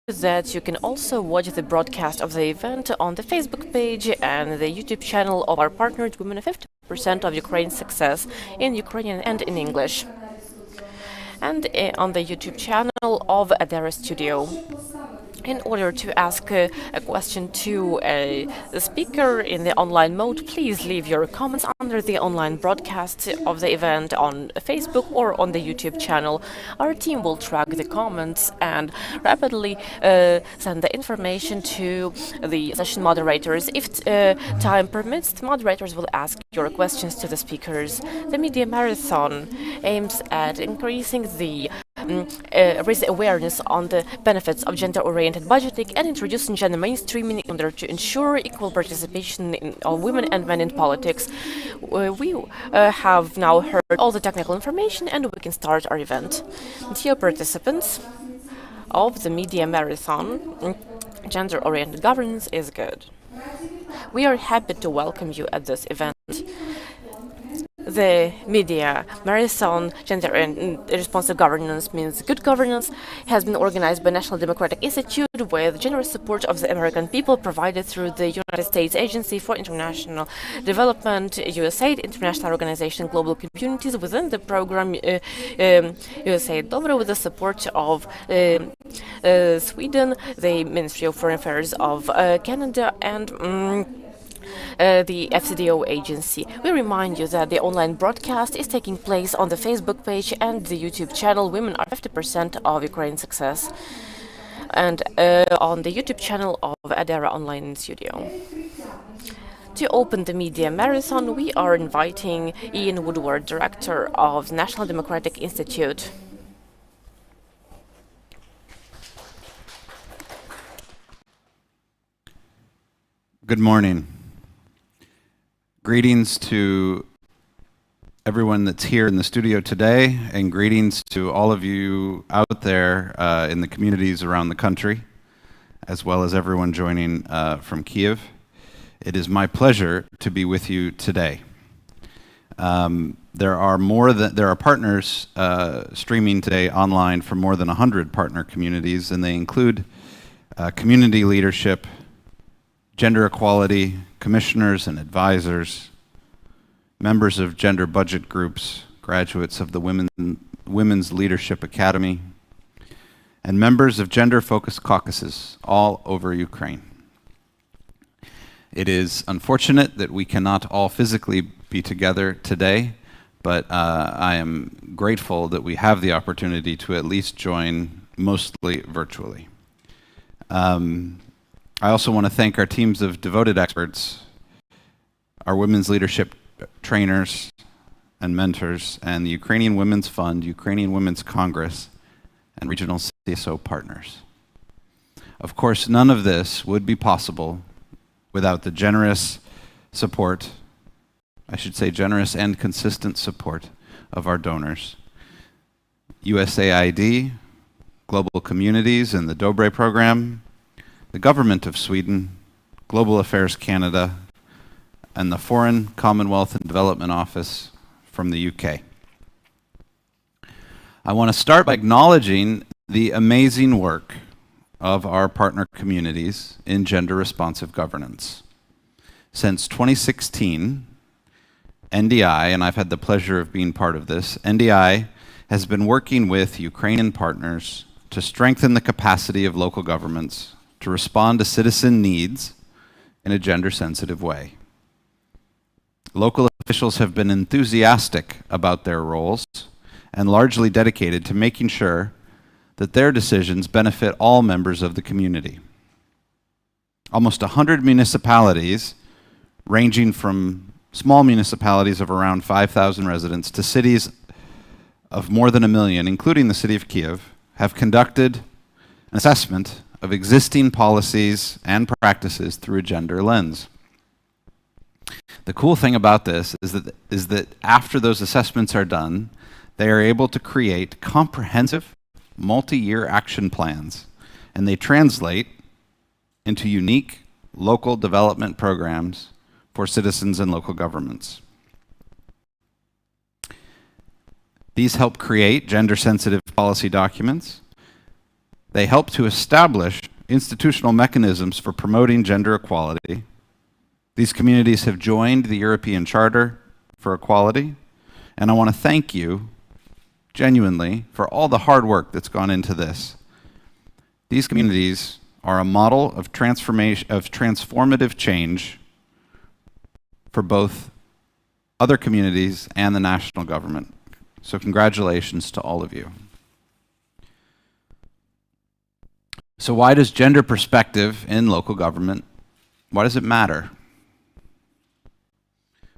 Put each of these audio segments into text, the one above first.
that you can also watch the broadcast of the event on the Facebook page and the YouTube channel of our partnered Women of 50% of Ukraine's Success in Ukrainian and in English, and on the YouTube channel of Adara Studio. In order to ask a question to the speaker in the online mode, please leave your comments under the online broadcast of the event on Facebook or on the YouTube channel. Our team will track the comments and rapidly send the information to the session moderators. If time permits, the moderators will ask your questions to the speakers. The Media Marathon aims at increasing the raise awareness on the benefits of gender-oriented budgeting and introducing gender mainstreaming in order to ensure equal participation of women and men in politics. We have now heard all the technical information and we can start our event. Dear participants of the Media Marathon, gender-oriented governance is good. We are happy to welcome you at this event. The Media Marathon Gender and Responsive Governance means good governance has been organized by National Democratic Institute with generous support of the American people provided through the United States Agency for International Development, USAID, International Organization Global Communities within the program USAID Dobra with the support of Sweden, the Ministry of Foreign Affairs of Canada, and the FCDO agency. We remind you that the online broadcast is taking place on the Facebook page and the YouTube channel Women Are 50% of Ukraine's Success, and on the YouTube channel of Adara Online Studio. To open the Media Marathon, we are inviting Ian Woodward, Director of the National Democratic Institute. Good morning. Greetings to everyone that's here in the studio today, and greetings to all of you out there in the communities around the country, as well as everyone joining from Kiev. It is my pleasure to be with you today. There are partners streaming today online from more than 100 partner communities, and they include community leadership, gender equality, commissioners and advisors, members of gender budget groups, graduates of the Women's Leadership Academy, and members of gender-focused caucuses all over Ukraine. It is unfortunate that we cannot all physically be together today, but I am grateful that we have the opportunity to at least join mostly virtually. I also want to thank our teams of devoted experts, our women's leadership trainers and mentors, and the Ukrainian Women's Fund, Ukrainian Women's Congress, and regional CSO partners. Of course, none of this would be possible without the generous support, I should say generous and consistent support of our donors. USAID, Global Communities, and the Dobre program, the Government of Sweden, Global Affairs Canada, and the Foreign, Commonwealth and Development Office from the UK. I want to start by acknowledging the amazing work of our partner communities in gender-responsive governance. Since 2016, NDI, and I've had the pleasure of being part of this, NDI has been working with Ukrainian partners to strengthen the capacity of local governments to respond to citizen needs in a gender-sensitive way. Local officials have been enthusiastic about their roles and largely dedicated to making sure that their decisions benefit all members of the community. Almost 100 municipalities, ranging from small municipalities of around 5,000 residents to cities of more than 1 million, including the city of Kiev, have conducted an assessment of existing policies and practices through a gender lens. The cool thing about this is that after those assessments are done, they are able to create comprehensive multi-year action plans, and they translate into unique local development programs for citizens and local governments. These help create gender-sensitive policy documents They help to establish institutional mechanisms for promoting gender equality. These communities have joined the European Charter for Equality, and I want to thank you genuinely for all the hard work that's gone into this. These communities are a model of transformative change for both other communities and the national government. So congratulations to all of you. So why does gender perspective in local government, why does it matter?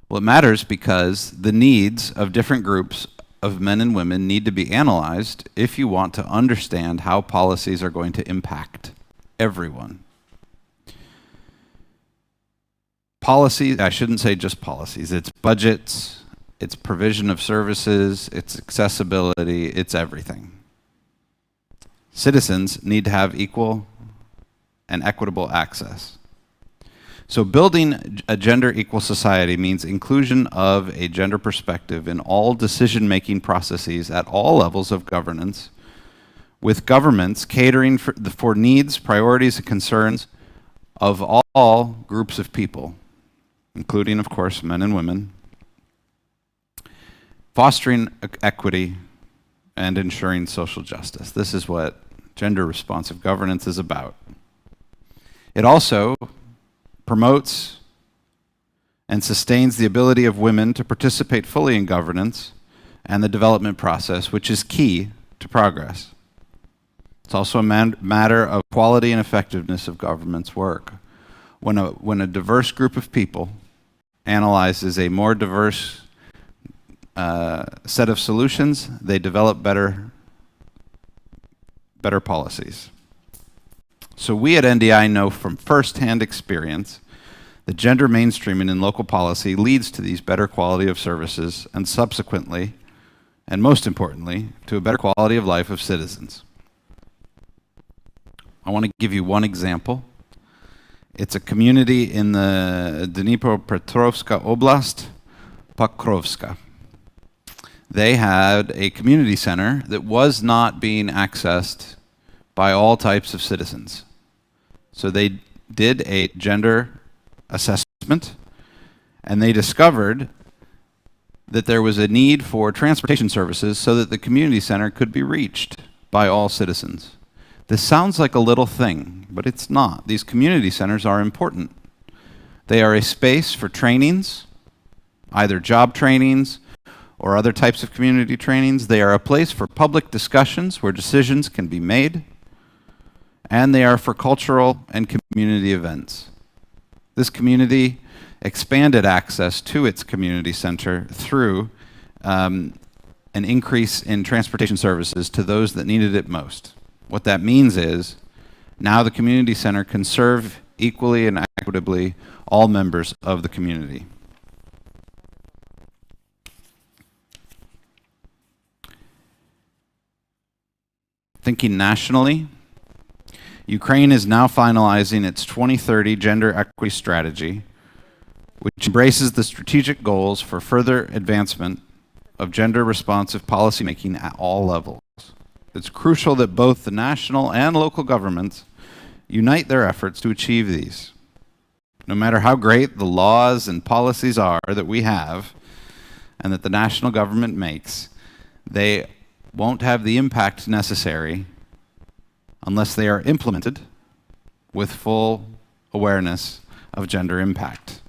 Well, it matters because the needs of different groups of men and women need to be analyzed if you want to understand how policies are going to impact everyone. Policies, I shouldn't say just policies, it's budgets, it's provision of services, it's accessibility, it's everything. Citizens need to have equal and equitable access. So building a gender equal society means inclusion of a gender perspective in all decision-making processes at all levels of governance, with governments catering for needs, priorities, and concerns of all groups of people, including, of course, men and women, fostering equity and ensuring social justice. This is what gender responsive governance is about. It also promotes and sustains the ability of women to participate fully in governance and the development process, which is key to progress. It's also a matter of quality and effectiveness of government's work. When a diverse group of people analyzes a more diverse set of solutions, they develop better policies. So we at NDI know from firsthand experience that gender mainstreaming in local policy leads to these better quality of services and subsequently, and most importantly, to a better quality of life of citizens. I want to give you one example. It's a community in the Dnipropetrovsk Oblast, Pokrovska. They had a community center that was not being accessed by all types of citizens. So they did a gender assessment, and they discovered that there was a need for transportation services so that the community center could be reached by all citizens. This sounds like a little thing, but it's not. These community centers are important. They are a space for trainings, either job trainings or other types of community trainings. They are a place for public discussions where decisions can be made, and they are for cultural and community events. This community expanded access to its community center through an increase in transportation services to those that needed it most. What that means is now the community center can serve equally and equitably all members of the community. Thinking nationally, Ukraine is now finalizing its 2030 gender equity strategy, which embraces the strategic goals for further advancement of gender-responsive policymaking at all levels. It's crucial that both the national and local governments unite their efforts to achieve these. No matter how great the laws and policies are that we have and that the national government makes, they won't have the impact necessary unless they are implemented with full awareness of gender impact.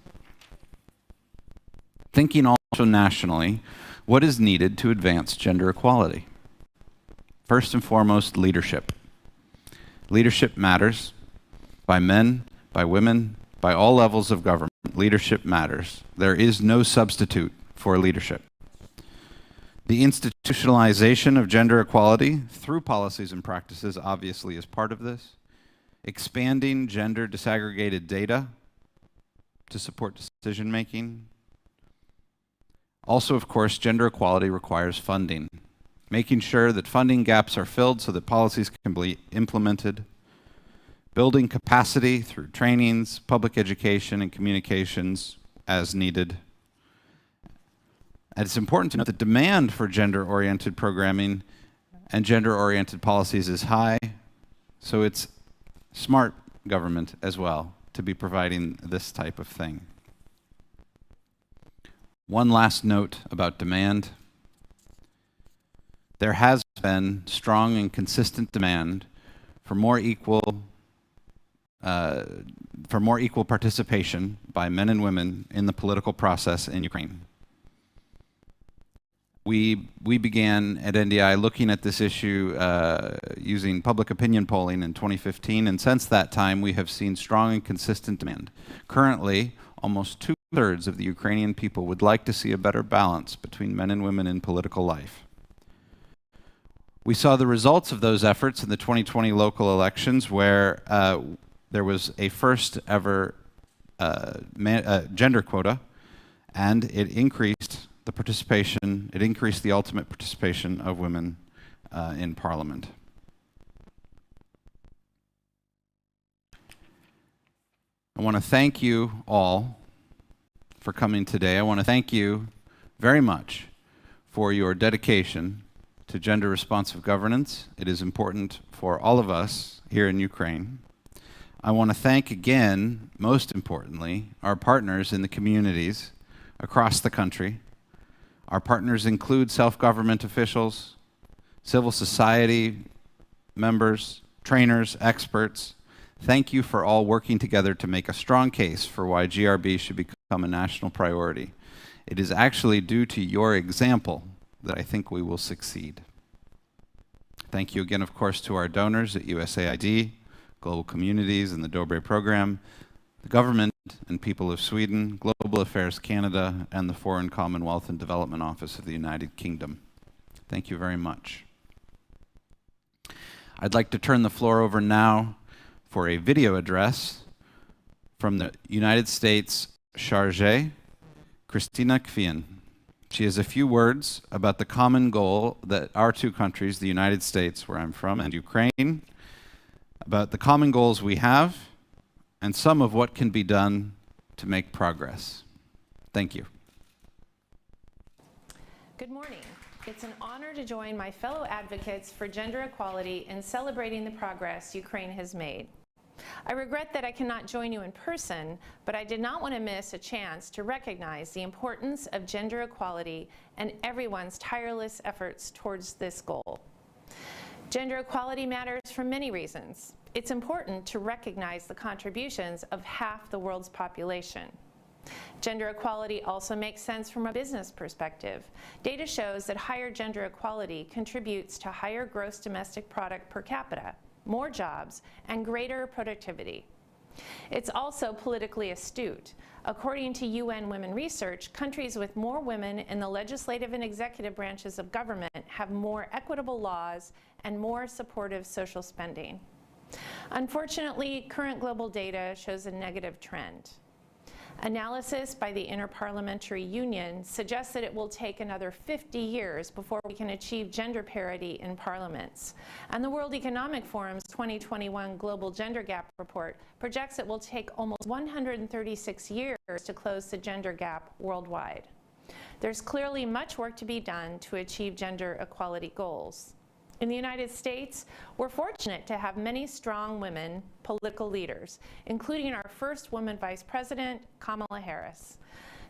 Thinking also nationally, what is needed to advance gender equality? First and foremost, leadership. Leadership matters. By men, by women, by all levels of government, leadership matters. There is no substitute for leadership. The institutionalization of gender equality through policies and practices obviously is part of this. Expanding gender disaggregated data to support decision making. Also, of course, gender equality requires funding. Making sure that funding gaps are filled so that policies can be implemented. Building capacity through trainings, public education, and communications as needed. And it's important to note that demand for gender-oriented programming and gender-oriented policies is high, So it's smart government as well to be providing this type of thing. One last note about demand. There has been strong and consistent demand for more equal participation by men and women in the political process in Ukraine. We began at NDI looking at this issue using public opinion polling in 2015, and since that time we have seen strong and consistent demand. Currently, almost 2/3 of the Ukrainian people would like to see a better balance between men and women in political life. We saw the results of those efforts in the 2020 local elections, where there was a first ever gender quota, and it increased the participation, it increased the ultimate participation of women in Parliament. I want to thank you all for coming today. I want to thank you very much for your dedication to gender responsive governance. It is important for all of us here in Ukraine. I want to thank again, most importantly, our partners in the communities across the country. Our partners include self-government officials, civil society members, trainers, experts. Thank you for all working together to make a strong case for why GRB should become a national priority. It is actually due to your example that I think we will succeed. Thank you again, of course, to our donors at USAID, Global Communities, and the Dobre Program, the government and people of Sweden, Global Affairs Canada, and the Foreign Commonwealth and Development Office of the United Kingdom. Thank you very much. I'd like to turn the floor over now for a video address from the United States Chargée, Christina Kvien. She has a few words about the common goal that our two countries, the United States, where I'm from, and Ukraine, about the common goals we have, and some of what can be done to make progress. Thank you. Good morning. It's an honor to join my fellow advocates for gender equality in celebrating the progress Ukraine has made. I regret that I cannot join you in person, but I did not want to miss a chance to recognize the importance of gender equality and everyone's tireless efforts towards this goal. Gender equality matters for many reasons. It's important to recognize the contributions of half the world's population. Gender equality also makes sense from a business perspective. Data shows that higher gender equality contributes to higher gross domestic product per capita, more jobs, and greater productivity. It's also politically astute. According to UN Women Research, countries with more women in the legislative and executive branches of government have more equitable laws and more supportive social spending. Unfortunately, current global data shows a negative trend. Analysis by the Interparliamentary Union suggests that it will take another 50 years before we can achieve gender parity in parliaments. And the World Economic Forum's 2021 Global Gender Gap Report projects it will take almost 136 years to close the gender gap worldwide. There's clearly much work to be done to achieve gender equality goals. In the United States, we're fortunate to have many strong women political leaders, including our first woman vice president, Kamala Harris.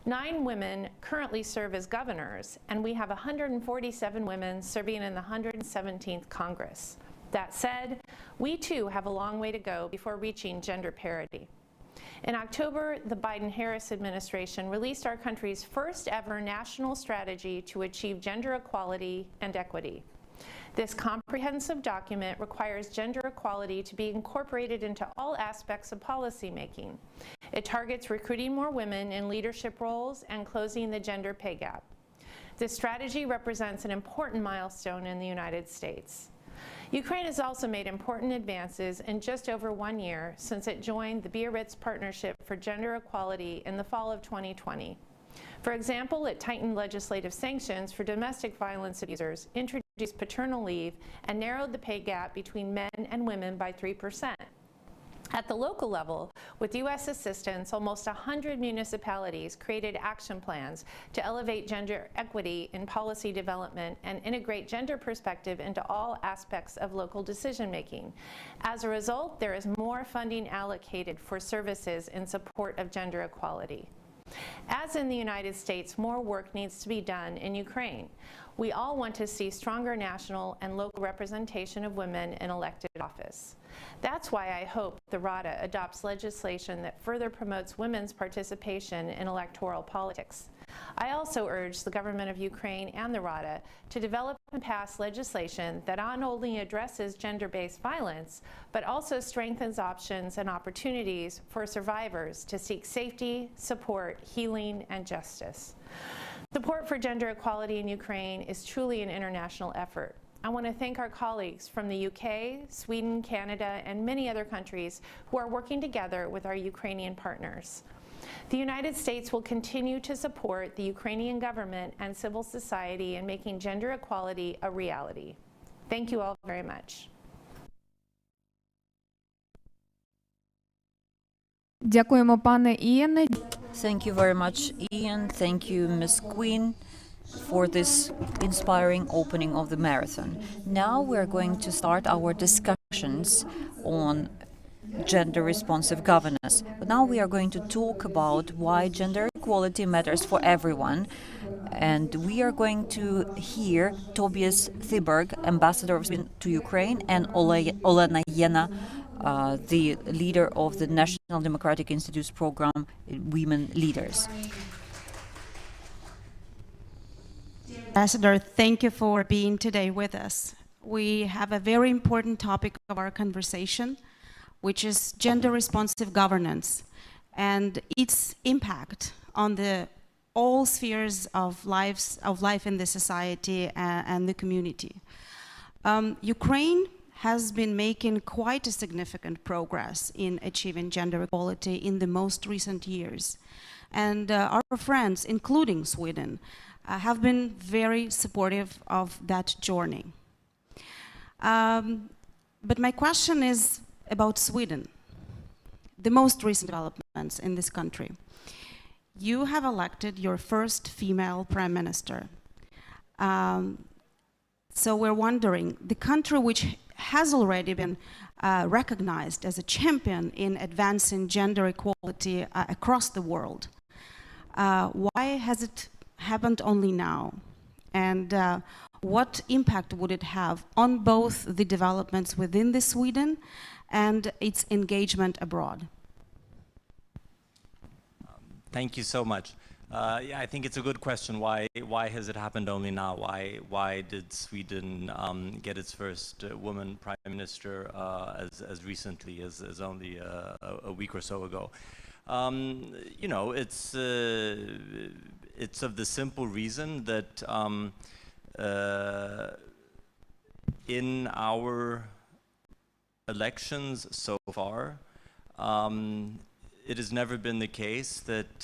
9 women currently serve as governors, and we have 147 women serving in the 117th Congress. That said, we too have a long way to go before reaching gender parity. In October, the Biden-Harris administration released our country's first ever national strategy to achieve gender equality and equity. This comprehensive document requires gender equality to be incorporated into all aspects of policymaking. It targets recruiting more women in leadership roles and closing the gender pay gap. This strategy represents an important milestone in the United States. Ukraine has also made important advances in just over 1 year since it joined the Biarritz Partnership for Gender Equality in the fall of 2020. For example, it tightened legislative sanctions for domestic violence abusers, introduced paternal leave, and narrowed the pay gap between men and women by 3%. At the local level, with U.S. assistance, almost 100 municipalities created action plans to elevate gender equity in policy development and integrate gender perspective into all aspects of local decision-making. As a result, there is more funding allocated for services in support of gender equality. As in the United States, more work needs to be done in Ukraine. We all want to see stronger national and local representation of women in elected office. That's why I hope the Rada adopts legislation that further promotes women's participation in electoral politics. I also urge the government of Ukraine and the Rada to develop and pass legislation that not only addresses gender-based violence, but also strengthens options and opportunities for survivors to seek safety, support, healing, and justice. Support for gender equality in Ukraine is truly an international effort. I want to thank our colleagues from the UK, Sweden, Canada, and many other countries who are working together with our Ukrainian partners. The United States will continue to support the Ukrainian government and civil society in making gender equality a reality. Thank you all very much. Дякуємо, пане Ієне. Thank you very much, Ian. Thank you, Ms. Queen, for this inspiring opening of the marathon. Now we're going to start our discussions on gender-responsive governance. But now we are going to talk about why gender equality matters for everyone. And we are going to hear Tobias Thiberg, Ambassador of Sweden to Ukraine, and Olena Yena, the leader of the National Democratic Institute's program, Women Leaders. Ambassador, thank you for being today with us. We have a very important topic of our conversation, which is gender-responsive governance and its impact on all spheres of life in the society and the community. Ukraine has been making quite a significant progress in achieving gender equality in the most recent years. And our friends, including Sweden, have been very supportive of that journey. But my question is about Sweden, the most recent developments in this country. You have elected your first female prime minister. So we're wondering, the country which has already been recognized as a champion in advancing gender equality across the world, why has it happened only now? And what impact would it have on both the developments within Sweden and its engagement abroad? Thank you so much. Yeah, I think it's a good question. Why has it happened only now? Why did Sweden get its first woman prime minister as recently as only a week or so ago? You know, it's of the simple reason that in our elections so far, it has never been the case that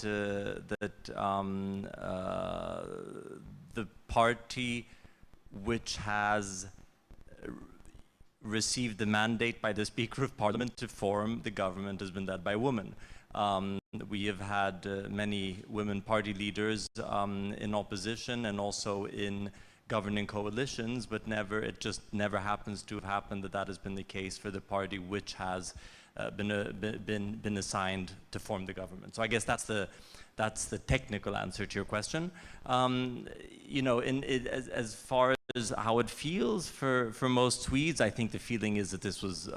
the party which has received the mandate by the Speaker of Parliament to form the government has been led by women. We have had many women party leaders in opposition and also in governing coalitions, but it just never happens to have happened that has been the case for the party which has been assigned to form the government. So I guess that's the technical answer to your question. You know, as far as how it feels for most Swedes, I think the feeling is that this was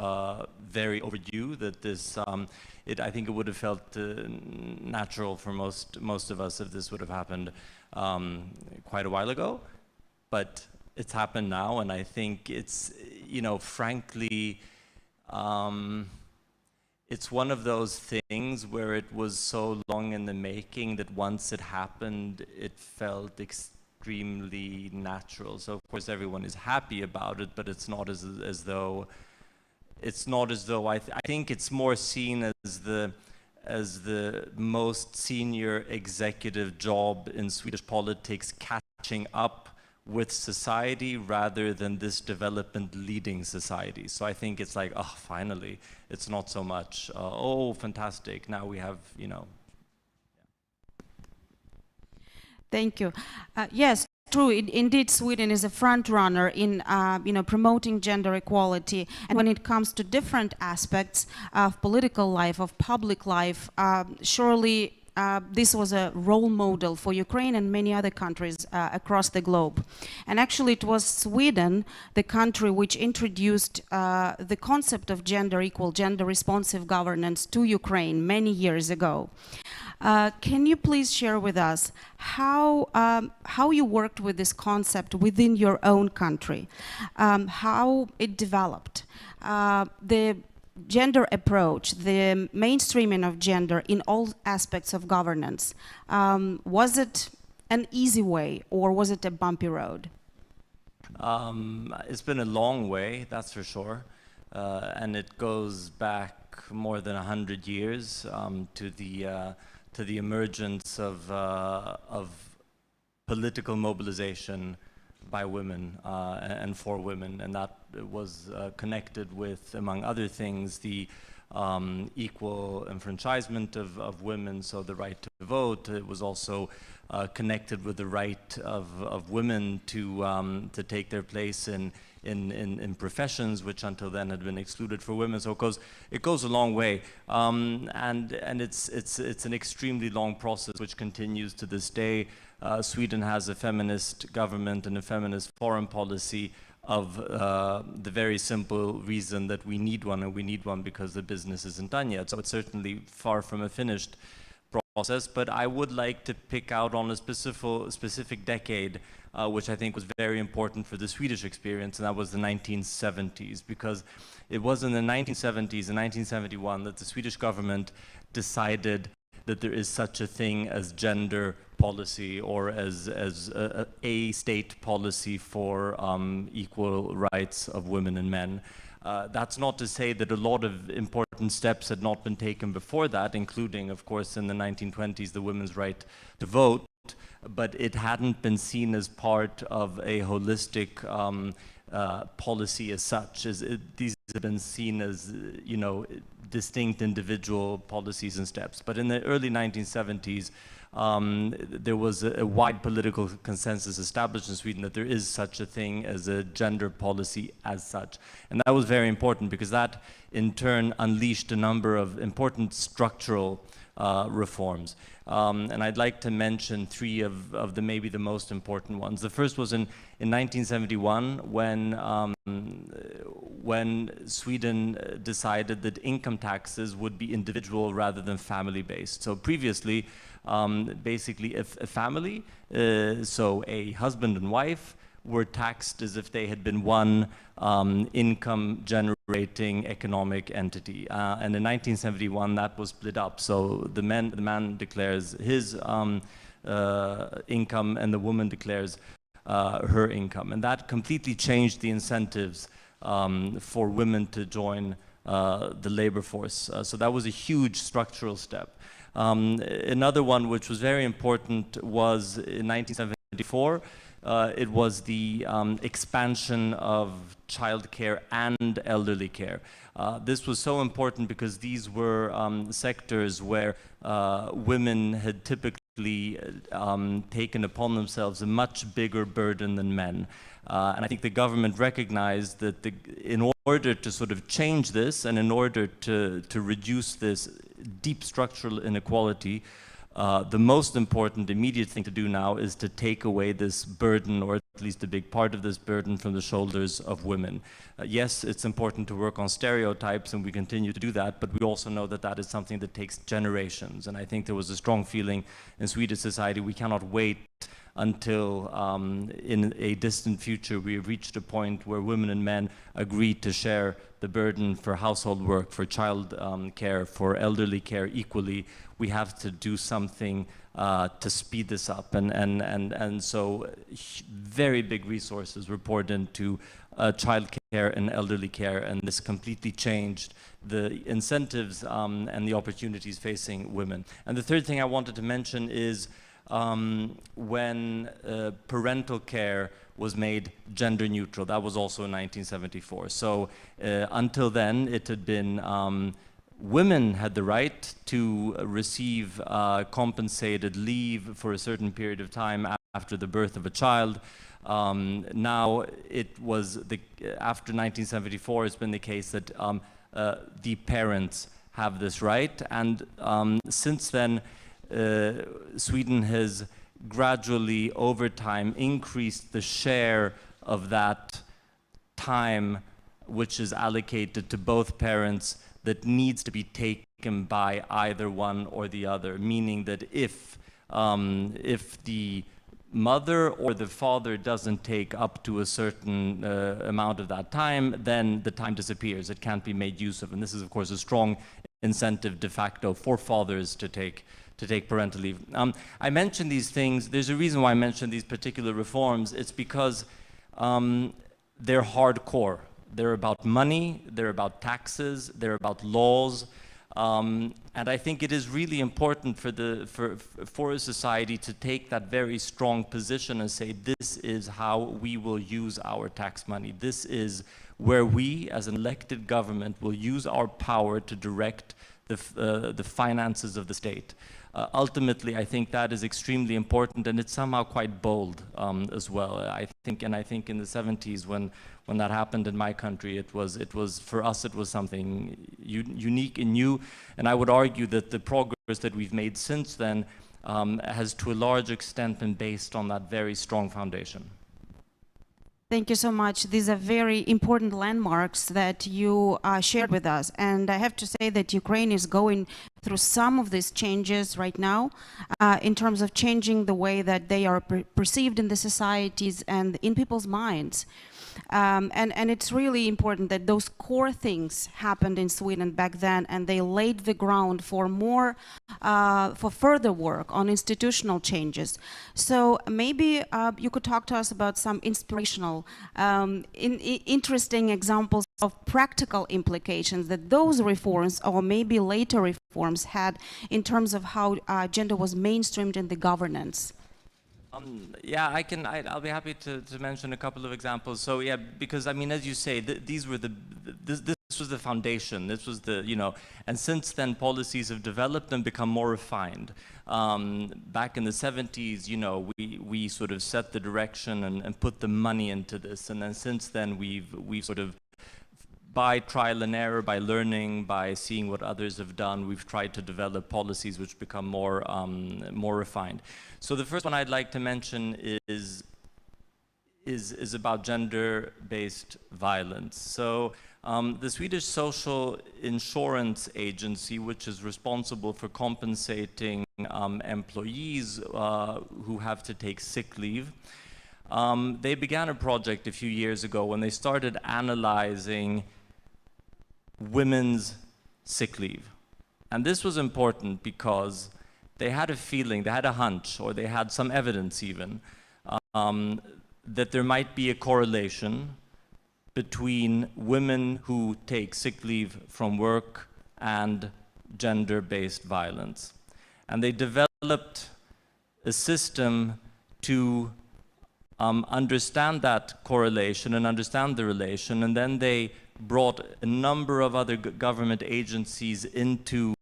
very overdue. That this, I think it would have felt natural for most of us if this would have happened quite a while ago. But it's happened now, and I think it's, you know, frankly, it's one of those things where it was so long in the making that once it happened, it felt extremely natural. So of course everyone is happy about it, but it's not as though I think it's more seen as the most senior executive job in Swedish politics, catching up with society rather than this development leading society. So I think it's like, oh, finally, it's not so much, oh, fantastic, now we have, you know. Thank you. Yes, true. Indeed, Sweden is a front runner in promoting gender equality. And when it comes to different aspects of political life, of public life, surely this was a role model for Ukraine and many other countries across the globe. And actually it was Sweden, the country which introduced the concept of gender equal, gender responsive governance to Ukraine many years ago. Can you please share with us how you worked with this concept within your own country, how it developed, the gender approach, the mainstreaming of gender in all aspects of governance? Was it an easy way or was it a bumpy road? It's been a long way, that's for sure, and it goes back more than 100 years to the emergence of political mobilization by women and for women, and that was connected with, among other things, the equal enfranchisement of women, so the right to vote. It was also connected with the right of women to take their place in professions which until then had been excluded for women. So it goes a long way, and it's an extremely long process which continues to this day. Sweden has a feminist government and a feminist foreign policy of the very simple reason that we need one, and we need one because the business isn't done yet. So it's certainly far from a finished process, but I would like to pick out on a specific decade which I think was very important for the Swedish experience, and that was the 1970s, because it was in the 1970s, in 1971, that the Swedish government decided that there is such a thing as gender policy, or as a state policy for equal rights of women and men. That's not to say that a lot of important steps had not been taken before that, including, of course, in the 1920s, the women's right to vote, but it hadn't been seen as part of a holistic policy as such. These have been seen as, you know, distinct individual policies and steps. But in the early 1970s, there was a wide political consensus established in Sweden that there is such a thing as a gender policy as such. And that was very important because that in turn unleashed a number of important structural reforms. And I'd like to mention three of the maybe the most important ones. The first was in 1971 when Sweden decided that income taxes would be individual rather than family-based. So previously, basically, if a family, so a husband and wife, were taxed as if they had been one income-generating economic entity. And in 1971, that was split up. So the man declares his income, and the woman declares her income. And that completely changed the incentives for women to join the labor force. So that was a huge structural step. Another one which was very important was in 1974. It was the expansion of childcare and elderly care. This was so important because these were sectors where women had typically taken upon themselves a much bigger burden than men. And I think the government recognized that in order to sort of change this, and in order to reduce this deep structural inequality, the most important immediate thing to do now is to take away this burden, or at least a big part of this burden, from the shoulders of women. Yes, it's important to work on stereotypes, and we continue to do that, but we also know that that is something that takes generations. And I think there was a strong feeling in Swedish society we cannot wait until in a distant future we have reached a point where women and men agree to share the burden for household work, for child care, for elderly care equally. We have to do something to speed this up, and so very big resources were poured into child care and elderly care, and this completely changed the incentives and the opportunities facing women. And the third thing I wanted to mention is when parental care was made gender neutral. That was also in 1974. So until then, it had been women had the right to receive compensated leave for a certain period of time after the birth of a child. Now it was after 1974, it's been the case that the parents have this right, and since then Sweden has gradually over time increased the share of that time which is allocated to both parents that needs to be taken by either one or the other, meaning that if the mother or the father doesn't take up to a certain amount of that time, then the time disappears. It can't be made use of. And this is, of course, a strong incentive de facto for fathers to take parental leave. I mentioned these things. There's a reason why I mentioned these particular reforms. It's because they're hardcore. They're about money, they're about taxes, they're about laws. And I think it is really important for a society to take that very strong position and say, this is how we will use our tax money. This is where we, as an elected government, will use our power to direct the finances of the state. Ultimately, I think that is extremely important, and it's somehow quite bold as well. I think in the 70s, when that happened in my country, it was for us, it was something unique and new. And I would argue that the progress that we've made since then has, to a large extent, been based on that very strong foundation. Thank you so much. These are very important landmarks that you shared with us. And I have to say that Ukraine is going through some of these changes right now in terms of changing the way that they are perceived in the societies and in people's minds. And it's really important that those core things happened in Sweden back then, and they laid the ground for more, for further work on institutional changes. So maybe you could talk to us about some inspirational, interesting examples of practical implications that those reforms, or maybe later reforms, had in terms of how gender was mainstreamed in the governance. Yeah, I'll be happy to mention a couple of examples. So yeah, because I mean, as you say, these were this was the foundation. This was and since then policies have developed and become more refined. Back in the 70s, we sort of set the direction and put the money into this, and then since then we've sort of, by trial and error, by learning, by seeing what others have done, we've tried to develop policies which become more refined. So the first one I'd like to mention is about gender-based violence. So the Swedish Social Insurance Agency, which is responsible for compensating employees who have to take sick leave, they began a project a few years ago when they started analyzing women's sick leave. And this was important because they had a feeling, they had a hunch, or they had some evidence even, that there might be a correlation between women who take sick leave from work and gender-based violence. And they developed a system to understand that correlation and understand the relation, and then they brought a number of other government agencies into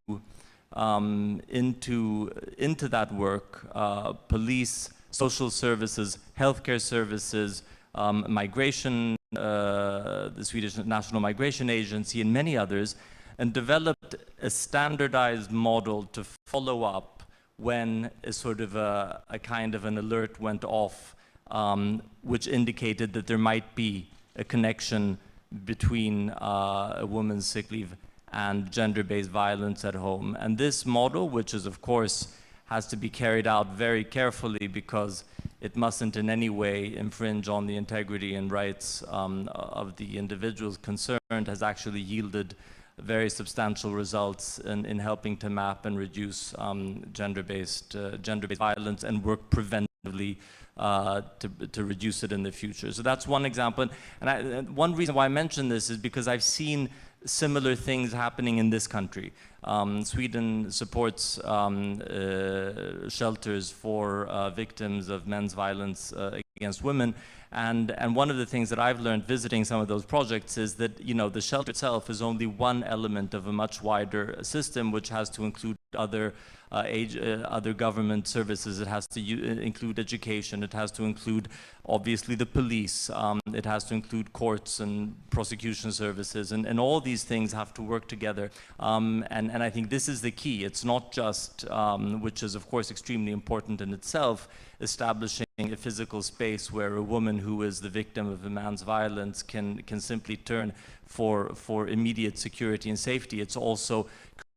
that work: police, social services, healthcare services, migration, the Swedish National Migration Agency, and many others, and developed a standardized model to follow up when a sort of a kind of an alert went off, which indicated that there might be a connection between a woman's sick leave and gender-based violence at home. And this model, which is, of course, has to be carried out very carefully because it mustn't in any way infringe on the integrity and rights of the individuals concerned, has actually yielded very substantial results in helping to map and reduce gender-based violence and work preventively to reduce it in the future. So that's one example. And one reason why I mention this is because I've seen similar things happening in this country. Sweden supports shelters for victims of men's violence against women. And one of the things that I've learned visiting some of those projects is that, you know, the shelter itself is only one element of a much wider system, which has to include other government services. It has to include education. It has to include, obviously, the police. It has to include courts and prosecution services. And all these things have to work together. And I think this is the key. It's not just, which is, of course, extremely important in itself, establishing a physical space where a woman who is the victim of a man's violence can simply turn for immediate security and safety. It's also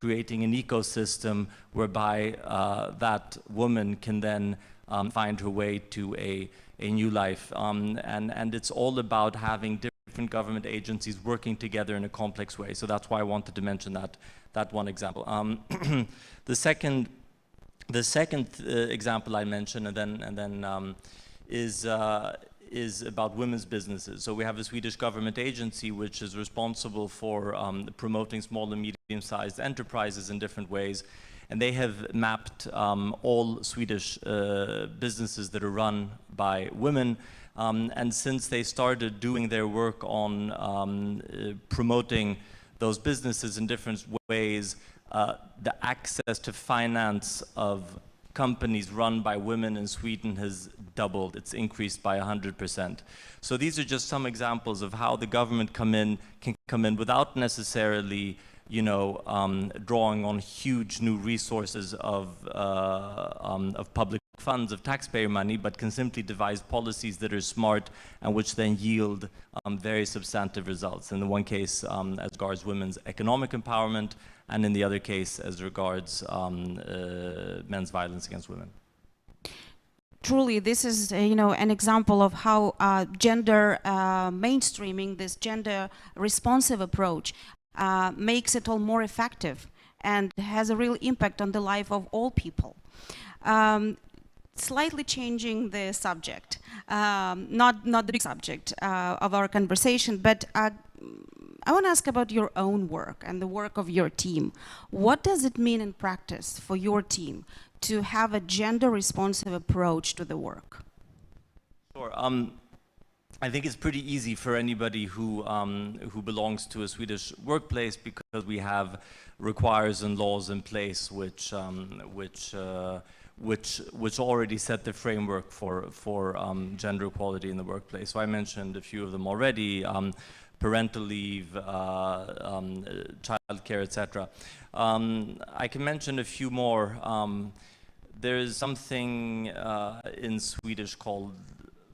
creating an ecosystem whereby that woman can then find her way to a new life. And it's all about having different government agencies working together in a complex way. So that's why I wanted to mention that one example. The second example I mentioned, and then is about women's businesses. So we have a Swedish government agency which is responsible for promoting small and medium-sized enterprises in different ways. And they have mapped all Swedish businesses that are run by women. And since they started doing their work on promoting those businesses in different ways, the access to finance of companies run by women in Sweden has doubled. It's increased by 100%. So these are just some examples of how the government can come in without necessarily, you know, drawing on huge new resources of public funds, of taxpayer money, but can simply devise policies that are smart and which then yield very substantive results. In the one case, as regards women's economic empowerment, and in the other case, as regards men's violence against women. Truly, this is an example of how gender mainstreaming, this gender responsive approach, makes it all more effective and has a real impact on the life of all people. Slightly changing the subject, not the big subject of our conversation, but I want to ask about your own work and the work of your team. What does it mean in practice for your team to have a gender-responsive approach to the work? Sure. I think it's pretty easy for anybody who belongs to a Swedish workplace, because we have requires and laws in place which already set the framework for gender equality in the workplace. So I mentioned a few of them already. Parental leave, childcare, etc. I can mention a few more. There is something in Swedish called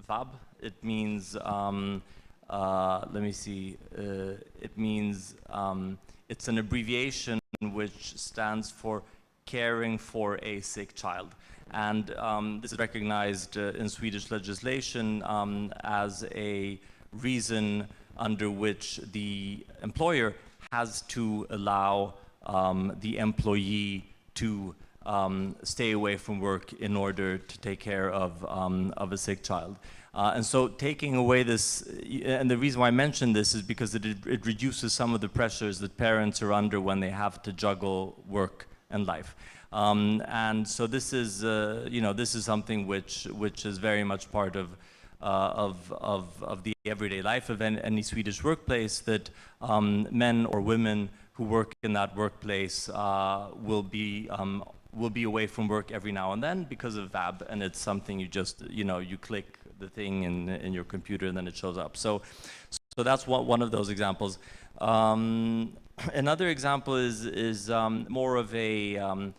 VAB. It means, let me see, it means, it's an abbreviation which stands for caring for a sick child. And this is recognized in Swedish legislation as a reason under which the employer has to allow the employee to stay away from work in order to take care of a sick child. And so taking away this, and the reason why I mention this is because it reduces some of the pressures that parents are under when they have to juggle work and life. And so this is, this is something which is very much part of the everyday life of any Swedish workplace, that men or women who work in that workplace will be away from work every now and then because of VAB, and it's something you just, you click the thing in your computer and then it shows up. So that's one of those examples. Another example is more of a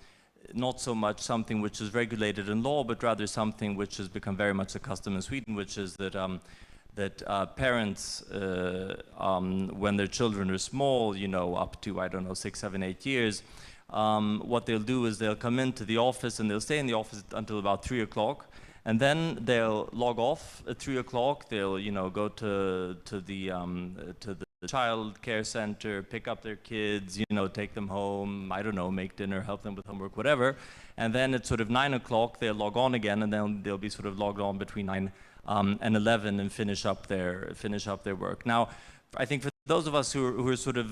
not so much something which is regulated in law, but rather something which has become very much a custom in Sweden, which is that parents, when their children are small, up to, I don't know, 6, 7, 8 years, what they'll do is they'll come into the office and they'll stay in the office until about 3 o'clock, and then they'll log off at 3 o'clock. They'll, go to the child care center, pick up their kids, take them home, I don't know, make dinner, help them with homework, whatever. And then at sort of 9 o'clock, they'll log on again, and then they'll be sort of logged on between 9 and 11 and finish up their work. Now, I think for those of us who are sort of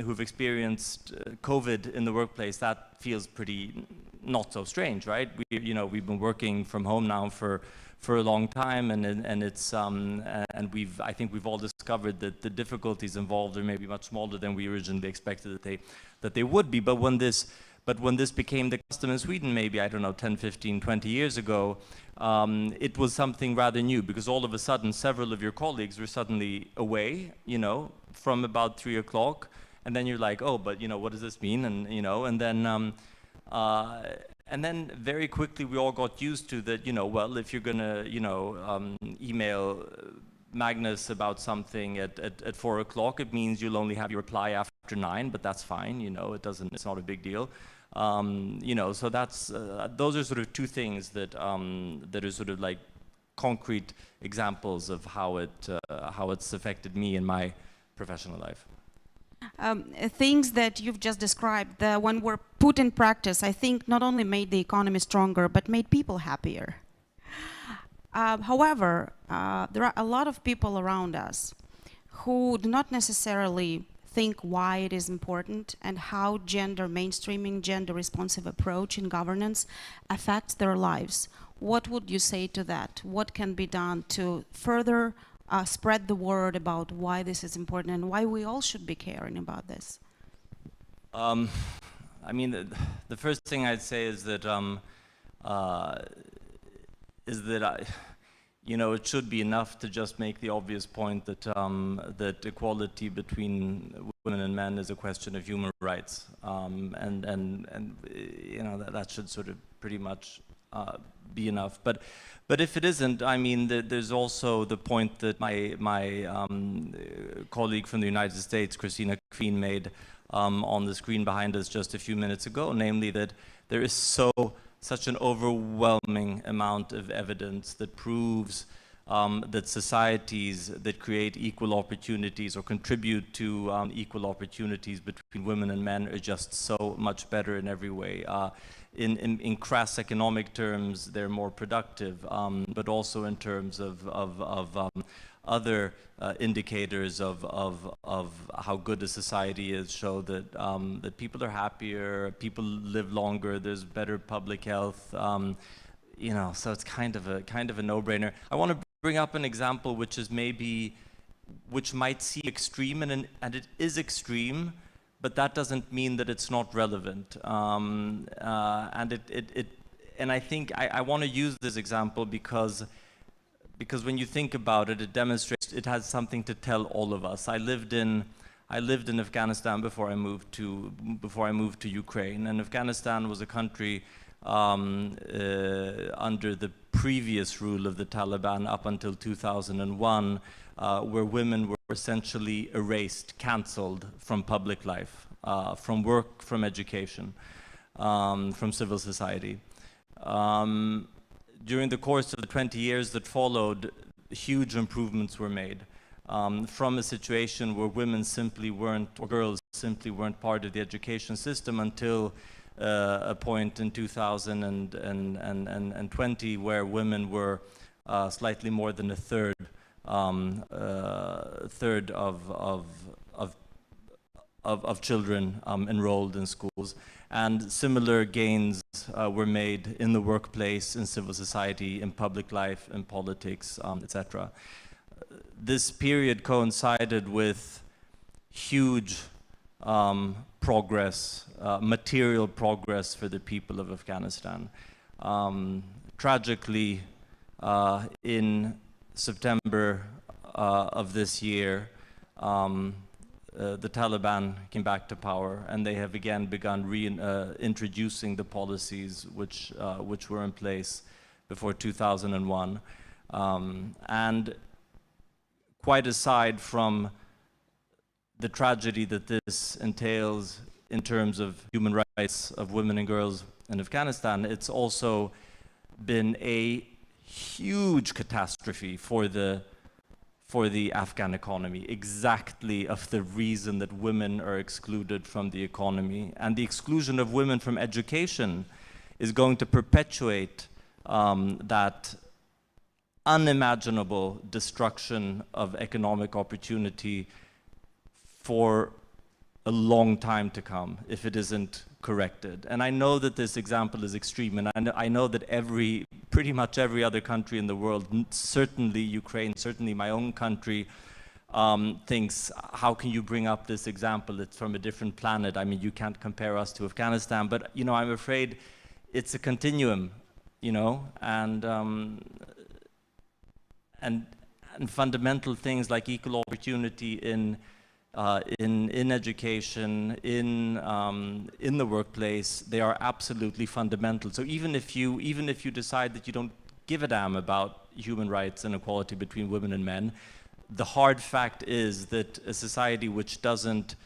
who've experienced COVID in the workplace, that feels pretty not so strange, right? We've been working from home now for a long time, and it's and I think we've all discovered that the difficulties involved are maybe much smaller than we originally expected that they would be. But when this became the custom in Sweden, maybe, I don't know, 10, 15, 20 years ago, it was something rather new, because all of a sudden several of your colleagues were suddenly away, from about 3 o'clock, and then you're like, oh, but what does this mean? And then very quickly we all got used to that, well, if you're gonna, email Magnus about something at 4 o'clock, it means you'll only have your reply after 9, but that's fine, it's not a big deal. So that's, those are sort of two things that are sort of like concrete examples of how it's affected me in my professional life. Things that you've just described, when were put in practice, I think not only made the economy stronger, but made people happier. However, there are a lot of people around us who do not necessarily think why it is important and how gender mainstreaming, gender responsive approach in governance affects their lives. What would you say to that? What can be done to further spread the word about why this is important and why we all should be caring about this? I mean, the first thing I'd say is that it should be enough to just make the obvious point that that equality between women and men is a question of human rights, and that should sort of pretty much be enough. But if it isn't, I mean, there's also the point that my colleague from the United States, Christina Kvien, made on the screen behind us just a few minutes ago, namely that there is such an overwhelming amount of evidence that proves that societies that create equal opportunities or contribute to equal opportunities between women and men are just so much better in every way. In crass economic terms, they're more productive, but also in terms of other indicators of how good a society is show that that people are happier, people live longer, there's better public health, so it's kind of a no-brainer. I want to bring up an example which might seem extreme, and it is extreme, but that doesn't mean that it's not relevant. And I think I want to use this example because when you think about it, it demonstrates it has something to tell all of us. I lived in Afghanistan before I moved to Ukraine, and Afghanistan was a country under the previous rule of the Taliban up until 2001, where women were essentially erased, cancelled from public life, from work, from education, from civil society. During the course of the 20 years that followed, huge improvements were made. From a situation where women simply weren't, or girls simply weren't part of the education system until a point in 2020 where women were slightly more than a third of children enrolled in schools. And similar gains were made in the workplace, in civil society, in public life, in politics, etc. This period coincided with huge progress, material progress for the people of Afghanistan. Tragically, in September of this year, the Taliban came back to power, and they have again begun introducing the policies which were in place before 2001. And quite aside from the tragedy that this entails in terms of human rights of women and girls in Afghanistan, it's also been a huge catastrophe for the Afghan economy, exactly of the reason that women are excluded from the economy. And the exclusion of women from education is going to perpetuate that unimaginable destruction of economic opportunity for a long time to come if it isn't corrected. And I know that this example is extreme, and I know that pretty much every other country in the world, certainly Ukraine, certainly my own country, thinks, how can you bring up this example? It's from a different planet. I mean, you can't compare us to Afghanistan, but, you know, I'm afraid it's a continuum, you know, and fundamental things like equal opportunity in education, in the workplace, they are absolutely fundamental. So even if you decide that you don't give a damn about human rights and equality between women and men, the hard fact is that a society which doesn't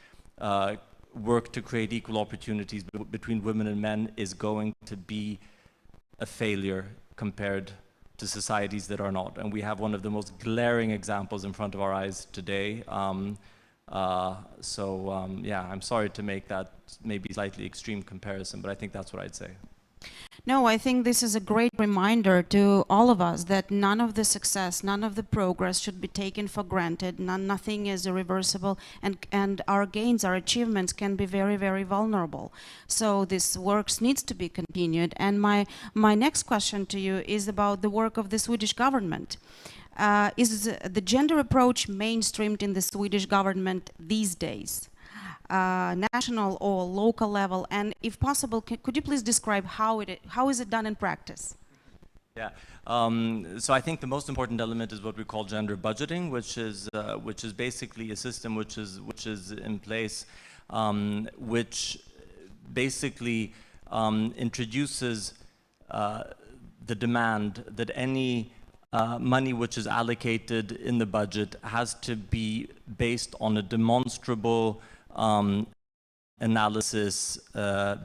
work to create equal opportunities between women and men is going to be a failure compared to societies that are not. And we have one of the most glaring examples in front of our eyes today. Yeah, I'm sorry to make that maybe slightly extreme comparison, but I think that's what I'd say. No, I think this is a great reminder to all of us that none of the success, none of the progress should be taken for granted. Nothing is irreversible, and our gains, our achievements can be very, very vulnerable. So this work needs to be continued. And my next question to you is about the work of the Swedish government. Is the gender approach mainstreamed in the Swedish government these days? National or local level, and if possible, could you please describe how is it done in practice? Yeah, so I think the most important element is what we call gender budgeting, which is basically a system which is in place, which basically introduces the demand that any money which is allocated in the budget has to be based on a demonstrable analysis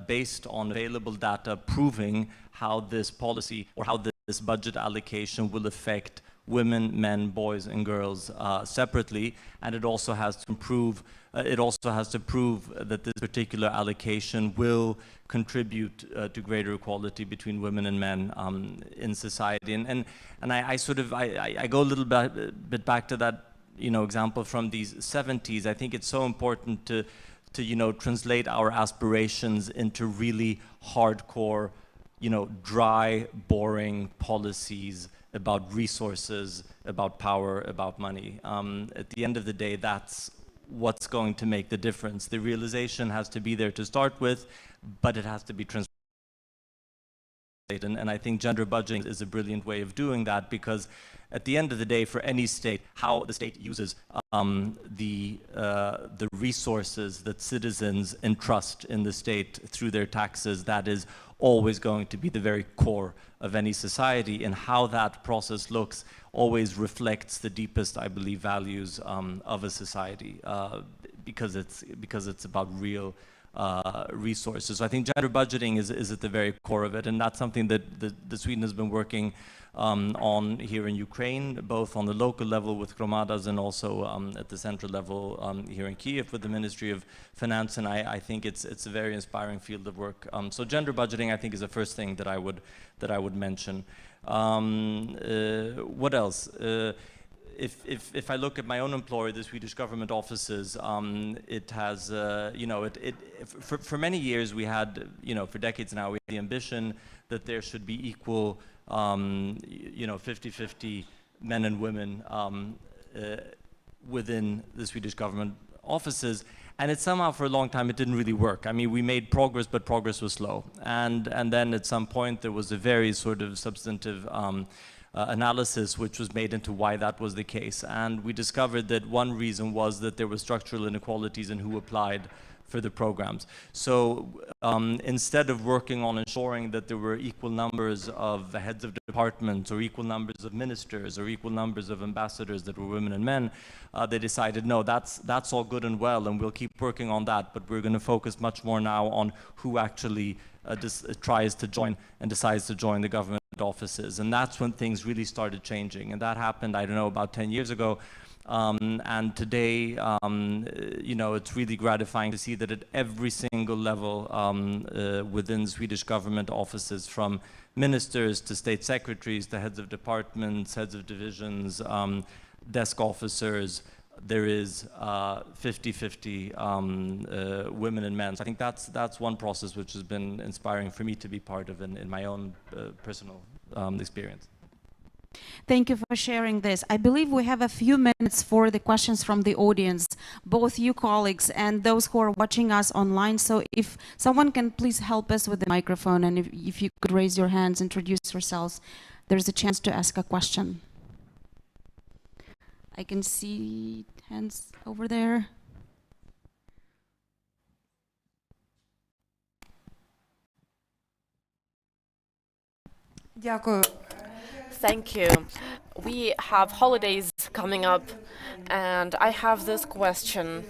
based on available data proving how this policy or how this budget allocation will affect women, men, boys, and girls separately, and it also has to prove that this particular allocation will contribute to greater equality between women and men in society. And I go a little bit back to that, you know, example from these 70s. I think it's so important to you know, translate our aspirations into really hardcore, you know, dry, boring policies about resources, about power, about money. At the end of the day, that's what's going to make the difference. The realization has to be there to start with, but it has to be translated. And I think gender budgeting is a brilliant way of doing that, because at the end of the day, for any state, how the state uses the resources that citizens entrust in the state through their taxes, that is always going to be the very core of any society, and how that process looks always reflects the deepest, I believe, values of a society, because it's about real resources. So I think gender budgeting is at the very core of it, and that's something that Sweden has been working on here in Ukraine, both on the local level with Gromadas and also at the central level here in Kiev with the Ministry of Finance. And I think it's a very inspiring field of work. So gender budgeting, I think, is the first thing that I would mention. What else? If I look at my own employer, the Swedish government offices, it has, you know, for many years we had, you know, for decades now, we had the ambition that there should be equal, you know, 50-50 men and women within the Swedish government offices. And it somehow, for a long time, it didn't really work. I mean, we made progress, but progress was slow. And then at some point, there was a very sort of substantive analysis which was made into why that was the case. And we discovered that one reason was that there were structural inequalities in who applied for the programs. So instead of working on ensuring that there were equal numbers of heads of departments or equal numbers of ministers or equal numbers of ambassadors that were women and men, they decided, no, that's all good and well, and we'll keep working on that, but we're going to focus much more now on who actually tries to join and decides to join the government offices. And that's when things really started changing. And that happened, I don't know, about 10 years ago. And today, you know, it's really gratifying to see that at every single level within Swedish government offices, from ministers to state secretaries, to heads of departments, heads of divisions, desk officers, there is 50-50 women and men. So I think that's one process which has been inspiring for me to be part of in my own personal experience. Thank you for sharing this. I believe we have a few minutes for the questions from the audience, both you colleagues and those who are watching us online. So if someone can please help us with the microphone, and if you could raise your hands, introduce yourselves, there's a chance to ask a question. I can see hands over there. Дякую. Thank you. We have holidays coming up, and I have this question.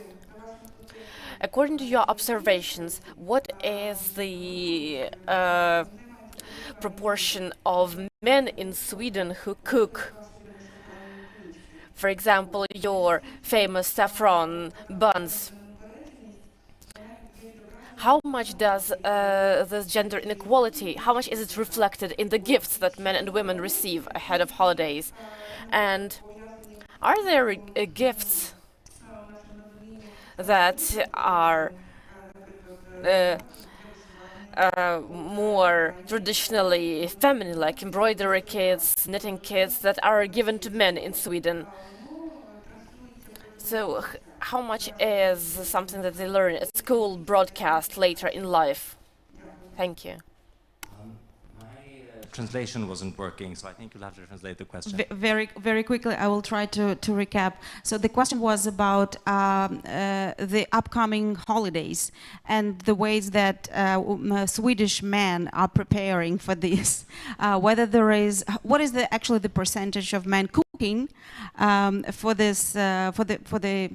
According to your observations, what is the proportion of men in Sweden who cook? For example, your famous saffron buns. How much does this gender inequality, how much is it reflected in the gifts that men and women receive ahead of holidays? And are there gifts that are more traditionally feminine, like embroidery kits, knitting kits, that are given to men in Sweden? So how much is something that they learn at school broadcast later in life? Thank you. My translation wasn't working, so I think you'll have to translate the question. Very quickly, I will try to recap. So the question was about the upcoming holidays and the ways that Swedish men are preparing for this. Whether there is, what is actually the percentage of men cooking for this for the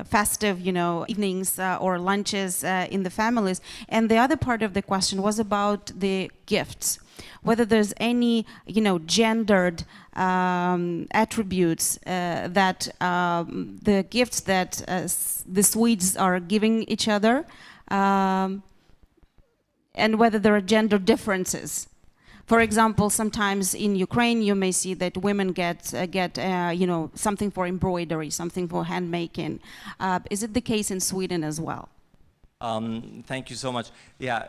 festive, evenings or lunches in the families. And the other part of the question was about the gifts, whether there's any, gendered attributes that the gifts that the Swedes are giving each other, and whether there are gender differences. For example, sometimes in Ukraine, you may see that women get something for embroidery, something for handmaking. Is it the case in Sweden as well? Thank you so much. Yeah,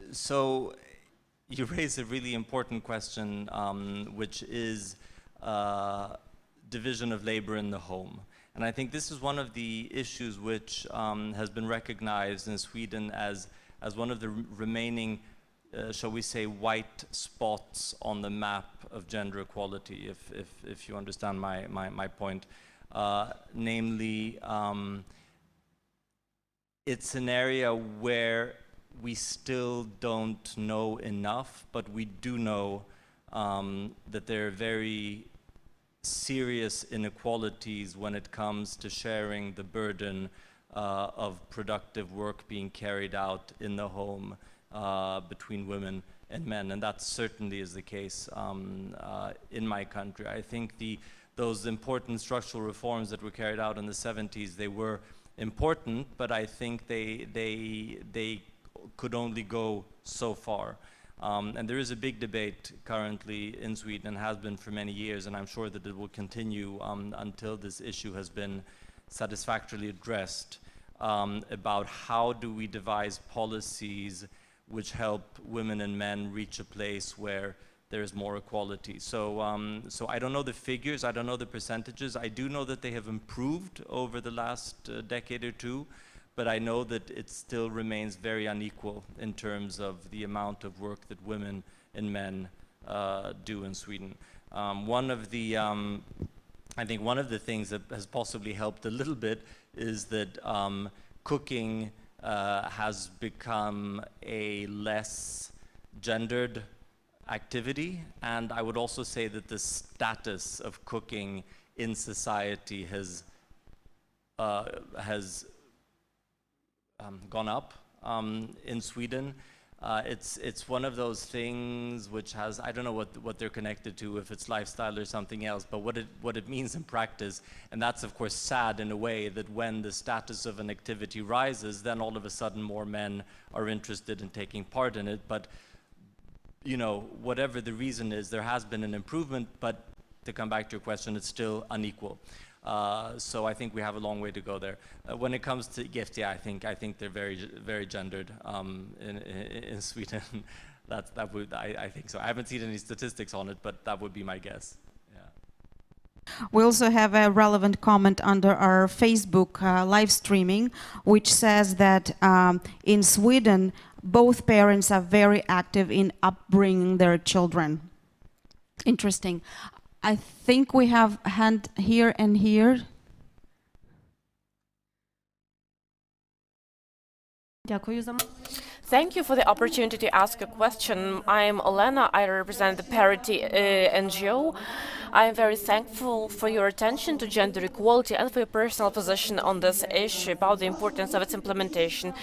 so you raise a really important question, which is division of labor in the home. And I think this is one of the issues which has been recognized in Sweden as one of the remaining shall we say, white spots on the map of gender equality, if you understand my point. Namely, it's an area where we still don't know enough, but we do know that there are very serious inequalities when it comes to sharing the burden of productive work being carried out in the home between women and men, and that certainly is the case in my country. I think those important structural reforms that were carried out in the 70s, they were important, but I think they could only go so far. And there is a big debate currently in Sweden, and has been for many years, and I'm sure that it will continue until this issue has been satisfactorily addressed, about how do we devise policies which help women and men reach a place where there's more equality. So I don't know the figures, I don't know the percentages. I do know that they have improved over the last decade or two, but I know that it still remains very unequal in terms of the amount of work that women and men do in Sweden. I think one of the things that has possibly helped a little bit is that cooking has become a less gendered activity, and I would also say that the status of cooking in society has gone up in Sweden. It's one of those things which has, I don't know what they're connected to, if it's lifestyle or something else, but what it means in practice, and that's of course sad in a way, that when the status of an activity rises, then all of a sudden more men are interested in taking part in it. But whatever the reason is, there has been an improvement, but to come back to your question, it's still unequal. So I think we have a long way to go there. When it comes to gift, yeah, I think they're very gendered in Sweden. I think so. I haven't seen any statistics on it, but that would be my guess. We also have a relevant comment under our Facebook live streaming, which says that in Sweden, both parents are very active in upbringing their children. Interesting. I think we have a hand here and here. Thank you for the opportunity to ask a question. I'm Olena. I represent the Parity NGO. I am very thankful for your attention to gender equality and for your personal position on this issue about the importance of its implementation.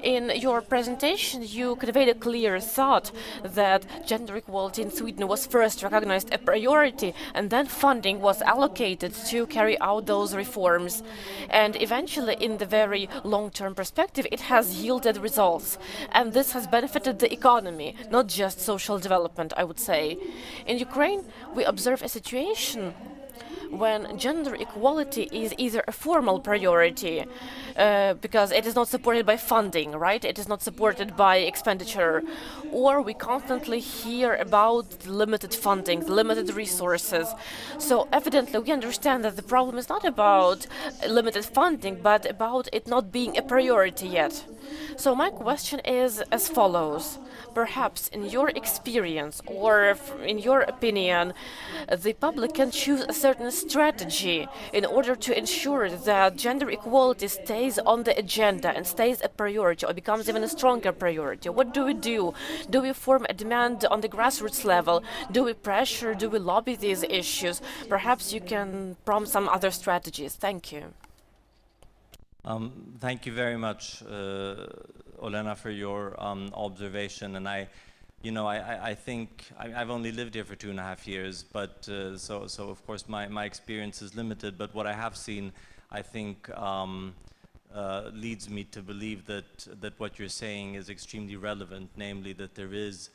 In your presentation, you conveyed a clear thought that gender equality in Sweden was first recognized a priority, and then funding was allocated to carry out those reforms. And eventually, in the very long-term perspective, it has yielded results. And this has benefited the economy, not just social development, I would say. In Ukraine, we observe a situation when gender equality is either a formal priority, because it is not supported by funding, right? It is not supported by expenditure, or we constantly hear about limited funding, limited resources. So evidently we understand that the problem is not about limited funding, but about it not being a priority yet. So my question is as follows. Perhaps in your experience or in your opinion, the public can choose a certain strategy in order to ensure that gender equality stays on the agenda and stays a priority or becomes even a stronger priority. What do we do? Do we form a demand on the grassroots level? Do we pressure? Do we lobby these issues? Perhaps you can prompt some other strategies. Thank you. Thank you very much, Olena, for your observation. And I think I've only lived here for 2.5 years, but so of course my experience is limited. But what I have seen, I think, leads me to believe that what you're saying is extremely relevant, namely that there is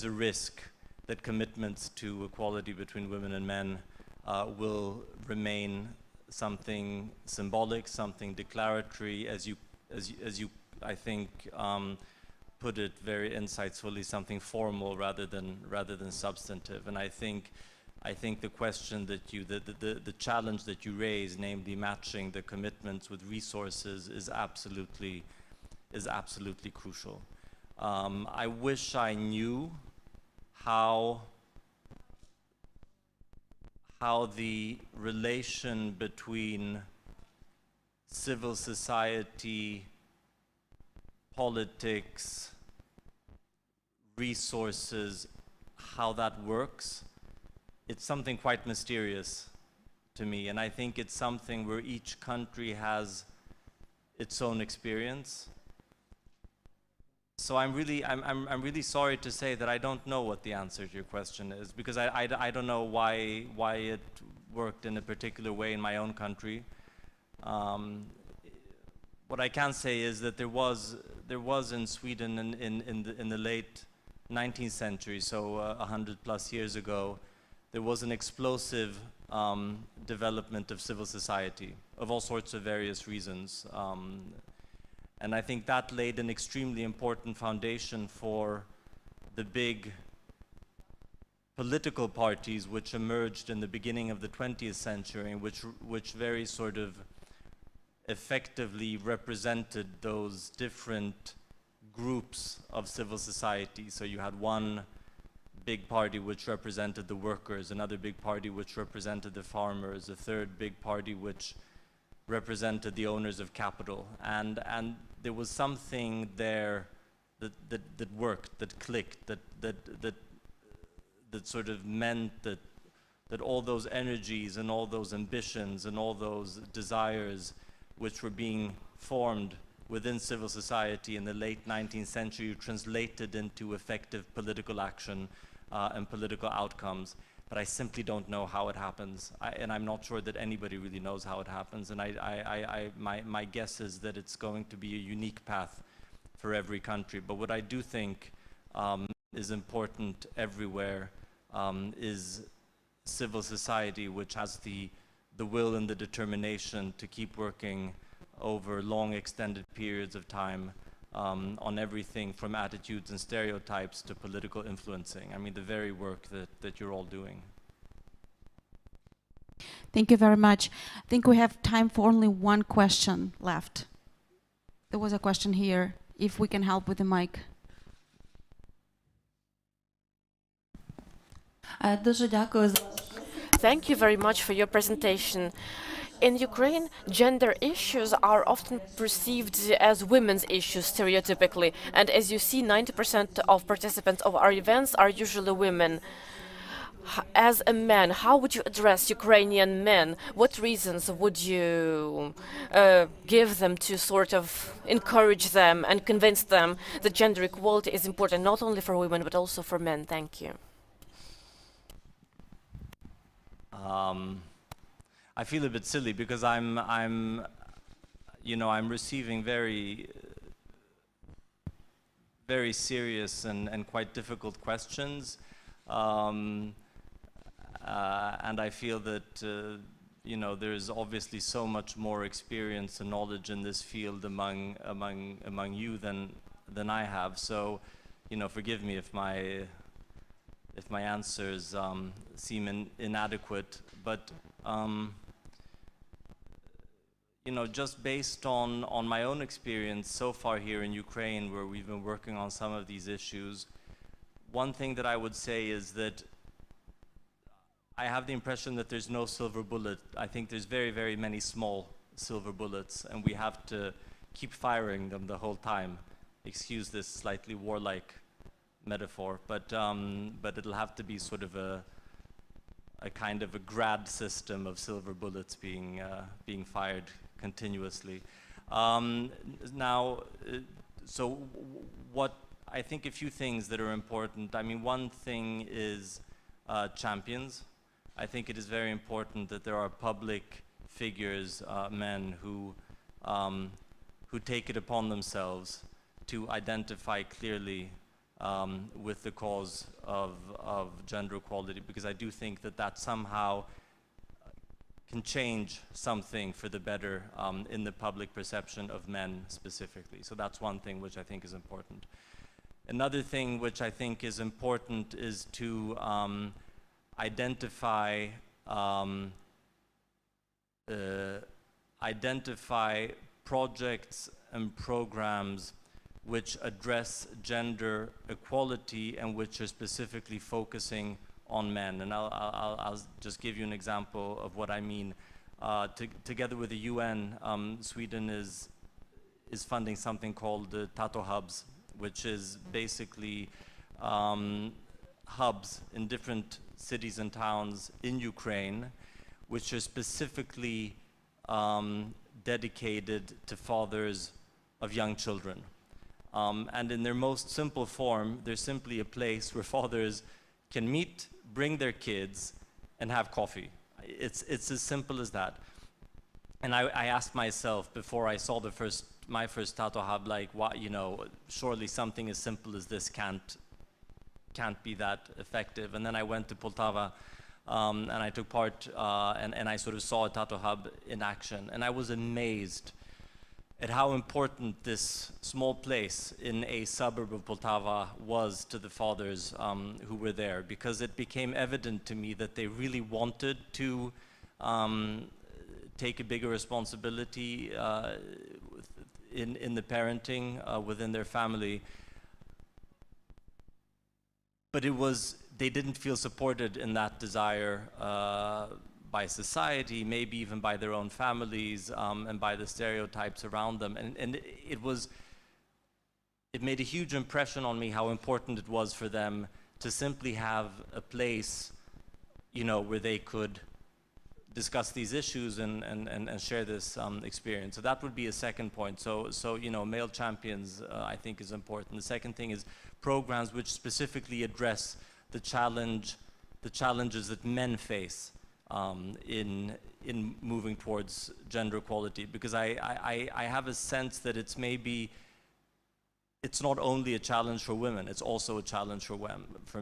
a risk that commitments to equality between women and men will remain something symbolic, something declaratory, as you I think put it very insightfully, something formal rather than substantive. And I think the question that the challenge that you raise, namely matching the commitments with resources, is absolutely crucial. I wish I knew how the relation between civil society, politics, resources, how that works. It's something quite mysterious to me, and I think it's something where each country has its own experience. So I'm really sorry to say that I don't know what the answer to your question is, because I don't know why it worked in a particular way in my own country. What I can say is that there was in Sweden in the late 19th century, so 100+ years ago, there was an explosive development of civil society of all sorts of various reasons. And I think that laid an extremely important foundation for the big political parties which emerged in the beginning of the 20th century, which very sort of effectively represented those different groups of civil society. So you had one big party which represented the workers, another big party which represented the farmers, a third big party which represented the owners of capital, and there was something there that worked, that clicked, that sort of meant that all those energies and all those ambitions and all those desires which were being formed within civil society in the late 19th century translated into effective political action and political outcomes. But I simply don't know how it happens, and I'm not sure that anybody really knows how it happens. And my guess is that it's going to be a unique path for every country. But what I do think is important everywhere is civil society, which has the the will and the determination to keep working over long extended periods of time on everything from attitudes and stereotypes to political influencing. I mean, the very work that you're all doing. Thank you very much. I think we have time for only one question left. There was a question here, if we can help with the mic. Дуже дякую за Thank you very much for your presentation. In Ukraine, gender issues are often perceived as women's issues stereotypically, and as you see, 90% of participants of our events are usually women. As a man, how would you address Ukrainian men? What reasons would you give them to sort of encourage them and convince them that gender equality is important not only for women but also for men? Thank you. I feel a bit silly because I'm receiving very serious and quite difficult questions, and I feel that there's obviously so much more experience and knowledge in this field among you than I have. So, forgive me if my answers seem inadequate, but just based on my own experience so far here in Ukraine, where we've been working on some of these issues, one thing that I would say is that I have the impression that there's no silver bullet. I think there's very, very many small silver bullets, and we have to keep firing them the whole time. Excuse this slightly warlike metaphor, but it'll have to be sort of a kind of a grad system of silver bullets being fired continuously. So what I think a few things that are important. I mean, one thing is champions. I think it is very important that there are public figures, men who take it upon themselves to identify clearly with the cause of gender equality, because I do think that somehow can change something for the better in the public perception of men specifically. So that's one thing which I think is important. Another thing which I think is important is to identify projects and programs which address gender equality and which are specifically focusing on men. And I'll just give you an example of what I mean. Together with the UN, Sweden is funding something called the Tato Hubs, which is basically hubs in different cities and towns in Ukraine, which are specifically dedicated to fathers of young children. And in their most simple form, they're simply a place where fathers can meet, bring their kids, and have coffee. It's as simple as that. And I asked myself before I saw my first Tato Hub, like, what, surely something as simple as this can't be that effective. And then I went to Poltava, and I took part, and I sort of saw a Tato Hub in action, and I was amazed at how important this small place in a suburb of Poltava was to the fathers who were there, because it became evident to me that they really wanted to take a bigger responsibility in the parenting within their family. But they didn't feel supported in that desire by society, maybe even by their own families, and by the stereotypes around them. And it made a huge impression on me how important it was for them to simply have a place, where they could discuss these issues and share this experience. So that would be a second point. So male champions, I think, is important. The second thing is programs which specifically address the challenges that men face in moving towards gender equality, because I have a sense that it's maybe it's not only a challenge for women, it's also a challenge for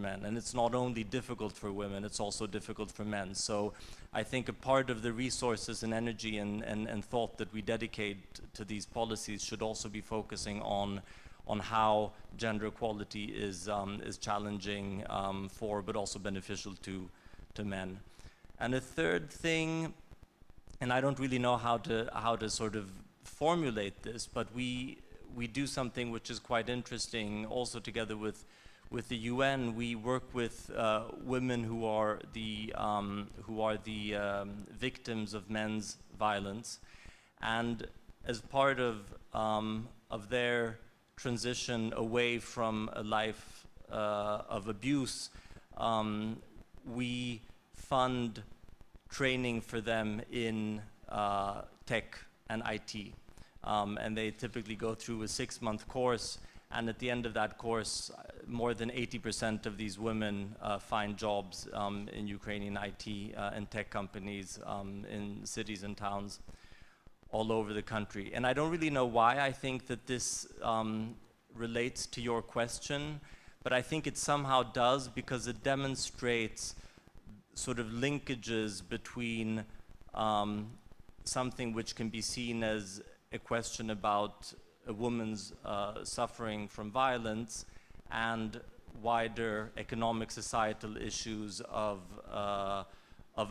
men. And it's not only difficult for women, it's also difficult for men. So I think a part of the resources and energy and thought that we dedicate to these policies should also be focusing on how gender equality is challenging for, but also beneficial to men. And a third thing, and I don't really know how to sort of formulate this, but we do something which is quite interesting. Also, together with the UN, we work with women who are the victims of men's violence, and as part of their transition away from a life of abuse, we fund training for them in tech and IT. And they typically go through a 6-month course, and at the end of that course, more than 80% of these women find jobs in Ukrainian IT and tech companies in cities and towns all over the country. And I don't really know why I think that this relates to your question, but I think it somehow does, because it demonstrates sort of linkages between something which can be seen as a question about a woman's suffering from violence and wider economic societal issues of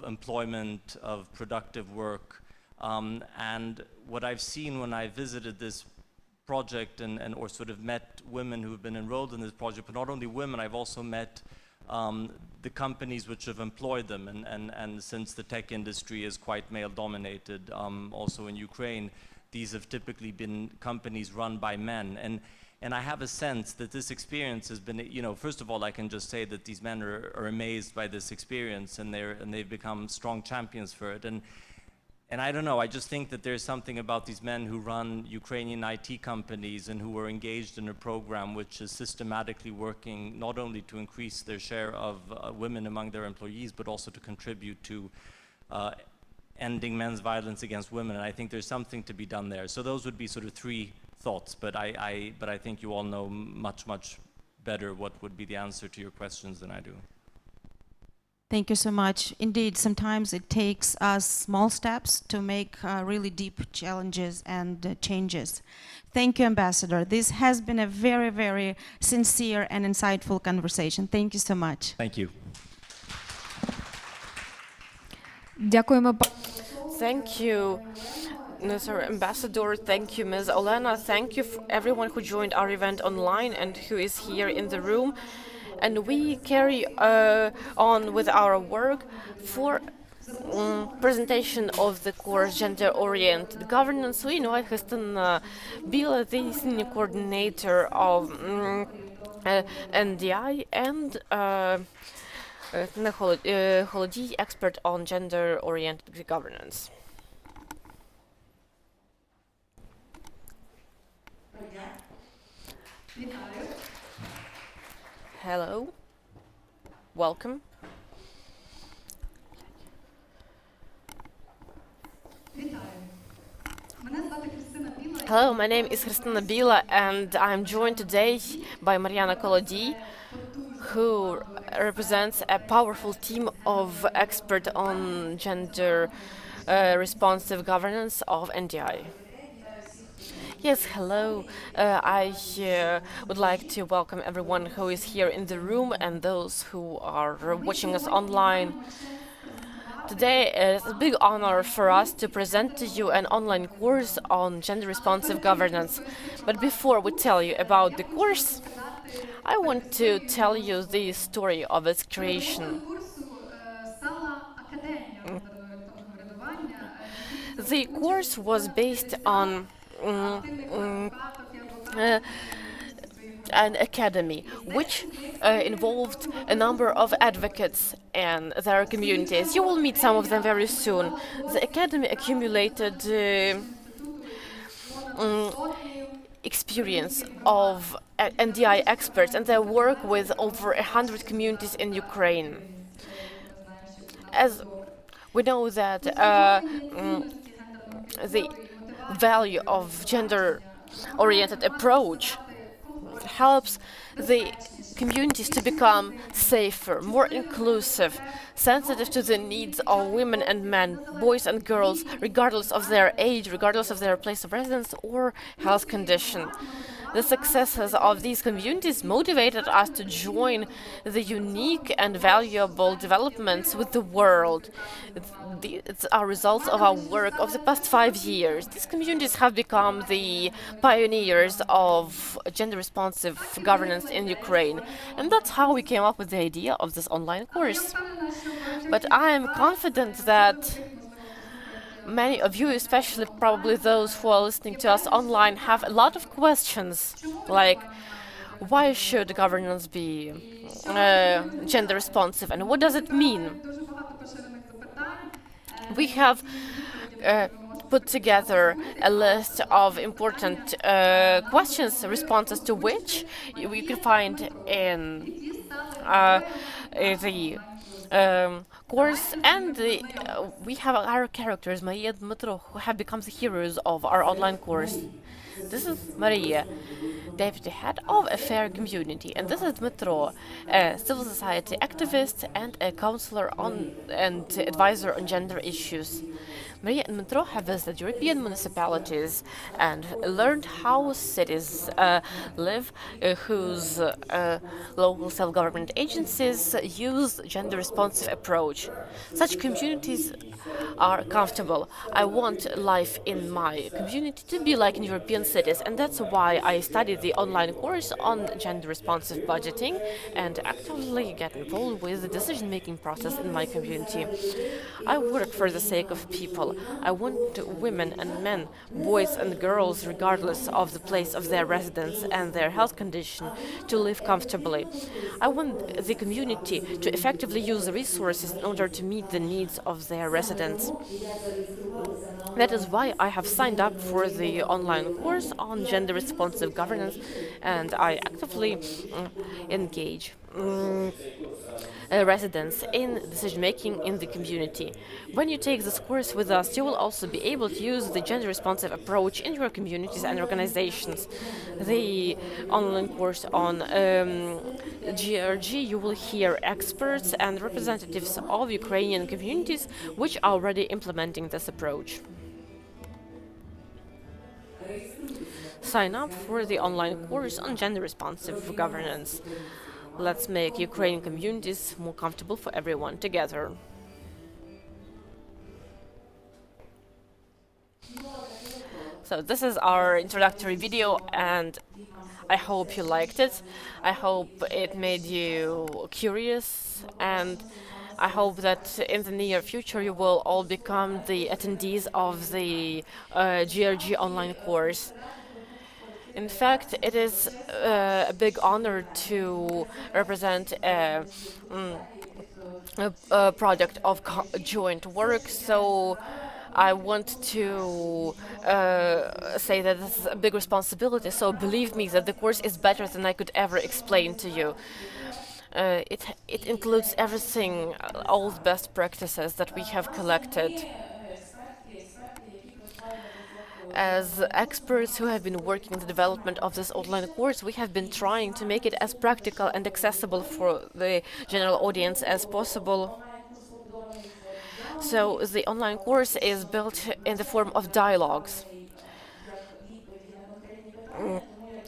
employment, of productive work. And what I've seen when I visited this project or sort of met women who've been enrolled in this project, but not only women, I've also met the companies which have employed them, and since the tech industry is quite male-dominated, also in Ukraine, these have typically been companies run by men. And I have a sense that this experience has been, first of all, I can just say that these men are amazed by this experience, and they've become strong champions for it. And I don't know, I just think that there's something about these men who run Ukrainian IT companies and who are engaged in a program which is systematically working not only to increase their share of women among their employees, but also to contribute to ending men's violence against women. And I think there's something to be done there. So those would be sort of 3 thoughts, but I think you all know much better what would be the answer to your questions than I do. Thank you so much. Indeed, sometimes it takes us small steps to make really deep challenges and changes. Thank you, Ambassador. This has been a very, very sincere and insightful conversation. Thank you so much. Thank you. Дякуємо. Thank you, Mr. Ambassador. Thank you, Ms. Olena. Thank you for everyone who joined our event online and who is here in the room. And we carry on with our work for presentation of the course Gender-Oriented Governance. We invite Christina Bila, the senior coordinator of NDI, and Holody, expert on gender-oriented governance. Hello, welcome. Hello, my name is Christina Bila, and I'm joined today by Mariana Kolodi, who represents a powerful team of experts on gender responsive governance of NDI. Yes, hello. I would like to welcome everyone who is here in the room and those who are watching us online. Today is a big honor for us to present to you an online course on gender-responsive governance. But before we tell you about the course, I want to tell you the story of its creation. The course was based on an academy which involved a number of advocates and their communities. You will meet some of them very soon. The academy accumulated experience of NDI experts and their work with over 100 communities in Ukraine. As we know that the value of gender-oriented approach helps the communities to become safer, more inclusive, sensitive to the needs of women and men, boys and girls, regardless of their age, regardless of their place of residence or health condition. The successes of these communities motivated us to join the unique and valuable developments with the world. It's our results of our work of the past 5 years. These communities have become the pioneers of gender-responsive governance in Ukraine. And that's how we came up with the idea of this online course. But I am confident that many of you, especially probably those who are listening to us online, have a lot of questions, like why should governance be gender responsive and what does it mean? We have put together a list of important questions, responses to which you can find in the course, and we have our characters, Maria and Dmitro, who have become the heroes of our online course. This is Maria, deputy head of a fair community, and this is Dmitro, a civil society activist and a counselor and advisor on gender issues. Maria and Dmitro have visited European municipalities and learned how cities live, whose local self-government agencies use gender-responsive approach. Such communities are comfortable. I want life in my community to be like in European cities, and that's why I studied the online course on gender-responsive budgeting and actively get involved with the decision-making process in my community. I work for the sake of people. I want women and men, boys and girls, regardless of the place of their residence and their health condition, to live comfortably. I want the community to effectively use the resources in order to meet the needs of their residents. That is why I have signed up for the online course on gender-responsive governance, and I actively engage residents in decision-making in the community. When you take this course with us, you will also be able to use the gender-responsive approach in your communities and organizations. The online course on GRG, you will hear experts and representatives of Ukrainian communities which are already implementing this approach. Sign up for the online course on gender-responsive governance. Let's make Ukrainian communities more comfortable for everyone together. So this is our introductory video, and I hope you liked it. I hope it made you curious, and I hope that in the near future you will all become the attendees of the GRG online course. In fact, it is a big honor to represent a project of joint work, so I want to say that this is a big responsibility, so believe me that the course is better than I could ever explain to you. It includes everything, all the best practices that we have collected. As experts who have been working in the development of this online course, we have been trying to make it as practical and accessible for the general audience as possible. So the online course is built in the form of dialogues.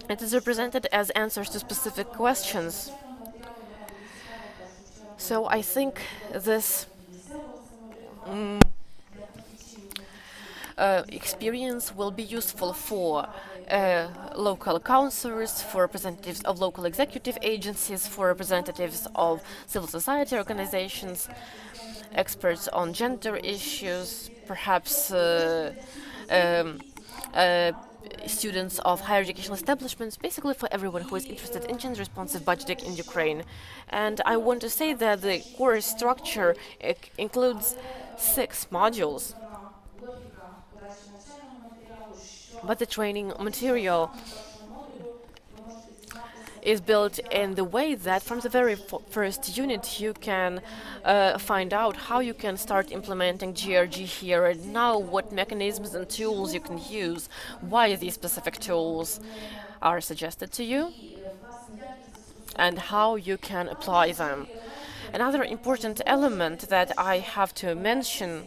It is represented as answers to specific questions. So I think this experience will be useful for local councillors, for representatives of local executive agencies, for representatives of civil society organizations, experts on gender issues, perhaps students of higher educational establishments, basically for everyone who is interested in gender-responsive budgeting in Ukraine. And I want to say that the course structure includes 6 modules. But the training material is built in the way that from the very first unit you can find out how you can start implementing GRG here and now, what mechanisms and tools you can use, why these specific tools are suggested to you. and how you can apply them. Another important element that I have to mention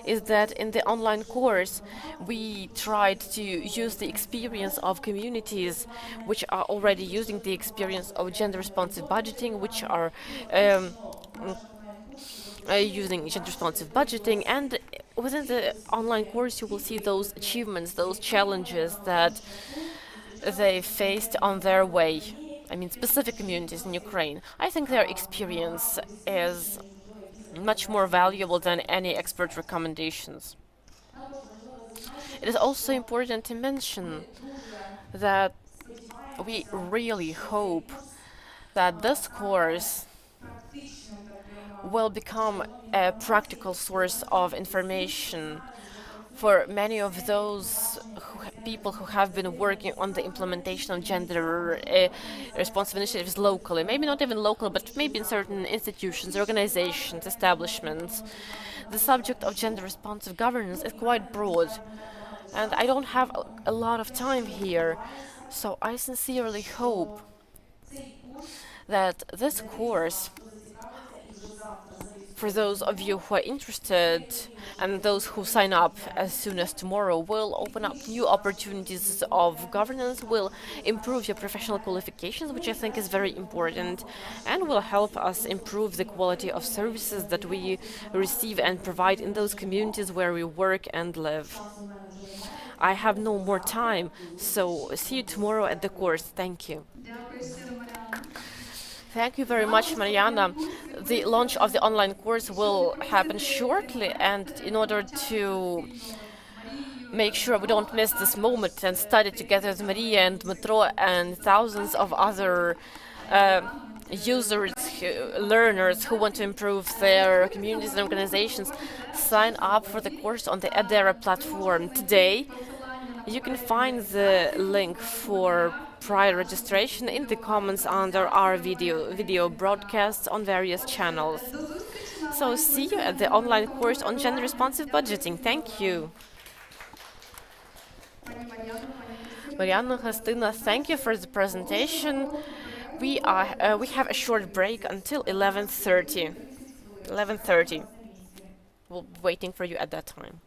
is that in the online course we tried to use the experience of communities which are already using the experience of gender responsive budgeting, which are using gender responsive budgeting, and within the online course you will see those achievements, those challenges that they faced on their way. I mean, specific communities in Ukraine. I think their experience is much more valuable than any expert recommendations. It is also important to mention that we really hope that this course will become a practical source of information for many of those people who have been working on the implementation of gender responsive initiatives locally, maybe not even local, but maybe in certain institutions, organizations, establishments. The subject of gender responsive governance is quite broad, and I don't have a lot of time here, so I sincerely hope that this course, for those of you who are interested and those who sign up as soon as tomorrow, will open up new opportunities of governance, will improve your professional qualifications, which I think is very important, and will help us improve the quality of services that we receive and provide in those communities where we work and live. I have no more time, so see you tomorrow at the course. Thank you. Thank you very much, Mariana. The launch of the online course will happen shortly, and in order to make sure we don't miss this moment and study together with Maria and Metro and thousands of other users, learners who want to improve their communities and organizations, sign up for the course on the Edera platform today. You can find the link for prior registration in the comments under our video broadcasts on various channels. So see you at the online course on gender responsive budgeting. Thank you. Mariana, Christina, thank you for the presentation. We have a short break until 11:30. 11:30. We'll be waiting for you at that time.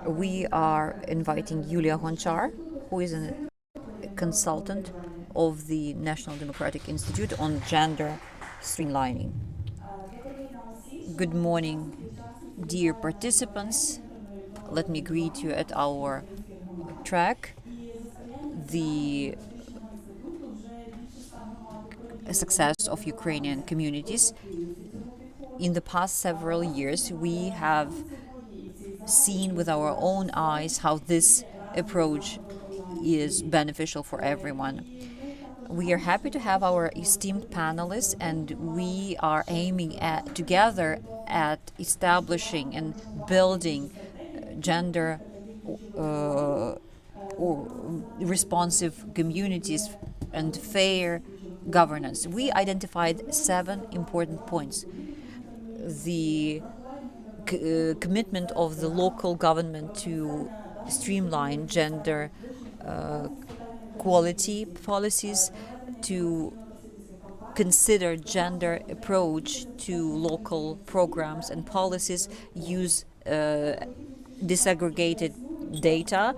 We are inviting Yulia Gonchar, who is a consultant of the National Democratic Institute on gender streamlining. Good morning, dear participants. Let me greet you at our track. The success of Ukrainian communities. In the past several years, we have seen with our own eyes how this approach is beneficial for everyone. We are happy to have our esteemed panelists, and we are aiming together at establishing and building gender or responsive communities and fair governance. We identified 7 important points. The commitment of the local government to streamline gender equality policies, to consider gender approach to local programs and policies, use disaggregated data,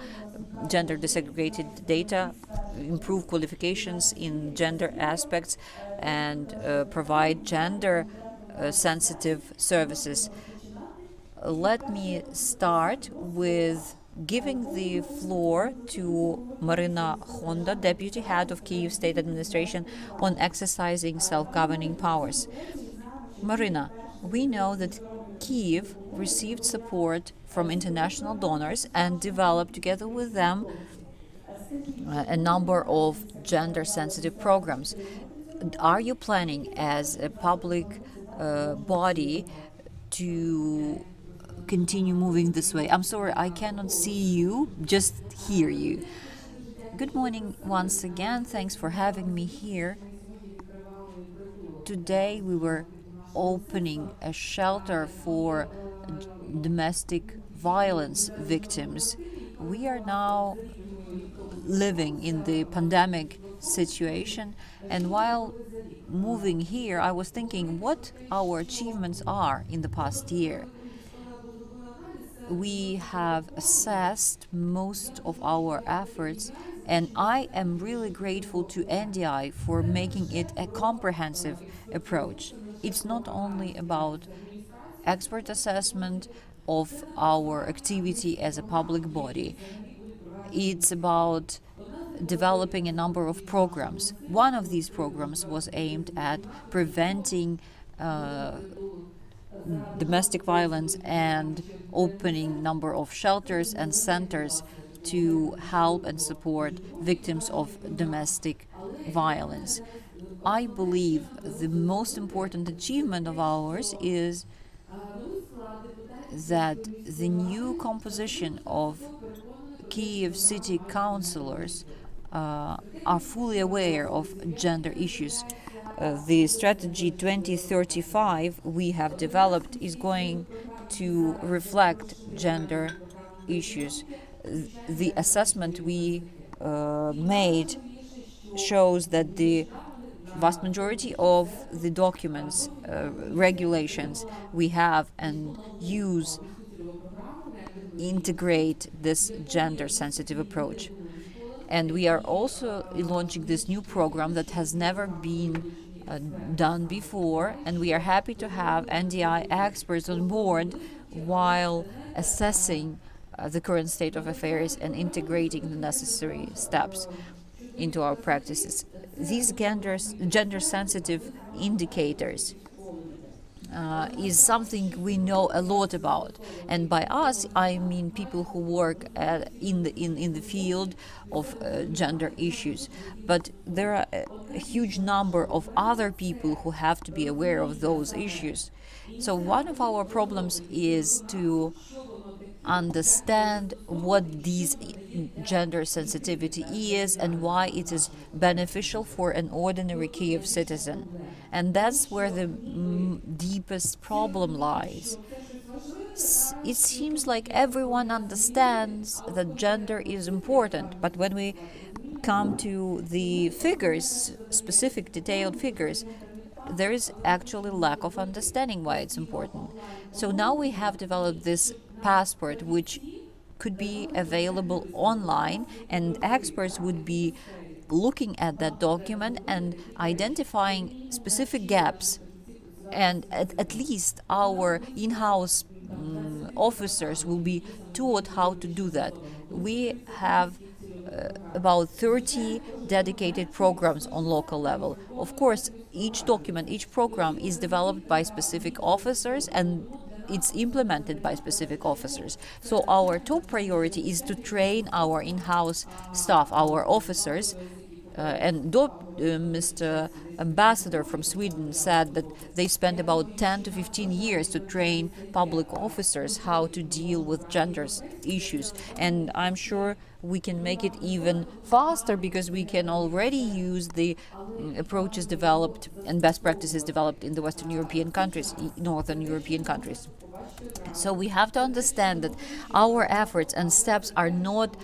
gender disaggregated data, improve qualifications in gender aspects, and provide gender sensitive services. Let me start with giving the floor to Marina Honda, Deputy Head of Kyiv State Administration, on exercising self-governing powers. Marina, we know that Kyiv received support from international donors and developed together with them a number of gender-sensitive programs. Are you planning as a public body to continue moving this way? I'm sorry, I cannot see you, just hear you. Good morning once again. Thanks for having me here. Today we were opening a shelter for domestic violence victims. We are now living in the pandemic situation, and while moving here, I was thinking what our achievements are in the past year. We have assessed most of our efforts, and I am really grateful to NDI for making it a comprehensive approach. It's not only about expert assessment of our activity as a public body. It's about developing a number of programs. One of these programs was aimed at preventing domestic violence and opening number of shelters and centers to help and support victims of domestic violence. I believe the most important achievement of ours is that the new composition of Kyiv city councillors are fully aware of gender issues. The strategy 2035 we have developed is going to reflect gender issues. The assessment we made shows that the vast majority of the documents, regulations we have and use integrate this gender-sensitive approach. And we are also launching this new program that has never been done before, and we are happy to have NDI experts on board while assessing the current state of affairs and integrating the necessary steps into our practices. These gender-sensitive indicators is something we know a lot about, and by us I mean people who work in the field of gender issues. But there are a huge number of other people who have to be aware of those issues. So one of our problems is to understand what this gender sensitivity is and why it is beneficial for an ordinary Kyiv citizen. And that's where the deepest problem lies. It seems like everyone understands that gender is important, but when we come to the figures, specific detailed figures, there is actually lack of understanding why it's important. So now we have developed this passport which could be available online, and experts would be looking at that document and identifying specific gaps. And at least our in-house officers will be taught how to do that. We have about 30 dedicated programs on local level. Of course, each document, each program is developed by specific officers and it's implemented by specific officers. So our top priority is to train our in-house staff, our officers. Mr. Ambassador from Sweden said that they spent about 10 to 15 years to train public officers how to deal with gender issues. And I'm sure we can make it even faster because we can already use the approaches developed and best practices developed in the Western European countries, Northern European countries. So we have to understand that our efforts and steps are not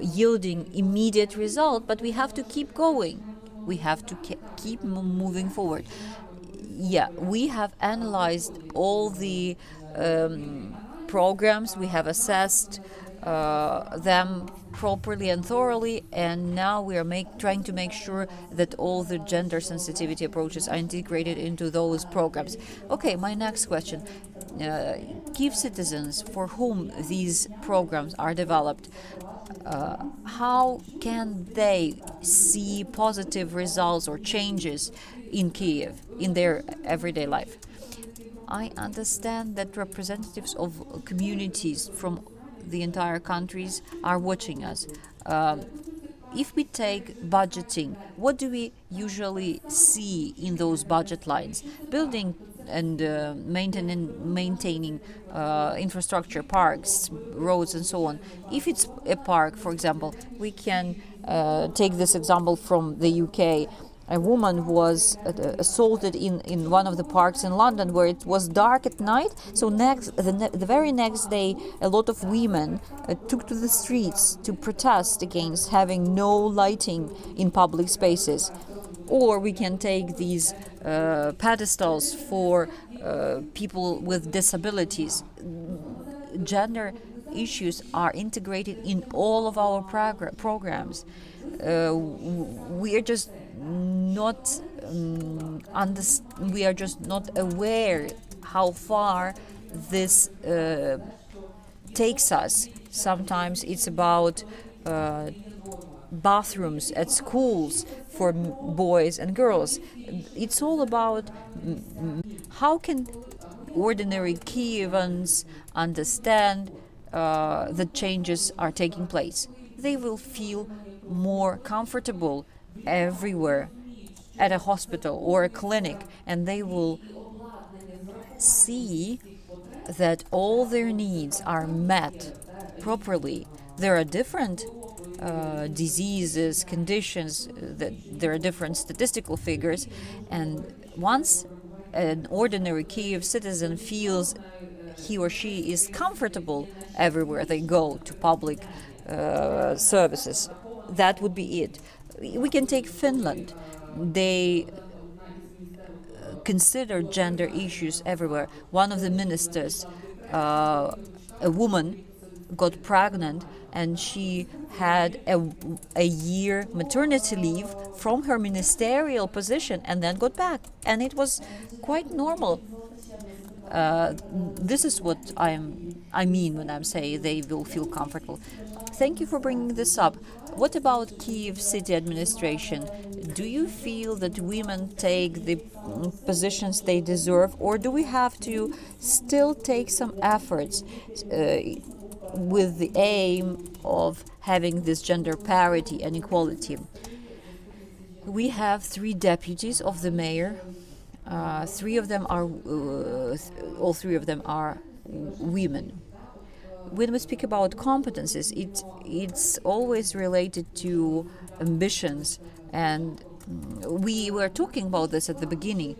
yielding immediate result, but we have to keep going. We have to keep moving forward. Yeah, we have analyzed all the programs, we have assessed them properly and thoroughly, and now we are trying to make sure that all the gender sensitivity approaches are integrated into those programs. Okay, my next question. Kyiv citizens for whom these programs are developed, how can they see positive results or changes in Kyiv, in their everyday life? I understand that representatives of communities from the entire countries are watching us. If we take budgeting, what do we usually see in those budget lines? Building and maintaining infrastructure, parks, roads, and so on. If it's a park, for example, we can take this example from the UK. A woman was assaulted in one of the parks in London where it was dark at night. So the very next day, a lot of women took to the streets to protest against having no lighting in public spaces. Or we can take these pedestals for people with disabilities. Gender issues are integrated in all of our programs. We are just not aware how far this takes us. Sometimes it's about bathrooms at schools for boys and girls. It's all about how can ordinary Kyivans understand that changes are taking place. They will feel more comfortable everywhere, at a hospital or a clinic, and they will see that all their needs are met properly. There are different diseases, conditions, that there are different statistical figures, and once an ordinary Kyiv citizen feels he or she is comfortable everywhere they go to public services, that would be it. We can take Finland. They consider gender issues everywhere. One of the ministers, a woman, got pregnant and she had a year maternity leave from her ministerial position and then got back. And it was quite normal. This is what I mean when I'm saying they will feel comfortable. Thank you for bringing this up. What about Kyiv city administration? Do you feel that women take the positions they deserve, or do we have to still take some efforts with the aim of having this gender parity and equality? We have 3 deputies of the mayor. All three of them are women. When we speak about competences, it's always related to ambitions, and we were talking about this at the beginning,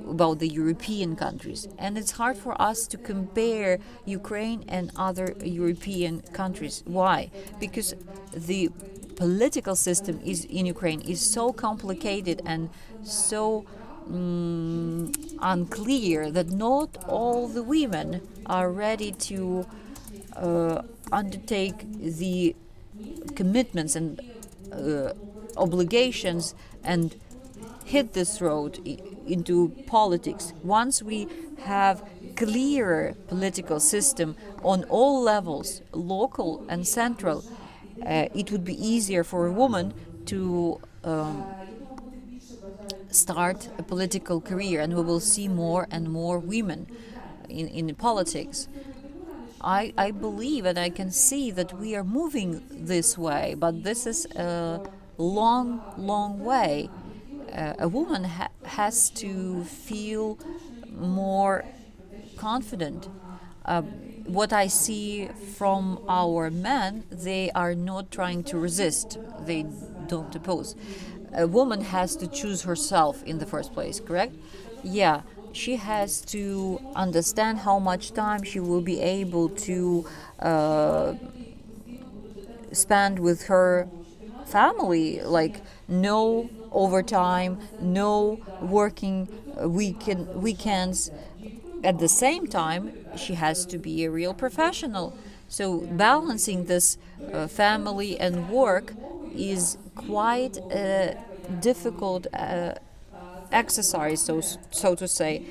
about the European countries, and it's hard for us to compare Ukraine and other European countries. Why? Because the political system in Ukraine is so complicated and so unclear that not all the women are ready to undertake the commitments and obligations and hit this road into politics. Once we have clearer political system on all levels, local and central, it would be easier for a woman to start a political career, and we will see more and more women in politics. I believe and I can see that we are moving this way, but this is a long way. A woman has to feel more confident. What I see from our men, they are not trying to resist, they don't oppose. A woman has to choose herself in the first place, correct? Yeah, she has to understand how much time she will be able to spend with her family, like no overtime, no working weekends. At the same time, she has to be a real professional. So balancing this family and work is quite a difficult exercise, so to say,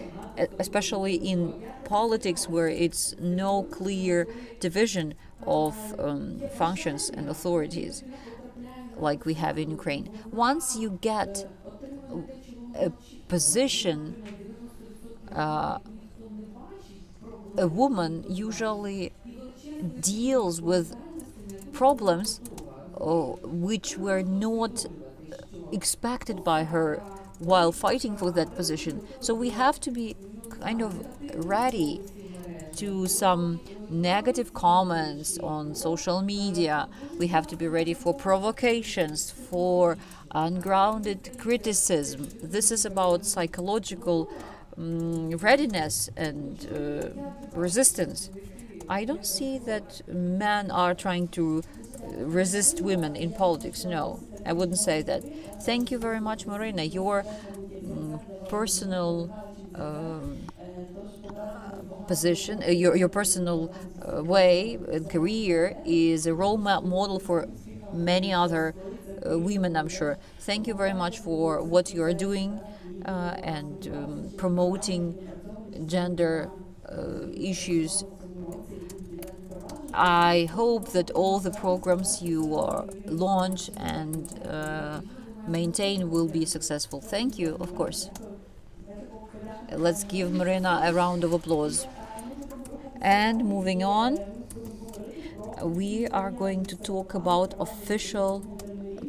especially in politics where it's no clear division of functions and authorities like we have in Ukraine. Once you get a position, a woman usually deals with problems which were not expected by her while fighting for that position. So we have to be kind of ready to some negative comments on social media. We have to be ready for provocations, for ungrounded criticism. This is about psychological readiness and resistance. I don't see that men are trying to resist women in politics. No, I wouldn't say that. Thank you very much, Marina. Your personal position, your personal way and career is a role model for many other women, I'm sure. Thank you very much for what you are doing and promoting gender issues. I hope that all the programs you launch and maintain will be successful. Thank you, of course. Let's give Marina a round of applause. And moving on, we are going to talk about official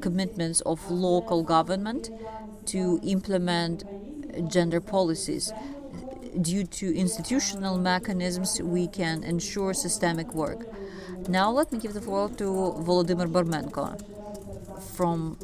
commitments of local government to implement gender policies. Due to institutional mechanisms, we can ensure systemic work. Now let me give the floor to Volodymyr Barmenko from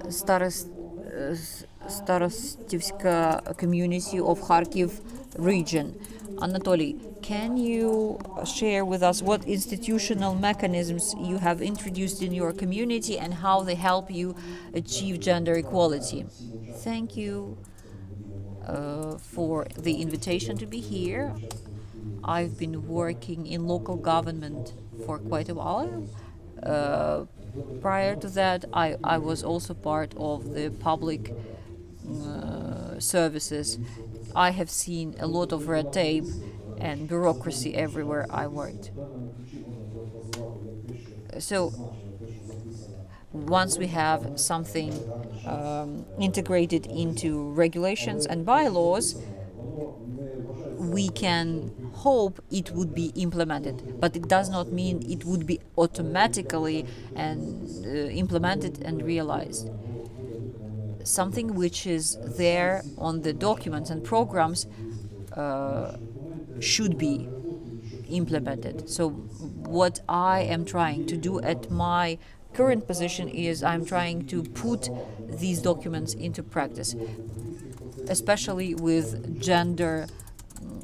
Starostivska community of Kharkiv region. Anatoly, can you share with us what institutional mechanisms you have introduced in your community and how they help you achieve gender equality? Thank you for the invitation to be here. I've been working in local government for quite a while. Prior to that, I was also part of the public services. I have seen a lot of red tape and bureaucracy everywhere I worked. So once we have something integrated into regulations and bylaws, we can hope it would be implemented, but it does not mean it would be automatically implemented and realized. Something which is there on the documents and programs should be implemented. So what I am trying to do at my current position is I'm trying to put these documents into practice, especially with gender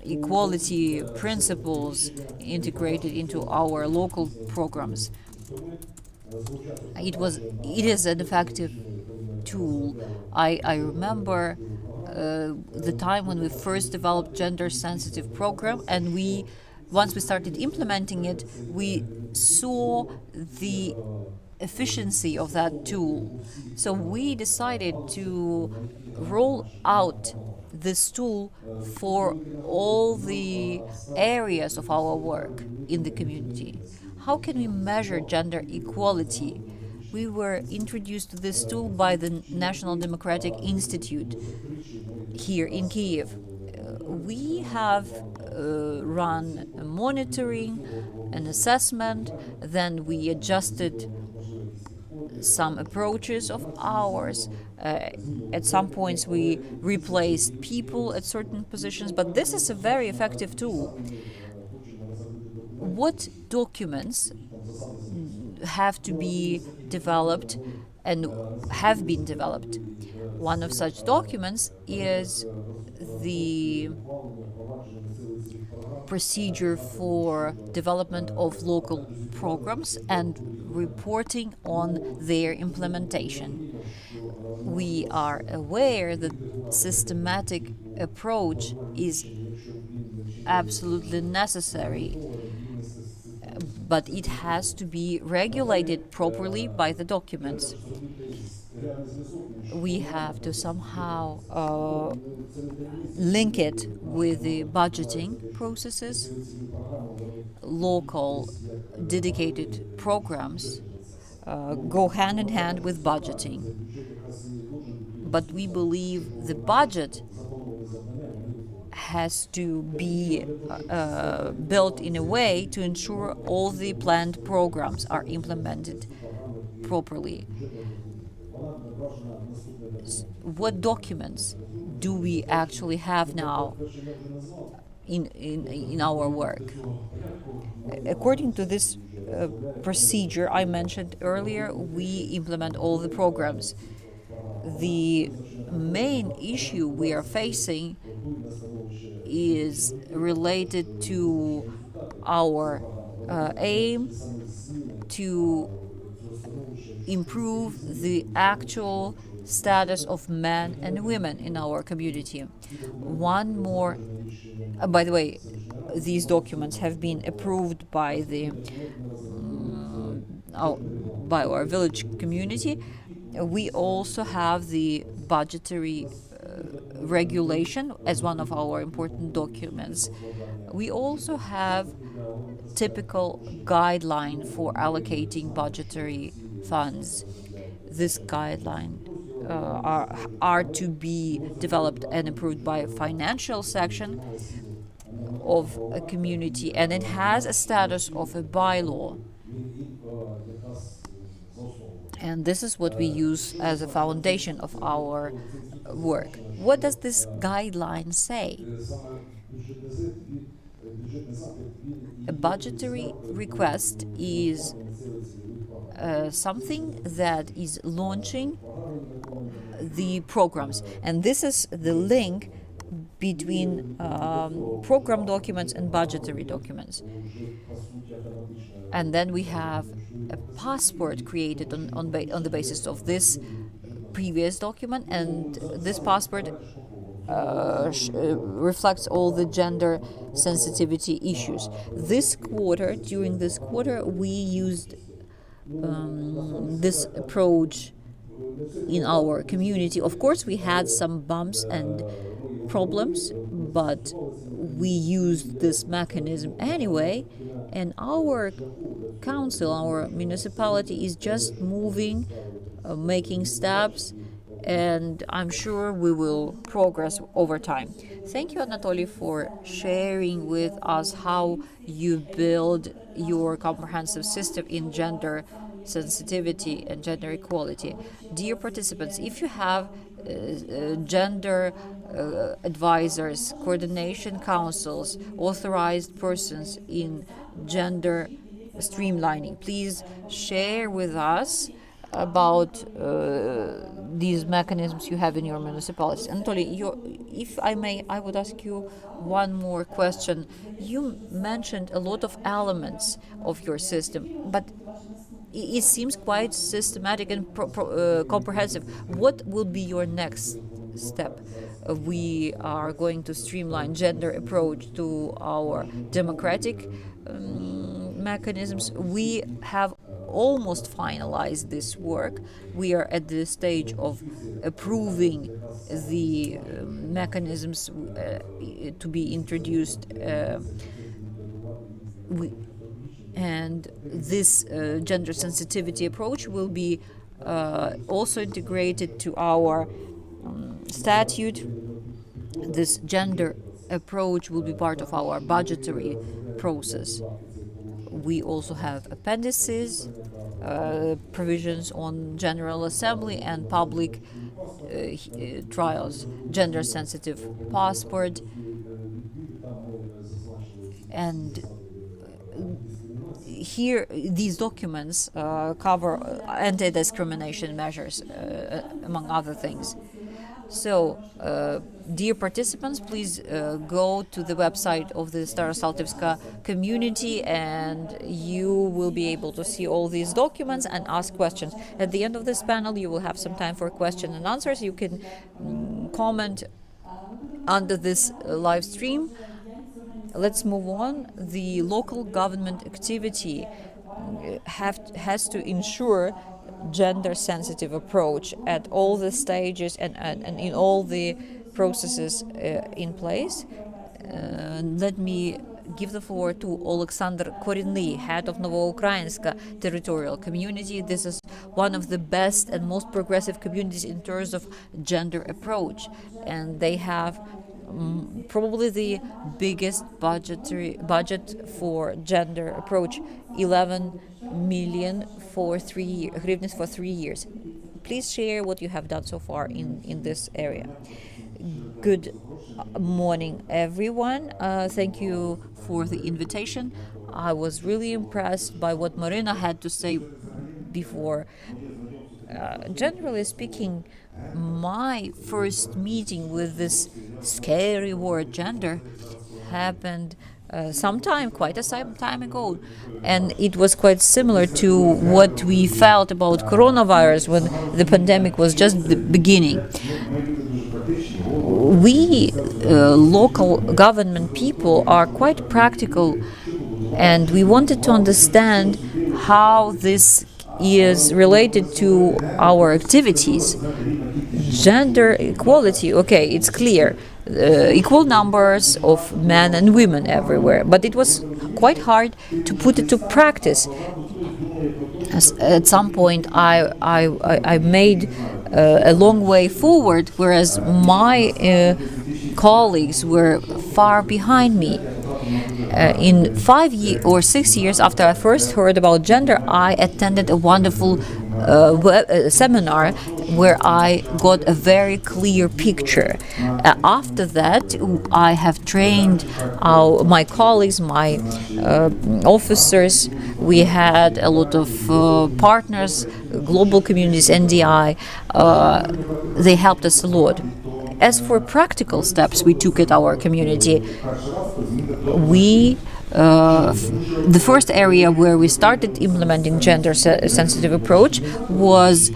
equality principles integrated into our local programs. It is an effective tool. I remember the time when we first developed gender sensitive program, and we once we started implementing it, we saw the efficiency of that tool. So we decided to roll out this tool for all the areas of our work in the community. How can we measure gender equality? We were introduced to this tool by the National Democratic Institute here in Kiev. We have run a monitoring, an assessment, then we adjusted some approaches of ours. At some points we replaced people at certain positions, but this is a very effective tool. What documents have to be developed and have been developed? One of such documents is the procedure for development of local programs and reporting on their implementation. We are aware that systematic approach is absolutely necessary, but it has to be regulated properly by the documents. We have to somehow link it with the budgeting processes. Local dedicated programs go hand in hand with budgeting. But we believe the budget has to be built in a way to ensure all the planned programs are implemented properly. What documents do we actually have now in our work? According to this procedure I mentioned earlier, we implement all the programs. The main issue we are facing is related to our aim to improve the actual status of men and women in our community. One more, by the way, these documents have been approved by by our village community. We also have the budgetary regulation as one of our important documents. We also have typical guideline for allocating budgetary funds. This guideline are to be developed and approved by a financial section of a community, and it has a status of a bylaw. And this is what we use as a foundation of our work. What does this guideline say? A budgetary request is something that is launching the programs, and this is the link between program documents and budgetary documents. And then we have a passport created on the basis of this previous document, and this passport reflects all the gender sensitivity issues. During this quarter, we used this approach in our community. Of course, we had some bumps and problems, but we used this mechanism anyway, and our council, our municipality is just moving, making steps, and I'm sure we will progress over time. Thank you, Anatoly, for sharing with us how you build your comprehensive system in gender sensitivity and gender equality. Dear participants, if you have gender advisors, coordination councils, authorized persons in gender streamlining, please share with us about these mechanisms you have in your municipalities. Anatoly, if I may, I would ask you one more question. You mentioned a lot of elements of your system, but it seems quite systematic and comprehensive. What will be your next step. We are going to streamline gender approach to our democratic mechanisms. We have almost finalized this work. We are at the stage of approving the mechanisms to be introduced, and this gender sensitivity approach will be also integrated to our statute. This gender approach will be part of our budgetary process. We also have appendices, provisions on General Assembly and public trials, gender-sensitive passport, and here these documents cover anti-discrimination measures, among other things. So, dear participants, please go to the website of the Starosaltivska community and you will be able to see all these documents and ask questions. At the end of this panel, you will have some time for questions and answers. You can comment under this live stream. Let's move on. The local government activity has to ensure gender-sensitive approach at all the stages and in all the processes in place. Let me give the floor to Oleksandr Korinny, head of Novoukrayinska territorial community. This is one of the best and most progressive communities in terms of gender approach, and they have probably the biggest budget for gender approach, 11 million for 3 hryvnias for 3 years. Please share what you have done so far in this area. Good morning, everyone. Thank you for the invitation. I was really impressed by what Marina had to say before. Generally speaking, my first meeting with this scary word gender happened quite some time ago, and it was quite similar to what we felt about coronavirus when the pandemic was just beginning. We local government people are quite practical, and we wanted to understand how this is related to our activities. Gender equality, okay, it's clear. Equal numbers of men and women everywhere, but it was quite hard to put it to practice. At some point, I made a long way forward, whereas my colleagues were far behind me. In 5 or 6 years after I first heard about gender, I attended a wonderful seminar where I got a very clear picture. After that, I have trained my colleagues, my officers. We had a lot of partners, global communities, NDI. They helped us a lot. As for practical steps we took at our community, the first area where we started implementing gender-sensitive approach was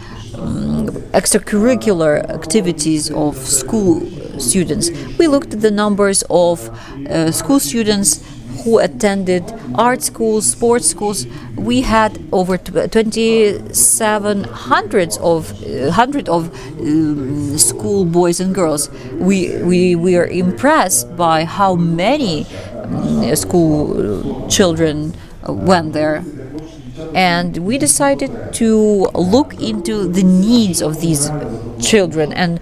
extracurricular activities of school students. We looked at the numbers of school students who attended art schools, sports schools. We had over 2,700 of school boys and girls. We are impressed by how many school children went there. And we decided to look into the needs of these children and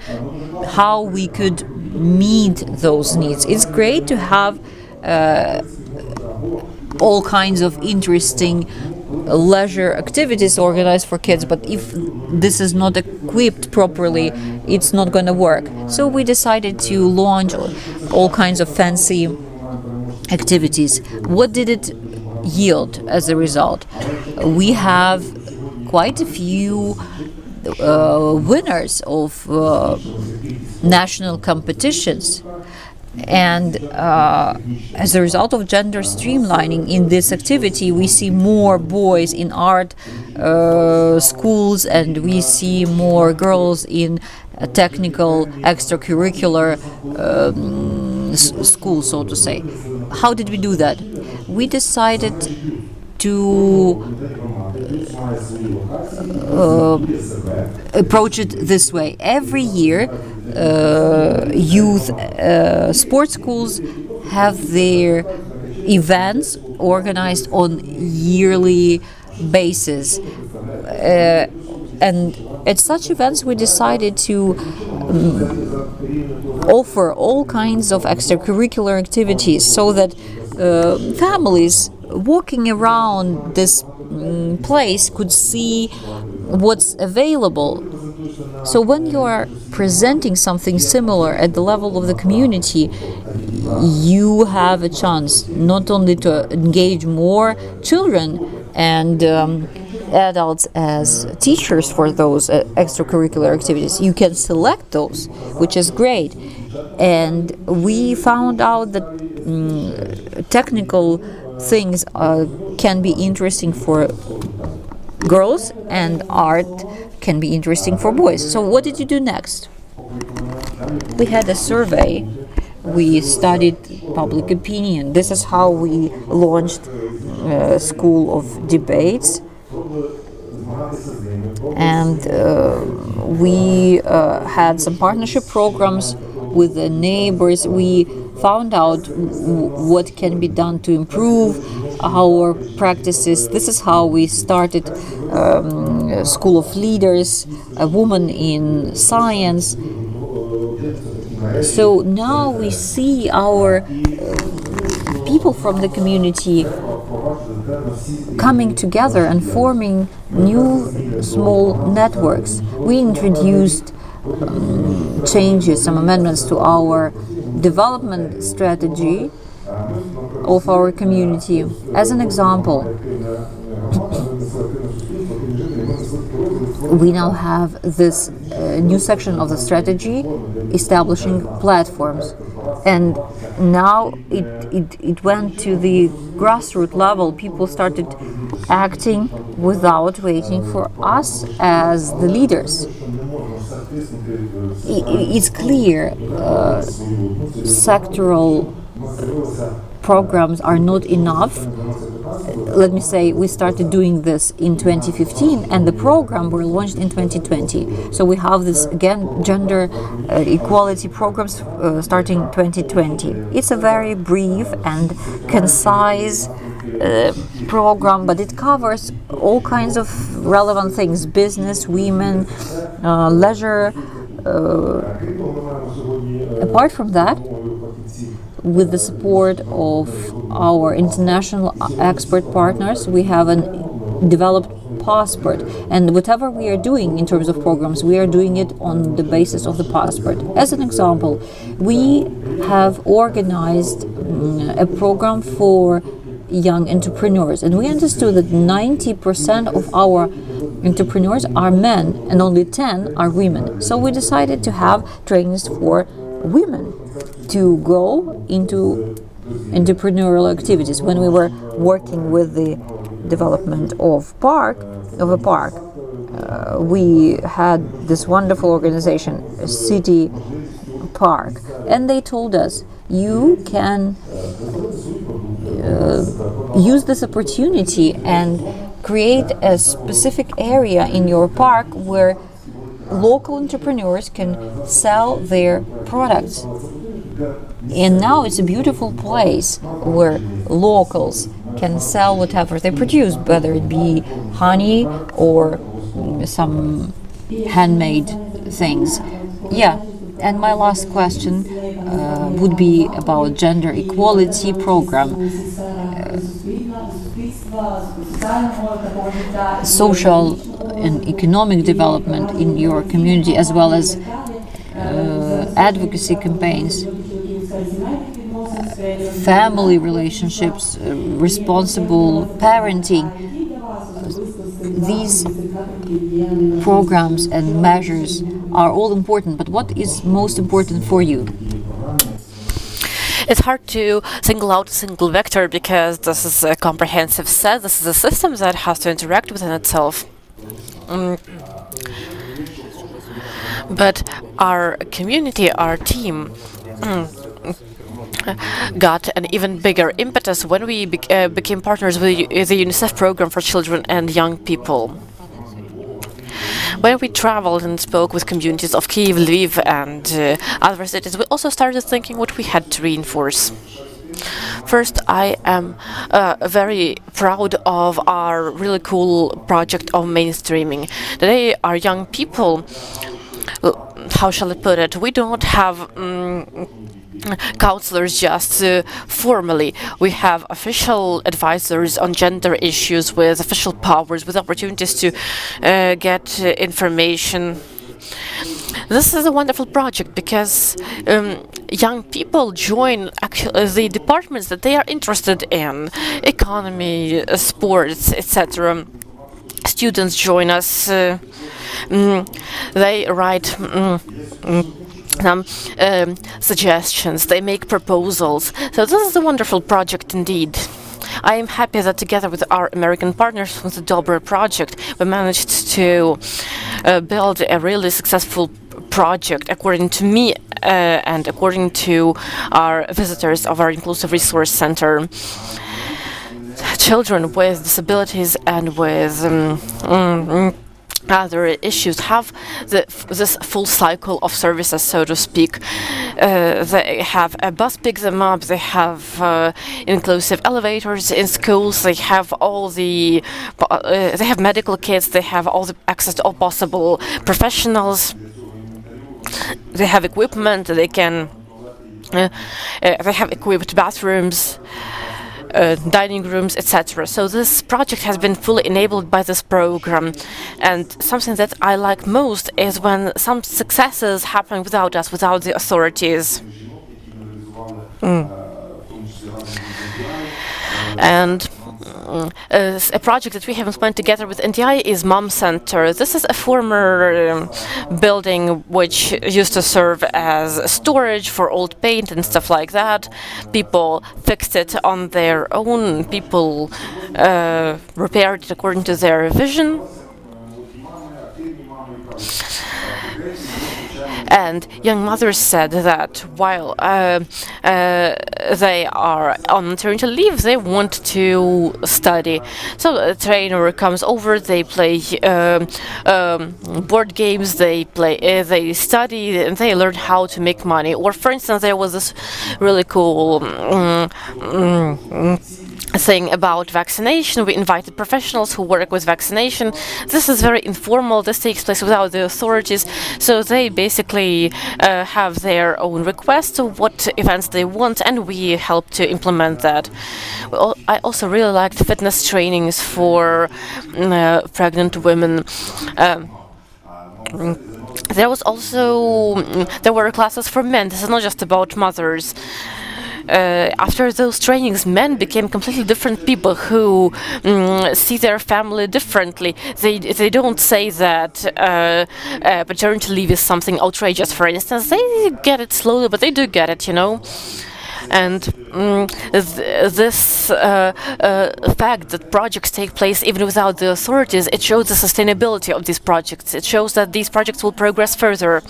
how we could meet those needs. It's great to have all kinds of interesting leisure activities organized for kids, but if this is not equipped properly, it's not going to work. So we decided to launch all kinds of fancy activities. What did it yield as a result? We have quite a few winners of national competitions. And as a result of gender streamlining in this activity, we see more boys in art schools, and we see more girls in technical, extracurricular school, so to say. How did we do that? We decided to approach it this way. Every year, youth sports schools have their events organized on yearly basis. And at such events, we decided to offer all kinds of extracurricular activities so that families walking around this place could see what's available. So when you are presenting something similar at the level of the community, you have a chance not only to engage more children and adults as teachers for those extracurricular activities. You can select those, which is great. And we found out that technical things can be interesting for girls and art can be interesting for boys. So what did you do next? We had a survey. We studied public opinion. This is how we launched a school of debates. And we had some partnership programs with the neighbors. We found out what can be done to improve our practices. This is how we started School of Leaders, a woman in science. So now we see our people from the community coming together and forming new small networks. We introduced changes, some amendments to our development strategy of our community. As an example, we now have this new section of the strategy establishing platforms, and now it went to the grassroots level. People started acting without waiting for us as the leaders. It's clear sectoral programs are not enough. Let me say, we started doing this in 2015 and the program were launched in 2020. So we have this, again, gender equality programs starting 2020. It's a very brief and concise program, but it covers all kinds of relevant things: business, women, leisure. Apart from that, with the support of our international expert partners, we have a developed passport, and whatever we are doing in terms of programs, we are doing it on the basis of the passport. As an example, we have organized a program for young entrepreneurs, and we understood that 90% of our entrepreneurs are men and only 10 are women. So we decided to have trainings for women to go into entrepreneurial activities. When we were working with the development of a park, we had this wonderful organization, City Park, and they told us, you can use this opportunity and create a specific area in your park where local entrepreneurs can sell their products. And now it's a beautiful place where locals can sell whatever they produce, whether it be honey or some handmade things. Yeah, and my last question would be about gender equality program. Social and economic development in your community, as well as advocacy campaigns, family relationships, responsible parenting. These programs and measures are all important, but what is most important for you? It's hard to single out a single vector because this is a comprehensive set. This is a system that has to interact within itself. But our community, our team, got an even bigger impetus when we became partners with the UNICEF program for children and young people. When we traveled and spoke with communities of Kyiv, Lviv, and other cities, we also started thinking what we had to reinforce. First, I am very proud of our really cool project of mainstreaming. Today, our young people, how shall I put it, we don't have counselors just formally. We have official advisors on gender issues with official powers, with opportunities to get information. This is a wonderful project because young people join the departments that they are interested in, economy, sports, etc. Students join us. They write some suggestions, they make proposals. So this is a wonderful project indeed. I am happy that together with our American partners from the Dobre project, we managed to build a really successful project, according to me and according to our visitors of our Inclusive Resource Center. Children with disabilities and with other issues have this full cycle of services, so to speak. They have a bus pick them up, they have inclusive elevators in schools, they have all the they have medical kits, they have all the access to all possible professionals, they have equipment, they can they have equipped bathrooms, dining rooms, etc. So this project has been fully enabled by this program, and something that I like most is when some successes happen without us, without the authorities. And a project that we have implemented together with NDI is Mom Center. This is a former building which used to serve as storage for old paint and stuff like that. People fixed it on their own. People repaired it according to their vision. And young mothers said that while they are on maternity leave, they want to study. So a trainer comes over, they play board games, they study, and they learn how to make money. Or, for instance, there was this really cool thing about vaccination. We invited professionals who work with vaccination. This is very informal. This takes place without the authorities. So they basically have their own requests of what events they want, and we help to implement that. I also really liked fitness trainings for pregnant women. There were classes for men. This is not just about mothers. After those trainings, men became completely different people who see their family differently. They don't say that paternity leave is something outrageous, for instance. They get it slowly, but they do get it, you know. And this fact that projects take place even without the authorities, it shows the sustainability of these projects. It shows that these projects will progress further.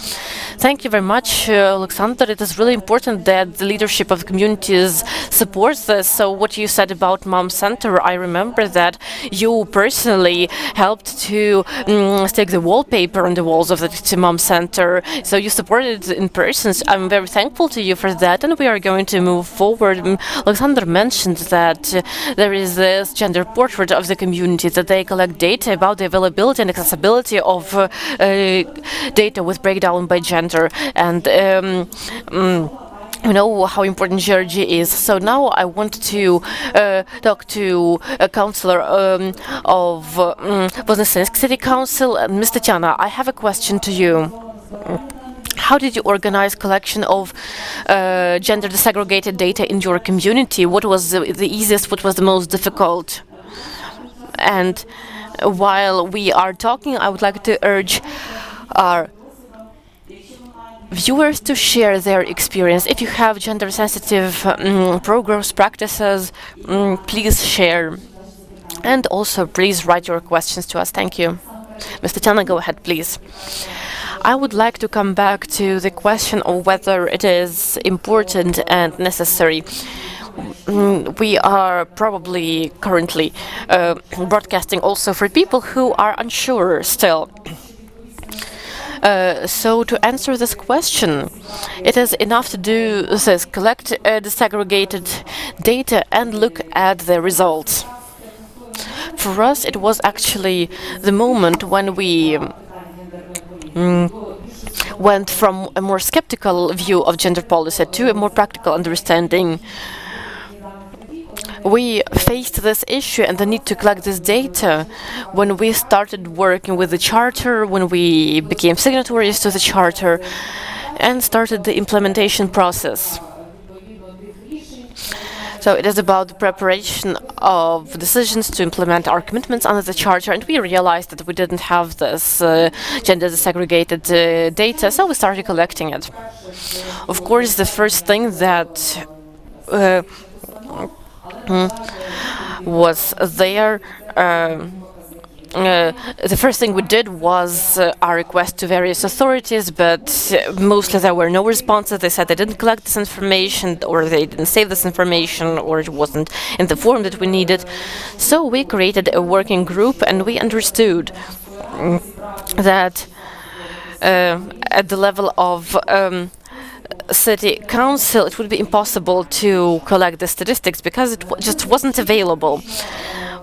Thank you very much, Alexander. It is really important that the leadership of the communities supports this. So what you said about Mom Center, I remember that you personally helped to stick the wallpaper on the walls of the Mom Center. So you supported in person. I'm very thankful to you for that, and we are going to move forward. Alexander mentioned that there is this gender portrait of the community, that they collect data about the availability and accessibility of data with breakdown by gender. And you know how important GRG is. So now I want to talk to a councillor of Voznесensky City Council, Ms. Tatiana. I have a question to you. How did you organize collection of gender desegregated data in your community? What was the easiest? What was the most difficult? And while we are talking, I would like to urge our viewers to share their experience. If you have gender-sensitive programs, practices, please share. And also, please write your questions to us. Thank you. Ms. Tatiana, go ahead, please. I would like to come back to the question of whether it is important and necessary. We are probably currently broadcasting also for people who are unsure still. So to answer this question, it is enough to do this, collect disaggregated data and look at the results. For us, it was actually the moment when we went from a more skeptical view of gender policy to a more practical understanding. We faced this issue and the need to collect this data when we started working with the Charter, when we became signatories to the Charter, and started the implementation process. So it is about the preparation of decisions to implement our commitments under the Charter, and we realized that we didn't have this gender disaggregated data, so we started collecting it. Of course, the first thing that was there. The first thing we did was our request to various authorities, but mostly there were no responses. They said they didn't collect this information, or they didn't save this information, or it wasn't in the form that we needed. So we created a working group, and we understood that at the level of city council, it would be impossible to collect the statistics because it just wasn't available.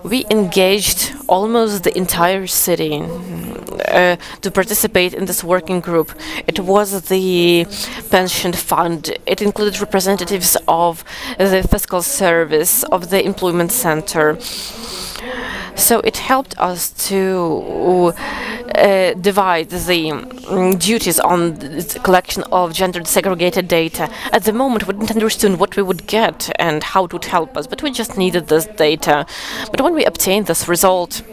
We engaged almost the entire city to participate in this working group. It was the pension fund. It included representatives of the fiscal service, of the employment center. So it helped us to divide the duties on the collection of gender segregated data. At the moment, we didn't understand what we would get and how it would help us, but we just needed this data. But when we obtained this result,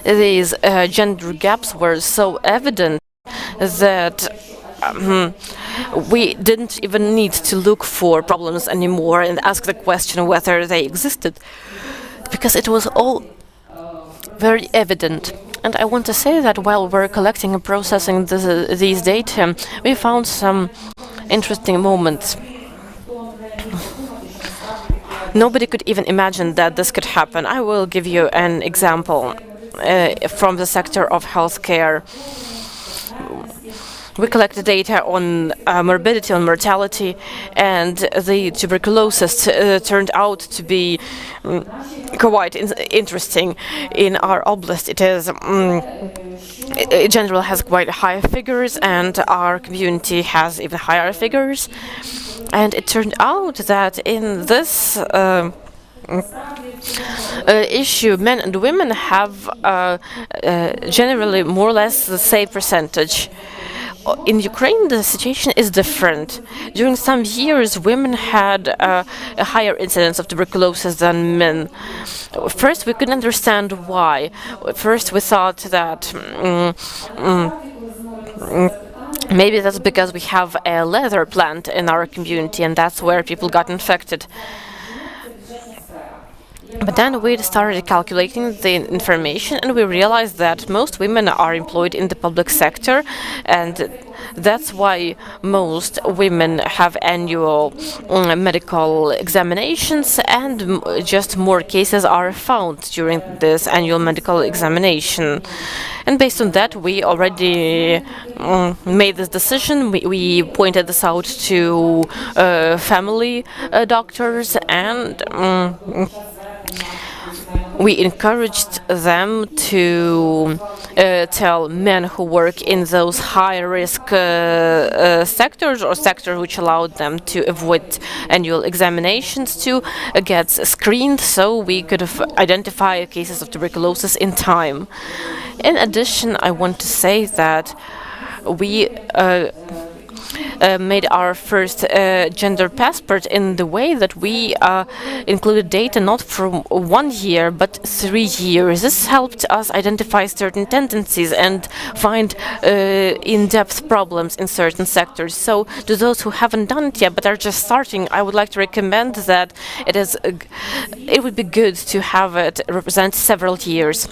these gender gaps were so evident that we didn't even need to look for problems anymore and ask the question whether they existed, because it was all very evident. And I want to say that while we're collecting and processing these data, we found some interesting moments. Nobody could even imagine that this could happen. I will give you an example from the sector of healthcare. We collected data on morbidity, on mortality, and the tuberculosis turned out to be quite interesting. In our oblast, it is in general has quite high figures, and our community has even higher figures. And it turned out that in this issue, men and women have generally more or less the same percentage. In Ukraine, the situation is different. During some years, women had a higher incidence of tuberculosis than men. First, we couldn't understand why. First, we thought that maybe that's because we have a leather plant in our community, and that's where people got infected. But then we started calculating the information, and we realized that most women are employed in the public sector, and that's why most women have annual medical examinations, and just more cases are found during this annual medical examination. And based on that, we already made this decision. We pointed this out to family doctors, and we encouraged them to tell men who work in those high-risk sectors, or sectors which allowed them to avoid annual examinations, to get screened so we could identify cases of tuberculosis in time. In addition, I want to say that we made our first gender passport in the way that we included data not from 1 year but 3 years. This helped us identify certain tendencies and find in-depth problems in certain sectors. So to those who haven't done it yet but are just starting, I would like to recommend that it would be good to have it represent several years.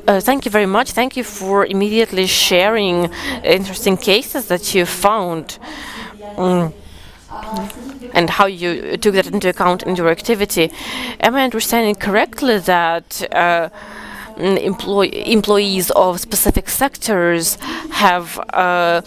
Thank you very much. Thank you for immediately sharing interesting cases that you found. And how you took that into account in your activity. Am I understanding correctly that employees of specific sectors have a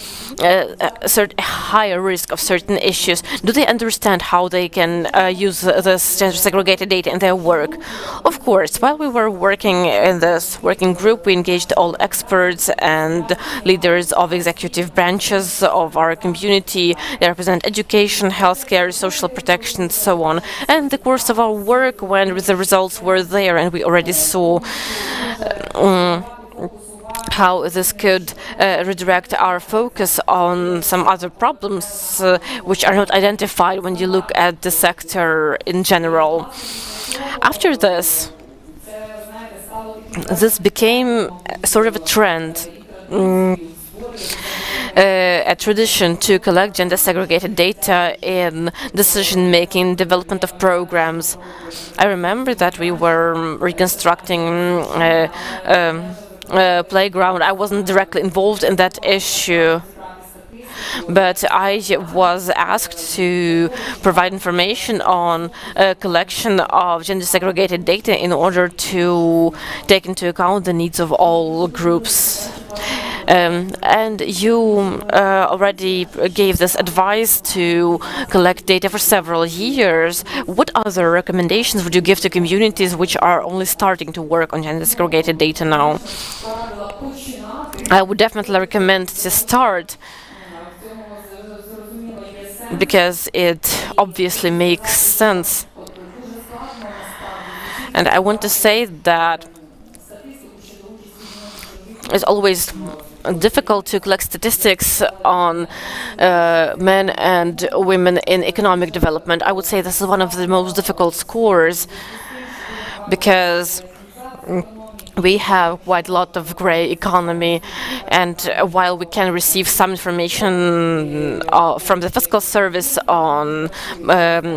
higher risk of certain issues? Do they understand how they can use this gender segregated data in their work? Of course, while we were working in this working group, we engaged all experts and leaders of executive branches of our community. They represent education, healthcare, social protection, and so on. And in the course of our work, when the results were there and we already saw how this could redirect our focus on some other problems which are not identified when you look at the sector in general. After this became sort of a trend, a tradition to collect gender segregated data in decision-making, development of programs. I remember that we were reconstructing a playground. I wasn't directly involved in that issue, but I was asked to provide information on a collection of gender segregated data in order to take into account the needs of all groups. And you already gave this advice to collect data for several years. What other recommendations would you give to communities which are only starting to work on gender segregated data now? I would definitely recommend to start, because it obviously makes sense. And I want to say that it's always difficult to collect statistics on men and women in economic development. I would say this is one of the most difficult scores, because we have quite a lot of gray economy, and while we can receive some information from the fiscal service on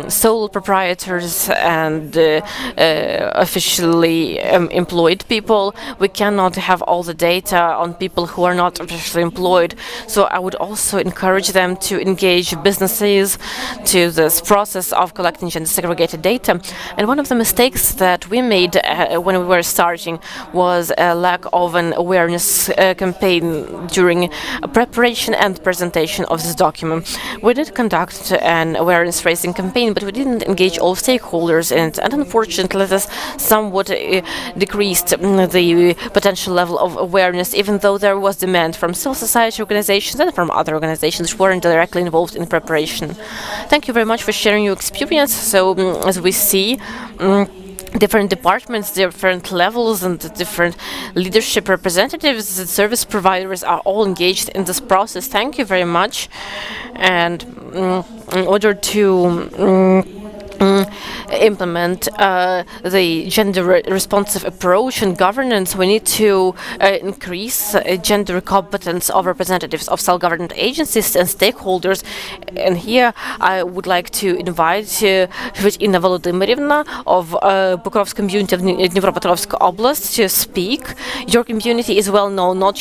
sole proprietors and officially employed people, we cannot have all the data on people who are not officially employed. So I would also encourage them to engage businesses to this process of collecting gender segregated data. And one of the mistakes that we made when we were starting was a lack of an awareness campaign during preparation and presentation of this document. We did conduct an awareness raising campaign, but we didn't engage all stakeholders in it, and unfortunately this somewhat decreased the potential level of awareness, even though there was demand from civil society organizations and from other organizations which weren't directly involved in preparation. Thank you very much for sharing your experience. So as we see, different departments, different levels, and different leadership representatives and service providers are all engaged in this process. Thank you very much. And in order to implement the gender-responsive approach and governance, we need to increase gender competence of representatives of self-government agencies and stakeholders. And here I would like to invite Inna Volodymyrivna of Pokrovsk community of Dnipropetrovsk Oblast to speak. Your community is well known not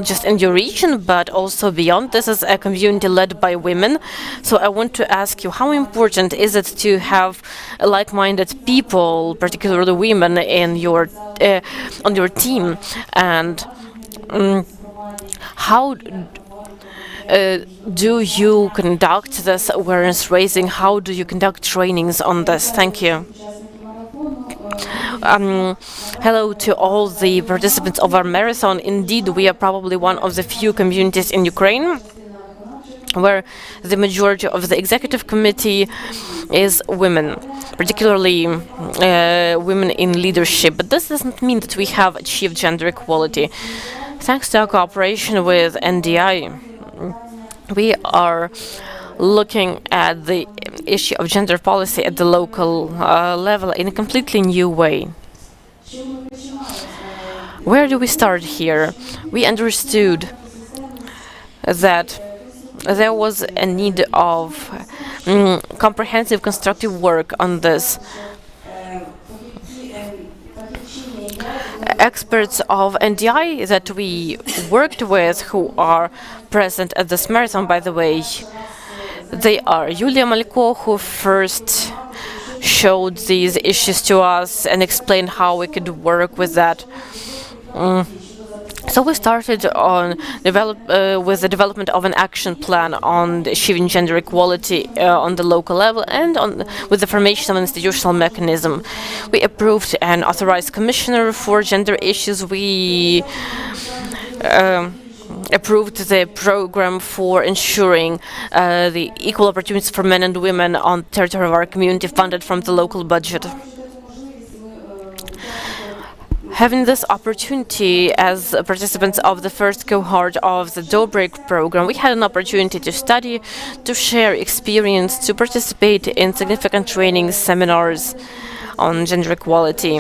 just in your region but also beyond. This is a community led by women. So I want to ask you, how important is it to have like-minded people, particularly women, in your on your team, and how do you conduct this awareness raising? How do you conduct trainings on this? Thank you. Hello to all the participants of our marathon. Indeed, we are probably one of the few communities in Ukraine where the majority of the executive committee is women, particularly women in leadership. But this doesn't mean that we have achieved gender equality. Thanks to our cooperation with NDI, we are looking at the issue of gender policy at the local level in a completely new way. Where do we start here? We understood that there was a need of comprehensive constructive work on this. Experts of NDI that we worked with, who are present at this marathon, by the way, they are Yulia Malko, who first showed these issues to us and explained how we could work with that. So we started on with the development of an action plan on achieving gender equality on the local level and with the formation of an institutional mechanism. We approved an authorized commissioner for gender issues. We approved the program for ensuring the equal opportunities for men and women on the territory of our community, funded from the local budget. Having this opportunity as participants of the first cohort of the Dobrik program, we had an opportunity to study, to share experience, to participate in significant training seminars on gender equality.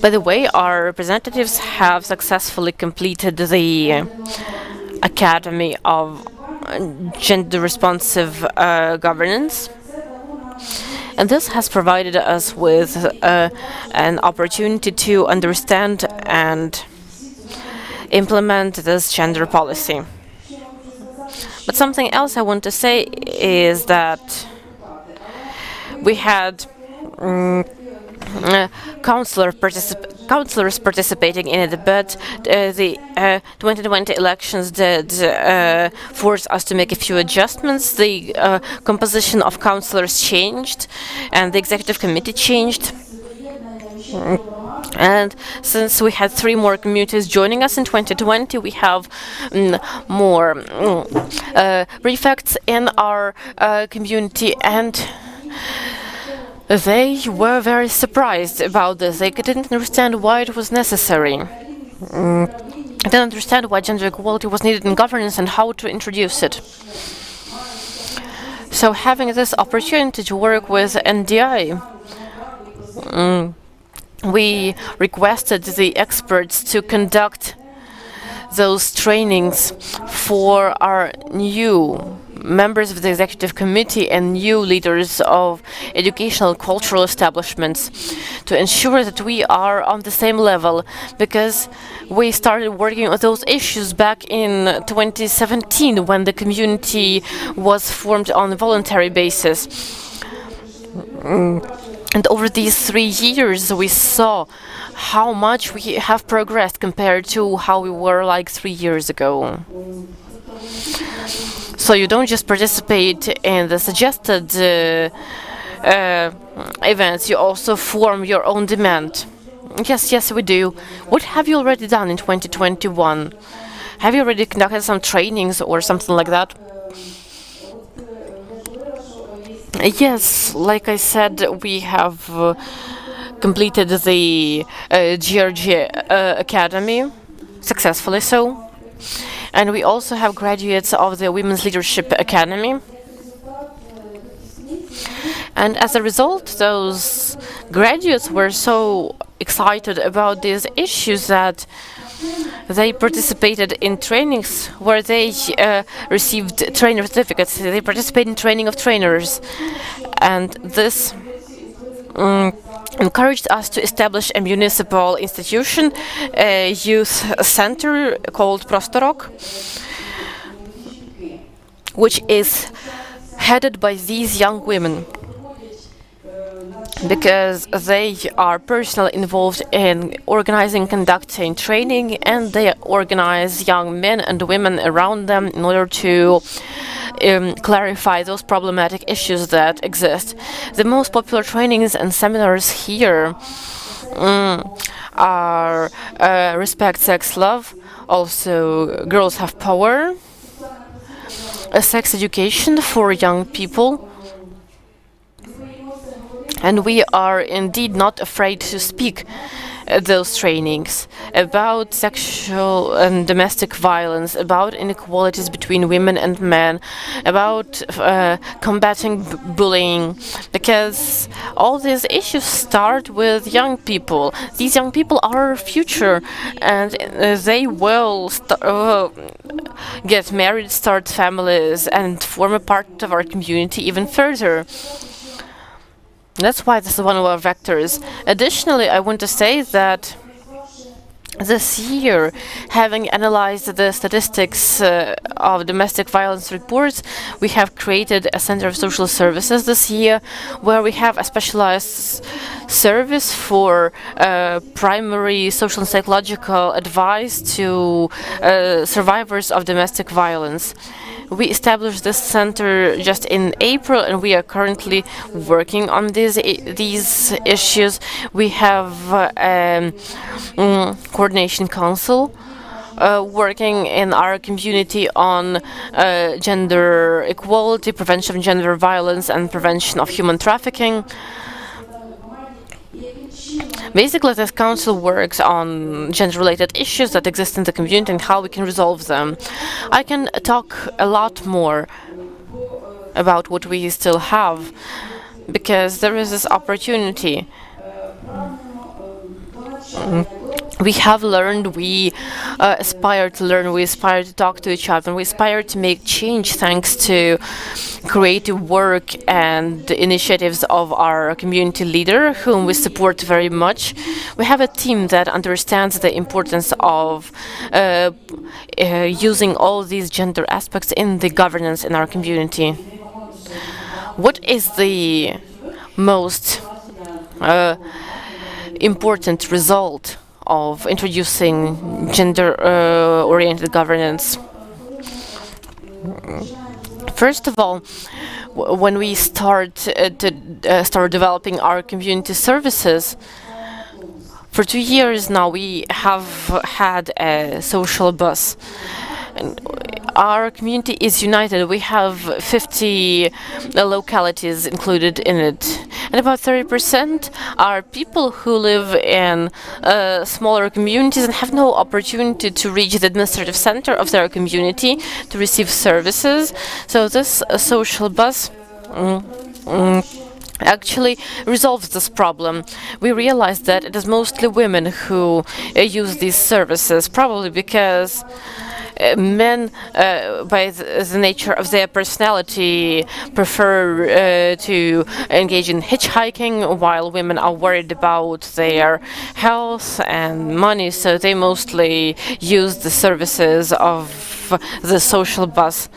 By the way, our representatives have successfully completed the Academy of Gender Responsive Governance. And this has provided us with an opportunity to understand and implement this gender policy. But something else I want to say is that we had counselors participating in it, but the 2020 elections did force us to make a few adjustments. The composition of counselors changed, and the executive committee changed. And since we had 3 more communities joining us in 2020, we have more prefects in our community, and they were very surprised about this. They didn't understand why it was necessary. They didn't understand why gender equality was needed in governance and how to introduce it. So having this opportunity to work with NDI, we requested the experts to conduct those trainings for our new members of the executive committee and new leaders of educational cultural establishments to ensure that we are on the same level, because we started working on those issues back in 2017 when the community was formed on a voluntary basis. And over these 3 years, we saw how much we have progressed compared to how we were like 3 years ago. So you don't just participate in the suggested events, you also form your own demand. Yes, we do. What have you already done in 2021? Have you already conducted some trainings or something like that? Yes, like I said, we have completed the GRG Academy, successfully so. And we also have graduates of the Women's Leadership Academy. And as a result, those graduates were so excited about these issues that they participated in trainings where they received trainer certificates. They participated in training of trainers. And this encouraged us to establish a municipal institution, a youth center called Prostorok, which is headed by these young women, because they are personally involved in organizing, conducting training, and they organize young men and women around them in order to clarify those problematic issues that exist. The most popular trainings and seminars here are Respect, Sex, Love, also Girls Have Power, sex education for young people. And we are indeed not afraid to speak those trainings about sexual and domestic violence, about inequalities between women and men, about combating bullying, because all these issues start with young people. These young people are our future, and they will get married, start families, and form a part of our community even further. That's why this is one of our vectors. Additionally, I want to say that this year, having analyzed the statistics of domestic violence reports, we have created a Center of Social Services this year, where we have a specialized service for primary social and psychological advice to survivors of domestic violence. We established this center just in April, and we are currently working on these issues. We have coordination council working in our community on gender equality, prevention of gender violence, and prevention of human trafficking. Basically, this council works on gender-related issues that exist in the community and how we can resolve them. I can talk a lot more about what we still have, because there is this opportunity. We have learned, we aspire to learn, we aspire to talk to each other, we aspire to make change thanks to creative work and initiatives of our community leader, whom we support very much. We have a team that understands the importance of using all these gender aspects in the governance in our community. What is the most important result of introducing gender-oriented governance? First of all, when we start developing our community services, for 2 years now we have had a social bus. And our community is united. We have 50 localities included in it. And about 30% are people who live in smaller communities and have no opportunity to reach the administrative center of their community to receive services. So this social bus actually resolves this problem. We realized that it is mostly women who use these services, probably because men, by the nature of their personality, prefer to engage in hitchhiking, while women are worried about their health and money, so they mostly use the services of the social bus.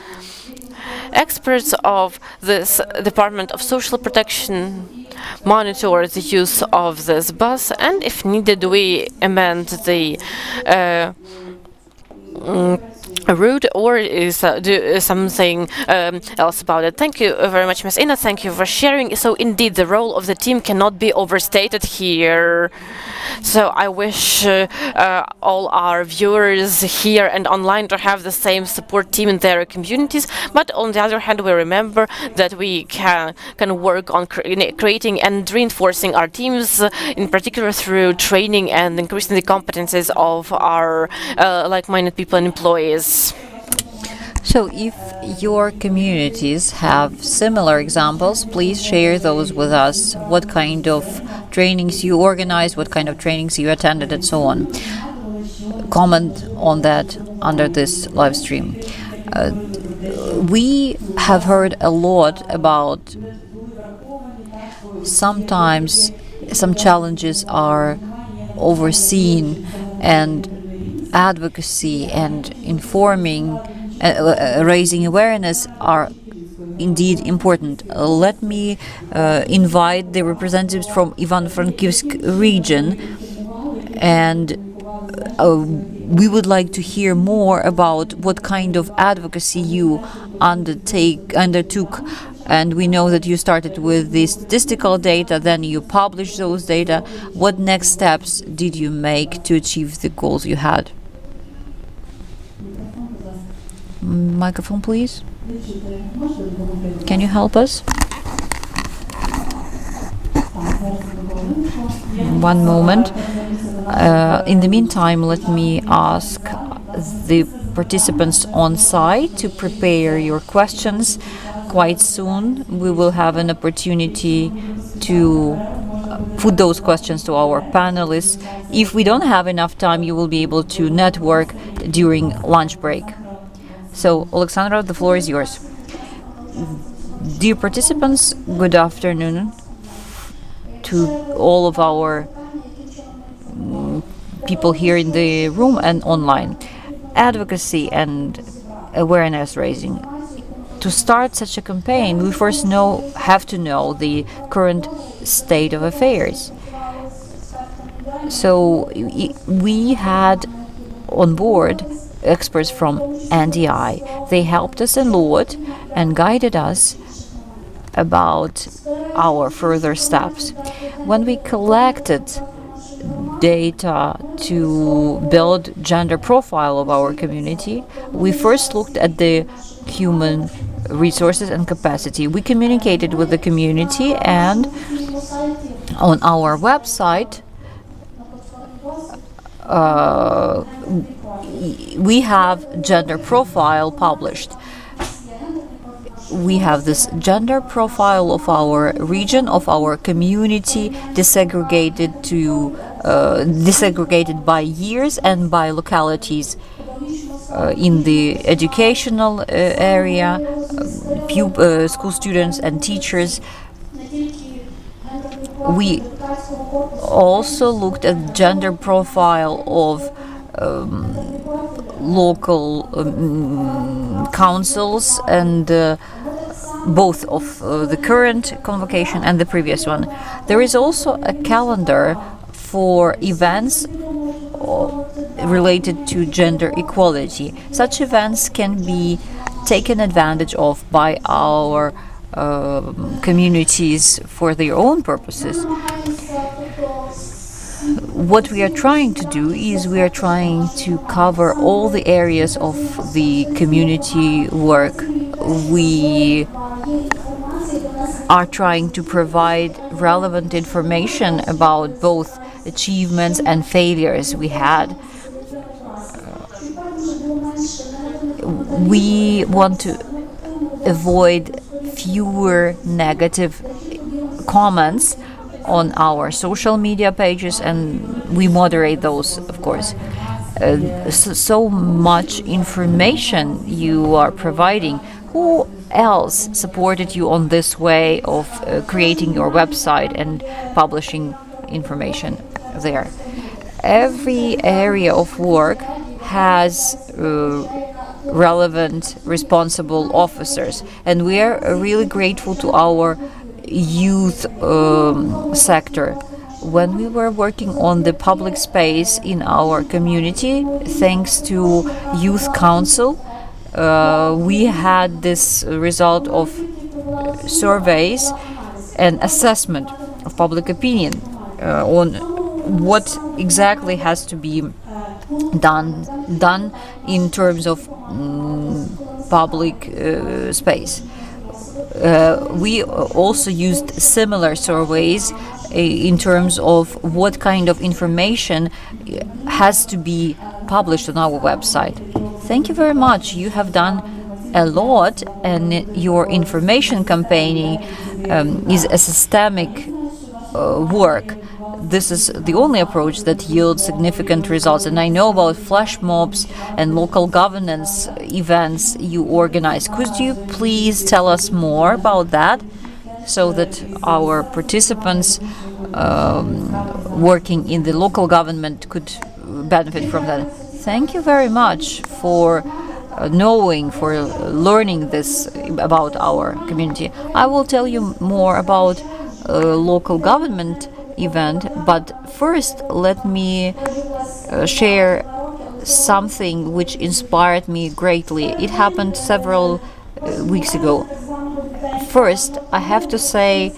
Experts of this Department of Social Protection monitor the use of this bus, and if needed, we amend the route or do something else about it. Thank you very much, Ms. Ina. Thank you for sharing. So indeed, the role of the team cannot be overstated here. So I wish all our viewers here and online to have the same support team in their communities. But on the other hand, we remember that we can work on creating and reinforcing our teams, in particular through training and increasing the competences of our like-minded people and employees. So if your communities have similar examples, please share those with us. What kind of trainings you organized, what kind of trainings you attended, and so on. Comment on that under this live stream. We have heard a lot about sometimes some challenges are overseen, and advocacy and informing, raising awareness are indeed important. Let me invite the representatives from Ivano-Frankivsk region, and we would like to hear more about what kind of advocacy you undertook. And we know that you started with the statistical data, then you published those data. What next steps did you make to achieve the goals you had? Microphone, please. Can you help us? One moment. In the meantime, let me ask the participants on site to prepare your questions. Quite soon, we will have an opportunity to put those questions to our panelists. If we don't have enough time, you will be able to network during lunch break. So, Alexandra, the floor is yours. Dear participants, good afternoon to all of our people here in the room and online. Advocacy and awareness raising. To start such a campaign, we first have to know the current state of affairs. So we had on board experts from NDI. They helped us a lot and guided us about our further steps. When we collected data to build gender profile of our community, we first looked at the human resources and capacity. We communicated with the community, and on our website we have gender profile published. We have this gender profile of our region, of our community, disaggregated by years and by localities. In the educational area, school students and teachers. We also looked at gender profile of local councils and both of the current convocation and the previous one. There is also a calendar for events related to gender equality. Such events can be taken advantage of by our communities for their own purposes. What we are trying to do is we are trying to cover all the areas of the community work. We are trying to provide relevant information about both achievements and failures we had. We want to avoid fewer negative comments on our social media pages, and we moderate those, of course. So much information you are providing. Who else supported you on this way of creating your website and publishing information there? Every area of work has relevant responsible officers, and we are really grateful to our youth sector. When we were working on the public space in our community, thanks to Youth Council, we had this result of surveys and assessment of public opinion on what exactly has to be done in terms of public space. We also used similar surveys in terms of what kind of information has to be published on our website. Thank you very much. You have done a lot, and your information campaigning is a systemic work. This is the only approach that yields significant results. And I know about flash mobs and local governance events you organize. Could you please tell us more about that, so that our participants working in the local government could benefit from that? Thank you very much for learning this about our community. I will tell you more about local government event, but first let me share something which inspired me greatly. It happened several weeks ago. First, I have to say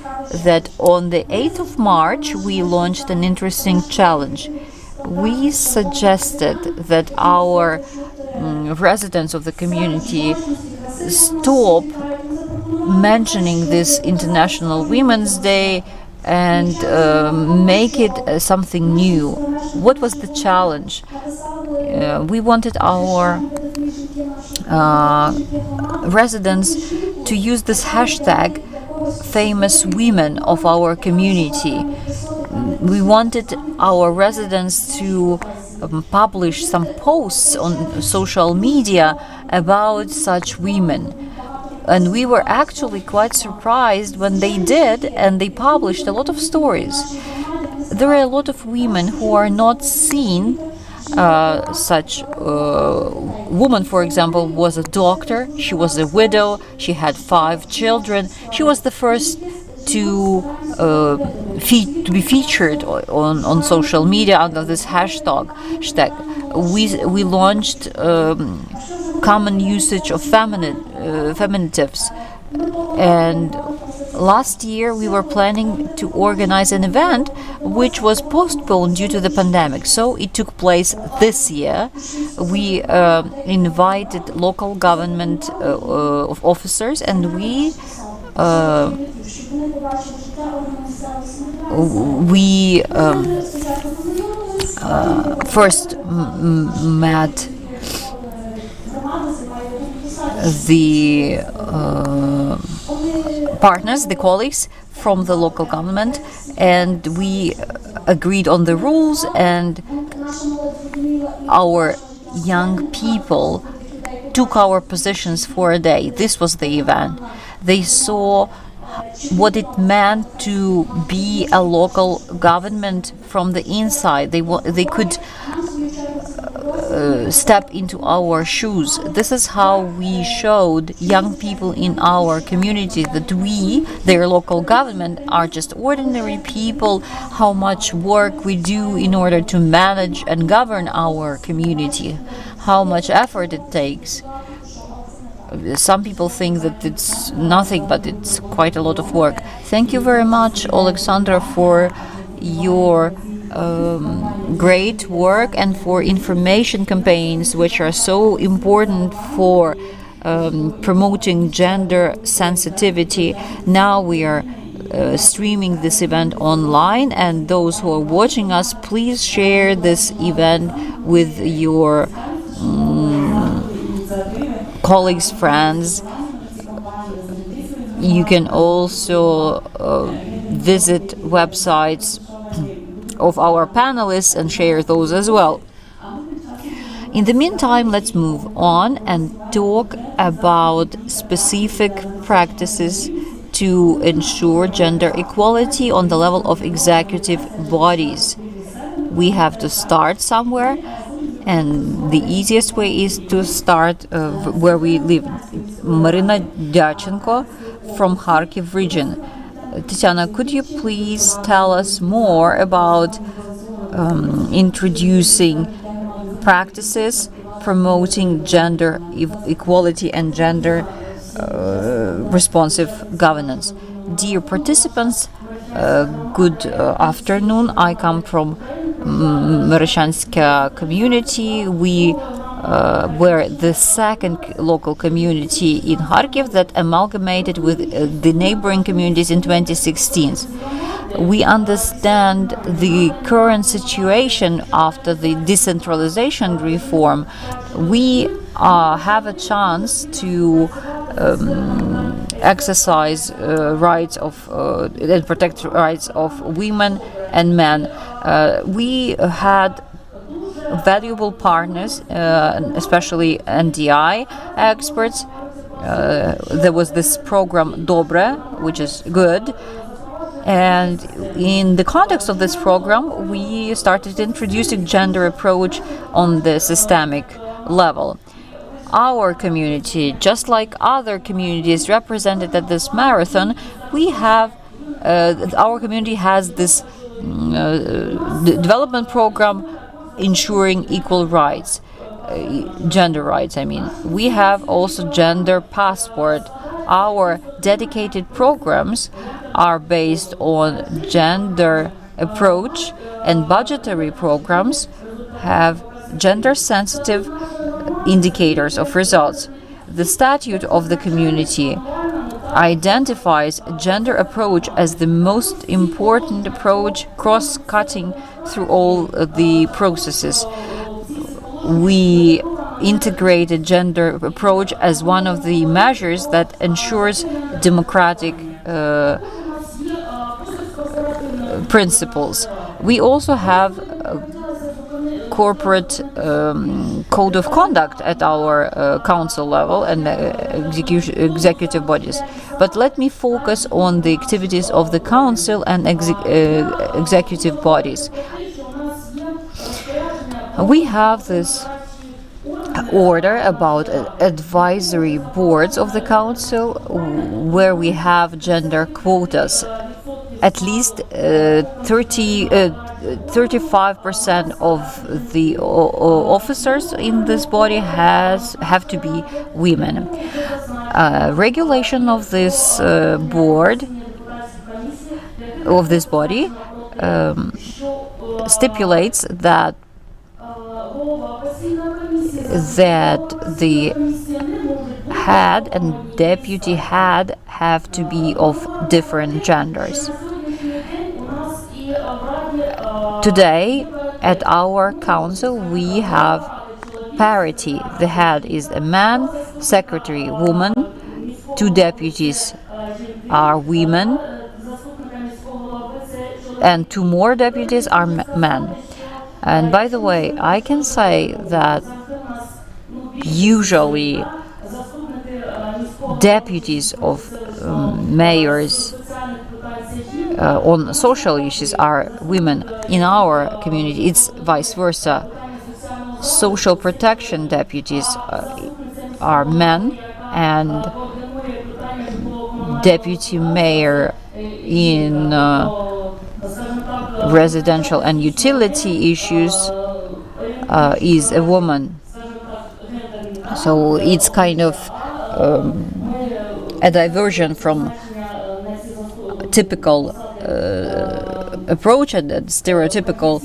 that on the 8th of March we launched an interesting challenge. We suggested that our residents of the community stop mentioning this International Women's Day and make it something new. What was the challenge? We wanted our residents to use this hashtag famous women of our community. We wanted our residents to publish some posts on social media about such women. And we were actually quite surprised when they did, and they published a lot of stories. There are a lot of women who are not seen. Such woman, for example, was a doctor. She was a widow. She had 5 children. She was the first to be featured on social media under this hashtag. We launched common usage of feminitives, and last year we were planning to organize an event which was postponed due to the pandemic, so it took place this year. We invited local government officers, and we first met the partners, the colleagues from the local government, and we agreed on the rules, and our young people took our positions for a day. This was the event. They saw what it meant to be a local government from the inside. They could step into our shoes. This is how we showed young people in our community that we, their local government, are just ordinary people, how much work we do in order to manage and govern our community, how much effort it takes. Some people think that it's nothing, but it's quite a lot of work. Thank you very much, Alexandra, for your great work and for information campaigns which are so important for promoting gender sensitivity. Now we are streaming this event online, and those who are watching us, please share this event with your colleagues, friends. You can also visit websites of our panelists and share those as well. In the meantime, let's move on and talk about specific practices to ensure gender equality on the level of executive bodies. We have to start somewhere, and the easiest way is to start where we live. Marina Dyachenko from Kharkiv region. Tatiana, could you please tell us more about introducing practices promoting gender equality and gender responsive governance? Dear participants, good afternoon. I come from Maryshanska community. We were the second local community in Kharkiv that amalgamated with the neighboring communities in 2016. We understand the current situation after the decentralization reform. We have a chance to exercise rights of and protect rights of women and men. We had valuable partners, especially NDI experts. There was this program Dobre, which is good. And in the context of this program, we started introducing gender approach on the systemic level. Our community, just like other communities represented at this marathon, we have our community has this development program ensuring equal rights, gender rights, I mean. We have also gender passport. Our dedicated programs are based on gender approach, and budgetary programs have gender sensitive indicators of results. The statute of the community identifies gender approach as the most important approach, cross-cutting through all the processes. We integrated gender approach as one of the measures that ensures democratic principles. We also have corporate code of conduct at our council level and executive bodies. But let me focus on the activities of the council and executive bodies. We have this order about advisory boards of the council where we have gender quotas. At least 35% of the officers in this body have to be women. Regulation of this board, of this body, stipulates that the head and deputy head have to be of different genders. Today, at our council, we have parity. The head is a man, secretary woman, 2 deputies are women, and 2 more deputies are men. And by the way, I can say that usually deputies of mayors on social issues are women. In our community, it's vice versa. Social protection deputies are men, and deputy mayor in residential and utility issues is a woman. So it's kind of a diversion from typical approach and a stereotypical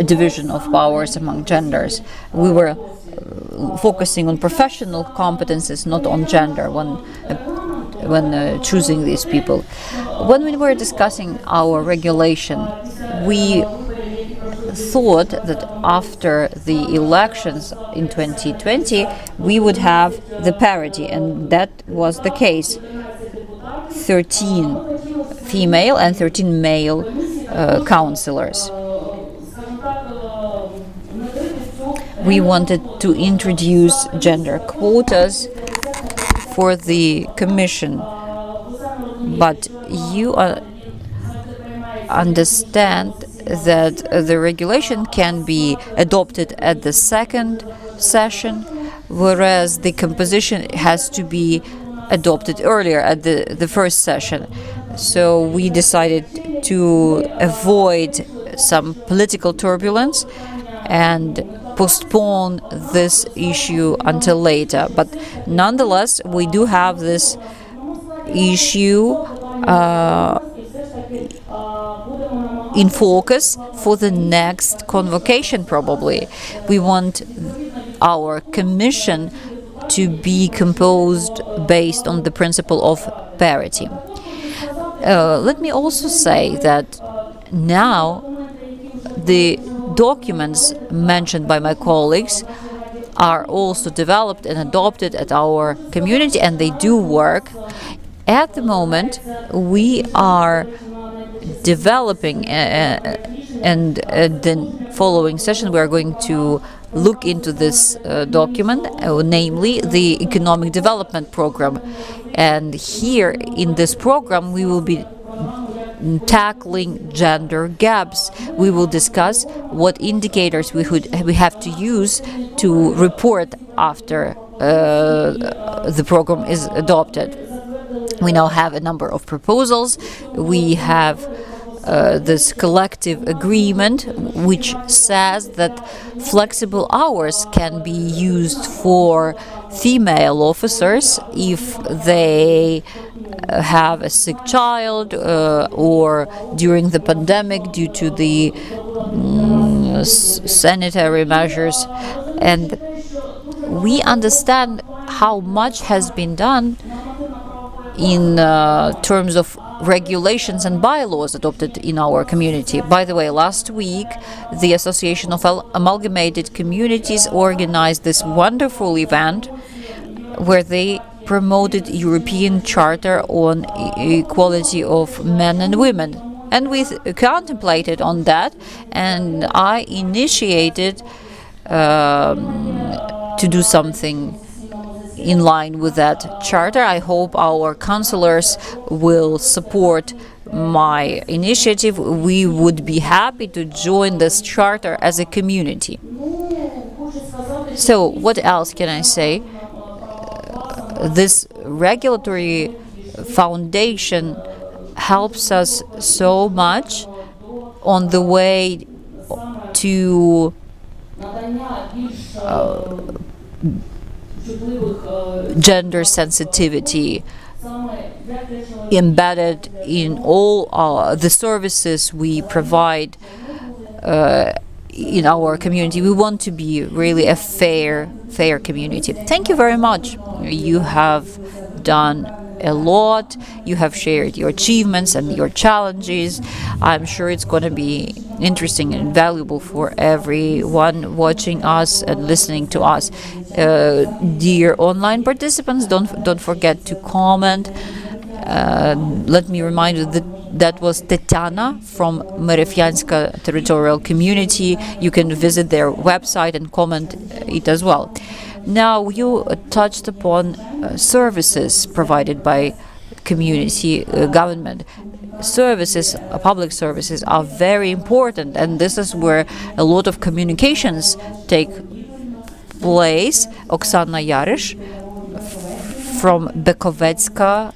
division of powers among genders. We were focusing on professional competences, not on gender, when choosing these people. When we were discussing our regulation, we thought that after the elections in 2020 we would have the parity, and that was the case. 13 female and 13 male councillors. We wanted to introduce gender quotas for the commission, but you understand that the regulation can be adopted at the second session, whereas the composition has to be adopted earlier at the first session. So we decided to avoid some political turbulence and postpone this issue until later. But nonetheless, we do have this issue in focus for the next convocation, probably. We want our commission to be composed based on the principle of parity. Let me also say that now the documents mentioned by my colleagues are also developed and adopted at our community, and they do work. At the moment, we are developing, and the following session we are going to look into this document, namely the Economic Development Program. And here in this program we will be tackling gender gaps. We will discuss what indicators we have to use to report after the program is adopted. We now have a number of proposals. We have this collective agreement which says that flexible hours can be used for female officers if they have a sick child or during the pandemic due to the sanitary measures. And we understand how much has been done in terms of regulations and bylaws adopted in our community. By the way, last week, the Association of Amalgamated Communities organized this wonderful event where they promoted European Charter on equality of men and women. And we contemplated on that, and I initiated to do something in line with that charter. I hope our councillors will support my initiative. We would be happy to join this charter as a community. So what else can I say? This regulatory foundation helps us so much on the way to gender sensitivity embedded in all the services we provide in our community. We want to be really a fair community. Thank you very much. You have done a lot. You have shared your achievements and your challenges. I'm sure it's going to be interesting and valuable for everyone watching us and listening to us. Dear online participants, don't forget to comment. Let me remind you that was Tetiana from Merefyanska territorial community. You can visit their website and comment it as well. Now, you touched upon services provided by community government. Services, public services, are very important, and this is where a lot of communications take place. Oksana Yarish from Bekovecka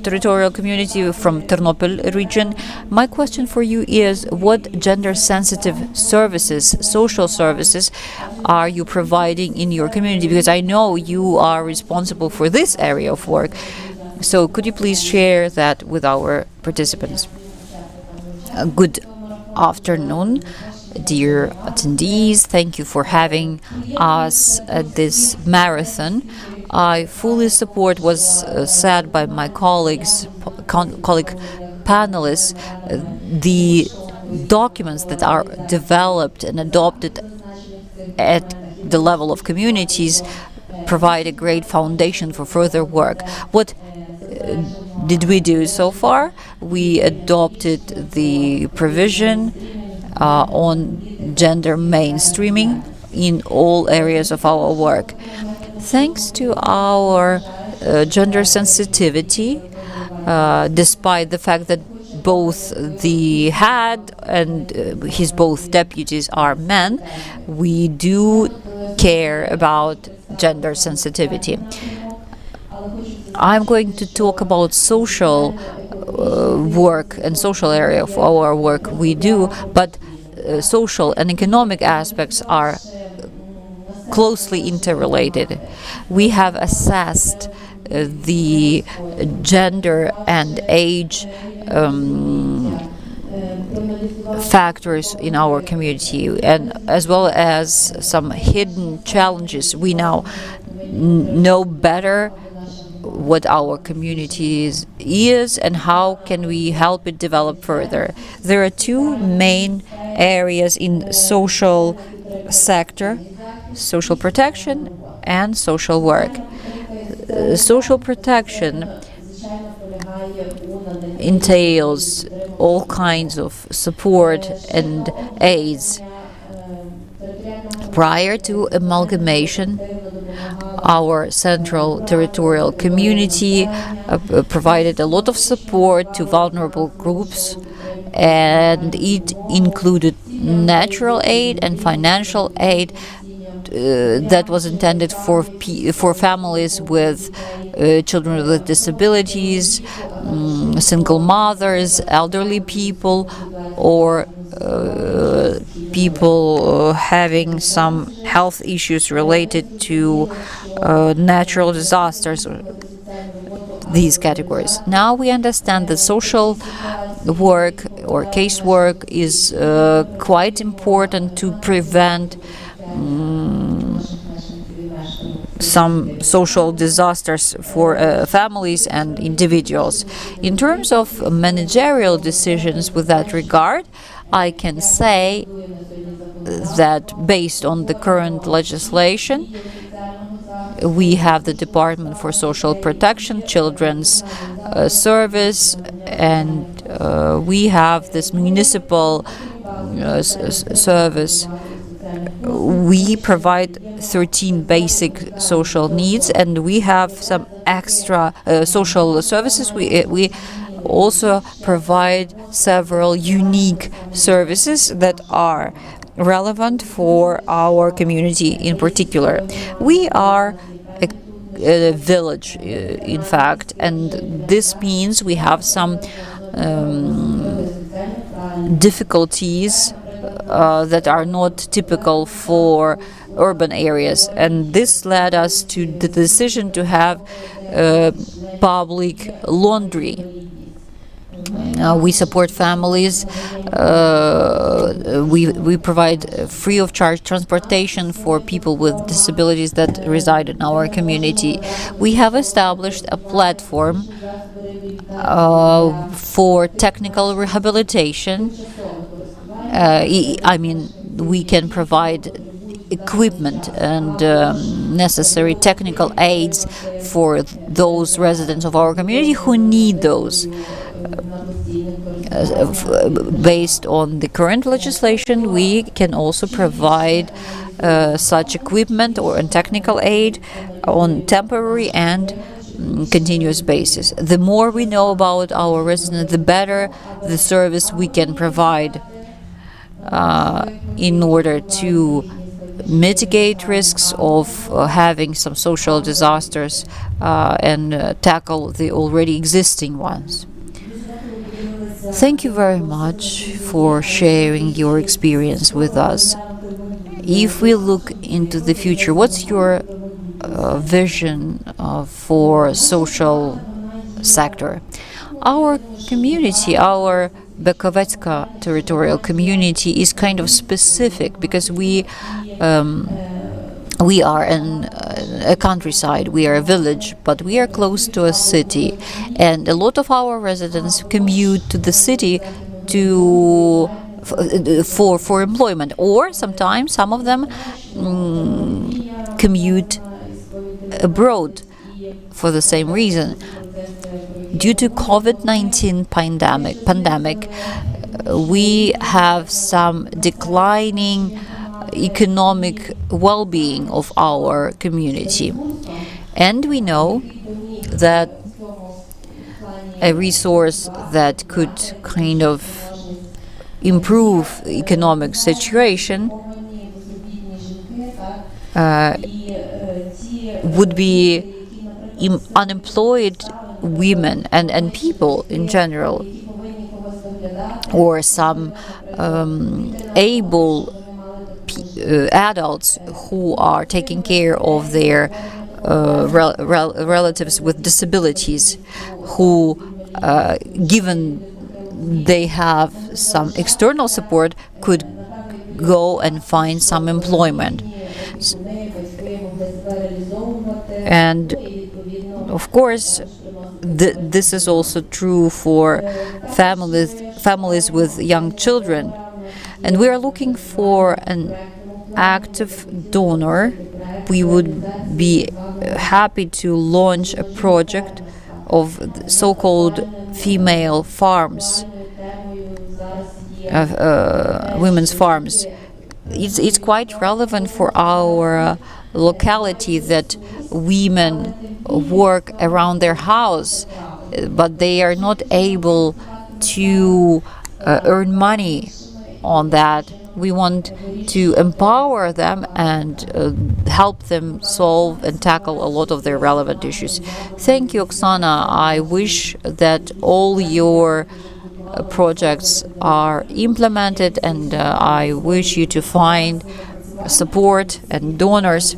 territorial community from Ternopil region. My question for you is, what gender-sensitive services, social services, are you providing in your community? Because I know you are responsible for this area of work. So could you please share that with our participants? Good afternoon, dear attendees. Thank you for having us at this marathon. I fully support what's said by my colleague panelists. The documents that are developed and adopted at the level of communities provide a great foundation for further work. What did we do so far? We adopted the provision on gender mainstreaming in all areas of our work. Thanks to our gender sensitivity, despite the fact that both the head and his both deputies are men, we do care about gender sensitivity. I'm going to talk about social work and social area of our work we do, but social and economic aspects are closely interrelated. We have assessed the gender and age factors in our community, and as well as some hidden challenges. We now know better what our community is and how can we help it develop further. There are two main areas in social sector: social protection and social work. Social protection entails all kinds of support and aids. Prior to amalgamation, our central territorial community provided a lot of support to vulnerable groups, and it included natural aid and financial aid that was intended for families with children with disabilities, single mothers, elderly people, or people having some health issues related to natural disasters, these categories. Now we understand that social work or casework is quite important to prevent some social disasters for families and individuals. In terms of managerial decisions with that regard, I can say that based on the current legislation, we have the Department for Social Protection, Children's Service, and we have this municipal service. We provide 13 basic social needs, and we have some extra social services. We also provide several unique services that are relevant for our community in particular. We are a village, in fact, and this means we have some difficulties that are not typical for urban areas, and this led us to the decision to have public laundry. We support families. We provide free of charge transportation for people with disabilities that reside in our community. We have established a platform for technical rehabilitation. We can provide equipment and necessary technical aids for those residents of our community who need those. Based on the current legislation, we can also provide such equipment or technical aid on temporary and continuous basis. The more we know about our residents, the better the service we can provide in order to mitigate risks of having some social disasters and tackle the already existing ones. Thank you very much for sharing your experience with us. If we look into the future, what's your vision for social sector? Our community, our Bekovecka territorial community, is kind of specific because we are in a countryside, we are a village, but we are close to a city, and a lot of our residents commute to the city for employment, or sometimes some of them commute abroad for the same reason. Due to COVID-19 pandemic, we have some declining economic well-being of our community, and we know that a resource that could kind of improve the economic situation would be unemployed women and people in general, or some able adults who are taking care of their relatives with disabilities, who, given they have some external support, could go and find some employment. And of course, this is also true for families with young children. And we are looking for an active donor. We would be happy to launch a project of so-called female farms, women's farms. It's quite relevant for our locality that women work around their house, but they are not able to earn money on that. We want to empower them and help them solve and tackle a lot of their relevant issues. Thank you, Oksana. I wish that all your projects are implemented, and I wish you to find support and donors.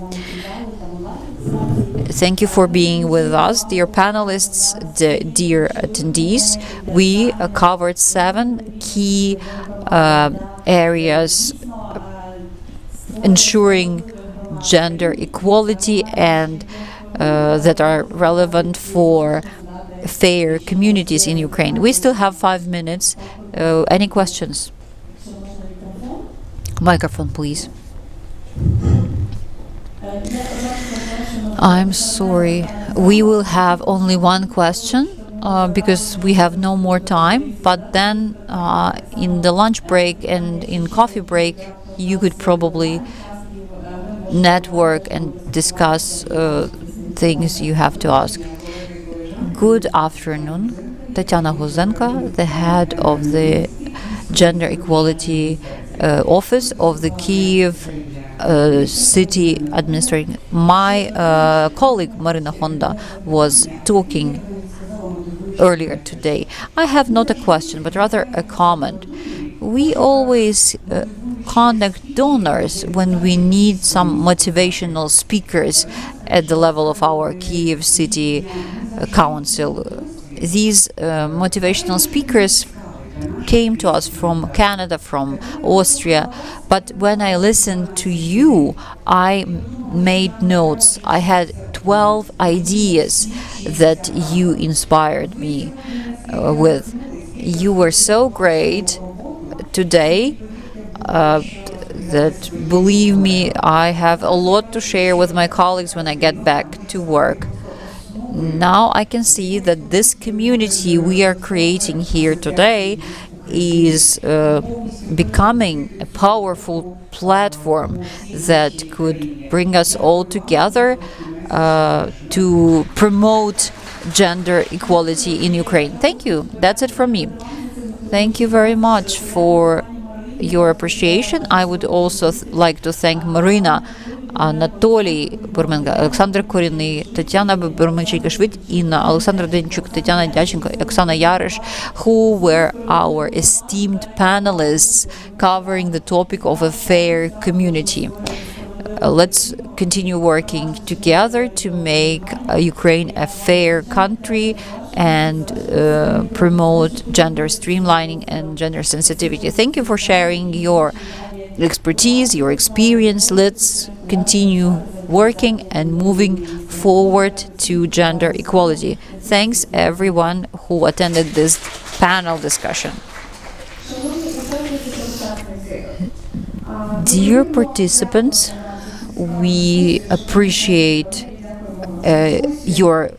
Thank you for being with us, dear panelists, dear attendees. We covered 7 key areas ensuring gender equality and that are relevant for fair communities in Ukraine. We still have 5 minutes. Any questions? Microphone, please. I'm sorry. We will have only one question because we have no more time. But then in the lunch break and in coffee break, you could probably network and discuss things you have to ask. Good afternoon. Tatiana Huzenka, the head of the Gender Equality Office of the Kiev City Administration. My colleague Marina Honda was talking earlier today. I have not a question, but rather a comment. We always contact donors when we need some motivational speakers at the level of our Kiev City Council. These motivational speakers came to us from Canada, from Austria, but when I listened to you, I made notes. I had 12 ideas that you inspired me with. You were so great today that, believe me, I have a lot to share with my colleagues when I get back to work. Now I can see that this community we are creating here today is becoming a powerful platform that could bring us all together to promote gender equality in Ukraine. Thank you. That's it from me. Thank you very much for your appreciation. I would also like to thank Marina, Anatoly Burmenko, Alexander Koriny, Tatiana Burmenchik-Schmidt, Inna, Alexander Denchuk, Tatiana Dyachenko, Oksana Yarosh, who were our esteemed panelists covering the topic of a fair community. Let's continue working together to make Ukraine a fair country and promote gender streamlining and gender sensitivity. Thank you for sharing your expertise, your experience. Let's continue working and moving forward to gender equality. Thanks everyone who attended this panel discussion. Dear participants, we appreciate your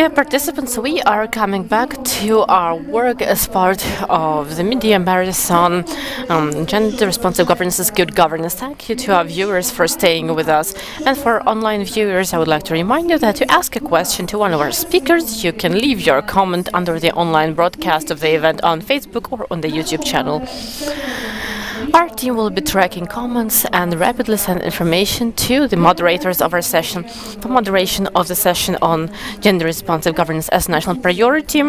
Dear participants, we are coming back to our work as part of the Media Marathon Gender Responsive Governance is Good Governance. Thank you to our viewers for staying with us. And for online viewers, I would like to remind you that to ask a question to one of our speakers, you can leave your comment under the online broadcast of the event on Facebook or on the YouTube channel. Our team will be tracking comments and rapidly send information to the moderators of our session for moderation of the session on gender responsive governance as national priority.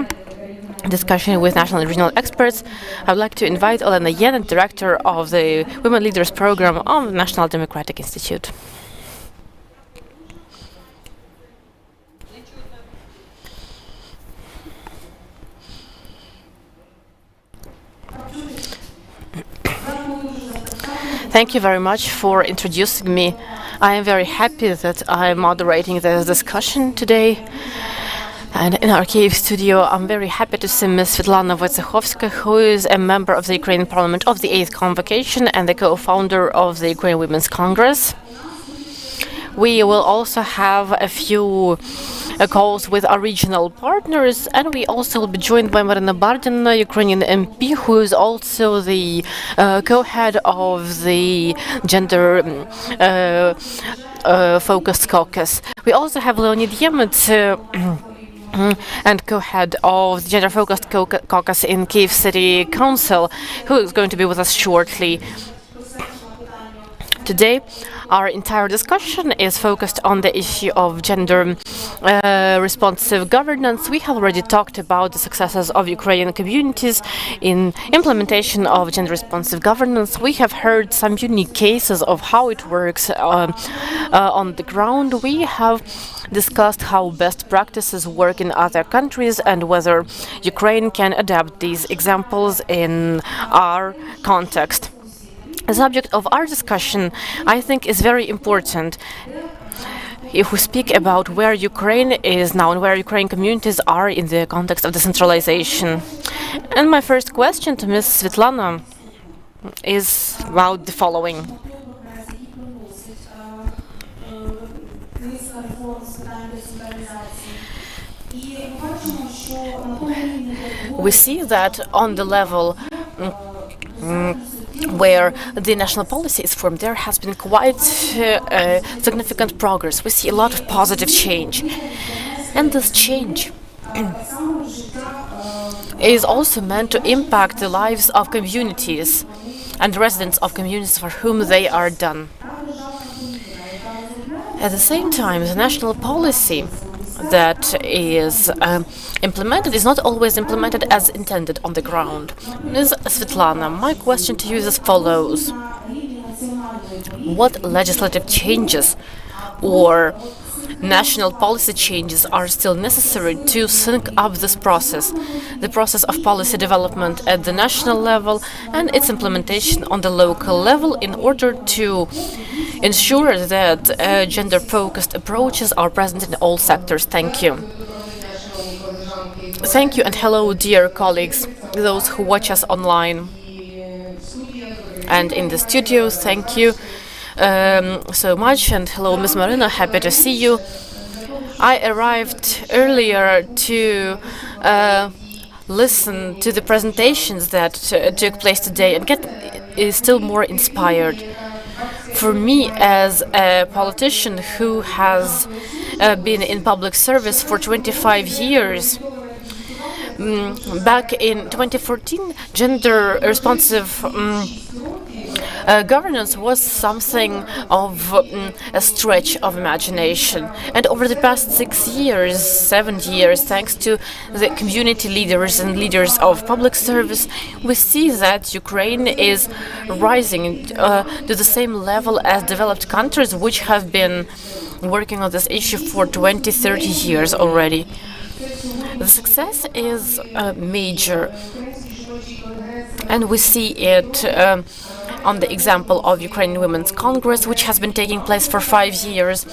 Discussion with national and regional experts. I would like to invite Olena Yen, director of the Women Leaders Program of the National Democratic Institute. Thank you very much for introducing me. I am very happy that I'm moderating this discussion today. And in our Kyiv studio, I'm very happy to see Ms. Svetlana Wojciechowska, who is a member of the Ukrainian Parliament of the 8th Convocation and the co-founder of the Ukrainian Women's Congress. We will also have a few calls with our regional partners, and we also will be joined by Marina Bardina, Ukrainian MP, who is also the co-head of the gender focused caucus. We also have Leonid Yemet, and co-head of the Gender Focused Caucus in Kyiv City Council, who is going to be with us shortly. Today, our entire discussion is focused on the issue of gender responsive governance. We have already talked about the successes of Ukrainian communities in implementation of gender responsive governance. We have heard some unique cases of how it works on the ground. We have discussed how best practices work in other countries and whether Ukraine can adapt these examples in our context. The subject of our discussion, I think, is very important. If we speak about where Ukraine is now and where Ukrainian communities are in the context of decentralization. And my first question to Ms. Svetlana is about the following. We see that on the level where the national policy is formed, there has been quite significant progress. We see a lot of positive change. And this change is also meant to impact the lives of communities and residents of communities for whom they are done. At the same time, the national policy that is implemented is not always implemented as intended on the ground. Ms. Svetlana, my question to you is as follows. What legislative changes or national policy changes are still necessary to sync up this process, the process of policy development at the national level and its implementation on the local level, in order to ensure that gender-focused approaches are present in all sectors? Thank you. Thank you, and hello, dear colleagues, those who watch us online and in the studio. Thank you so much, and hello, Ms. Marina, happy to see you. I arrived earlier to listen to the presentations that took place today and get still more inspired. For me, as a politician who has been in public service for 25 years, back in 2014, gender responsive governance was something of a stretch of imagination. And over the past 7 years, thanks to the community leaders and leaders of public service, we see that Ukraine is rising to the same level as developed countries which have been working on this issue for 20-30 years already. The success is major, and we see it on the example of Ukrainian Women's Congress, which has been taking place for 5 years.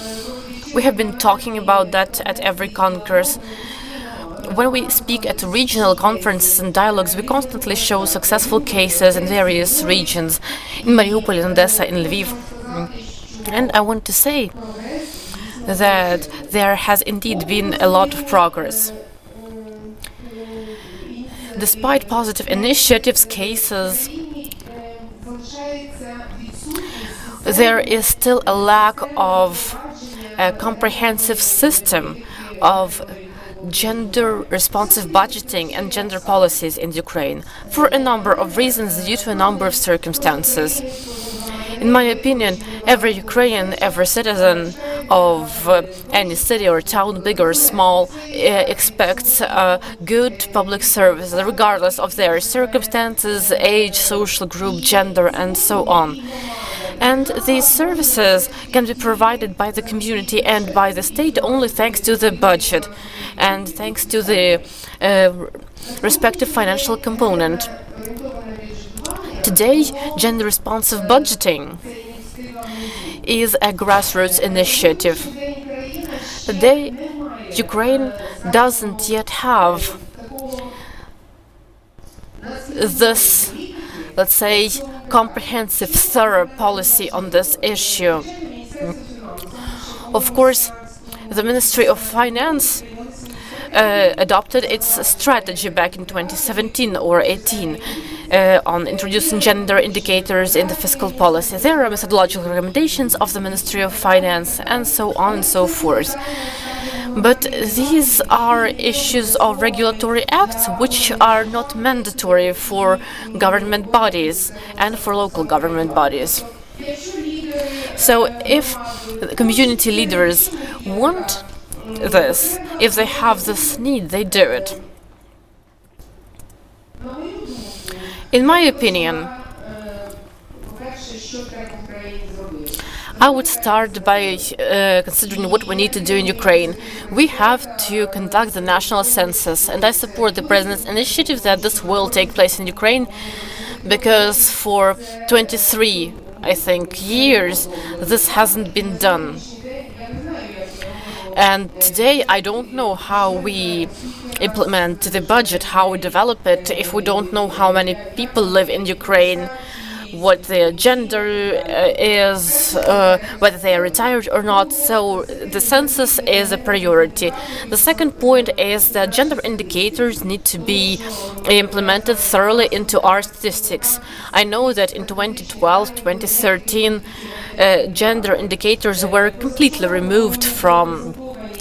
We have been talking about that at every congress. When we speak at regional conferences and dialogues, we constantly show successful cases in various regions, in Mariupol, in Odessa, in Lviv. And I want to say that there has indeed been a lot of progress. Despite positive initiatives, cases, there is still a lack of a comprehensive system of gender-responsive budgeting and gender policies in Ukraine for a number of reasons due to a number of circumstances. In my opinion, every Ukrainian, every citizen of any city or town, big or small, expects good public service, regardless of their circumstances, age, social group, gender, and so on. And these services can be provided by the community and by the state only thanks to the budget and thanks to the respective financial component. Today, gender-responsive budgeting is a grassroots initiative. Today, Ukraine doesn't yet have this, let's say, comprehensive, thorough policy on this issue. Of course, the Ministry of Finance adopted its strategy back in 2017 or 18 on introducing gender indicators in the fiscal policy. There are methodological recommendations of the Ministry of Finance and so on and so forth. But these are issues of regulatory acts which are not mandatory for government bodies and for local government bodies. So if community leaders want this, if they have this need, they do it. In my opinion, I would start by considering what we need to do in Ukraine. We have to conduct the national census, and I support the President's initiative that this will take place in Ukraine, because for 23, I think, years, this hasn't been done. And today, I don't know how we implement the budget, how we develop it, if we don't know how many people live in Ukraine, what their gender is, whether they are retired or not. So the census is a priority. The second point is that gender indicators need to be implemented thoroughly into our statistics. I know that in 2012, 2013, gender indicators were completely removed from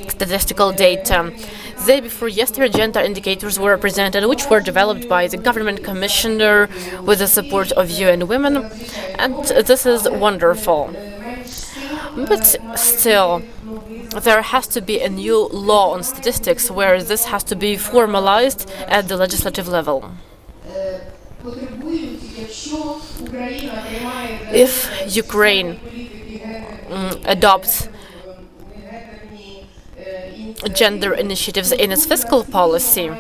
statistical data. The day before yesterday, gender indicators were presented, which were developed by the government commissioner with the support of UN Women, and this is wonderful. But still, there has to be a new law on statistics where this has to be formalized at the legislative level. If Ukraine adopts gender initiatives in its fiscal policy,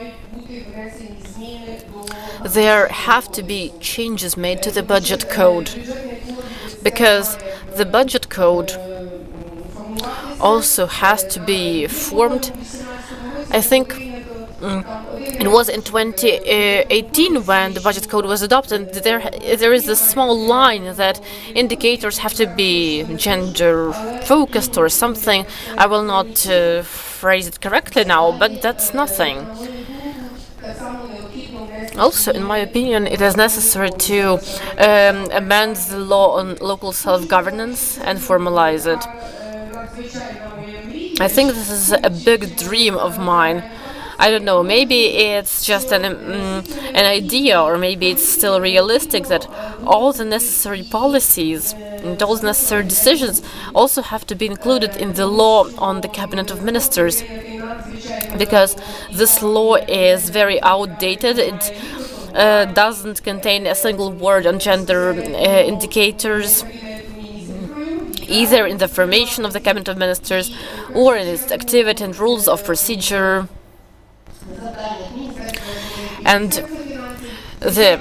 there have to be changes made to the budget code, because the budget code also has to be formed. I think it was in 2018 when the budget code was adopted. There is a small line that indicators have to be gender focused or something. I will not phrase it correctly now, but that's nothing. Also, in my opinion, it is necessary to amend the law on local self-governance and formalize it. I think this is a big dream of mine. I don't know, maybe it's just an idea, or maybe it's still realistic that all the necessary policies and all the necessary decisions also have to be included in the law on the Cabinet of Ministers, because this law is very outdated. It doesn't contain a single word on gender indicators, either in the formation of the Cabinet of Ministers or in its activity and rules of procedure. And the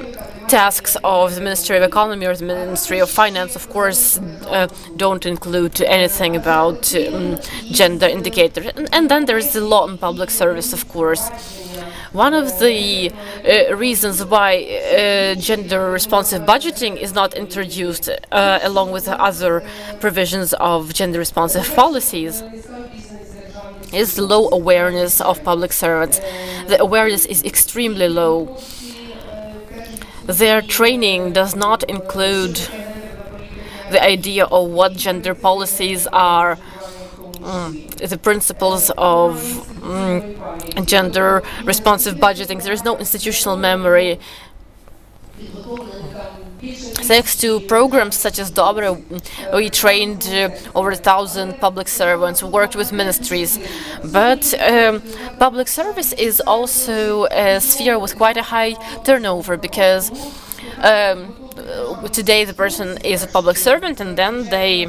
tasks of the Ministry of Economy or the Ministry of Finance, of course, don't include anything about gender indicators. And then there is the law on public service, of course. One of the reasons why gender-responsive budgeting is not introduced along with the other provisions of gender-responsive policies is the low awareness of public servants. The awareness is extremely low. Their training does not include the idea of what gender policies are, the principles of gender responsive budgeting. There is no institutional memory. Thanks to programs such as Dobre, we trained over 1,000 public servants, worked with ministries. But public service is also a sphere with quite a high turnover, because today the person is a public servant and then they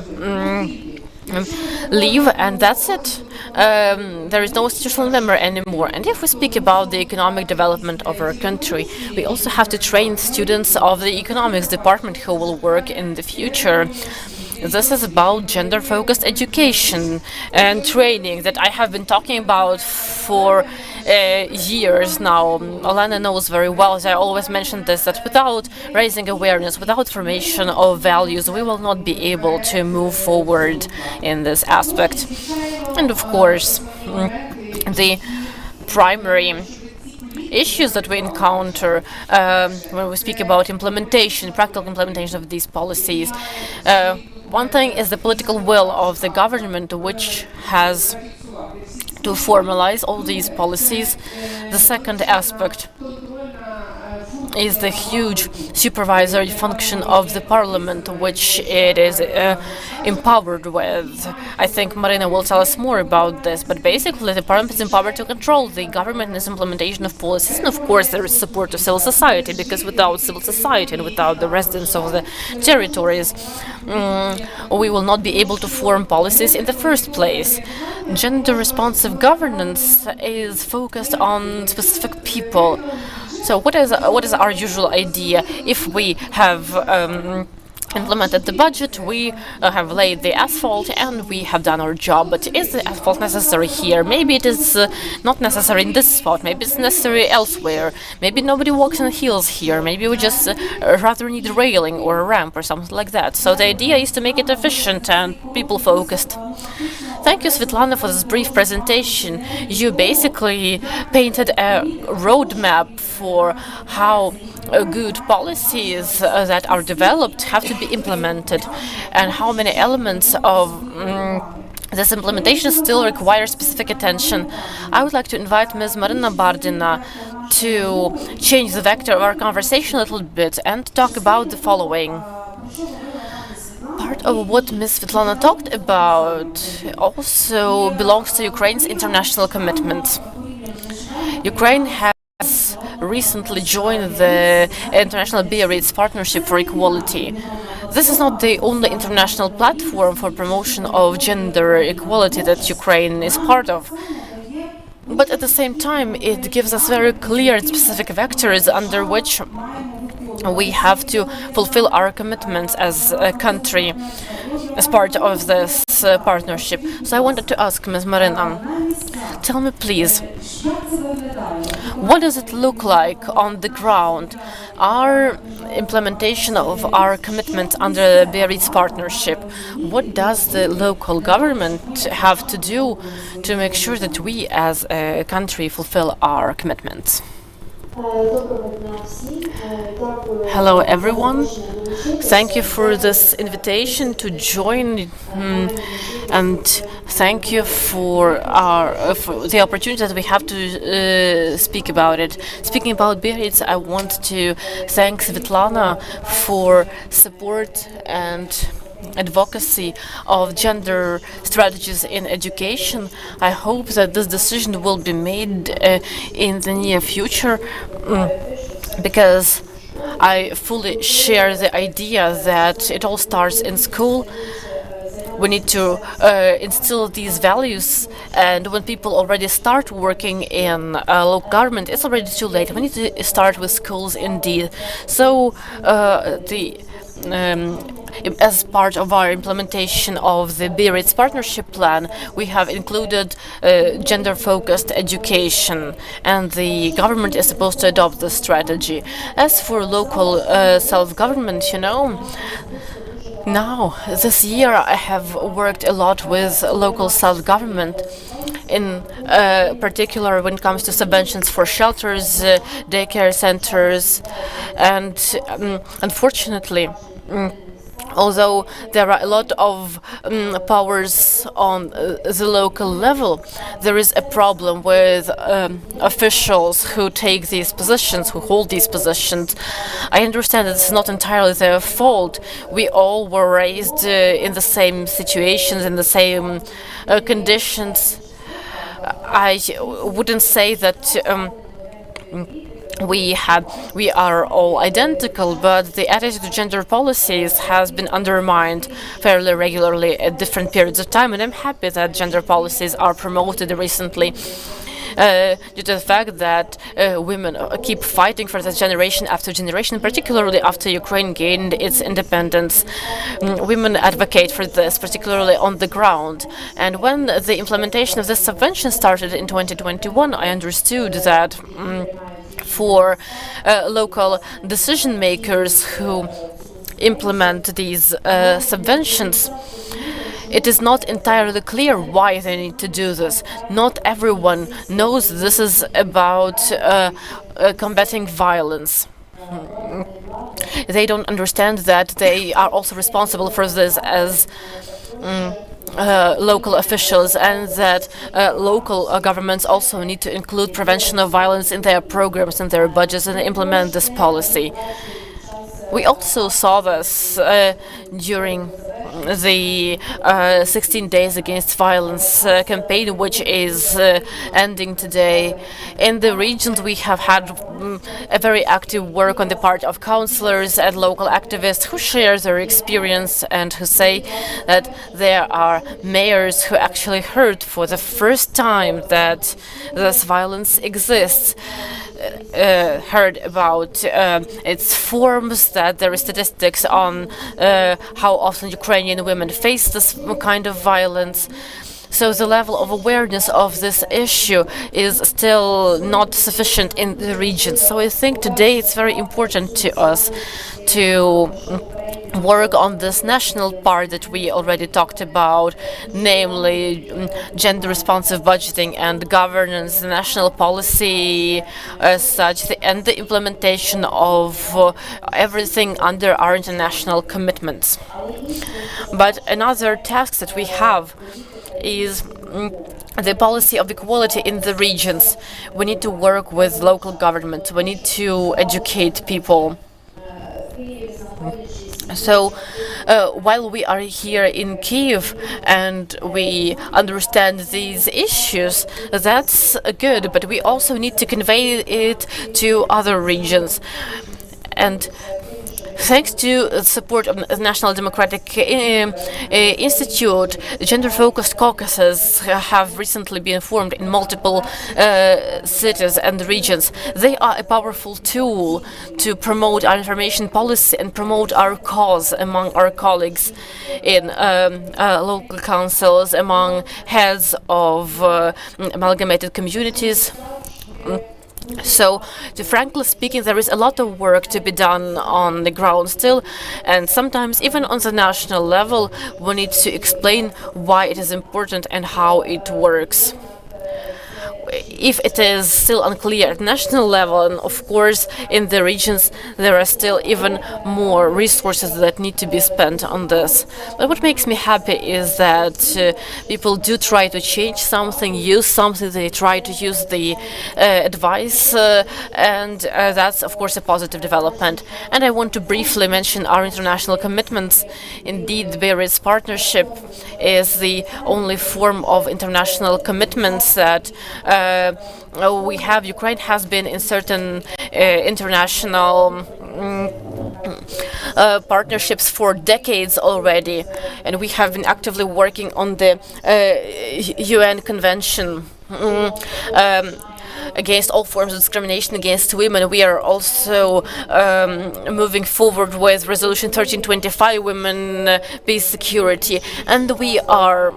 leave, and that's it. There is no institutional memory anymore. And if we speak about the economic development of our country, we also have to train students of the economics department who will work in the future. This is about gender-focused education and training that I have been talking about for years now. Olena knows very well, as I always mention this, that without raising awareness, without formation of values, we will not be able to move forward in this aspect. And of course, the primary issues that we encounter when we speak about implementation, practical implementation of these policies. One thing is the political will of the government, which has to formalize all these policies. The second aspect is the huge supervisory function of the parliament, which it is empowered with. I think Marina will tell us more about this, but basically the parliament is empowered to control the government and its implementation of policies. And of course there is support of civil society, because without civil society and without the residents of the territories, we will not be able to form policies in the first place. Gender responsive governance is focused on specific people. So what is our usual idea? If we have implemented the budget, we have laid the asphalt, and we have done our job. But is the asphalt necessary here? Maybe it is not necessary in this spot. Maybe it's necessary elsewhere. Maybe nobody walks in heels here. Maybe we just rather need a railing or a ramp or something like that. So the idea is to make it efficient and people-focused. Thank you, Svetlana, for this brief presentation. You basically painted a roadmap for how good policies that are developed have to be implemented, and how many elements of this implementation still require specific attention. I would like to invite Ms. Marina Bardina to change the vector of our conversation a little bit and talk about the following. Part of what Ms. Svetlana talked about also belongs to Ukraine's international commitments. Ukraine has recently joined the International Biarritz Partnership for Equality. This is not the only international platform for promotion of gender equality that Ukraine is part of. But at the same time, it gives us very clear and specific vectors under which we have to fulfill our commitments as a country as part of this partnership. So I wanted to ask Ms. Marina, tell me please, what does it look like on the ground? Our implementation of our commitments under the Biarritz partnership, what does the local government have to do to make sure that we as a country fulfill our commitments? Hello everyone, thank you for this invitation to join, and thank you for the opportunity that we have to speak about it. Speaking about Biarritz, I want to thank Svetlana for support and advocacy of gender strategies in education. I hope that this decision will be made in the near future, because I fully share the idea that it all starts in school. We need to instill these values, and when people already start working in local government, it's already too late. We need to start with schools indeed. So as part of our implementation of the Biarritz Partnership Plan, we have included gender-focused education, and the government is supposed to adopt this strategy. As for local self-government, now, this year I have worked a lot with local self-government, in particular when it comes to subventions for shelters, daycare centers, and unfortunately, although there are a lot of powers on the local level, there is a problem with officials who take these positions, who hold these positions. I understand that it's not entirely their fault. We all were raised in the same situations, in the same conditions. I wouldn't say that we are all identical, but the attitude to gender policies has been undermined fairly regularly at different periods of time, and I'm happy that gender policies are promoted recently. Due to the fact that women keep fighting for this generation after generation, particularly after Ukraine gained its independence. Women advocate for this, particularly on the ground. And when the implementation of this subvention started in 2021, I understood that for local decision makers who implement these subventions, it is not entirely clear why they need to do this. Not everyone knows this is about combating violence. They don't understand that they are also responsible for this as local officials, and that local governments also need to include prevention of violence in their programs and their budgets and implement this policy. We also saw this during the 16 Days Against Violence campaign, which is ending today. In the regions, we have had a very active work on the part of councillors and local activists who share their experience and who say that there are mayors who actually heard for the first time that this violence exists. Heard about its forms, that there are statistics on how often Ukrainian women face this kind of violence. So the level of awareness of this issue is still not sufficient in the region. So I think today it's very important to us to work on this national part that we already talked about, namely gender-responsive budgeting and governance, national policy as such, and the implementation of everything under our international commitments. But another task that we have is the policy of equality in the regions. We need to work with local government. We need to educate people. So while we are here in Kyiv and we understand these issues, that's good, but we also need to convey it to other regions. And thanks to the support of the National Democratic Institute, gender-focused caucuses have recently been formed in multiple cities and regions. They are a powerful tool to promote our information policy and promote our cause among our colleagues in local councils, among heads of amalgamated communities. So, frankly speaking, there is a lot of work to be done on the ground still, and sometimes even on the national level we need to explain why it is important and how it works. If it is still unclear at national level, and of course in the regions there are still even more resources that need to be spent on this. But what makes me happy is that people do try to change something, use something, they try to use the advice, and that's of course a positive development. And I want to briefly mention our international commitments. Indeed, the Biarritz Partnership is the only form of international commitments that we have. Ukraine has been in certain international partnerships for decades already, and we have been actively working on the UN Convention against all forms of discrimination against women. We are also moving forward with Resolution 1325, Women, Peace, Security, and we are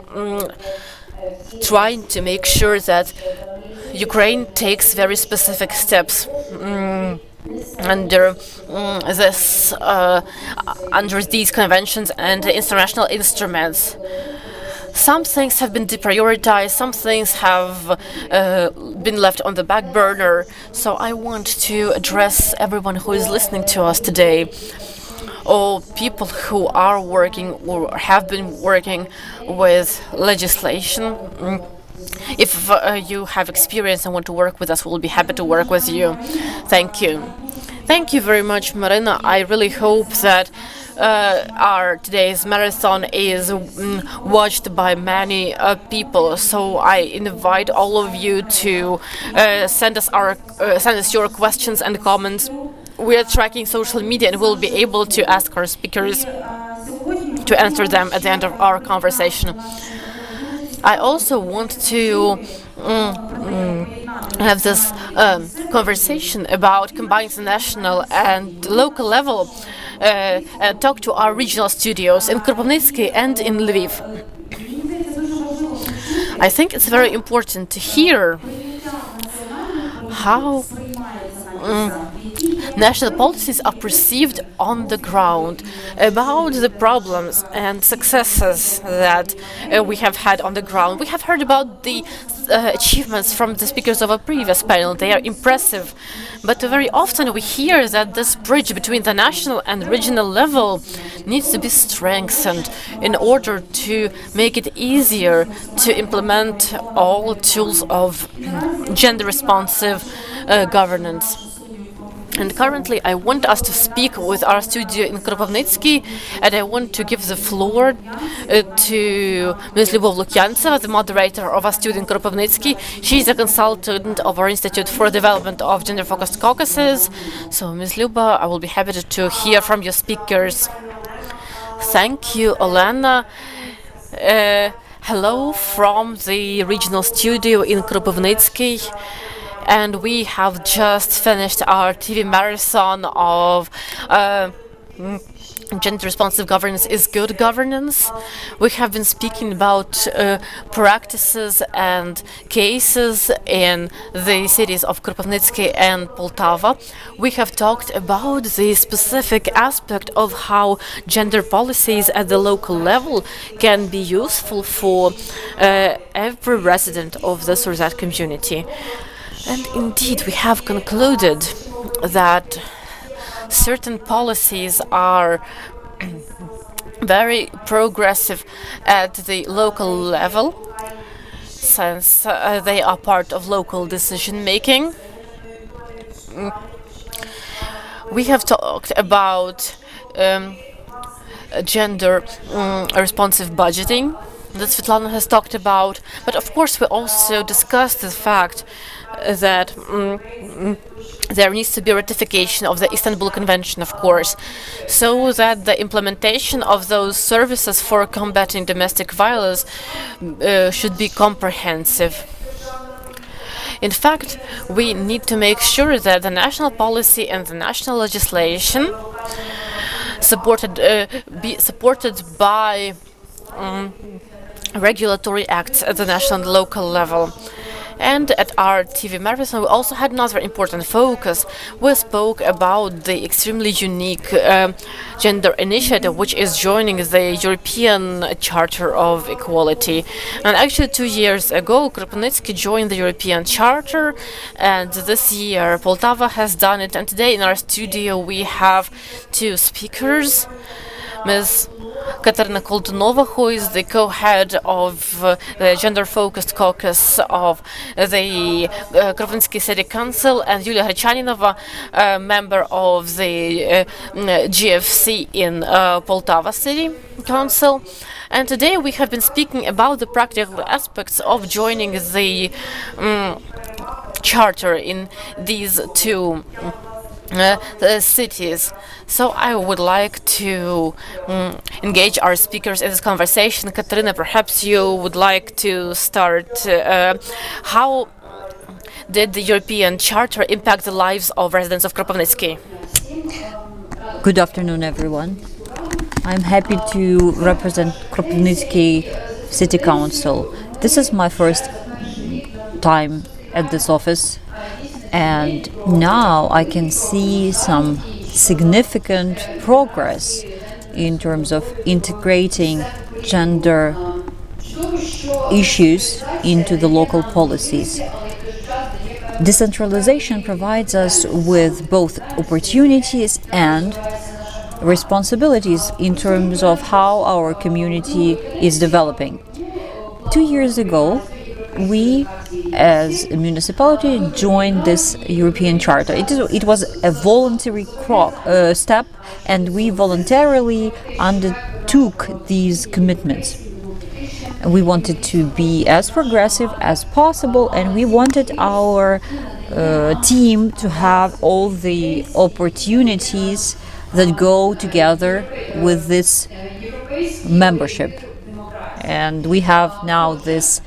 trying to make sure that Ukraine takes very specific steps under these conventions and international instruments. Some things have been deprioritized, some things have been left on the back burner. So I want to address everyone who is listening to us today, all people who are working or have been working with legislation. If you have experience and want to work with us, we'll be happy to work with you. Thank you. Thank you very much, Marina. I really hope that our today's marathon is watched by many people. So I invite all of you to send us your questions and comments. We are tracking social media and we'll be able to ask our speakers to answer them at the end of our conversation. I also want to have this conversation about combining the national and local level and talk to our regional studios in Kropyvnytsky and in Lviv. I think it's very important to hear how national policies are perceived on the ground, about the problems and successes that we have had on the ground. We have heard about the achievements from the speakers of a previous panel. They are impressive, but very often we hear that this bridge between the national and regional level needs to be strengthened in order to make it easier to implement all tools of gender-responsive governance. And currently, I want us to speak with our studio in Kropyvnytsky, and I want to give the floor to Ms. Lyubov Lukyantseva, the moderator of our studio in Kropyvnytsky. She's a consultant of our Institute for Development of Gender-Focused Caucuses. So, Ms. Lyuba, I will be happy to hear from your speakers. Thank you, Olena. Hello from the regional studio in Kropyvnytsky. And we have just finished our TV marathon of gender-responsive governance is good governance. We have been speaking about practices and cases in the cities of Kropyvnytsky and Poltava. We have talked about the specific aspect of how gender policies at the local level can be useful for every resident of this or that community. And indeed, we have concluded that certain policies are very progressive at the local level, since they are part of local decision-making. We have talked about gender-responsive budgeting that Svetlana has talked about, but of course we also discussed the fact that there needs to be ratification of the Istanbul Convention, of course, so that the implementation of those services for combating domestic violence should be comprehensive. In fact, we need to make sure that the national policy and the national legislation be supported by regulatory acts at the national and local level. And at our TV marathon, we also had another important focus. We spoke about the extremely unique gender initiative, which is joining the European Charter of Equality. And actually 2 years ago, Kropyvnytsky joined the European Charter, and this year Poltava has done it. And today in our studio we have two speakers. Ms. Katarina Koldunova, who is the co-head of the gender-focused caucus of the Kropyvnytsky City Council, and Yulia Hrechaninova, a member of the GFC in Poltava City Council. And today we have been speaking about the practical aspects of joining the charter in these two cities. So I would like to engage our speakers in this conversation. Katarina, perhaps you would like to start. How did the European Charter impact the lives of residents of Kropyvnytsky? Good afternoon, everyone. I'm happy to represent Kropyvnytsky City Council. This is my first time at this office, and now I can see some significant progress in terms of integrating gender issues into the local policies. Decentralization provides us with both opportunities and responsibilities in terms of how our community is developing. 2 years ago, we as a municipality joined this European Charter. It was a voluntary step, and we voluntarily undertook these commitments. We wanted to be as progressive as possible, and we wanted our team to have all the opportunities that go together with this membership. And we have now this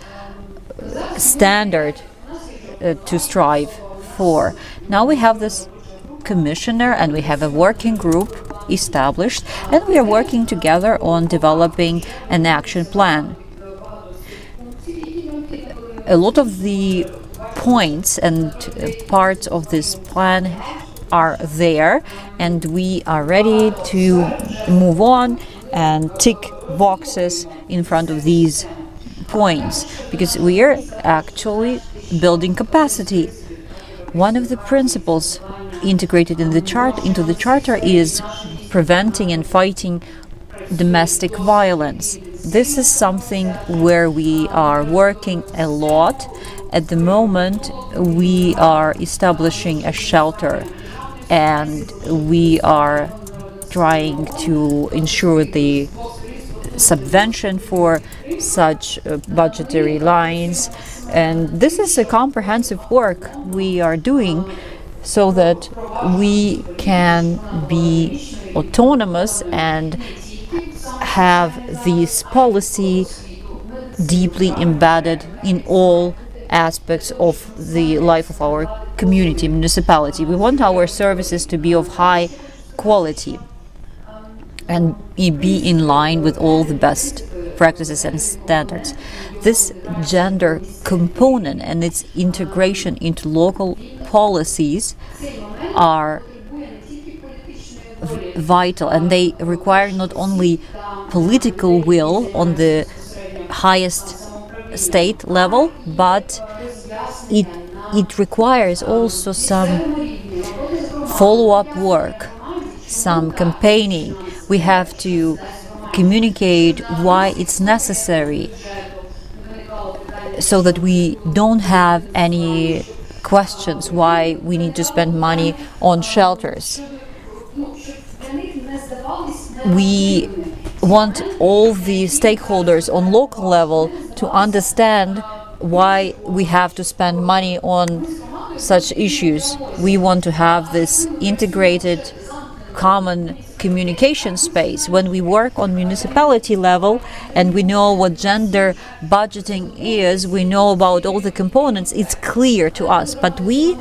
standard to strive for. Now we have this commissioner and we have a working group established, and we are working together on developing an action plan. A lot of the points and parts of this plan are there, and we are ready to move on and tick boxes in front of these points, because we are actually building capacity. One of the principles integrated into the charter is preventing and fighting domestic violence. This is something where we are working a lot. At the moment, we are establishing a shelter, and we are trying to ensure the subvention for such budgetary lines. And this is a comprehensive work we are doing so that we can be autonomous and have this policy deeply embedded in all aspects of the life of our community, municipality. We want our services to be of high quality and be in line with all the best practices and standards. This gender component and its integration into local policies are vital, and they require not only political will on the highest state level, but it requires also some follow-up work, some campaigning. We have to communicate why it's necessary, so that we don't have any questions why we need to spend money on shelters. We want all the stakeholders on local level to understand why we have to spend money on such issues. We want to have this integrated common communication space. When we work on municipality level and we know what gender budgeting is, we know about all the components, it's clear to us, but we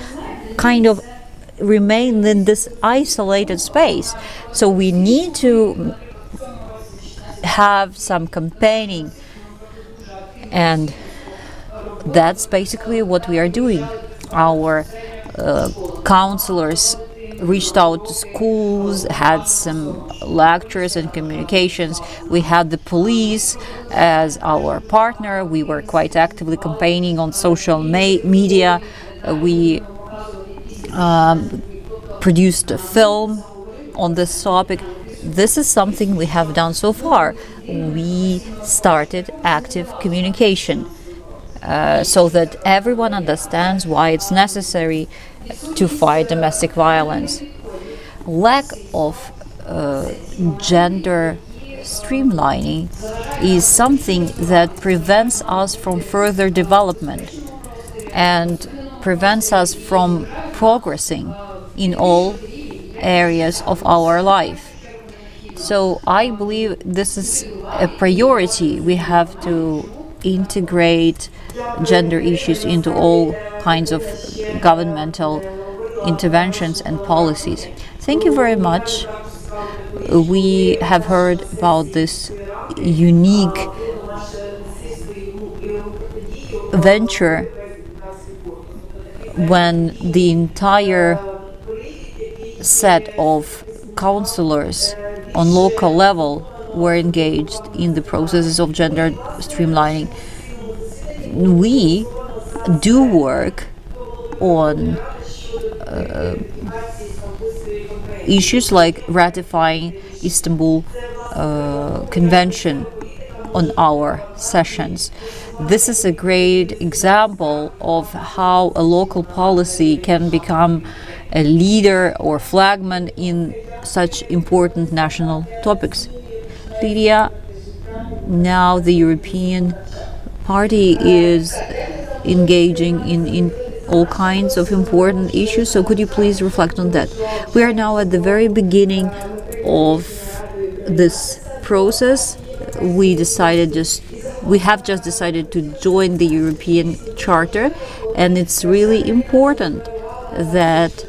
kind of remain in this isolated space. So we need to have some campaigning, and that's basically what we are doing. Our counselors reached out to schools, had some lectures and communications. We had the police as our partner. We were quite actively campaigning on social media. We produced a film on this topic. This is something we have done so far. We started active communication so that everyone understands why it's necessary to fight domestic violence. Lack of gender streamlining is something that prevents us from further development and prevents us from progressing in all areas of our life. So I believe this is a priority. We have to integrate gender issues into all kinds of governmental interventions and policies. Thank you very much. We have heard about this unique venture when the entire set of counselors on local level were engaged in the processes of gender streamlining. we do work on issues like ratifying Istanbul Convention on our sessions. This is a great example of how a local policy can become a leader or flagman in such important national topics. Lydia, now the European Party is engaging in all kinds of important issues, so could you please reflect on that? We are now at the very beginning of this process. We have just decided to join the European Charter, and it's really important that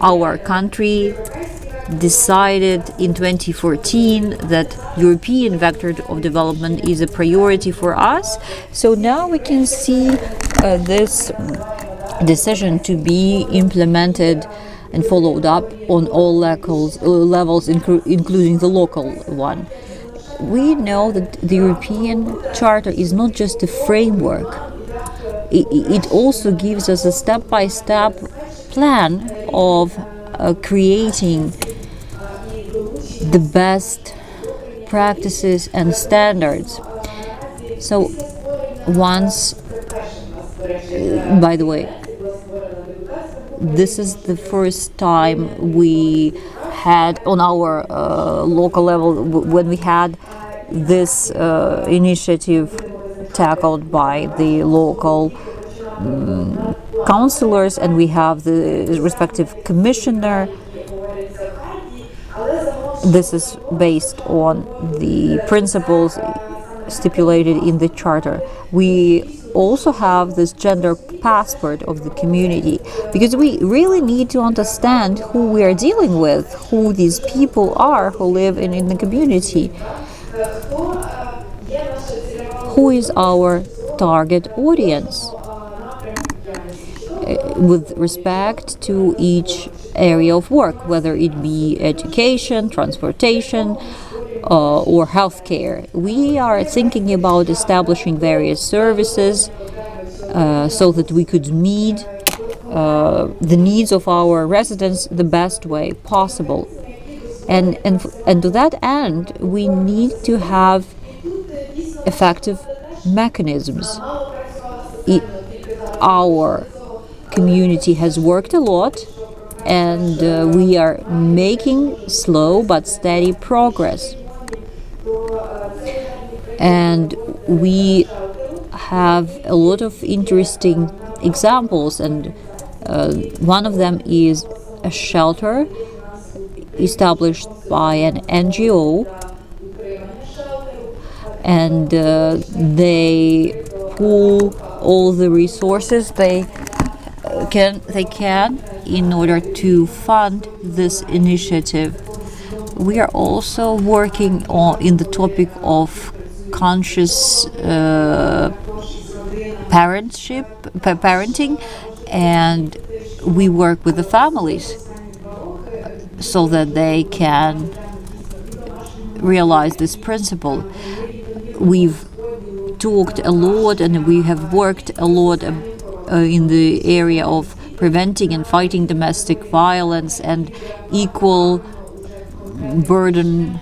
our country decided in 2014 that European vector of development is a priority for us. So now we can see this decision to be implemented and followed up on all levels, including the local one. We know that the European Charter is not just a framework. It also gives us a step-by-step plan of creating the best practices and standards. So once, by the way, this is the first time we had on our local level when we had this initiative tackled by the local councillors, and we have the respective commissioner. This is based on the principles stipulated in the Charter. We also have this gender passport of the community, because we really need to understand who we are dealing with, who these people are who live in the community. Who is our target audience? With respect to each area of work, whether it be education, transportation, or healthcare. We are thinking about establishing various services so that we could meet the needs of our residents the best way possible. And to that end, we need to have effective mechanisms. Our community has worked a lot, and we are making slow but steady progress. And we have a lot of interesting examples, and one of them is a shelter established by an NGO, and they pool all the resources they can in order to fund this initiative. We are also working in the topic of conscious parenting, and we work with the families so that they can realize this principle. We've talked a lot and we have worked a lot in the area of preventing and fighting domestic violence and equal burden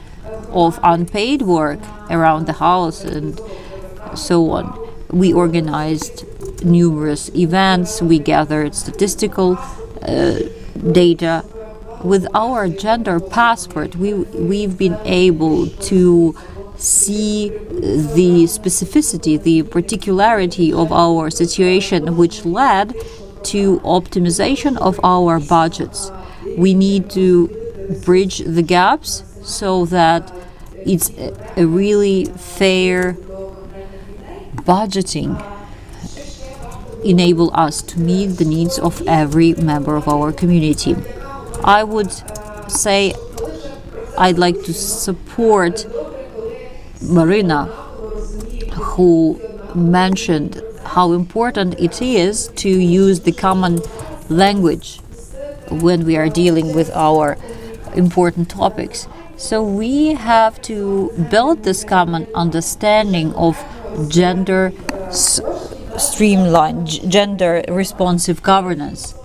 of unpaid work around the house and so on. We organized numerous events, we gathered statistical data. With our gender passport, we've been able to see the specificity, the particularity of our situation, which led to optimization of our budgets. We need to bridge the gaps so that it's a really fair budgeting enable us to meet the needs of every member of our community. I would say I'd like to support Marina, who mentioned how important it is to use the common language when we are dealing with our important topics. So we have to build this common understanding of gender streamlined, gender responsive governance.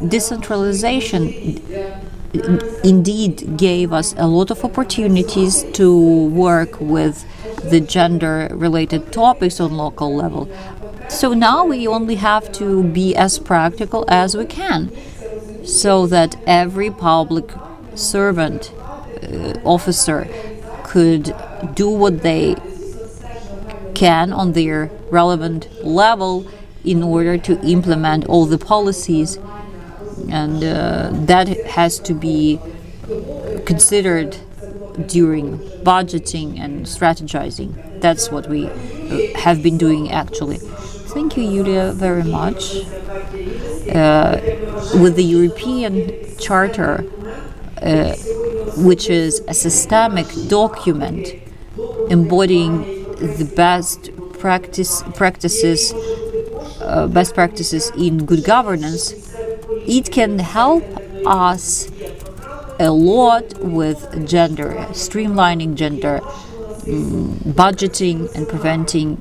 Decentralization indeed gave us a lot of opportunities to work with the gender related topics on local level. So now we only have to be as practical as we can, so that every public servant, officer could do what they can on their relevant level in order to implement all the policies, and that has to be considered during budgeting and strategizing. That's what we have been doing actually. Thank you, Yulia, very much. With the European Charter, which is a systemic document embodying the best practices in good governance, it can help us a lot with gender, streamlining gender, budgeting and preventing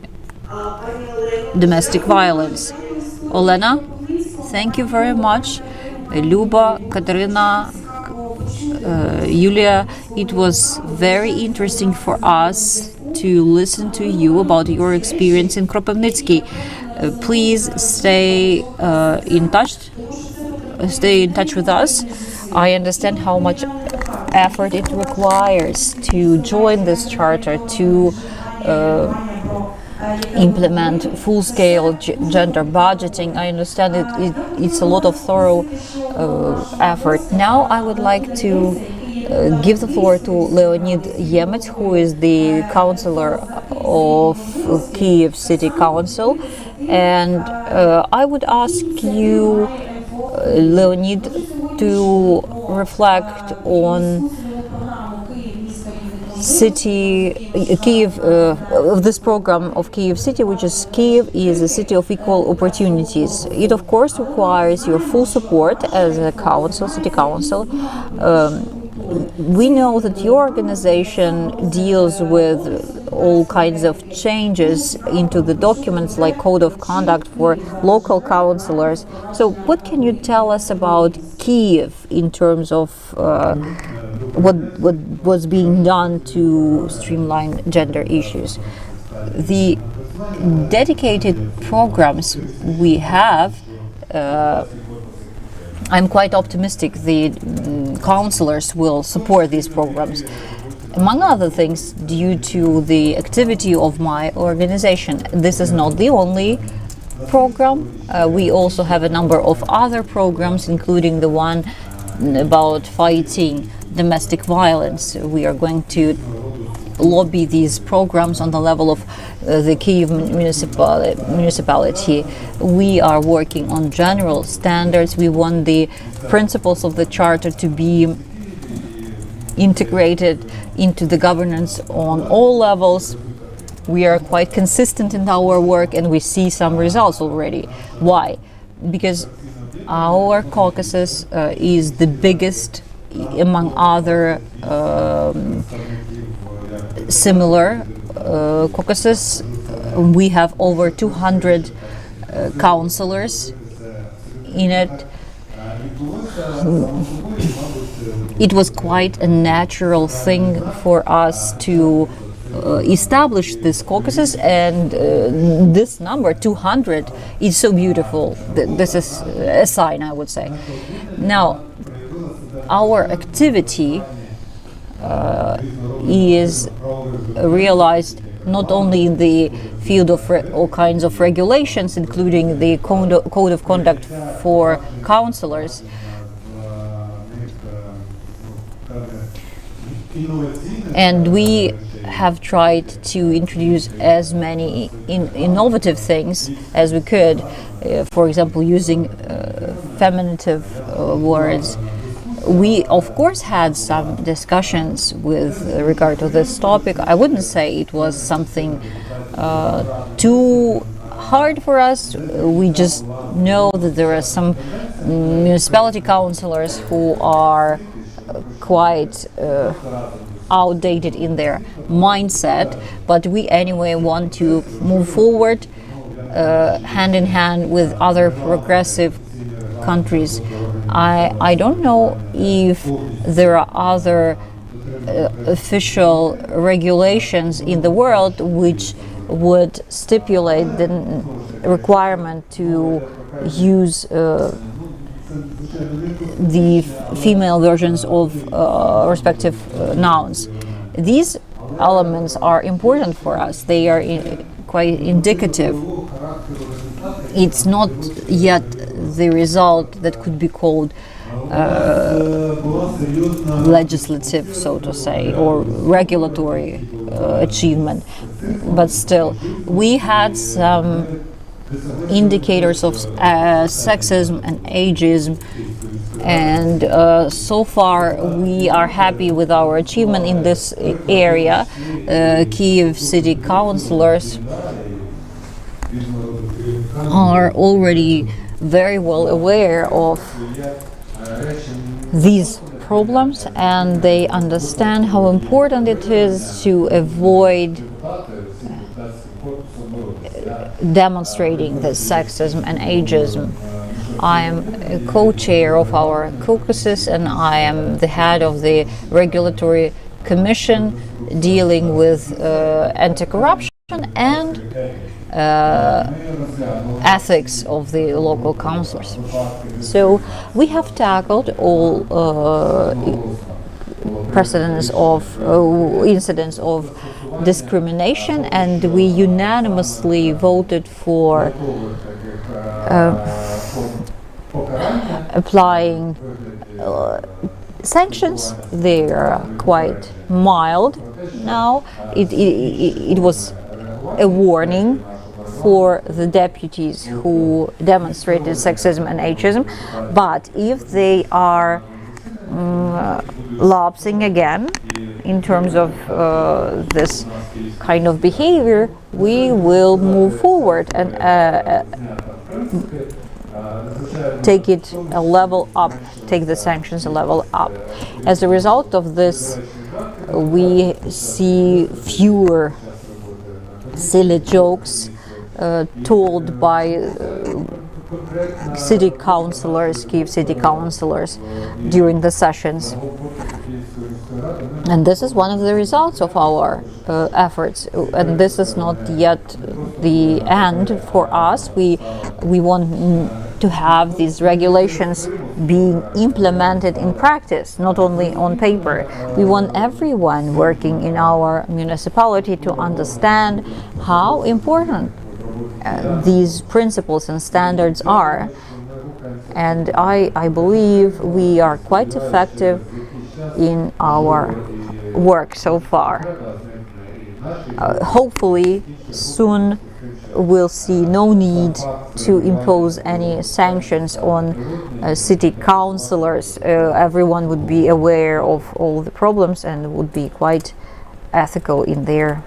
domestic violence. Olena, thank you very much. Luba, Katerina, Yulia, it was very interesting for us to listen to you about your experience in Kropivnitsky. Please stay in touch with us. I understand how much effort it requires to join this charter, to implement full-scale gender budgeting. I understand it's a lot of thorough effort. Now I would like to give the floor to Leonid Yemets, who is the councillor of Kyiv City Council, and I would ask you, Leonid, to reflect on Kyiv, this program of Kyiv City, which is Kyiv is a city of equal opportunities. It of course requires your full support as a council, city council. We know that your organization deals with all kinds of changes into the documents like code of conduct for local councillors. So what can you tell us about Kyiv in terms of what was being done to streamline gender issues? The dedicated programs we have, I'm quite optimistic the councillors will support these programs. Among other things, due to the activity of my organization. This is not the only program. We also have a number of other programs, including the one about fighting domestic violence. We are going to lobby these programs on the level of the Kyiv municipality. We are working on general standards. We want the principles of the charter to be integrated into the governance on all levels. We are quite consistent in our work and we see some results already. Why? Because our Caucasus is the biggest among other similar Caucasus. We have over 200 councillors in it. It was quite a natural thing for us to establish this Caucasus, and this number 200 is so beautiful. This is a sign, I would say. Now, our activity is realized not only in the field of all kinds of regulations, including the code of conduct for councillors, and we have tried to introduce as many innovative things as we could, for example, using feminative words. We, of course, had some discussions with regard to this topic. I wouldn't say it was something too hard for us. We just know that there are some municipality councillors who are quite outdated in their mindset, but we anyway want to move forward hand in hand with other progressive countries. I don't know if there are other official regulations in the world which would stipulate the requirement to use the female versions of respective nouns. These elements are important for us. They are quite indicative. It's not yet the result that could be called legislative, so to say, or regulatory achievement, but still we had some indicators of sexism and ageism, and so far we are happy with our achievement in this area. Kyiv city councillors are already very well aware of these problems, and they understand how important it is to avoid demonstrating this sexism and ageism. I am a co-chair of our caucuses, and I am the head of the regulatory commission dealing with anti-corruption and ethics of the local councillors. So we have tackled all precedents of incidents of discrimination, and we unanimously voted for applying sanctions. They are quite mild now. It was a warning for the deputies who demonstrated sexism and ageism, but if they are lapsing again in terms of this kind of behavior, we will move forward and take it a level up, take the sanctions a level up. As a result of this, we see fewer silly jokes told by city councillors, Kyiv city councillors, during the sessions. And this is one of the results of our efforts. And this is not yet the end for us. We want to have these regulations being implemented in practice, not only on paper. We want everyone working in our municipality to understand how important these principles and standards are. And I believe we are quite effective in our work so far. Hopefully soon we'll see no need to impose any sanctions on city councillors. Everyone would be aware of all the problems and would be quite ethical in their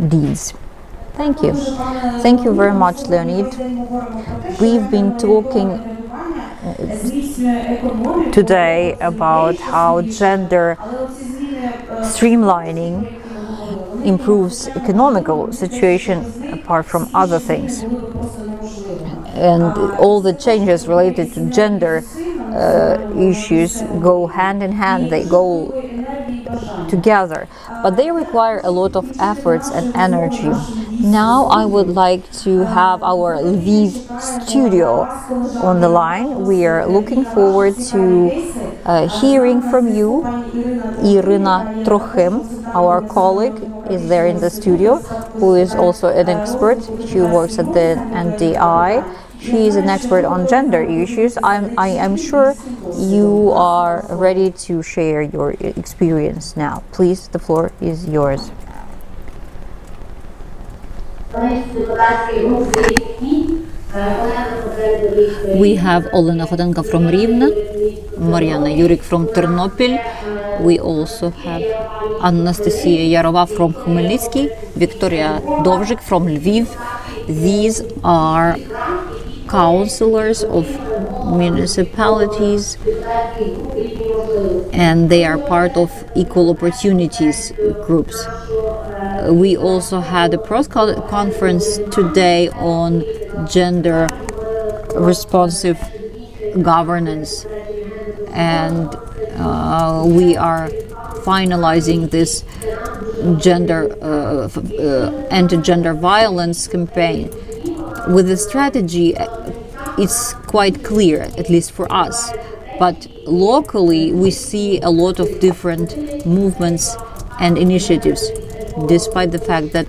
deeds. Thank you. Thank you very much, Leonid. We've been talking today about how gender streamlining improves economical situation apart from other things. And all the changes related to gender issues go hand in hand, they go together, but they require a lot of efforts and energy. Now I would like to have our Lviv studio on the line. We are looking forward to hearing from you. Irina Trochim, our colleague, is there in the studio, who is also an expert. She works at the NDI. She is an expert on gender issues. I am sure you are ready to share your experience now. Please, the floor is yours. We have Olena Khodenko from Rivne, Mariana Yurik from Ternopil. We also have Anastasia Yarova from Khmelnytsky, Victoria Dovzhik from Lviv. These are councillors of municipalities and they are part of equal opportunities groups. We also had a press conference today on gender responsive governance, and we are finalizing this anti-gender violence campaign. With the strategy, it's quite clear, at least for us, but locally we see a lot of different movements and initiatives, despite the fact that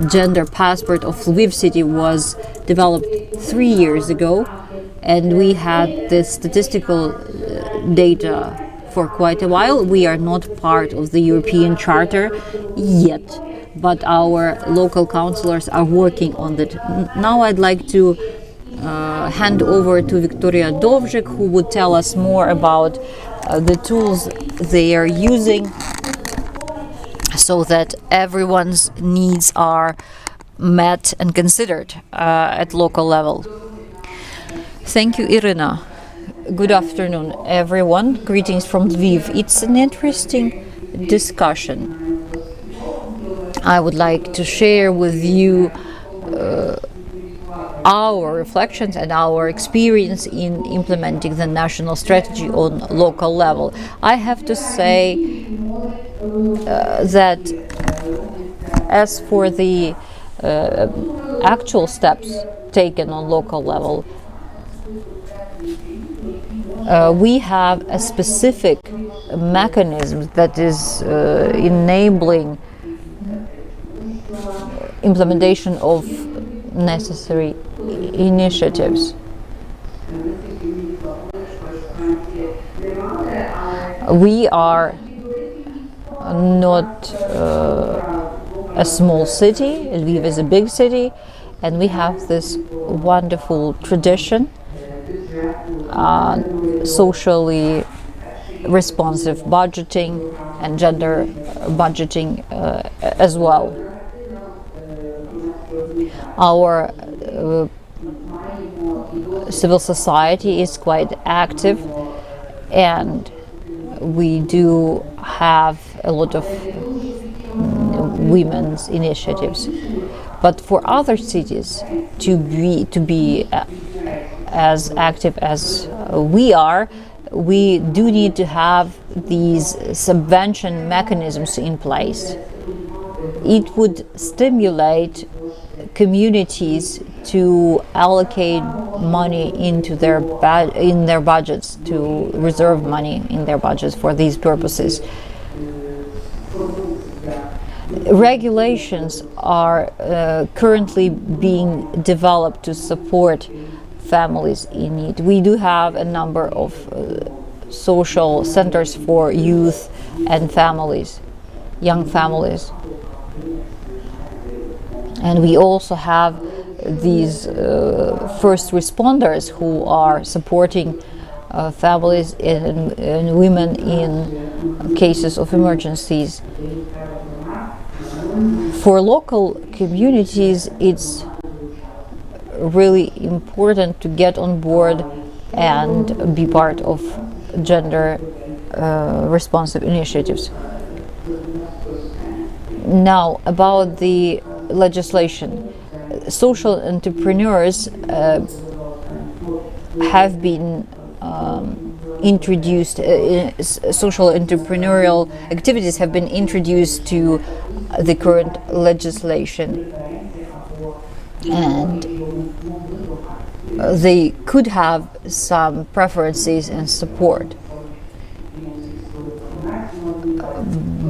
gender passport of Lviv city was developed 3 years ago, and we had the statistical data for quite a while. We are not part of the European Charter yet, but our local councillors are working on that. Now I'd like to hand over to Victoria Dovzhik, who would tell us more about the tools they are using so that everyone's needs are met and considered at local level. Thank you, Irina. Good afternoon, everyone. Greetings from Lviv. It's an interesting discussion. I would like to share with you our reflections and our experience in implementing the national strategy on local level. I have to say that as for the actual steps taken on local level, we have a specific mechanism that is enabling implementation of necessary initiatives. We are not a small city. Lviv is a big city, and we have this wonderful tradition, socially responsive budgeting and gender budgeting as well. Our civil society is quite active, and we do have a lot of women's initiatives. But for other cities to be as active as we are, we do need to have these subvention mechanisms in place. It would stimulate communities to allocate money into their budgets, to reserve money in their budgets for these purposes. Regulations are currently being developed to support families in need. We do have a number of social centers for youth and families, young families. And we also have these first responders who are supporting families and women in cases of emergencies. For local communities, it's really important to get on board and be part of gender responsive initiatives. Now, about the legislation. Social entrepreneurs have been introduced, social entrepreneurial activities have been introduced to the current legislation, and they could have some preferences and support,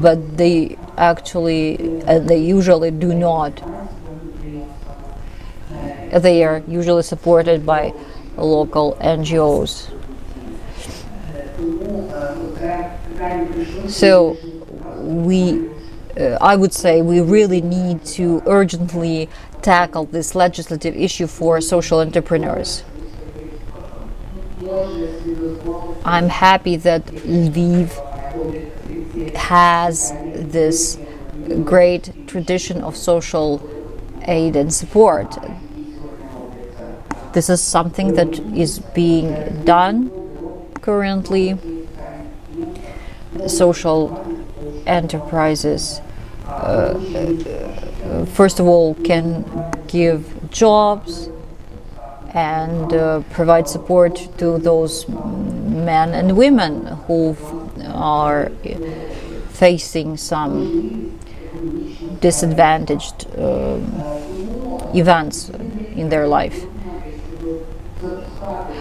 but they usually do not. They are usually supported by local NGOs. So I would say we really need to urgently tackle this legislative issue for social entrepreneurs. I'm happy that Lviv has this great tradition of social aid and support. This is something that is being done currently, social enterprises, first of all, can give jobs and provide support to those men and women who are facing some disadvantaged events in their life.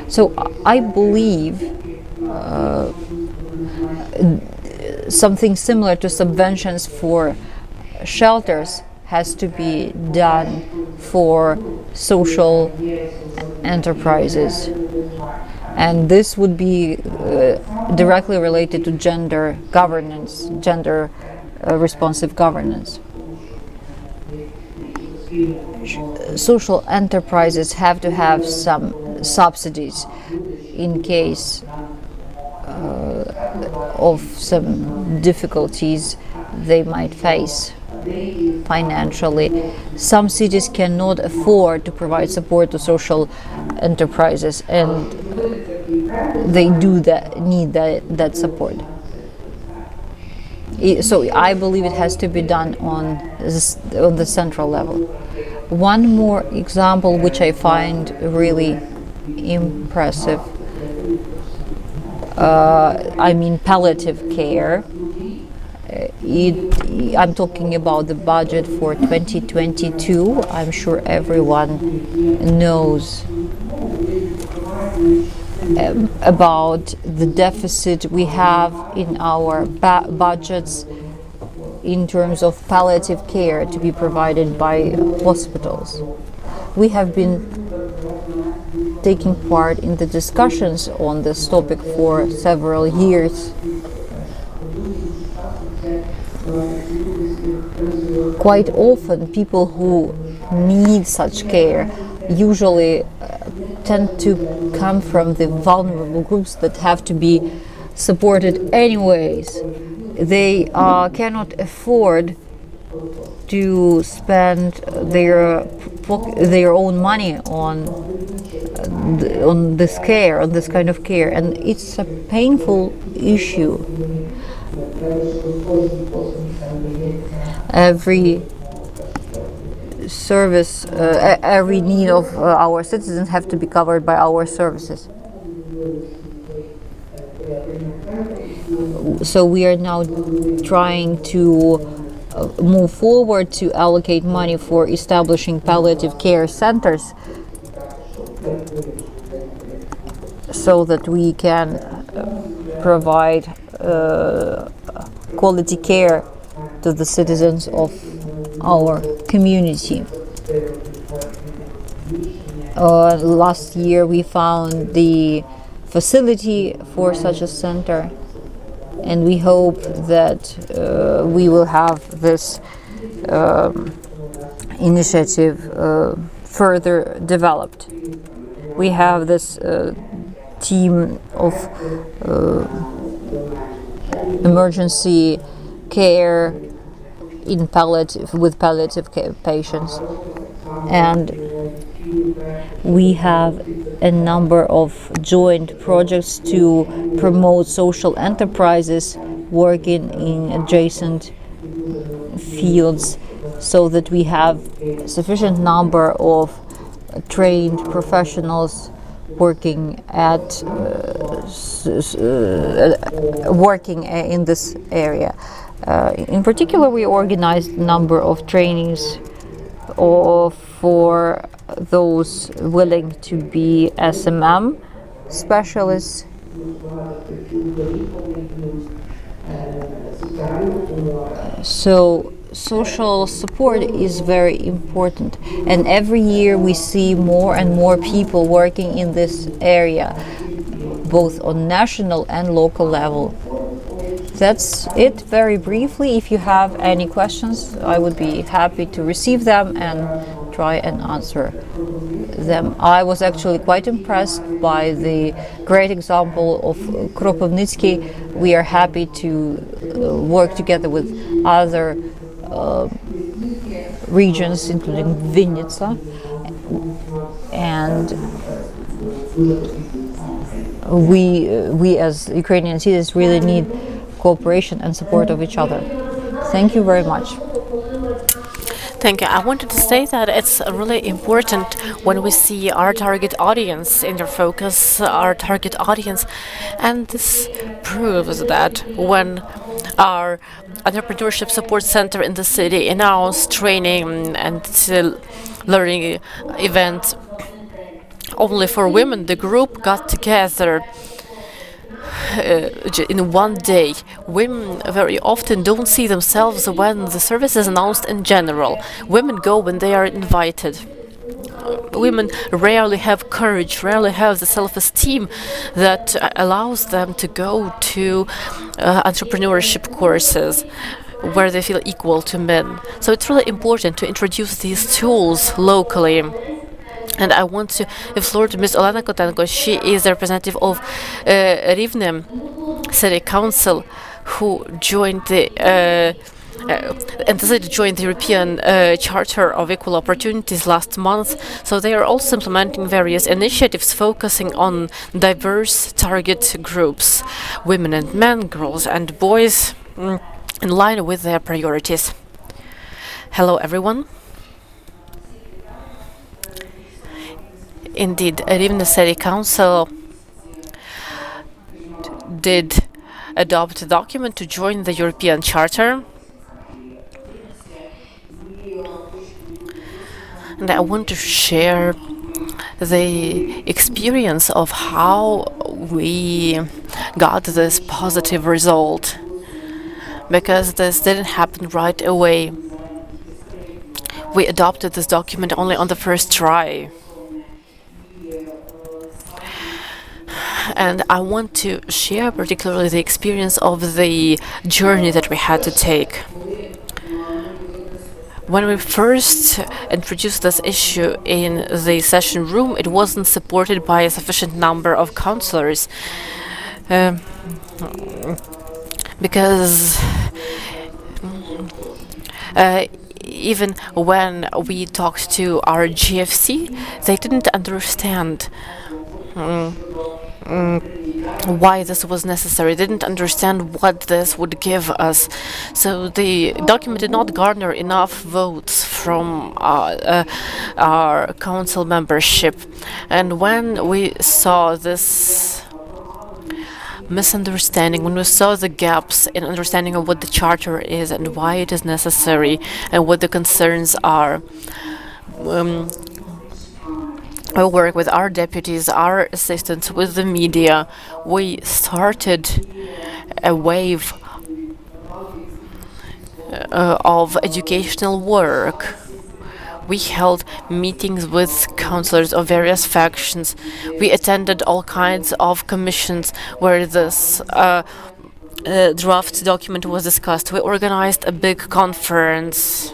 So I believe something similar to subventions for shelters has to be done for social enterprises. And this would be directly related to gender governance, gender responsive governance. Social enterprises have to have some subsidies in case of some difficulties they might face financially. Some cities cannot afford to provide support to social enterprises, and they need that support. So I believe it has to be done on the central level. One more example which I find really impressive, palliative care. I'm talking about the budget for 2022. I'm sure everyone knows about the deficit we have in our budgets in terms of palliative care to be provided by hospitals. We have been taking part in the discussions on this topic for several years. Quite often, people who need such care usually tend to come from the vulnerable groups that have to be supported anyways. They cannot afford to spend their own money on this care, on this kind of care, and it's a painful issue. Every service, every need of our citizens have to be covered by our services. So we are now trying to move forward to allocate money for establishing palliative care centers so that we can provide quality care to the citizens of our community. Last year we found the facility for such a center, and we hope that we will have this initiative further developed. We have this team of emergency care in with palliative care patients, and we have a number of joint projects to promote social enterprises working in adjacent fields, so that we have sufficient number of trained professionals working in this area. In particular, we organized a number of trainings for those willing to be SMM specialists. So social support is very important, and every year we see more and more people working in this area, both on national and local level. That's it very briefly. If you have any questions, I would be happy to receive them and try and answer them. I was actually quite impressed by the great example of Kropivnitsky. We are happy to work together with other regions, including Vinnytsia, and we as Ukrainian citizens really need cooperation and support of each other. Thank you very much. Thank you. I wanted to say that it's really important when we see our target audience in their focus, our target audience, and this proves that when our entrepreneurship support center in the city announced training and learning event only for women, the group got together in one day. Women very often don't see themselves when the service is announced in general. Women go when they are invited. Women rarely have courage, rarely have the self-esteem that allows them to go to entrepreneurship courses where they feel equal to men. So it's really important to introduce these tools locally. And I want to give floor to Ms. Olena Kotenko. She is the representative of Rivne City Council, who joined the and decided to join the European Charter of Equal Opportunities last month. So they are also implementing various initiatives focusing on diverse target groups, women and men, girls and boys, in line with their priorities. Hello, everyone. Indeed, Rivne City Council did adopt a document to join the European Charter. And I want to share the experience of how we got this positive result, because this didn't happen right away. We adopted this document only on the first try. And I want to share particularly the experience of the journey that we had to take. When we first introduced this issue in the session room, it wasn't supported by a sufficient number of councillors, because even when we talked to our GFC, they didn't understand why this was necessary, didn't understand what this would give us. So the document did not garner enough votes from our council membership. And when we saw this misunderstanding, when we saw the gaps in understanding of what the charter is and why it is necessary and what the concerns are, we work with our deputies, our assistants, with the media. We started a wave of educational work. We held meetings with councillors of various factions. We attended all kinds of commissions where this draft document was discussed. We organized a big conference.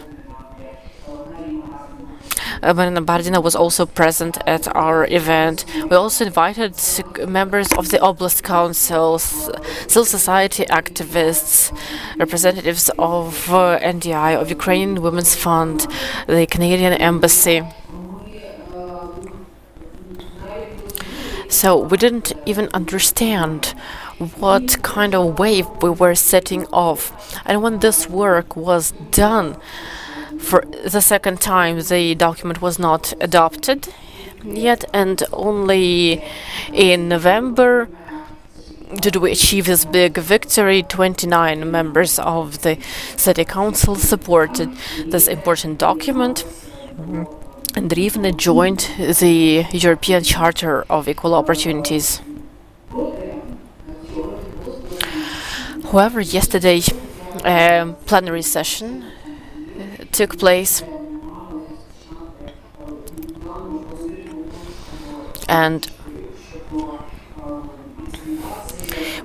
Marina Bardina was also present at our event. We also invited members of the Oblast councils, civil society activists, representatives of NDI, of Ukrainian Women's Fund, the Canadian Embassy. So we didn't even understand what kind of wave we were setting off. And when this work was done, for the second time, the document was not adopted yet, and only in November did we achieve this big victory. 29 members of the City Council supported this important document, and Rivne joined the European Charter of Equal Opportunities. However, yesterday, plenary session took place, and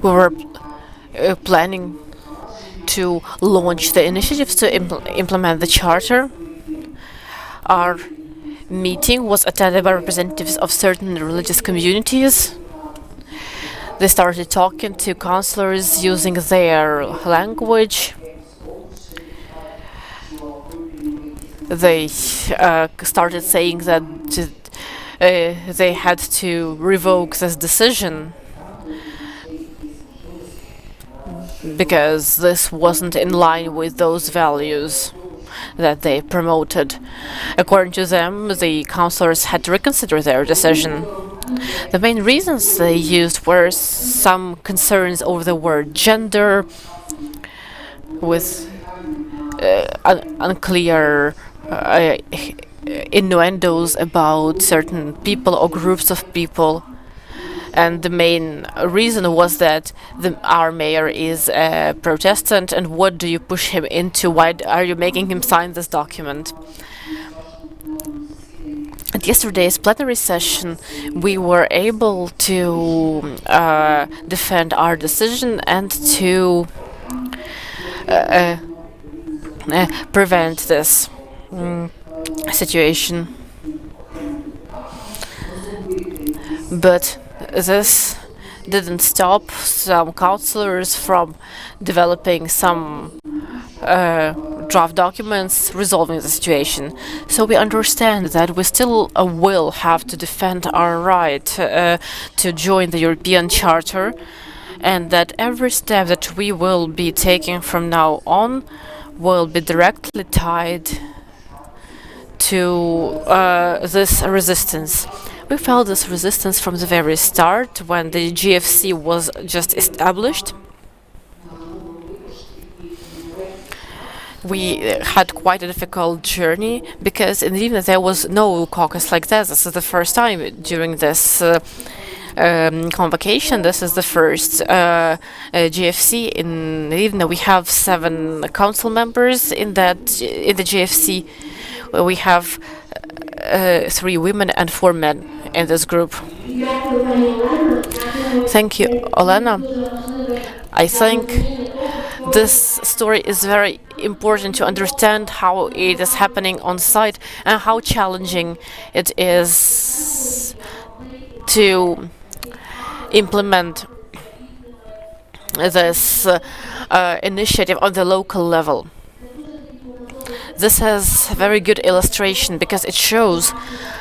we were planning to launch the initiatives to implement the charter. Our meeting was attended by representatives of certain religious communities. They started talking to councillors using their language. They started saying that they had to revoke this decision. because this wasn't in line with those values that they promoted. According to them, the councillors had to reconsider their decision. The main reasons they used were some concerns over the word gender, with unclear innuendos about certain people or groups of people. And the main reason was that our mayor is a Protestant, and what do you push him into? Why are you making him sign this document? At yesterday's plenary session, we were able to defend our decision and to prevent this situation. But this didn't stop some councillors from developing some draft documents resolving the situation. So we understand that we still will have to defend our right to join the European Charter, and that every step that we will be taking from now on will be directly tied to this resistance. We felt this resistance from the very start when the GFC was just established. We had quite a difficult journey because in Rivne there was no caucus like this. This is the first time during this convocation. This is the first GFC in Rivne. We have 7 council members in the GFC. We have 3 women and 4 men in this group. Thank you, Olena. I think this story is very important to understand how it is happening on site and how challenging it is to implement this initiative on the local level. This is a very good illustration because it shows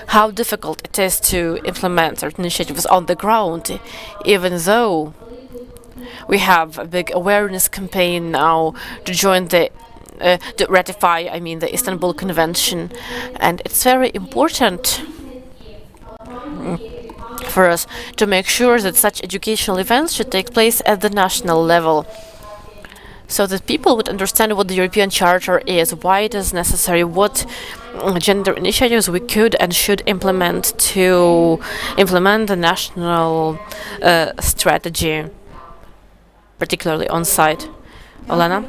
how difficult it is to implement certain initiatives on the ground, even though we have a big awareness campaign now to join the to ratify, the Istanbul Convention, and it's very important for us to make sure that such educational events should take place at the national level, so that people would understand what the European Charter is, why it is necessary, what gender initiatives we could and should implement to implement the national strategy, particularly on site. Olena?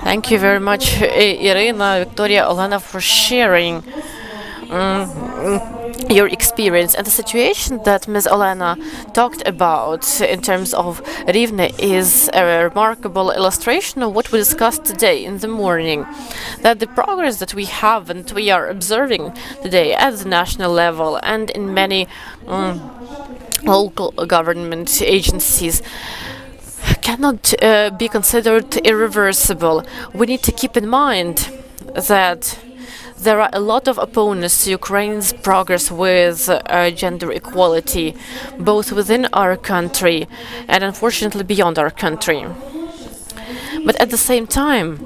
Thank you very much, Irina, Victoria, Olena, for sharing your experience. And the situation that Ms. Olena talked about in terms of Rivne is a remarkable illustration of what we discussed today in the morning, that the progress that we have and we are observing today at the national level and in many local government agencies cannot be considered irreversible. We need to keep in mind that there are a lot of opponents to Ukraine's progress with gender equality, both within our country and unfortunately beyond our country. But at the same time,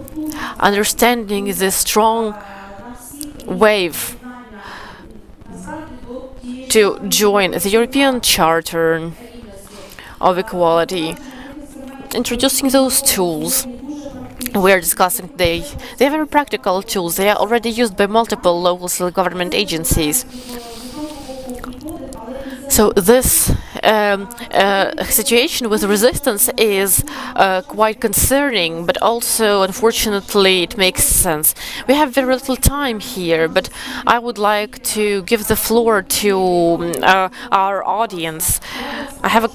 understanding the strong wave to join the European Charter of Equality, introducing those tools we are discussing today, they are very practical tools. They are already used by multiple local government agencies. So this situation with resistance is quite concerning, but also, unfortunately, it makes sense. We have very little time here, but I would like to give the floor to our audience. I have,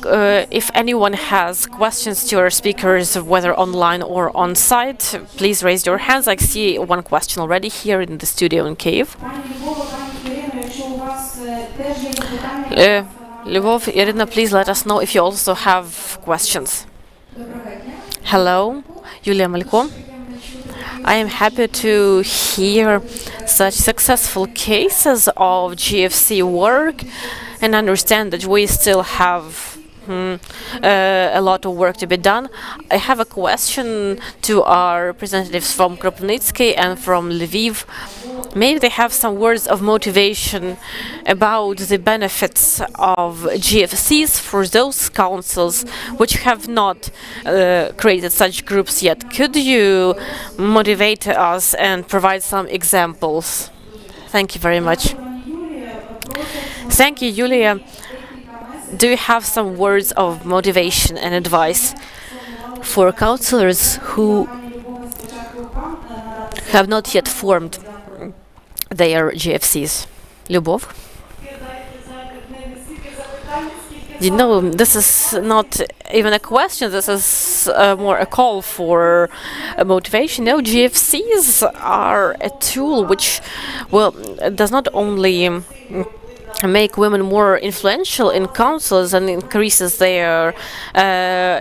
if anyone has questions to our speakers, whether online or on site, please raise your hands. I see one question already here in the studio in Kyiv. Lvov, Irina, please let us know if you also have questions. Hello, Yulia Malko. I am happy to hear such successful cases of GFC work and understand that we still have a lot of work to be done. I have a question to our representatives from Kropyvnytsky and from Lviv. Maybe they have some words of motivation about the benefits of GFCs for those councils which have not created such groups yet. Could you motivate us and provide some examples? Thank you very much. Thank you, Yulia. Do you have some words of motivation and advice for councillors who have not yet formed their GFCs? Lyubov? You know, this is not even a question, this is more a call for motivation. No, GFCs are a tool which, well, does not only make women more influential in councils and increases their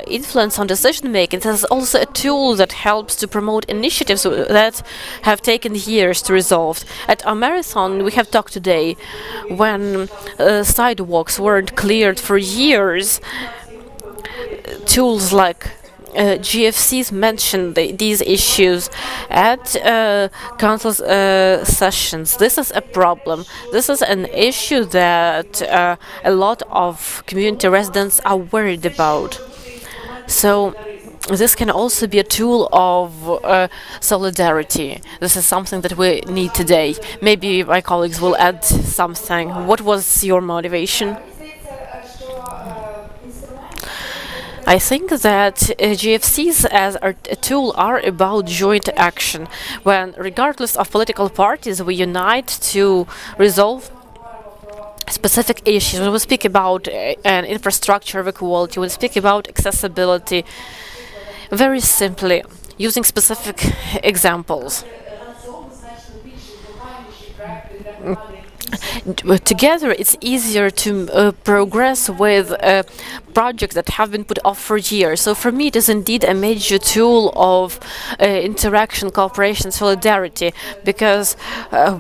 influence on decision making. It is also a tool that helps to promote initiatives that have taken years to resolve. At our marathon, we have talked today, when sidewalks weren't cleared for years, tools like GFCs mentioned these issues at council sessions. This is a problem. This is an issue that a lot of community residents are worried about. So this can also be a tool of solidarity. This is something that we need today. Maybe my colleagues will add something. What was your motivation? I think that GFCs as a tool are about joint action, when regardless of political parties we unite to resolve specific issues. When we speak about an infrastructure of equality, when we speak about accessibility, very simply, using specific examples. Together it's easier to progress with projects that have been put off for years. So for me it is indeed a major tool of interaction, cooperation, solidarity, because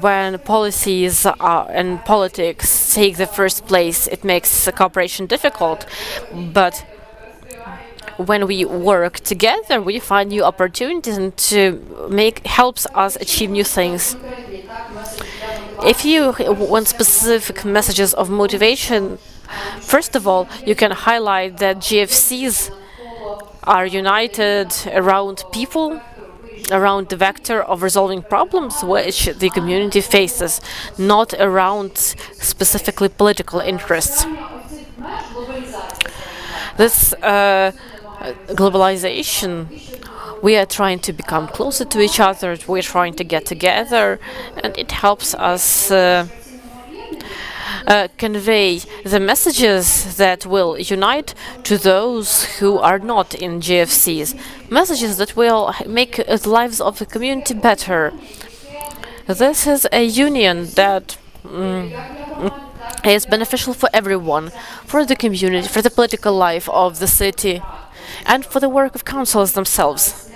when policies and politics take the first place, it makes cooperation difficult. But when we work together, we find new opportunities and helps us achieve new things. If you want specific messages of motivation, first of all, you can highlight that GFCs are united around people, around the vector of resolving problems which the community faces, not around specifically political interests. This globalization, we are trying to become closer to each other, we're trying to get together, and it helps us convey the messages that will unite to those who are not in GFCs, messages that will make the lives of the community better. This is a union that is beneficial for everyone, for the community, for the political life of the city, and for the work of councils themselves.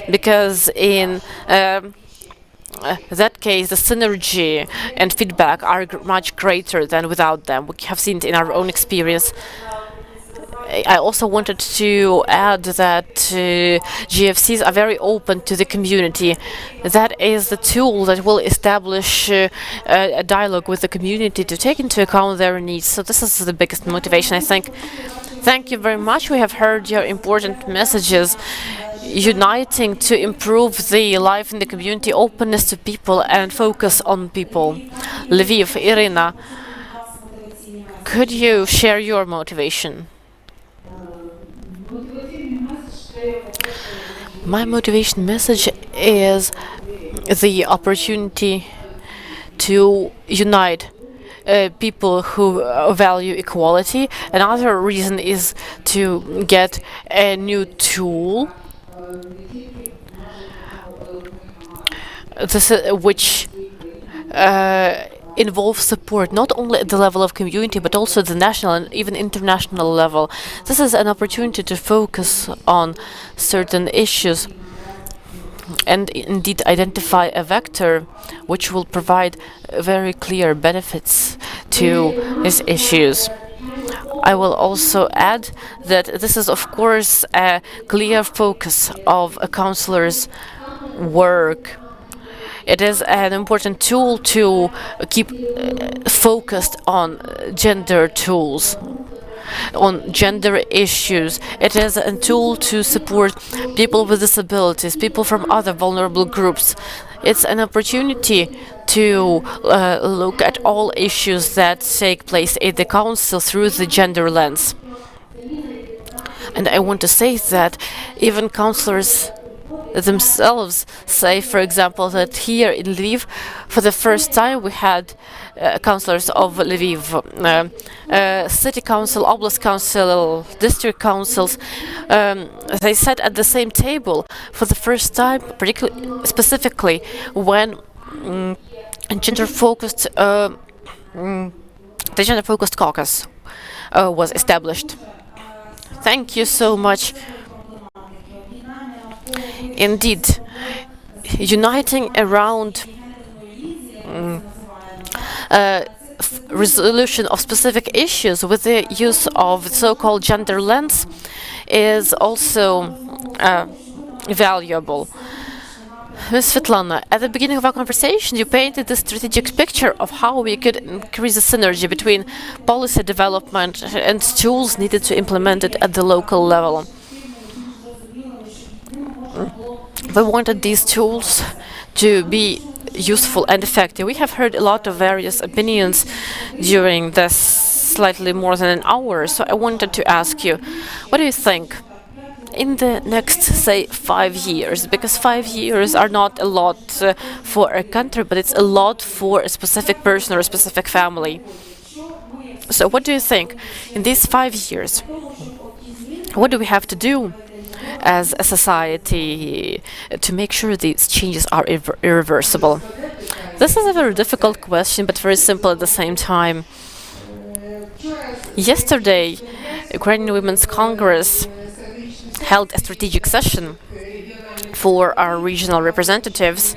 Because in that case, the synergy and feedback are much greater than without them. We have seen it in our own experience. I also wanted to add that GFCs are very open to the community. That is the tool that will establish a dialogue with the community to take into account their needs. So this is the biggest motivation, I think. Thank you very much. We have heard your important messages, uniting to improve the life in the community, openness to people and focus on people. Lviv, Irina, could you share your motivation? My motivation message is the opportunity to unite people who value equality. Another reason is to get a new tool which involves support not only at the level of community but also the national and even international level. This is an opportunity to focus on certain issues and indeed identify a vector which will provide very clear benefits to these issues. I will also add that this is, of course, a clear focus of a counselor's work. It is an important tool to keep focused on gender tools, on gender issues. It is a tool to support people with disabilities, people from other vulnerable groups. It's an opportunity to look at all issues that take place in the Council through the gender lens. And I want to say that even councillors themselves say, for example, that here in Lviv, for the first time, we had councillors of Lviv, city council, oblast council, district councils. They sat at the same table for the first time, particularly specifically when gender-focused the gender-focused caucus was established. Thank you so much. Indeed, uniting around resolution of specific issues with the use of so-called gender lens is also valuable. Ms. Svetlana, at the beginning of our conversation, you painted the strategic picture of how we could increase the synergy between policy development and tools needed to implement it at the local level. We wanted these tools to be useful and effective. We have heard a lot of various opinions during this slightly more than an hour, so I wanted to ask you, what do you think in the next, say, 5 years? Because 5 years are not a lot for a country, but it's a lot for a specific person or a specific family. So what do you think in these 5 years? What do we have to do as a society to make sure these changes are irreversible? This is a very difficult question, but very simple at the same time. Yesterday, Ukrainian Women's Congress held a strategic session for our regional representatives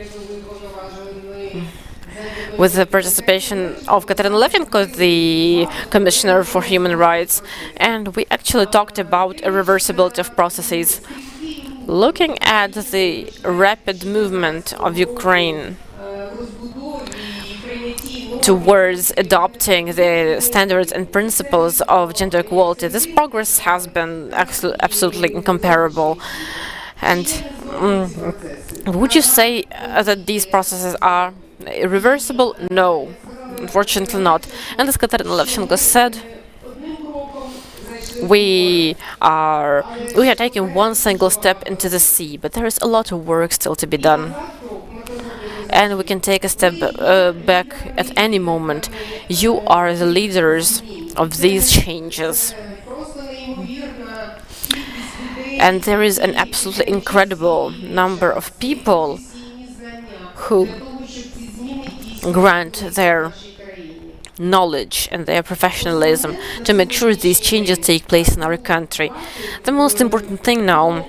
with the participation of Katerina Levchenko, the Commissioner for Human Rights, and we actually talked about irreversibility of processes. Looking at the rapid movement of Ukraine towards adopting the standards and principles of gender equality, this progress has been absolutely incomparable. And would you say that these processes are irreversible? No, unfortunately not. And as Katerina Levchenko said, we are taking one single step into the sea, but there is a lot of work still to be done. And we can take a step back at any moment. You are the leaders of these changes. And there is an absolutely incredible number of people who grant their knowledge and their professionalism to make sure these changes take place in our country. The most important thing now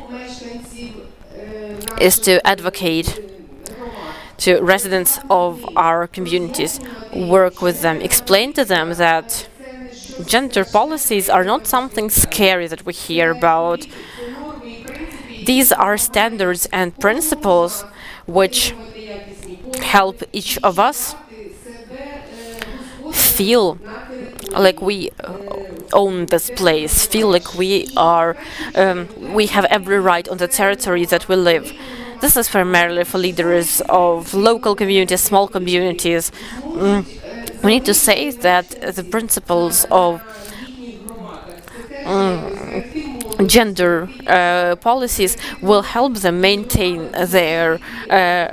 is to advocate to residents of our communities, work with them, explain to them that gender policies are not something scary that we hear about. These are standards and principles which help each of us feel like we own this place, feel like we have every right on the territory that we live. This is primarily for leaders of local communities, small communities. We need to say that the principles of gender policies will help them maintain their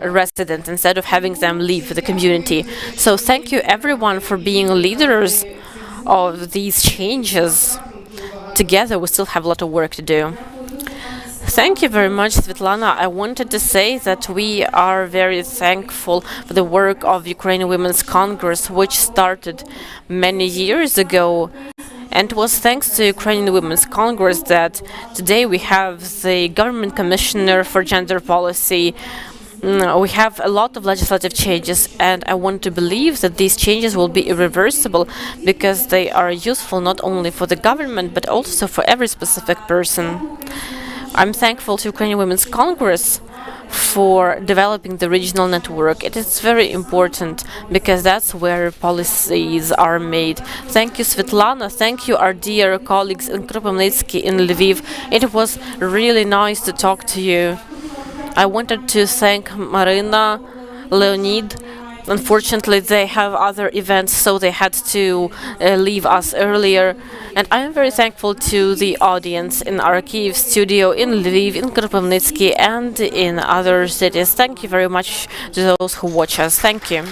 residents instead of having them leave the community. So thank you everyone for being leaders of these changes. Together we still have a lot of work to do. Thank you very much, Svetlana. I wanted to say that we are very thankful for the work of Ukrainian Women's Congress, which started many years ago. And it was thanks to Ukrainian Women's Congress that today we have the Government Commissioner for Gender Policy, We have a lot of legislative changes, and I want to believe that these changes will be irreversible because they are useful not only for the government but also for every specific person. I'm thankful to Ukrainian Women's Congress for developing the regional network. It is very important because that's where policies are made. Thank you, Svetlana. Thank you, our dear colleagues in Kropyvnytsky in Lviv. It was really nice to talk to you. I wanted to thank Marina, Leonid. Unfortunately, they have other events, so they had to leave us earlier. And I am very thankful to the audience in our Kyiv studio, in Lviv, in Kropyvnytsky, and in other cities. Thank you very much to those who watch us. Thank you.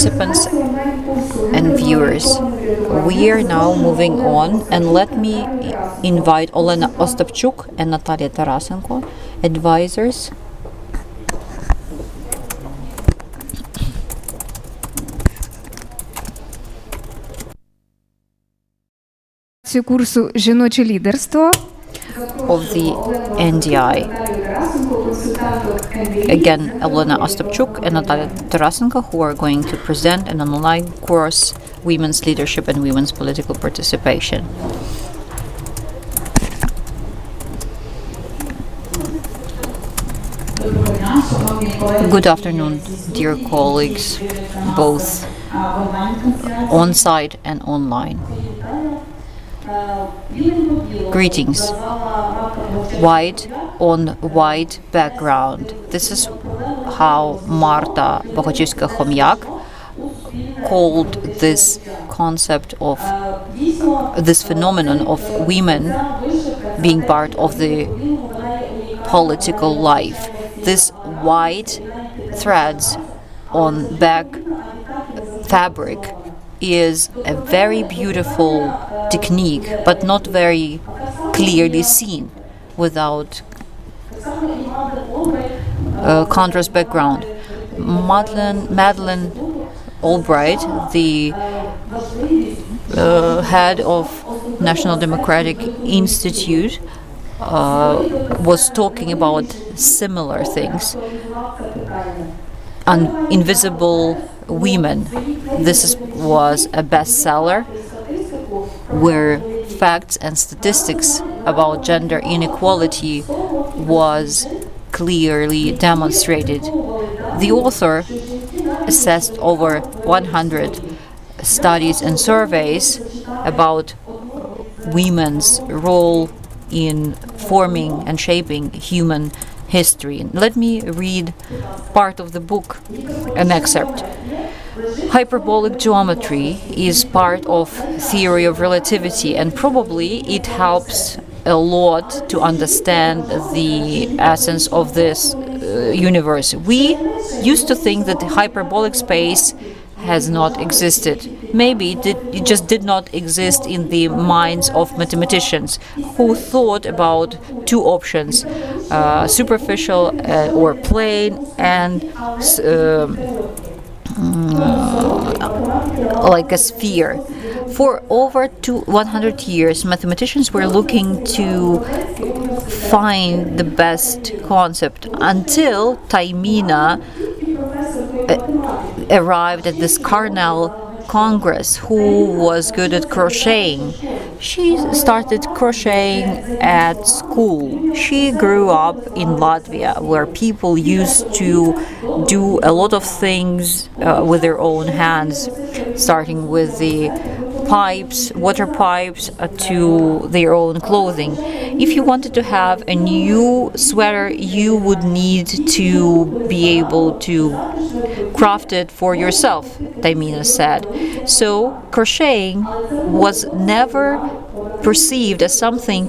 participants and viewers. We are now moving on, and let me invite Olena Ostapchuk and Natalia Tarasenko, advisors. Курсу «Жіноче лідерство» of the NDI. Again, Elena Ostapchuk and Natalia Tarasenko, who are going to present an online course, Women's Leadership and Women's Political Participation. Good afternoon, dear colleagues, both on-site and online. Greetings. White on white background. This is how Marta Bohachevska-Khomyak called this concept of this phenomenon of women being part of the political life. This white threads on back fabric is a very beautiful technique, but not very clearly seen without contrast background. Madeleine Albright, the head of National Democratic Institute, was talking about similar things. Invisible Women. This was a bestseller where facts and statistics about gender inequality was clearly demonstrated. The author assessed over 100 studies and surveys about women's role in forming and shaping human history. Let me read part of the book, an excerpt. Hyperbolic geometry is part of theory of relativity, and probably it helps a lot to understand the essence of this universe. We used to think that the hyperbolic space has not existed. Maybe it just did not exist in the minds of mathematicians who thought about two options, superficial or plane, and like a sphere. For over 100 years, mathematicians were looking to find the best concept until Taimina arrived at this Cornell Congress, who was good at crocheting. She started crocheting at school. She grew up in Latvia, where people used to do a lot of things with their own hands, starting with the water pipes, to their own clothing. If you wanted to have a new sweater, you would need to be able to craft it for yourself, Taimina said. So crocheting was never perceived as something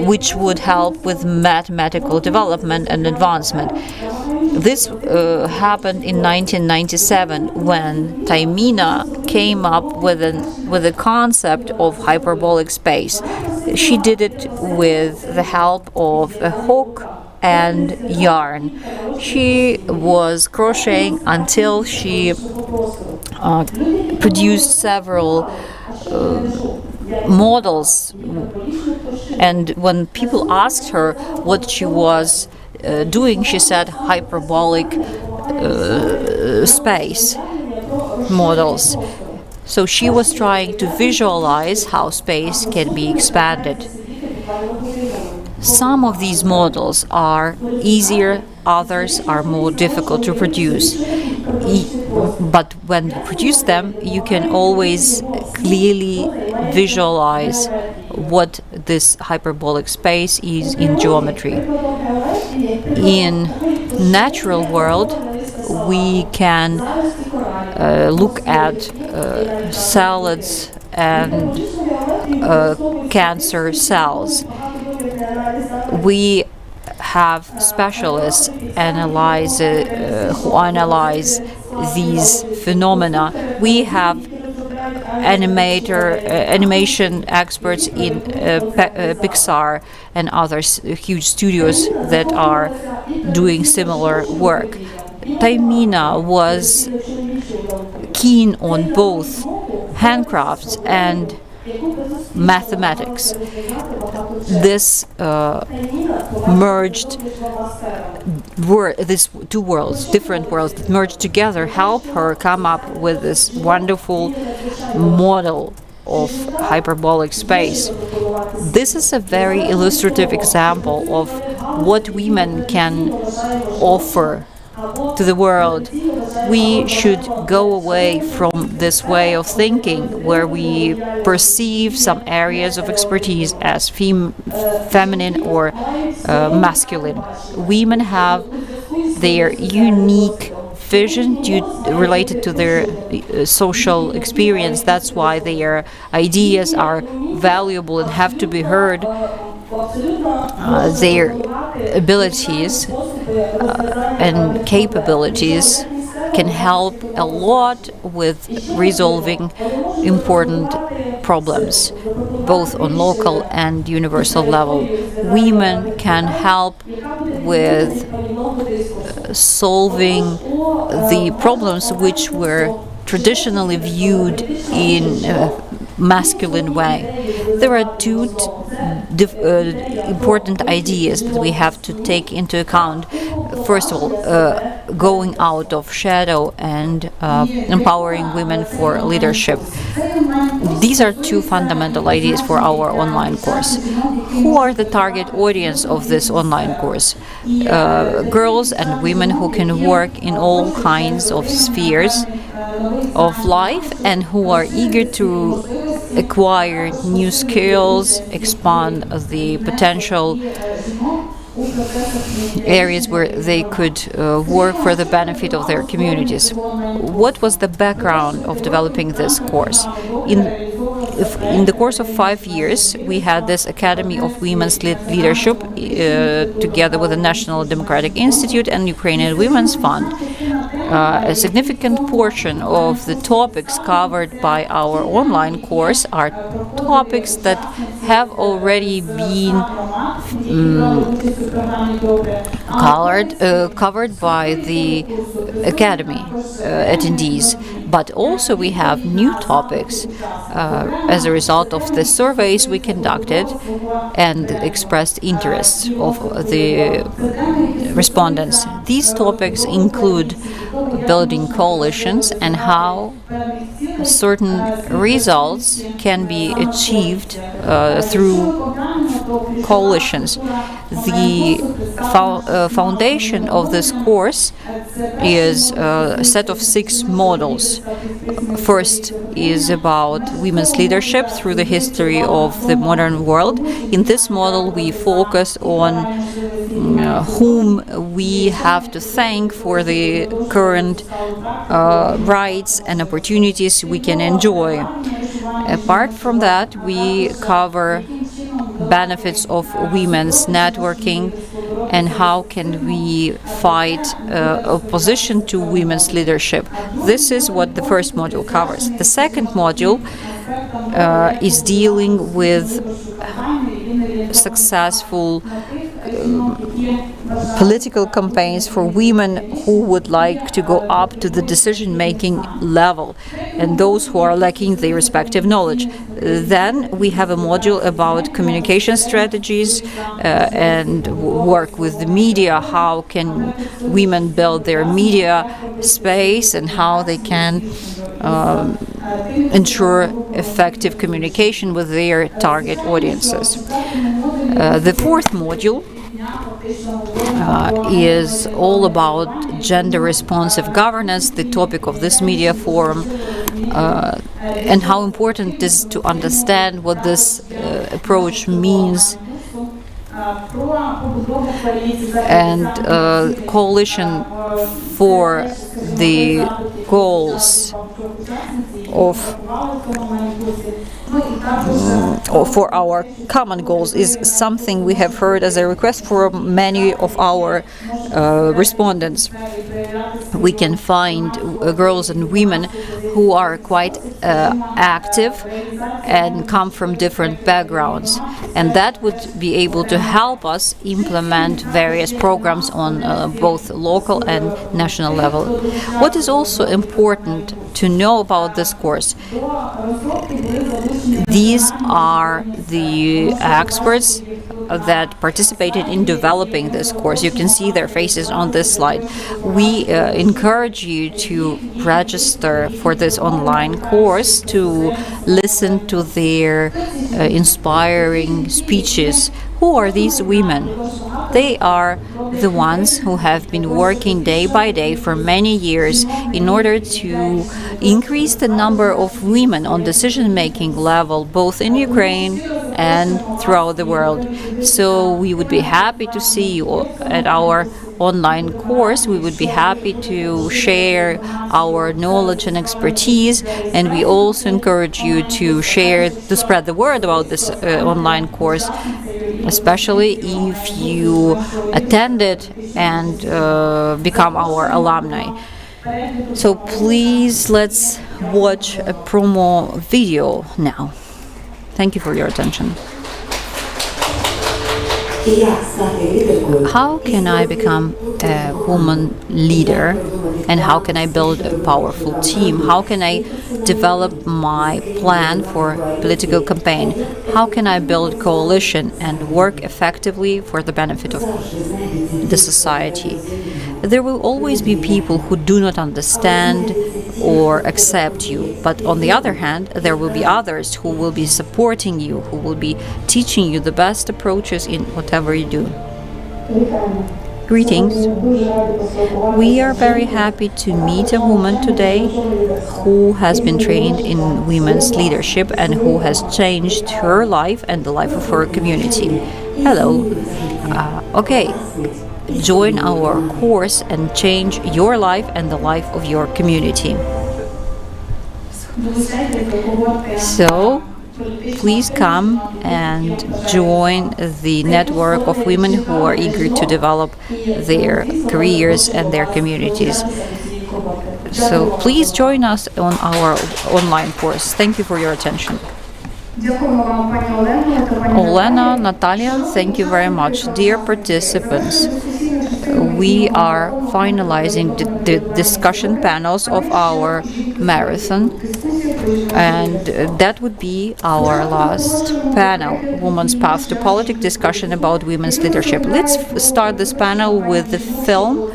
which would help with mathematical development and advancement. This happened in 1997 when Taimina came up with a concept of hyperbolic space. She did it with the help of a hook and yarn. She was crocheting until she produced several models, and when people asked her what she was doing, she said hyperbolic space models. So she was trying to visualize how space can be expanded. Some of these models are easier, others are more difficult to produce. But when you produce them, you can always clearly visualize what this hyperbolic space is in geometry. In natural world, we can look at salads and cancer cells. We have specialists who analyze these phenomena. We have animation experts in Pixar and other huge studios that are doing similar work. Taimina was keen on both handcrafts and mathematics. This merged these two worlds, different worlds that merged together, help her come up with this wonderful model of hyperbolic space. This is a very illustrative example of what women can offer to the world. We should go away from this way of thinking where we perceive some areas of expertise as feminine or masculine. Women have their unique vision related to their social experience. That's why their ideas are valuable and have to be heard. Their abilities and capabilities can help a lot with resolving important problems, both on local and universal level. Women can help with solving the problems which were traditionally viewed in a masculine way. There are two important ideas that we have to take into account. First of all, going out of shadow and empowering women for leadership. These are two fundamental ideas for our online course. Who are the target audience of this online course? Girls and women who can work in all kinds of spheres of life and who are eager to acquire new skills, expand the potential areas where they could work for the benefit of their communities. What was the background of developing this course? In the course of 5 years, we had this Academy of Women's Leadership together with the National Democratic Institute and Ukrainian Women's Fund. A significant portion of the topics covered by our online course are topics that have already been covered by the Academy attendees. But also we have new topics as a result of the surveys we conducted and expressed interest of the respondents. These topics include building coalitions and how certain results can be achieved through coalitions. The foundation of this course is a set of 6 models. First is about women's leadership through the history of the modern world. In this model, we focus on whom we have to thank for the current rights and opportunities we can enjoy. Apart from that, we cover benefits of women's networking and how can we fight opposition to women's leadership. This is what the first module covers. The second module is dealing with successful political campaigns for women who would like to go up to the decision-making level and those who are lacking the respective knowledge. Then we have a module about communication strategies and work with the media. How can women build their media space and how they can ensure effective communication with their target audiences. The fourth module is all about gender-responsive governance, the topic of this media forum, and how important it is to understand what this approach means and coalition for the goals of for our common goals is something we have heard as a request from many of our respondents. We can find girls and women who are quite active and come from different backgrounds, and that would be able to help us implement various programs on both local and national level. What is also important to know about this course, these are the experts that participated in developing this course. You can see their faces on this slide. We encourage you to register for this online course, to listen to their inspiring speeches. Who are these women? They are the ones who have been working day by day for many years in order to increase the number of women on decision-making level, both in Ukraine and throughout the world. So we would be happy to see you at our online course. We would be happy to share our knowledge and expertise, and we also encourage you to spread the word about this online course, especially if you attend it and become our alumni. So please, let's watch a promo video now. Thank you for your attention. How can I become a woman leader, and how can I build a powerful team? How can I develop my plan for political campaign? How can I build coalition and work effectively for the benefit of the society? There will always be people who do not understand or accept you, but on the other hand, there will be others who will be supporting you, who will be teaching you the best approaches in whatever you do. Greetings. We are very happy to meet a woman today who has been trained in women's leadership and who has changed her life and the life of her community. Hello. Okay. Join our course and change your life and the life of your community. So, please come and join the network of women who are eager to develop their careers and their communities. So, please join us on our online course. Thank you for your attention. Olena, Natalia, thank you very much. Dear participants, we are finalizing the discussion panels of our marathon, and that would be our last panel, Women's Path to Politics, discussion about women's leadership. Let's start this panel with the film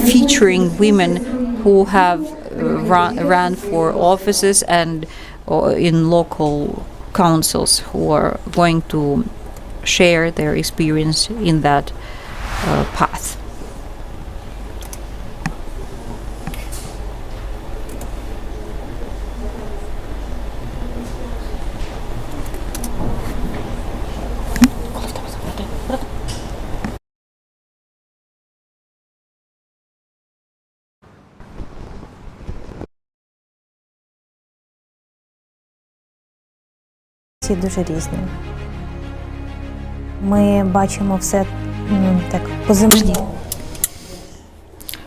featuring women who have ran for offices and in local councils, who are going to share their experience in that path. Всі дуже різні. Ми бачимо все так по-землі.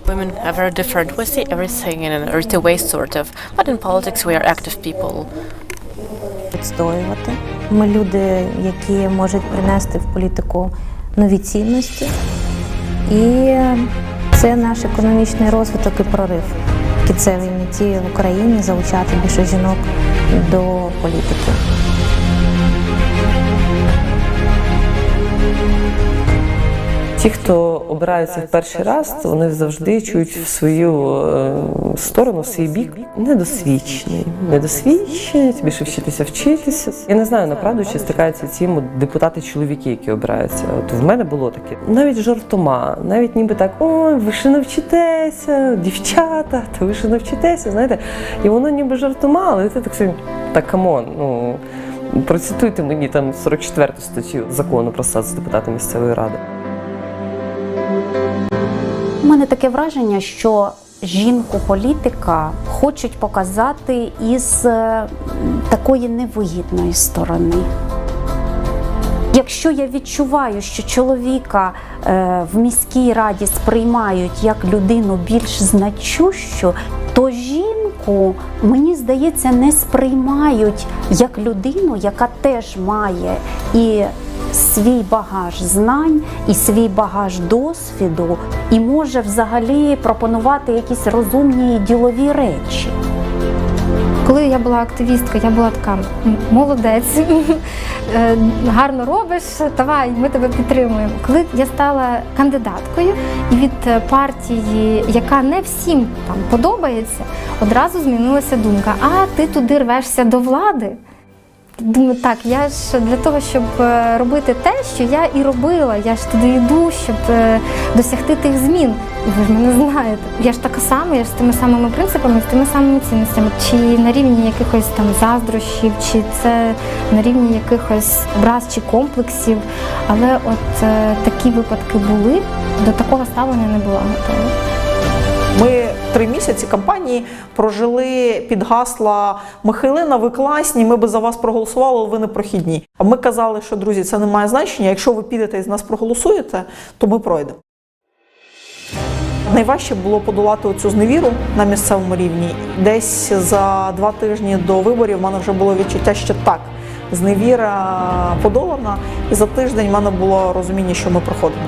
Women are very different. We see everything in an earthy way, sort of. But in politics, we are active people. Відстоювати. Ми люди, які можуть принести в політику нові цінності. І це наш економічний розвиток і прорив. В кінцевій меті в Україні залучати більше жінок до політики. Ті, хто обираються в перший раз, вони завжди чують в свою сторону, в свій бік недосвідчений. Недосвідчений, більше вчитися. Я не знаю, направду, чи стикаються ці депутати-чоловіки, які обираються. От в мене було таке. Навіть жартома, навіть ніби так, ой, ви ще навчитеся, дівчата, то ви ще навчитеся, знаєте. І воно ніби жартома, але ти так собі, так, камон, ну... Процитуйте мені там 44 статтю закону про статус депутата місцевої ради. У мене таке враження, що жінку-політика хочуть показати із такої невигідної сторони. Якщо я відчуваю, що чоловіка в міській раді сприймають як людину більш значущу, то жінку, мені здається, не сприймають як людину, яка теж має і свій багаж знань, і свій багаж досвіду, і може взагалі пропонувати якісь розумні і ділові речі. Коли я була активісткою, я була така: молодець, гарно робиш, давай, ми тебе підтримуємо. Коли я стала кандидаткою і від партії, яка не всім там подобається, одразу змінилася думка: а ти туди рвешся до влади? Думаю, так, я ж для того, щоб робити те, що я і робила, я ж туди йду, щоб досягти тих змін. І ви ж мене знаєте, я ж така сама, я ж з тими самими принципами, з тими самими цінностями. Чи на рівні якихось там заздрощів, чи це на рівні якихось образ чи комплексів. Але от такі випадки були, до такого ставлення не була готова. Ми 3 місяці кампанії прожили під гасла «Михайлина, ви класні, ми би за вас проголосували, але ви не прохідні». А ми казали, що, друзі, це не має значення, якщо ви підете і з нас проголосуєте, то ми пройдемо. Найважче було подолати оцю зневіру на місцевому рівні. Десь за 2 тижні до виборів в мене вже було відчуття, що так, зневіра подолана, і за тиждень в мене було розуміння, що ми проходимо.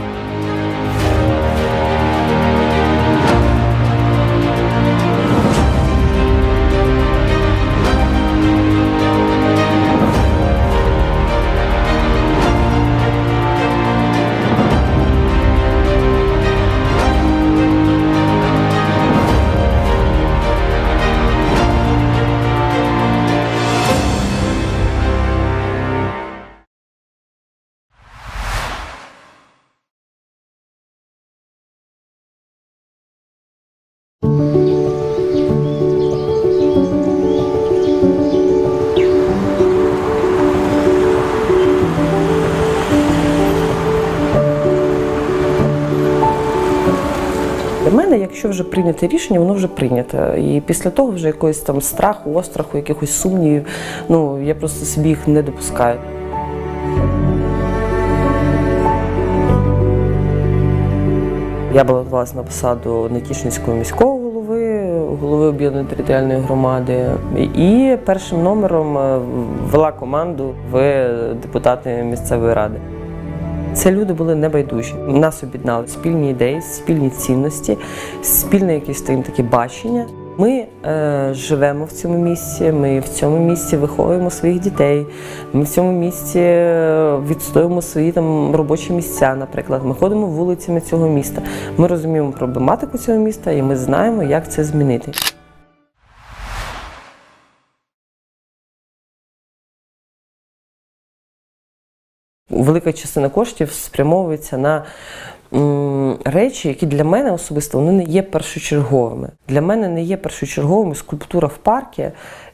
Для мене, якщо вже прийняте рішення, воно вже прийнято. І після того вже якогось там страху, остраху, якихось сумнівів, я просто собі їх не допускаю. Я балотувалася на посаду Нетішинського міського голови об'єднаної територіальної громади. І першим номером вела команду в депутати місцевої ради. Це люди були небайдужі. Нас об'єднали спільні ідеї, спільні цінності, спільне якесь таке бачення. Ми живемо в цьому місці, ми в цьому місці виховуємо своїх дітей, ми в цьому місці відстоюємо свої там робочі місця, наприклад. Ми ходимо вулицями цього міста. Ми розуміємо проблематику цього міста і ми знаємо, як це змінити. Велика частина коштів спрямовується на речі, які для мене особисто вони не є першочерговими. Для мене не є першочерговими скульптура в парку,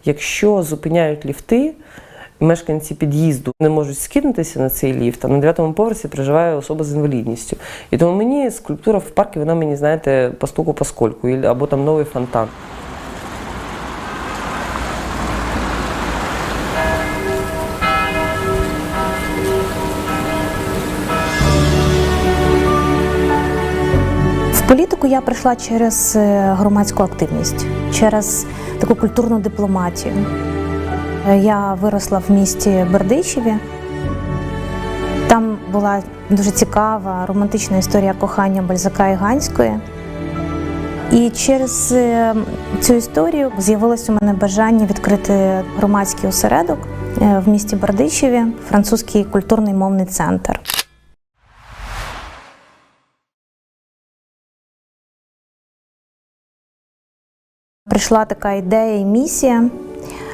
якщо зупиняють ліфти, мешканці під'їзду не можуть скинутися на цей ліфт, а на 9-му поверсі проживає особа з інвалідністю. І тому мені скульптура в парку, вона мені, знаєте, постуку-поскольку, або там новий фонтан. В політику я прийшла через громадську активність, через таку культурну дипломатію. Я виросла в місті Бердичеві. Там була дуже цікава романтична історія кохання Бальзака і Ганської. І через цю історію з'явилось у мене бажання відкрити громадський осередок в місті Бердичеві, французький культурний мовний центр. Прийшла така ідея і місія,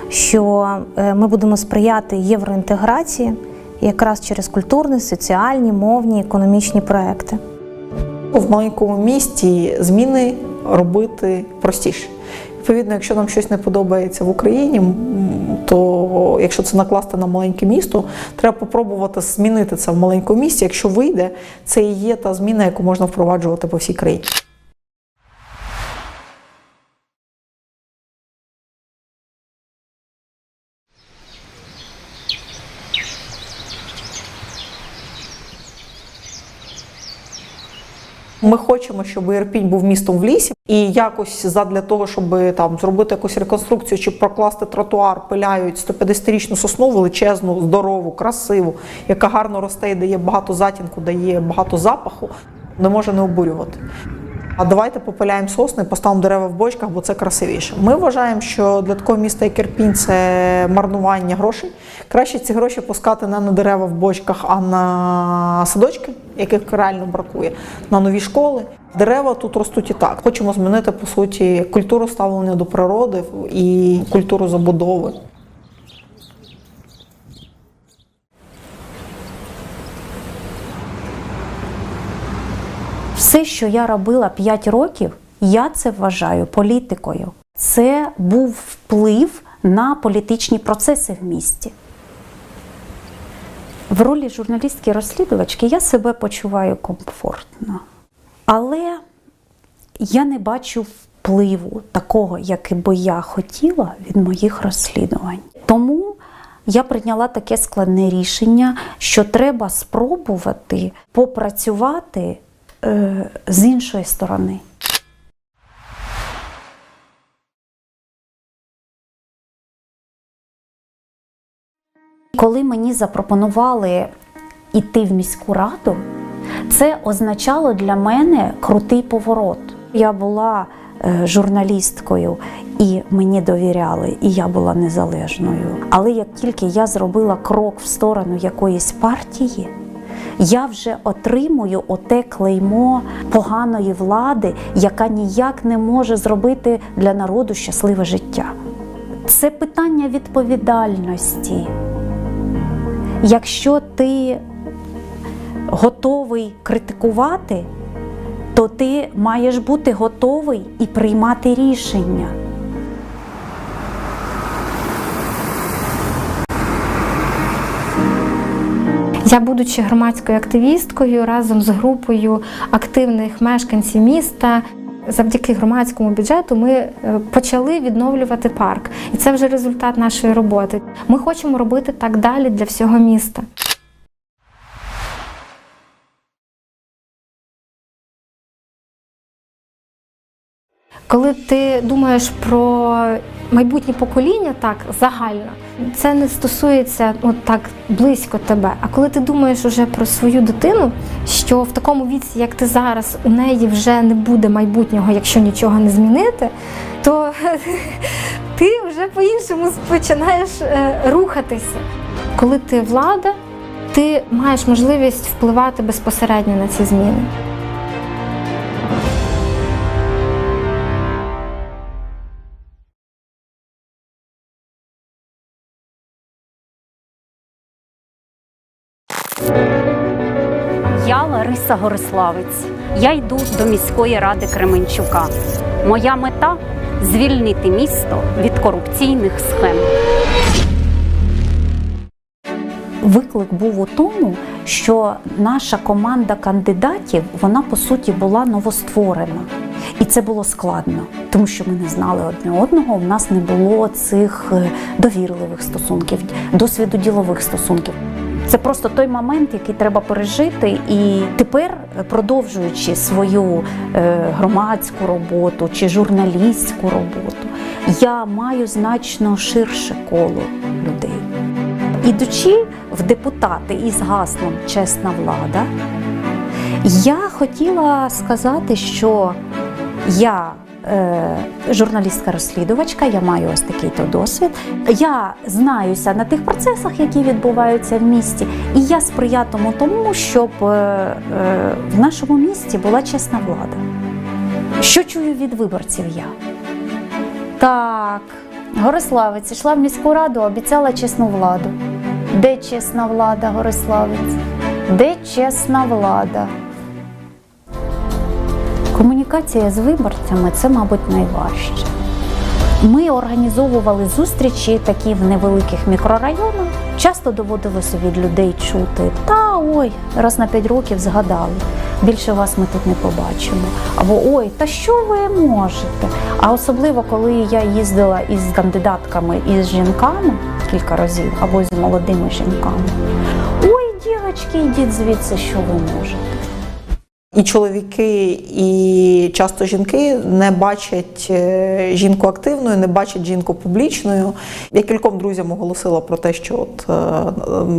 що ми будемо сприяти євроінтеграції якраз через культурні, соціальні, мовні, економічні проекти. В маленькому місті зміни робити простіше. Відповідно, якщо нам щось не подобається в Україні, Тобто, якщо це накласти на маленьке місто, треба попробувати змінити це в маленькому місті. Якщо вийде, це і є та зміна, яку можна впроваджувати по всій країні. Ми хочемо, щоб Ірпінь був містом в лісі, і якось задля того, щоб там зробити якусь реконструкцію чи прокласти тротуар, пиляють 150-річну сосну, величезну, здорову, красиву, яка гарно росте і дає багато затінку, дає багато запаху, не може не обурювати. А давайте попиляємо сосни, поставимо дерева в бочках, бо це красивіше. Ми вважаємо, що для такого міста, як Ірпінь, це марнування грошей. Краще ці гроші пускати не на дерева в бочках, а на садочки, яких реально бракує, на нові школи. Дерева тут ростуть і так. Хочемо змінити, по суті, культуру ставлення до природи і культуру забудови. Все, що я робила 5 років, я це вважаю політикою. Це був вплив на політичні процеси в місті. В ролі журналістки-розслідувачки я себе почуваю комфортно. Але я не бачу впливу такого, який би я хотіла від моїх розслідувань. Тому я прийняла таке складне рішення, що треба спробувати попрацювати з іншої сторони. Коли мені запропонували йти в міську раду, це означало для мене крутий поворот. Я була журналісткою, і мені довіряли, і я була незалежною. Але як тільки я зробила крок в сторону якоїсь партії, я вже отримую оте клеймо поганої влади, яка ніяк не може зробити для народу щасливе життя. Це питання відповідальності. Якщо ти готовий критикувати, то ти маєш бути готовий і приймати рішення. Я, будучи громадською активісткою, разом з групою активних мешканців міста, завдяки громадському бюджету ми почали відновлювати парк. І це вже результат нашої роботи. Ми хочемо робити так далі для всього міста. Коли ти думаєш про майбутнє покоління так загально, це не стосується так близько тебе. А коли ти думаєш уже про свою дитину, що в такому віці, як ти зараз, у неї вже не буде майбутнього, якщо нічого не змінити, то ти вже по-іншому починаєш рухатися. Коли ти влада, ти маєш можливість впливати безпосередньо на ці зміни. Я Лариса Гориславець. Я йду до міської ради Кременчука. Моя мета – звільнити місто від корупційних схем. Виклик був у тому, що наша команда кандидатів, вона по суті була новостворена. І це було складно, тому що ми не знали одне одного, у нас не було цих довірливих стосунків, досвіду ділових стосунків. Це просто той момент, який треба пережити, і тепер, продовжуючи свою громадську роботу чи журналістську роботу, я маю значно ширше коло людей. Ідучи в депутати із гаслом «Чесна влада», я хотіла сказати, що я журналістка-розслідувачка, я маю ось такий-то досвід. Я знаюся на тих процесах, які відбуваються в місті, і я сприятиму тому, щоб в нашому місті була чесна влада. Що чую від виборців я? Так, Гориславець йшла в міську раду, обіцяла чесну владу. Де чесна влада, Гориславець? Де чесна влада? Комунікація з виборцями – це, мабуть, найважче. Ми організовували зустрічі такі в невеликих мікрорайонах. Часто доводилося від людей чути: та ой, раз на 5 років згадали, більше вас ми тут не побачимо. Або ой, та що ви можете? А особливо, коли я їздила із кандидатками і з жінками кілька разів, або з молодими жінками. Ой, дівчатки, йдіть звідси, що ви можете. І чоловіки, і часто жінки не бачать жінку активною, не бачать жінку публічною. Я кільком друзям оголосила про те, що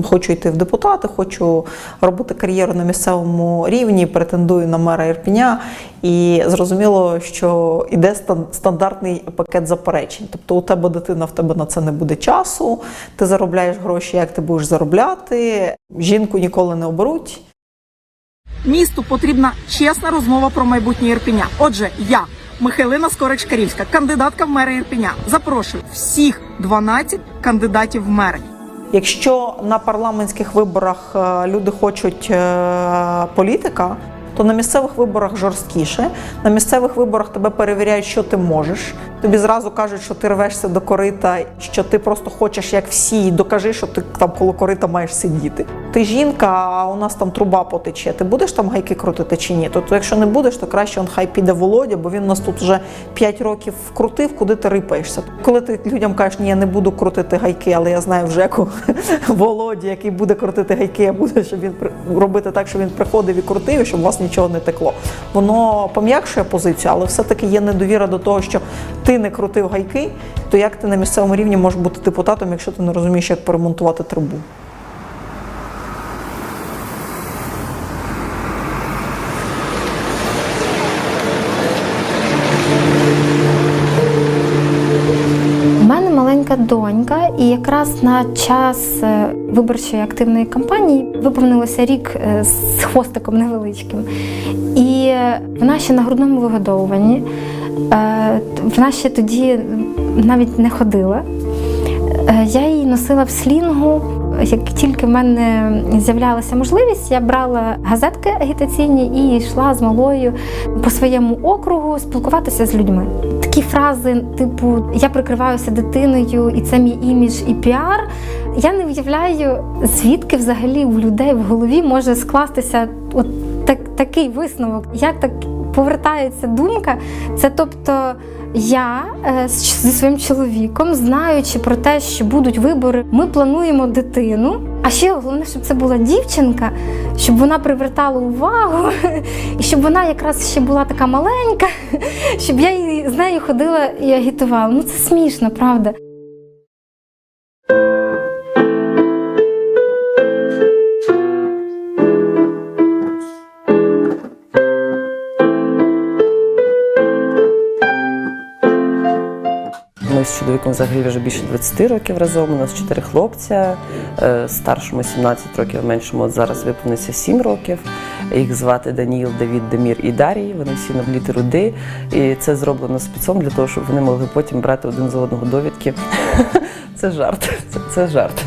хочу йти в депутати, хочу робити кар'єру на місцевому рівні, претендую на мера Ірпеня. І зрозуміло, що іде стандартний пакет заперечень. Тобто у тебе дитина, в тебе на це не буде часу, ти заробляєш гроші, як ти будеш заробляти, жінку ніколи не оберуть. Місту потрібна чесна розмова про майбутнє Ірпеня. Отже, я, Михайлина Скорик-Шкарівська, кандидатка в мери Ірпеня, запрошую всіх 12 кандидатів в мери. Якщо на парламентських виборах люди хочуть політика, то на місцевих виборах жорсткіше. На місцевих виборах тебе перевіряють, що ти можеш. Тобі зразу кажуть, що ти рвешся до корита, що ти просто хочеш, як всі, і докажи, що ти там коло корита маєш сидіти. Ти жінка, а у нас там труба потече. Ти будеш там гайки крутити чи ні? Тобто, якщо не будеш, то краще хай піде Володя, бо він у нас тут вже 5 років крутив, куди ти рипаєшся. Коли ти людям кажеш, ні, я не буду крутити гайки, але я знаю вже Володі, який буде крутити гайки, я буду, щоб він робити так, щоб він приходив і крутив, і щоб у вас нічого не текло. Воно пом'якшує позицію, але все-таки є недовіра до того, що ти не крутив гайки, то як ти на місцевому рівні можеш бути депутатом, якщо ти не розумієш, як поремонтувати трубу? У мене маленька донька, і якраз на час виборчої активної кампанії виповнилося рік з хвостиком невеличким. І вона ще на грудному вигодовуванні, вона ще тоді навіть не ходила. Я її носила в слінгу. Як тільки в мене з'являлася можливість, я брала газетки агітаційні і йшла з малою по своєму округу спілкуватися з людьми. Такі фрази, типу «я прикриваюся дитиною, і це мій імідж і піар». Я не уявляю, звідки взагалі у людей в голові може скластися такий висновок. Як так повертається думка? Це тобто я зі своїм чоловіком, знаючи про те, що будуть вибори, ми плануємо дитину. А ще головне, щоб це була дівчинка, щоб вона привертала увагу, і щоб вона якраз ще була така маленька, щоб я з нею ходила і агітувала. Ну це смішно, правда? Ми з чоловіком взагалі вже більше 20 років разом, у нас 4 хлопця, старшому 17 років, меншому от зараз виповниться 7 років. Їх звати Даніїл, Давід, Демір і Дарій, вони всі на літеру Д. І це зроблено спецом для того, щоб вони могли потім брати один з одного довідки. Це жарт, це жарт.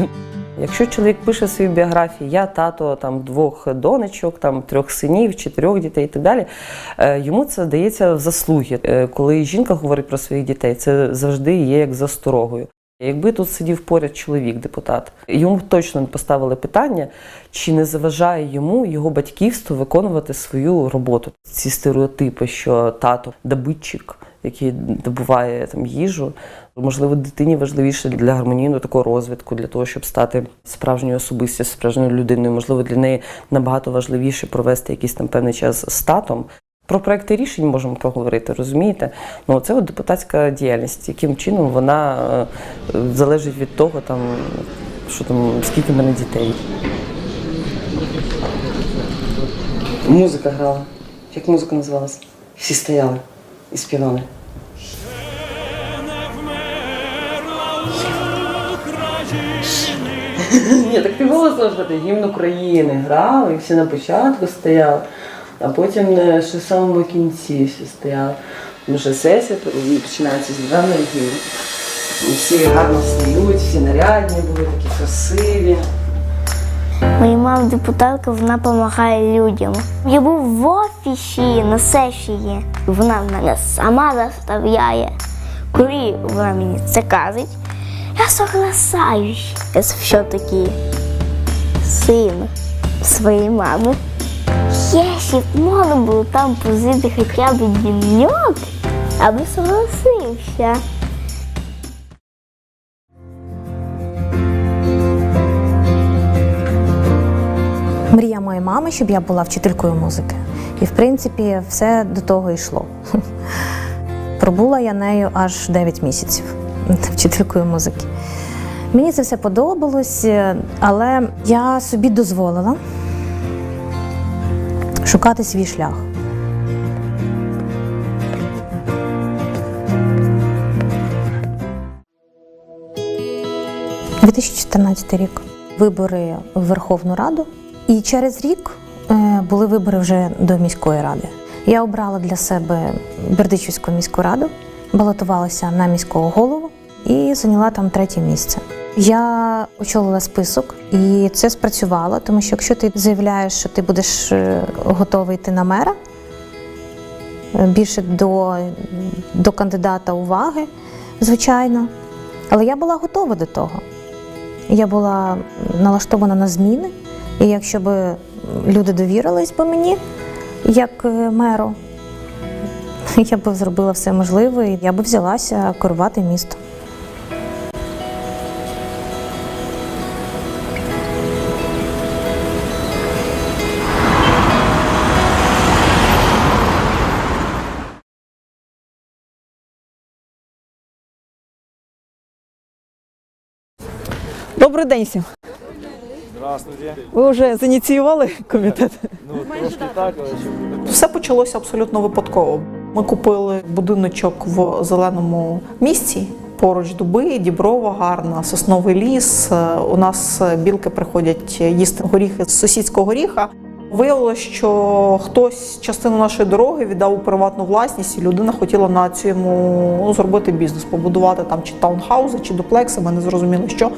Якщо чоловік пише в своїй біографії «я тато там 2 донечок, там 3 синів, 4 дітей» і так далі, йому це дається в заслуги. Коли жінка говорить про своїх дітей, це завжди є як засторогою. Якби тут сидів поряд чоловік, депутат, йому точно не поставили питання, чи не заважає його батьківство виконувати свою роботу. Ці стереотипи, що тато – добитчик, який добуває там їжу, можливо, дитині важливіше для гармонійного такого розвитку, для того, щоб стати справжньою особистістю, справжньою людиною. Можливо, для неї набагато важливіше провести якийсь там певний час з татом. Про проекти рішень можемо проговорити, розумієте? Ну, це от депутатська діяльність, яким чином вона залежить від того, там, що там, скільки в мене дітей. Музика грала. Як музика називалась? Всі стояли і співали. Ні, так ти голос слухати, гімн України грали, і всі на початку стояли, а потім ще в самому кінці всі стояли. Тому що сесія починається з державної гімну. Всі гарно стають, всі нарядні були, такі красиві. Моя мама депутатка, вона допомагає людям. Я був в офісі на сесії. Вона мене сама заставляє Коли вона мені це каже, я согласаюсь. Я все-таки син своєї мами. Якщо б можна було там позити хоча б денек, я би согласився. Мрія моєї мами, щоб я була вчителькою музики. І, в принципі, все до того йшло. Пробула я нею аж 9 місяців вчителькою музики. Мені це все подобалось, але я собі дозволила шукати свій шлях. 2014 рік. Вибори в Верховну Раду. І через рік були вибори вже до міської ради. Я обрала для себе Бердичівську міську раду, балотувалася на міського голову і зайняла там 3-е місце. Я очолила список, і це спрацювало, тому що якщо ти заявляєш, що ти будеш готовий йти на мера, більше до кандидата уваги, звичайно, але я була готова до того. Я була налаштована на зміни, і якщо б люди довірились би мені, як меру, я б зробила все можливе, і я б взялася керувати містом. Добрий день всім. Здравствуйте. Ви вже зініціювали комітет? Трошки так, але Все почалося абсолютно випадково. Ми купили будиночок в зеленому місці, поруч дуби, діброва гарна, сосновий ліс. У нас білки приходять їсти горіхи з сусідського горіха. Виявилося, що хтось частину нашої дороги віддав у приватну власність, і людина хотіла на цьому зробити бізнес, побудувати там чи таунхаузи, чи дуплекси, ми не зрозуміли, що.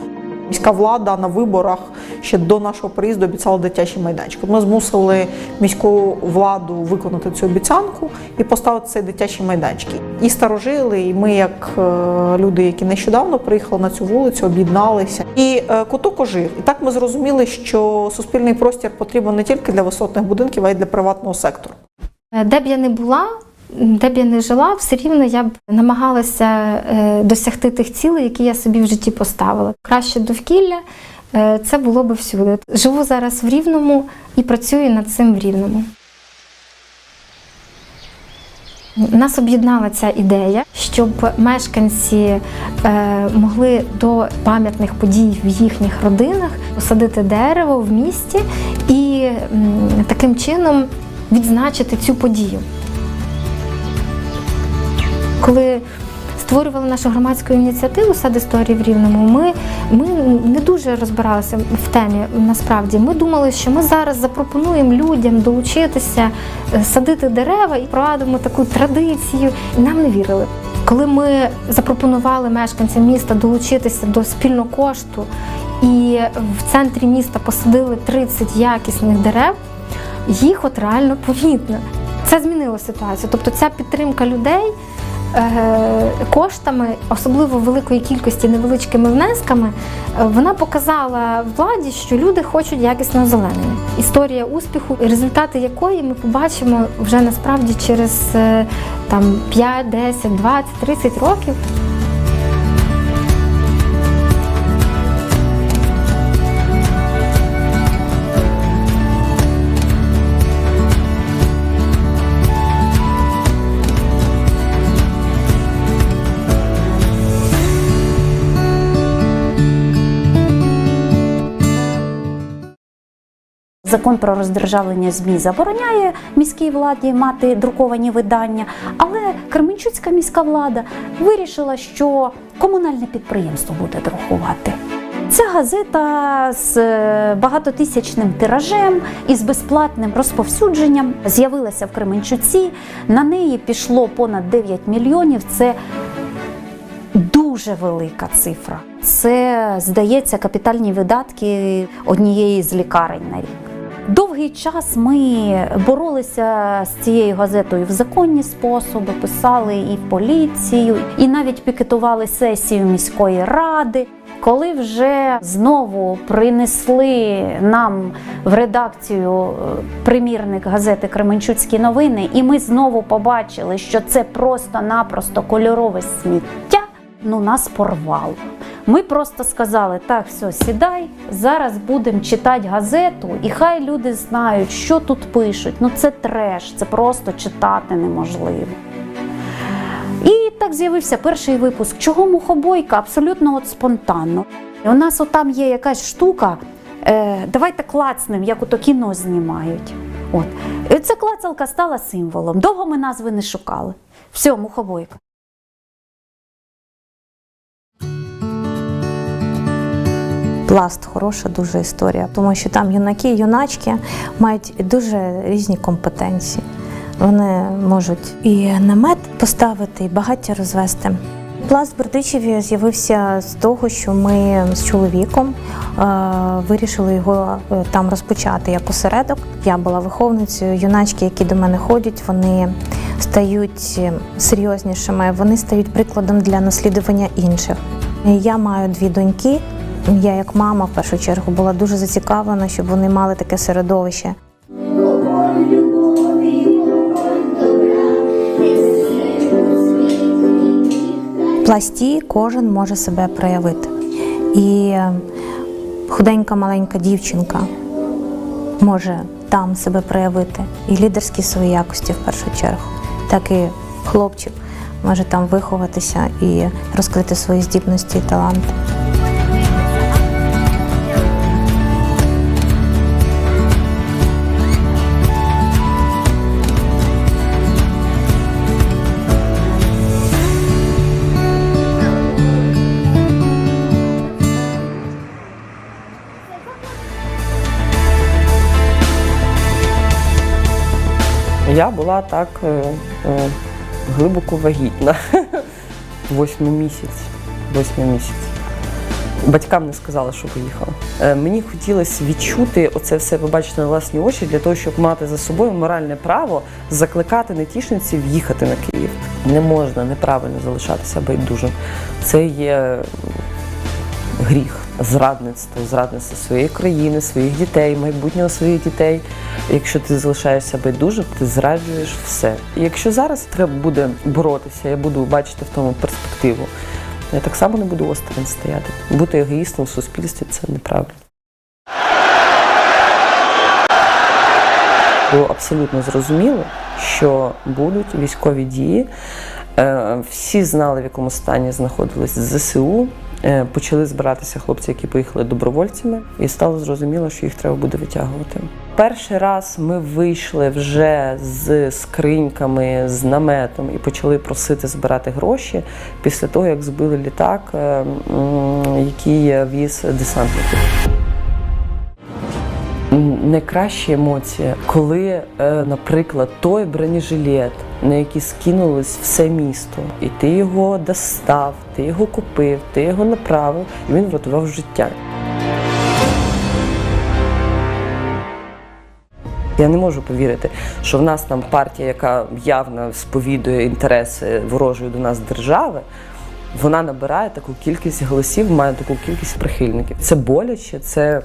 Міська влада на виборах ще до нашого приїзду обіцяла дитячий майданчик. Ми змусили міську владу виконати цю обіцянку і поставити цей дитячий майданчик. І старожили, і ми, як люди, які нещодавно приїхали на цю вулицю, об'єдналися. І куток ожив. І так ми зрозуміли, що суспільний простір потрібен не тільки для висотних будинків, а й для приватного сектору. Де б я не була, де б я не жила, все рівно я б намагалася досягти тих цілей, які я собі в житті поставила. Краще довкілля – це було б всюди. Живу зараз в Рівному і працюю над цим в Рівному. Нас об'єднала ця ідея, щоб мешканці могли до пам'ятних подій в їхніх родинах посадити дерево в місті і таким чином відзначити цю подію. Коли створювали нашу громадську ініціативу «Сад історії в Рівному», ми не дуже розбиралися в темі, насправді. Ми думали, що ми зараз запропонуємо людям долучитися, садити дерева і провадимо таку традицію. І нам не вірили. Коли ми запропонували мешканцям міста долучитися до спільного кошту і в центрі міста посадили 30 якісних дерев, їх от реально помітно. Це змінило ситуацію. Тобто ця підтримка людей коштами, особливо великої кількості невеличкими внесками, вона показала владі, що люди хочуть якісного озеленення. Історія успіху, результати якої ми побачимо вже насправді через 5, 10, 20, 30 років. Закон про роздержавлення ЗМІ забороняє міській владі мати друковані видання, але Кременчуцька міська влада вирішила, що комунальне підприємство буде друкувати. Ця газета з багатотисячним тиражем і з безплатним розповсюдженням з'явилася в Кременчуці. На неї пішло понад 9 мільйонів. Це дуже велика цифра. Це, здається, капітальні видатки однієї з лікарень на рік. Довгий час ми боролися з цією газетою в законні способи, писали і в поліцію, і навіть пікетували сесію міської ради. Коли вже знову принесли нам в редакцію примірник газети «Кременчуцькі новини», і ми знову побачили, що це просто-напросто кольорове сміття, нас порвало. Ми просто сказали, так, все, сідай, зараз будемо читати газету, і хай люди знають, що тут пишуть. Це треш, це просто читати неможливо. І так з'явився перший випуск «Чого мухобойка?» абсолютно спонтанно. І у нас там є якась штука, давайте клацнем, як ото кіно знімають. І ця клацалка стала символом. Довго ми назви не шукали. Все, мухобойка. Пласт – хороша дуже історія, тому що там юнаки і юначки мають дуже різні компетенції. Вони можуть і намет поставити, і багаття розвести. Пласт в Бердичеві з'явився з того, що ми з чоловіком вирішили його там розпочати як осередок. Я була виховницею, юначки, які до мене ходять, вони стають серйознішими, вони стають прикладом для наслідування інших. Я маю 2 доньки. Я як мама, в першу чергу, була дуже зацікавлена, щоб вони мали таке середовище. В пласті кожен може себе проявити. І худенька маленька дівчинка може там себе проявити. І лідерські свої якості, в першу чергу. Так і хлопчик може там виховатися і розкрити свої здібності і таланти. Я була так глибоко вагітна. 8 місяць. Батькам не сказала, що поїхала. Мені хотілося відчути оце все, побачити на власні очі, для того, щоб мати за собою моральне право закликати нетішинців їхати на Київ. Не можна неправильно залишатися байдужим. Це є гріх, зрадництво своєї країни, своїх дітей, майбутнього своїх дітей. Якщо ти залишаєшся байдужим, ти зраджуєш все. І якщо зараз треба буде боротися, я буду бачити в тому перспективу, я так само не буду осторонь стояти. Бути егоїстом в суспільстві – це неправильно. Було абсолютно зрозуміло, що будуть військові дії. Всі знали, в якому стані знаходились ЗСУ. Почали збиратися хлопці, які поїхали добровольцями, і стало зрозуміло, що їх треба буде витягувати. Перший раз ми вийшли вже з скриньками, з наметом і почали просити збирати гроші після того, як збили літак, який віз десантників. Найкращі емоції, коли, наприклад, той бронежилет, на який скинулось все місто, і ти його достав, ти його купив, ти його направив, і він врятував життя. Я не можу повірити, що в нас там партія, яка явно сповідує інтереси ворожої до нас держави, вона набирає таку кількість голосів, має таку кількість прихильників. Це боляче, це...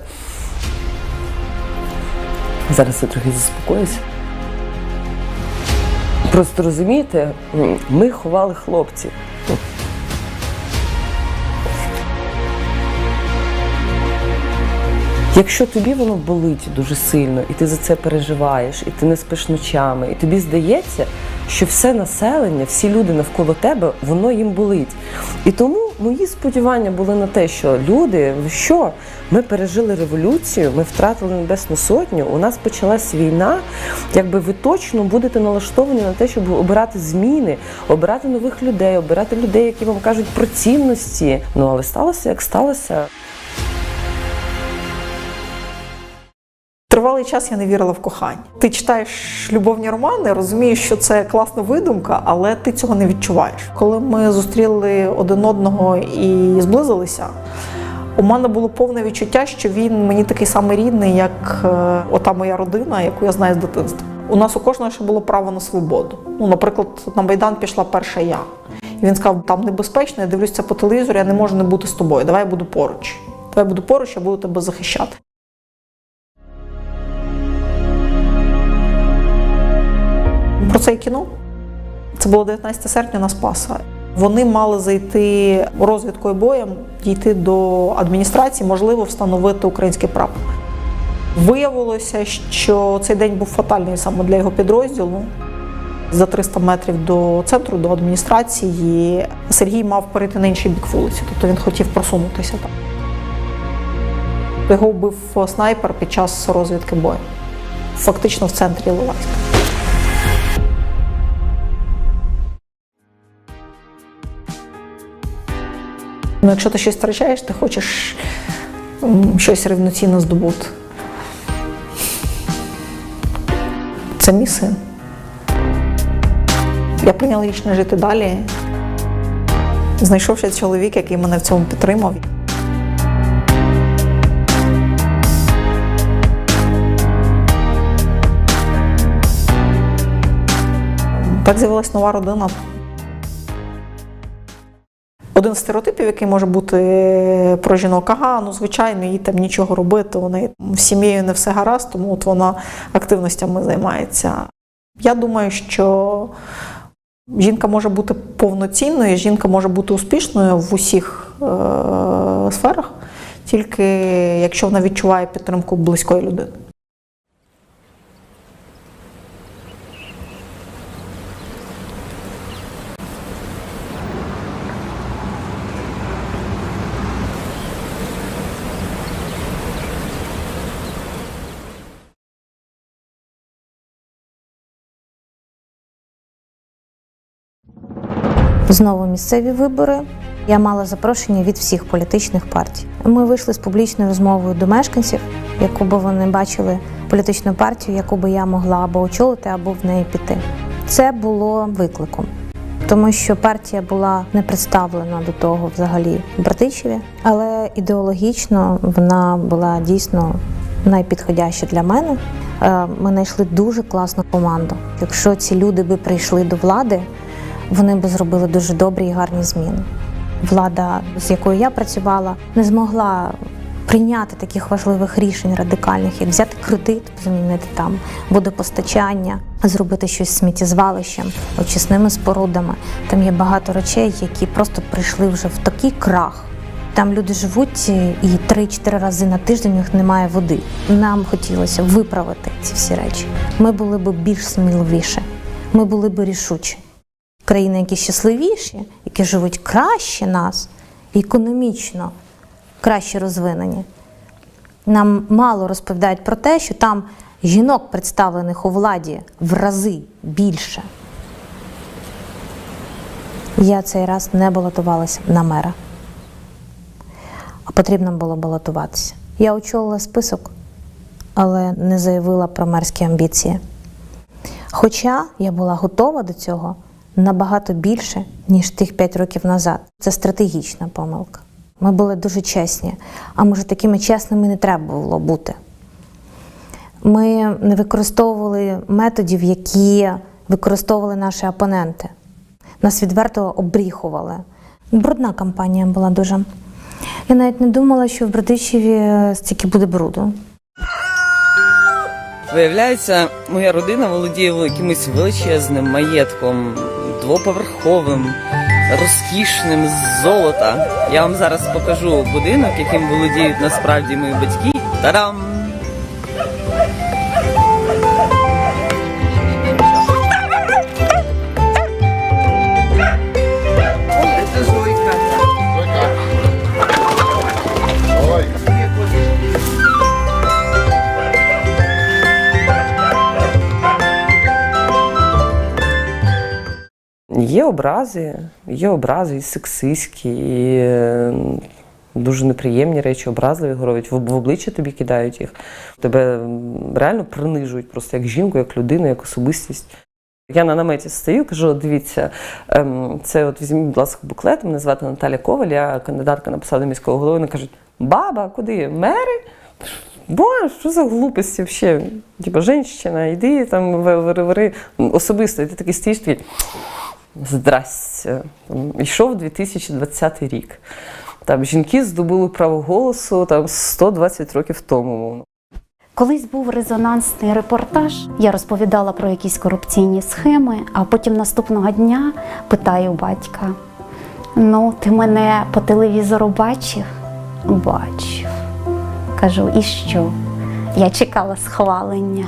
Зараз я трохи заспокоюся. Просто розумієте, ми ховали хлопців. Якщо тобі воно болить дуже сильно, і ти за це переживаєш, і ти не спиш ночами, і тобі здається, що все населення, всі люди навколо тебе, воно їм болить. І тому мої сподівання були на те, що люди, що? Ми пережили революцію, ми втратили Небесну Сотню, у нас почалась війна, якби ви точно будете налаштовані на те, щоб обирати зміни, обирати нових людей, обирати людей, які вам кажуть про цінності. Але сталося, як сталося. Тривалий час я не вірила в кохання. Ти читаєш любовні романи, розумієш, що це класна видумка, але ти цього не відчуваєш. Коли ми зустріли один одного і зблизилися, У мене було повне відчуття, що він мені такий самий рідний, як ота моя родина, яку я знаю з дитинства. У нас у кожного ще було право на свободу. Наприклад, на Майдан пішла перша я. І він сказав, там небезпечно, я дивлюся по телевізору, я не можу не бути з тобою, давай я буду поруч. Давай я буду поруч, я буду тебе захищати. Про це кіно. Це було 19 серпня на Спаса. Вони мали зайти розвідкою боєм, дійти до адміністрації, можливо, встановити український прапор. Виявилося, що цей день був фатальний саме для його підрозділу. За 300 метрів до центру, до адміністрації, Сергій мав перейти на інший бік вулиці, тобто він хотів просунутися там. Його вбив снайпер під час розвідки бою, фактично в центрі Іловайська. Якщо ти щось втрачаєш, ти хочеш щось рівноцінно здобути. Це мій син. Я прийняла рішення жити далі, знайшовши чоловіка, який мене в цьому підтримав. Так з'явилась нова родина. Один з стереотипів, який може бути про жінок, звичайно, їй там нічого робити, у неї з сім'єю не все гаразд, тому от вона активностями займається. Я думаю, що жінка може бути повноцінною, жінка може бути успішною в усіх сферах, тільки якщо вона відчуває підтримку близької людини. Знову місцеві вибори. Я мала запрошення від всіх політичних партій. Ми вийшли з публічною розмовою до мешканців, яку би вони бачили політичну партію, яку би я могла або очолити, або в неї піти. Це було викликом, тому що партія була не представлена до того взагалі в Братичеві, але ідеологічно вона була дійсно найпідходяща для мене. Ми знайшли дуже класну команду. Якщо ці люди би прийшли до влади, вони б зробили дуже добрі і гарні зміни. Влада, з якою я працювала, не змогла прийняти таких важливих рішень радикальних, як взяти кредит, замінити там водопостачання, зробити щось з сміттєзвалищем, очисними спорудами. Там є багато речей, які просто прийшли вже в такий крах. Там люди живуть і 3-4 рази на тиждень у них немає води. Нам хотілося виправити ці всі речі. Ми були б більш сміливіші, ми були б рішучі. Країни, які щасливіші, які живуть краще нас, економічно краще розвинені. Нам мало розповідають про те, що там жінок, представлених у владі, в рази більше. Я цей раз не балотувалася на мера. А потрібно було балотуватися. Я очолила список, але не заявила про мерські амбіції. Хоча я була готова до цього набагато більше, ніж тих 5 років назад. Це стратегічна помилка. Ми були дуже чесні, а може такими чесними не треба було бути. Ми не використовували методів, які використовували наші опоненти. Нас відверто обріхували. Брудна кампанія була дуже. Я навіть не думала, що в Братичеві стільки буде бруду. Виявляється, моя родина володіє якимось величезним маєтком, двоповерховим, розкішним з золота. Я вам зараз покажу будинок, яким володіють насправді мої батьки. Та-дам! Є образи і сексистські, і дуже неприємні речі, образливі, говорять, в обличчя тобі кидають їх. Тебе реально принижують просто як жінку, як людину, як особистість. Я на наметі стою, кажу, дивіться, це от візьміть, будь ласка, буклет, мене звати Наталя Коваль, я кандидатка на посаду міського голови. Вони кажуть, Баба, куди? Мери? Боже, що за глупості взагалі? Типа, женщина, йди там, вери особисто, і ти такий стоїш, такий, здрасте. Йшов 2020 рік. Там жінки здобули право голосу там 120 років тому. Колись був резонансний репортаж, я розповідала про якісь корупційні схеми, а потім наступного дня питаю батька: ну, ти мене по телевізору бачив? Бачив. Кажу, і що? Я чекала схвалення.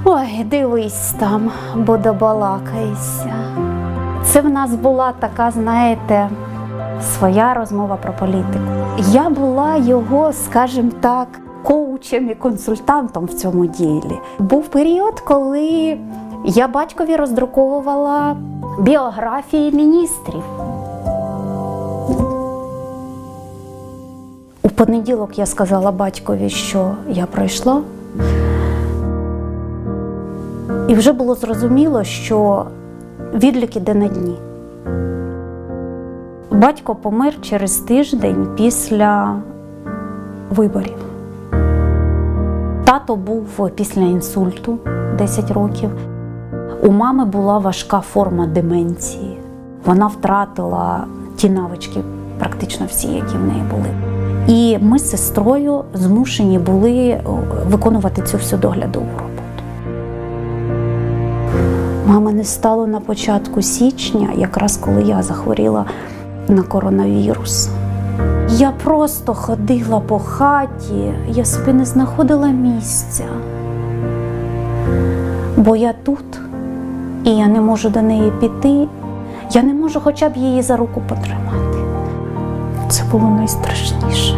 Ой, дивись там, бо добалакаєшся. Це в нас була така, знаєте, своя розмова про політику. Я була його, скажімо так, коучем і консультантом в цьому ділі. Був період, коли я батькові роздруковувала біографії міністрів. У понеділок я сказала батькові, що я пройшла. І вже було зрозуміло, що відлік іде на дні. Батько помер через тиждень після виборів. Тато був після інсульту 10 років. У мами була важка форма деменції. Вона втратила ті навички, практично всі, які в неї були. І ми з сестрою змушені були виконувати цю всю доглядову роботу. Мами не стало на початку січня, якраз коли я захворіла на коронавірус. Я просто ходила по хаті, я собі не знаходила місця. Бо я тут, і я не можу до неї піти, я не можу хоча б її за руку потримати. Це було найстрашніше.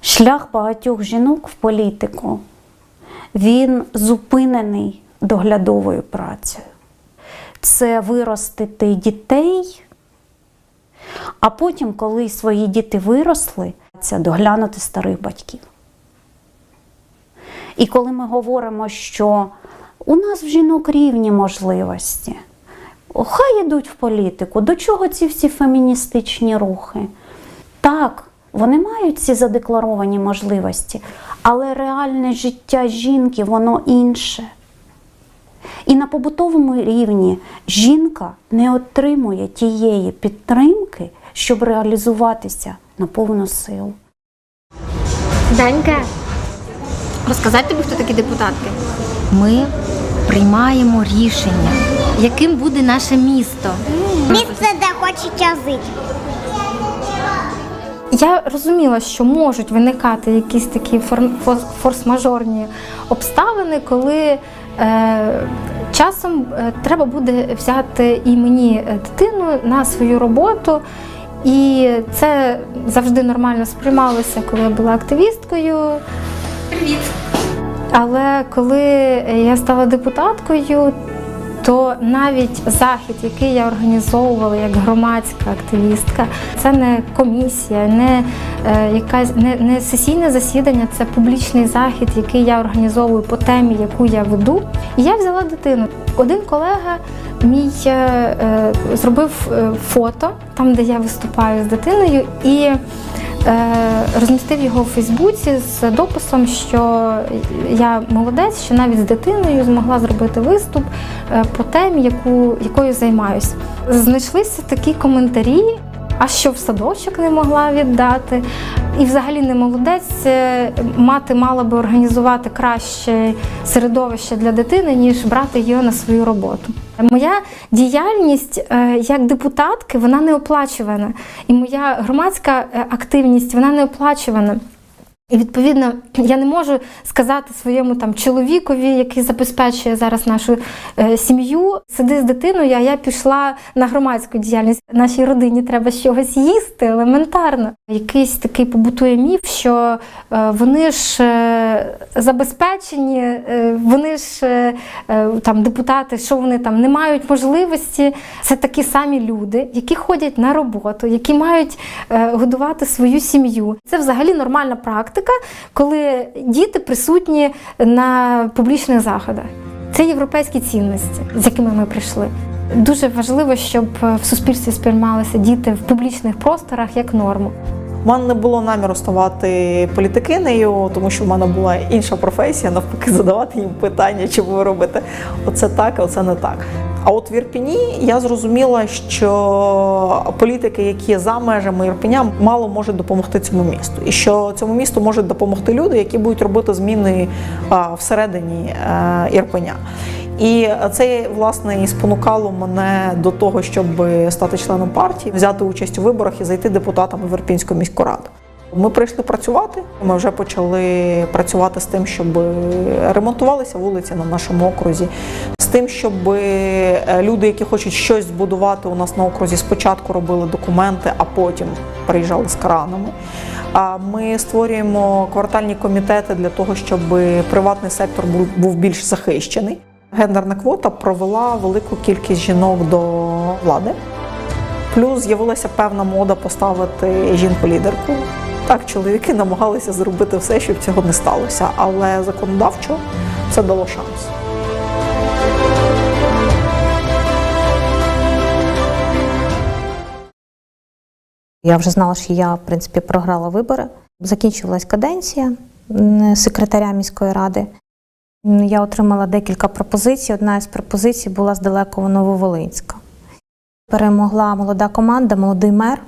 Шлях багатьох жінок в політику, він зупинений доглядовою працею. Це виростити дітей, а потім, коли свої діти виросли, це доглянути старих батьків. І коли ми говоримо, що у нас в жінок рівні можливості, хай йдуть в політику, до чого ці всі феміністичні рухи? Так, вони мають ці задекларовані можливості, але реальне життя жінки, воно інше. І на побутовому рівні жінка не отримує тієї підтримки, щоб реалізуватися на повну силу. Данька, розказати тобі, хто такі депутатки? Ми приймаємо рішення, яким буде наше місто. Місце, де хочеться жити. Я розуміла, що можуть виникати якісь такі форс-мажорні обставини, коли часом треба буде взяти і мені дитину на свою роботу. І це завжди нормально сприймалося, коли я була активісткою. Привіт! Але коли я стала депутаткою, то навіть захід, який я організовувала як громадська активістка, це не комісія, не сесійне засідання, це публічний захід, який я організовую по темі, яку я веду. І я взяла дитину. Один колега мій зробив фото, там, де я виступаю з дитиною, і розмістив його у Фейсбуці з дописом, що я молодець, що навіть з дитиною змогла зробити виступ по темі, якою займаюся. Знайшлися такі коментарі, а що в садочок не могла віддати. І взагалі не молодець, мати мала би організувати краще середовище для дитини, ніж брати її на свою роботу. Моя діяльність як депутатки, вона не оплачувана. І моя громадська активність, вона не оплачувана. І, відповідно, я не можу сказати своєму чоловікові, який забезпечує зараз нашу сім'ю, сиди з дитиною, а я пішла на громадську діяльність. Нашій родині треба чогось їсти, елементарно. Якийсь такий побутує міф, що вони ж забезпечені, вони ж депутати, що вони не мають можливості. Це такі самі люди, які ходять на роботу, які мають годувати свою сім'ю. Це взагалі нормальна практика, коли діти присутні на публічних заходах. Це європейські цінності, з якими ми прийшли. Дуже важливо, щоб в суспільстві сприймалися діти в публічних просторах як норму. У мене не було наміру ставати політикинею, тому що в мене була інша професія, навпаки, задавати їм питання, чому ви робите оце так, а оце не так. А от в Ірпені я зрозуміла, що політики, які за межами Ірпеня, мало можуть допомогти цьому місту. І що цьому місту можуть допомогти люди, які будуть робити зміни всередині Ірпеня. І це, власне, і спонукало мене до того, щоб стати членом партії, взяти участь у виборах і зайти депутатами в Ірпінську міську раду. Ми прийшли працювати, ми вже почали працювати з тим, щоб ремонтувалися вулиці на нашому окрузі, з тим, щоб люди, які хочуть щось збудувати у нас на окрузі, спочатку робили документи, а потім приїжджали з кранами. Ми створюємо квартальні комітети для того, щоб приватний сектор був більш захищений. Гендерна квота провела велику кількість жінок до влади. Плюс з'явилася певна мода поставити жінку-лідерку. Так, чоловіки намагалися зробити все, щоб цього не сталося, але законодавчо це дало шанс. Я вже знала, що я, в принципі, програла вибори. Закінчувалась каденція секретаря міської ради. Я отримала декілька пропозицій. Одна із пропозицій була з далекого Нововолинська. Перемогла молода команда, молодий мер,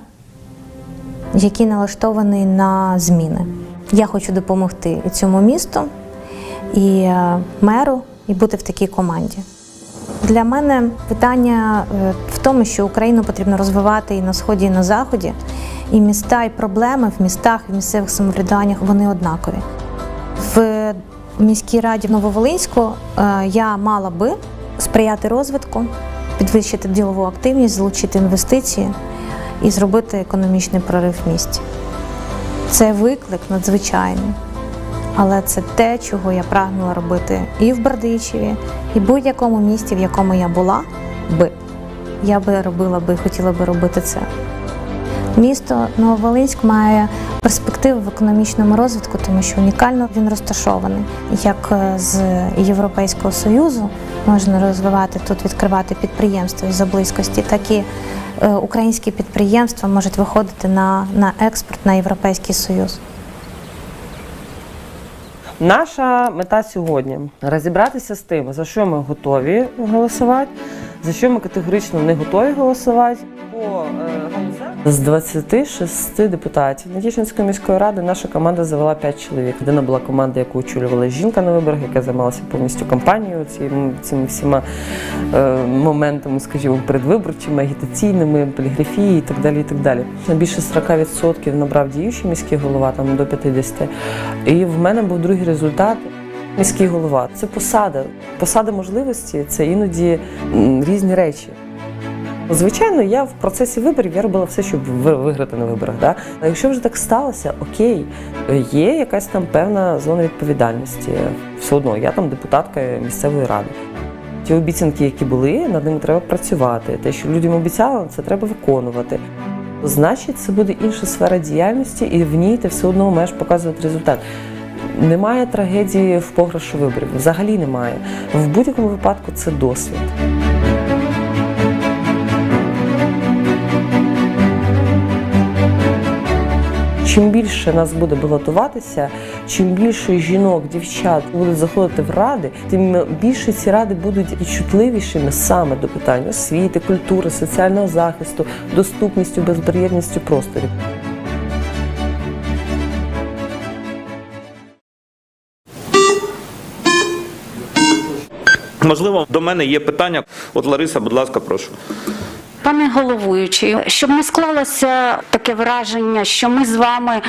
який налаштований на зміни. Я хочу допомогти і цьому місту, і меру, і бути в такій команді. Для мене питання в тому, що Україну потрібно розвивати і на Сході, і на Заході. І міста, і проблеми в містах, і в місцевих самоврядуваннях, вони однакові. В міській раді в Нововолинську я мала би сприяти розвитку, підвищити ділову активність, залучити інвестиції і зробити економічний прорив в місті. Це виклик надзвичайний, але це те, чого я прагнула робити і в Бердичеві, і в будь-якому місті, в якому я була би. Я би робила би, хотіла би робити це. Місто Нововолинськ має перспективи в економічному розвитку, тому що унікально він розташований. Як з Європейського Союзу можна розвивати тут, відкривати підприємства із-за близькості, так і українські підприємства можуть виходити на експорт на Європейський Союз. Наша мета сьогодні – розібратися з тим, за що ми готові голосувати, за що ми категорично не готові голосувати. З 26 депутатів Нетішинської міської ради наша команда завела 5 чоловік. Єдина була команда, яку очолювала жінка на виборах, яка займалася повністю кампанією, цими всіма моментами, скажімо, передвиборчими, агітаційними, поліграфії і так далі, і так далі. Більше 40% набрав діючий міський голова, там до 50%. І в мене був другий результат. Міський голова – це посада. Посада можливості – це іноді різні речі. Звичайно, я в процесі виборів робила все, щоб виграти на виборах. Да? А якщо вже так сталося, окей, є якась там певна зона відповідальності. Все одно, я там депутатка місцевої ради. Ті обіцянки, які були, над ними треба працювати. Те, що людям обіцяли, це треба виконувати. Значить, це буде інша сфера діяльності, і в ній ти все одно маєш показувати результат. Немає трагедії в програші виборів, взагалі немає. В будь-якому випадку це досвід. Чим більше нас буде балотуватися, чим більше жінок, дівчат будуть заходити в ради, тим більше ці ради будуть і чутливішими саме до питань освіти, культури, соціального захисту, доступністю, безбар'єрністю просторів. Можливо, до мене є питання. От, Лариса, будь ласка, прошу. Пане головуючий, щоб не склалося таке враження, що ми з вами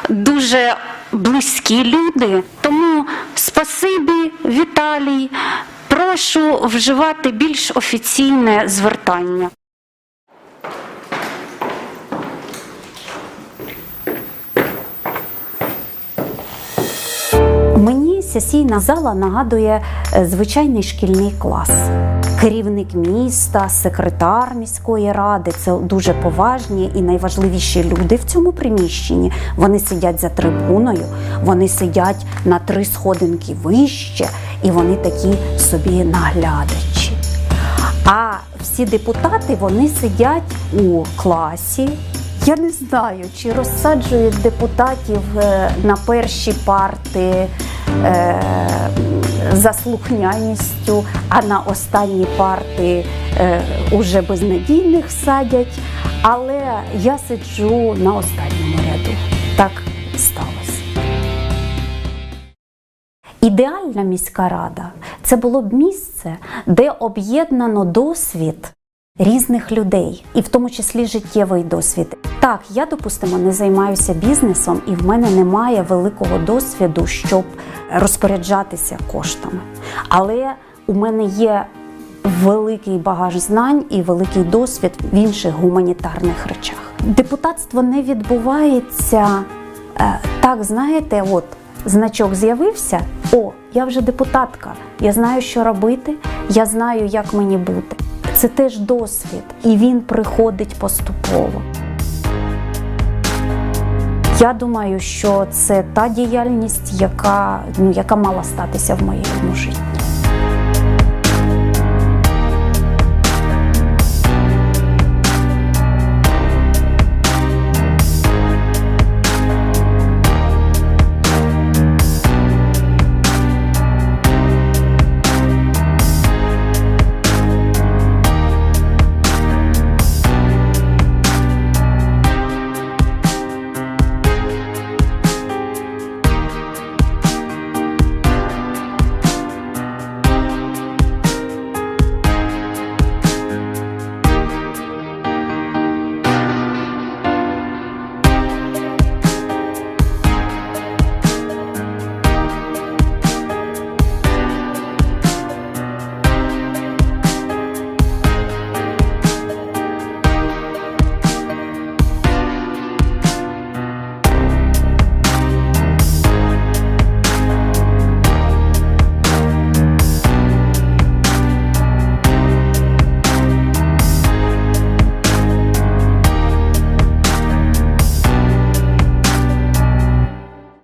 дуже близькі люди, тому спасибі, Віталій, прошу вживати більш офіційне звертання. Мені сесійна зала нагадує звичайний шкільний клас. керівник міста, секретар міської ради. Це дуже поважні і найважливіші люди в цьому приміщенні. Вони сидять за трибуною, вони сидять на 3 сходинки вище, і вони такі собі наглядачі. А всі депутати, вони сидять у класі. Я не знаю, чи розсаджують депутатів на перші парти за слухняністю, а на останні парти уже безнадійних садять. Але я сиджу на останньому ряду. Так сталося. Ідеальна міська рада – це було б місце, де об'єднано досвід різних людей, і в тому числі життєвий досвід. Так, я, допустимо, не займаюся бізнесом, і в мене немає великого досвіду, щоб розпоряджатися коштами. Але у мене є великий багаж знань і великий досвід в інших гуманітарних речах. Депутатство не відбувається так, знаєте, от значок з'явився, о, я вже депутатка, я знаю, що робити, я знаю, як мені бути. Це теж досвід, і він приходить поступово. Я думаю, що це та діяльність, яка мала статися в моєму житті.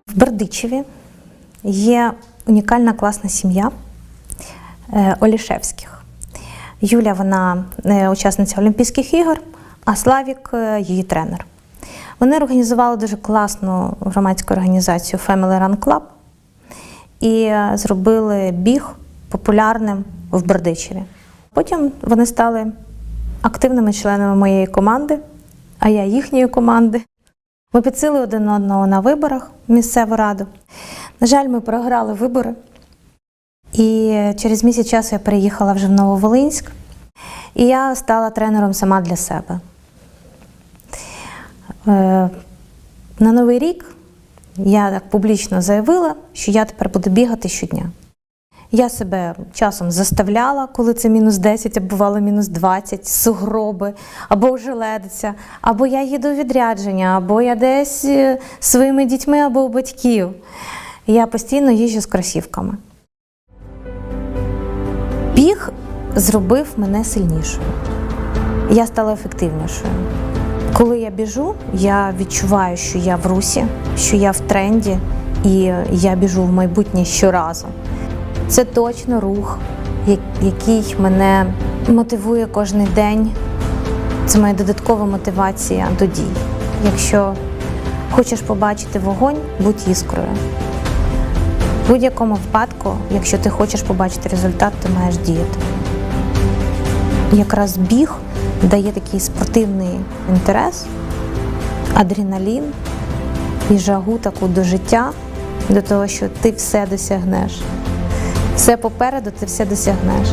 В Бердичеві є унікальна класна сім'я Олішевських. Юля, вона учасниця Олімпійських ігор, а Славік – її тренер. Вони організували дуже класну громадську організацію Family Run Club і зробили біг популярним в Бердичеві. Потім вони стали активними членами моєї команди, а я їхньої команди. Ми підсили один одного на виборах в місцеву раду. На жаль, ми програли вибори. І через місяць часу я переїхала вже в Нововолинськ. І я стала тренером сама для себе. На Новий рік я так публічно заявила, що я тепер буду бігати щодня. Я себе часом заставляла, коли це мінус 10, а бувало мінус 20, сугроби, або ожеледиця, або я їду у відрядження, або я десь зі своїми дітьми, або у батьків. Я постійно їжджу з кросівками. Біг зробив мене сильнішою. Я стала ефективнішою. Коли я біжу, я відчуваю, що я в русі, що я в тренді, і я біжу в майбутнє щоразу. Це точно рух, який мене мотивує кожен день. Це моя додаткова мотивація до дій. Якщо хочеш побачити вогонь, будь іскрою. В будь-якому випадку, якщо ти хочеш побачити результат, ти маєш діяти. Якраз біг дає такий спортивний інтерес, адреналін і жагу таку до життя, до того, що ти все досягнеш. Все попереду, ти все досягнеш.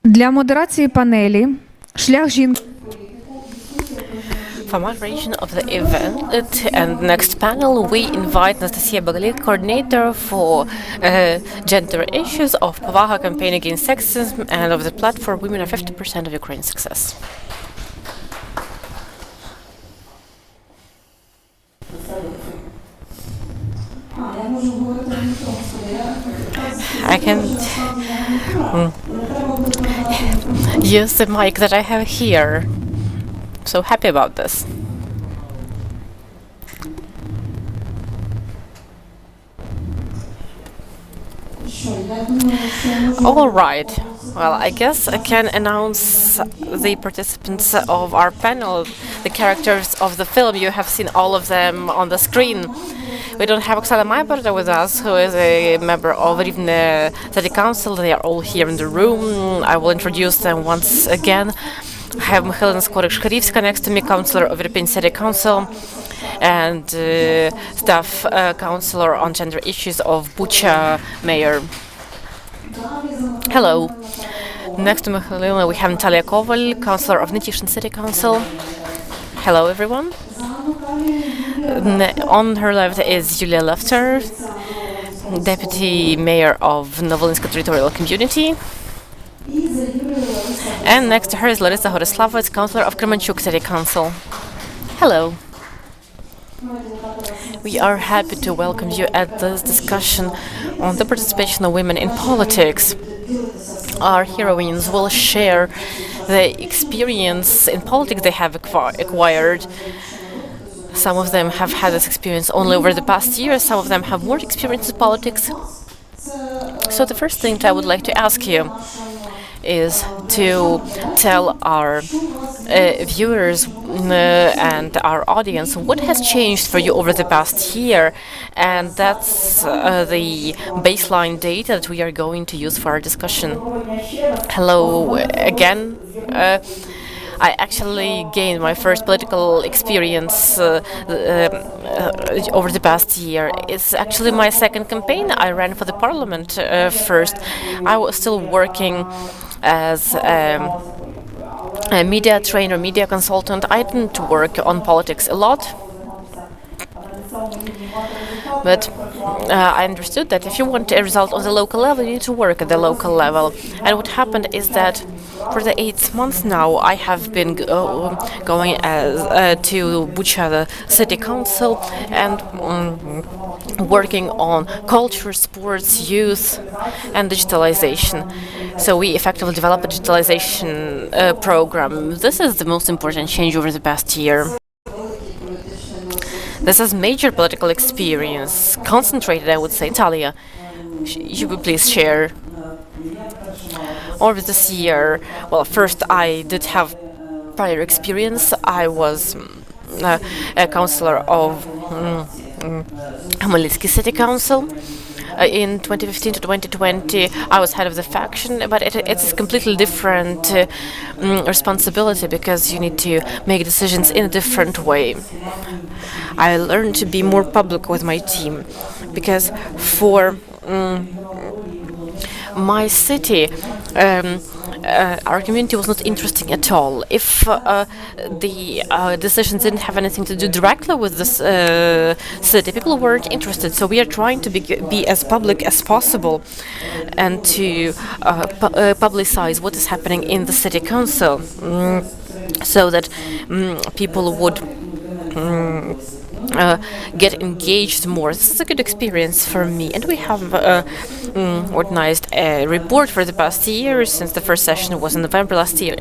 Для модерації панелі шлях жінки. For moderation of the event and next panel, we invite Nastasia Bagalik, coordinator for gender issues of Pavaha Campaign Against Sexism and of the platform Women Are 50% of Ukraine's Success. I can use the mic that I have here. So happy about this. All right. Well, I guess I can announce the participants of our panel, the characters of the film. You have seen all of them on the screen. We don't have Oksana Maybarda with us, who is a member of Rivne City Council. They are all here in the room. I will introduce them once again. I have Mykhailina Skoryk-Shkarivska next to me, councillor of European City Council and staff councillor on gender issues of Bucha mayor. Hello. Next to Mykhailina we have Natalia Koval, councillor of Nityshin City Council. Hello everyone. On her left is Yulia Lefter, deputy mayor of Novolinska Territorial Community. And next to her is Larisa Horislavets, councillor of Kremenchuk City Council. Hello. We are happy to welcome you at this discussion on the participation of women in politics. Our heroines will share the experience in politics they have acquired. Some of them have had this experience only over the past year, some of them have more experience in politics. So the first thing I would like to ask you is to tell our viewers and our audience what has changed for you over the past year, and that's the baseline data that we are going to use for our discussion. Hello again. I actually gained my first political experience over the past year. It's actually my second campaign. I ran for the parliament first. I was still working as a media trainer, media consultant. I didn't work on politics a lot. But I understood that if you want a result on the local level, you need to work at the local level. And what happened is that for the 8 months now, I have been going to Bucha, the city council, and working on culture, sports, youth, and digitalization. So we effectively developed a digitalization program. This is the most important change over the past year. This is major political experience, concentrated, I would say. Talia, you would please share. Over this year, well, first I did have prior experience. I was a councillor of Khmelnytskyi City Council. In 2015 to 2020, I was head of the faction, but it's a completely different responsibility because you need to make decisions in a different way. I learned to be more public with my team because for my city, our community was not interesting at all. If the decisions didn't have anything to do directly with this city, people weren't interested. So we are trying to be as public as possible and to publicize what is happening in the city council so that people would get engaged more. This is a good experience for me, and we have organized a report for the past year since the first session was in November last year.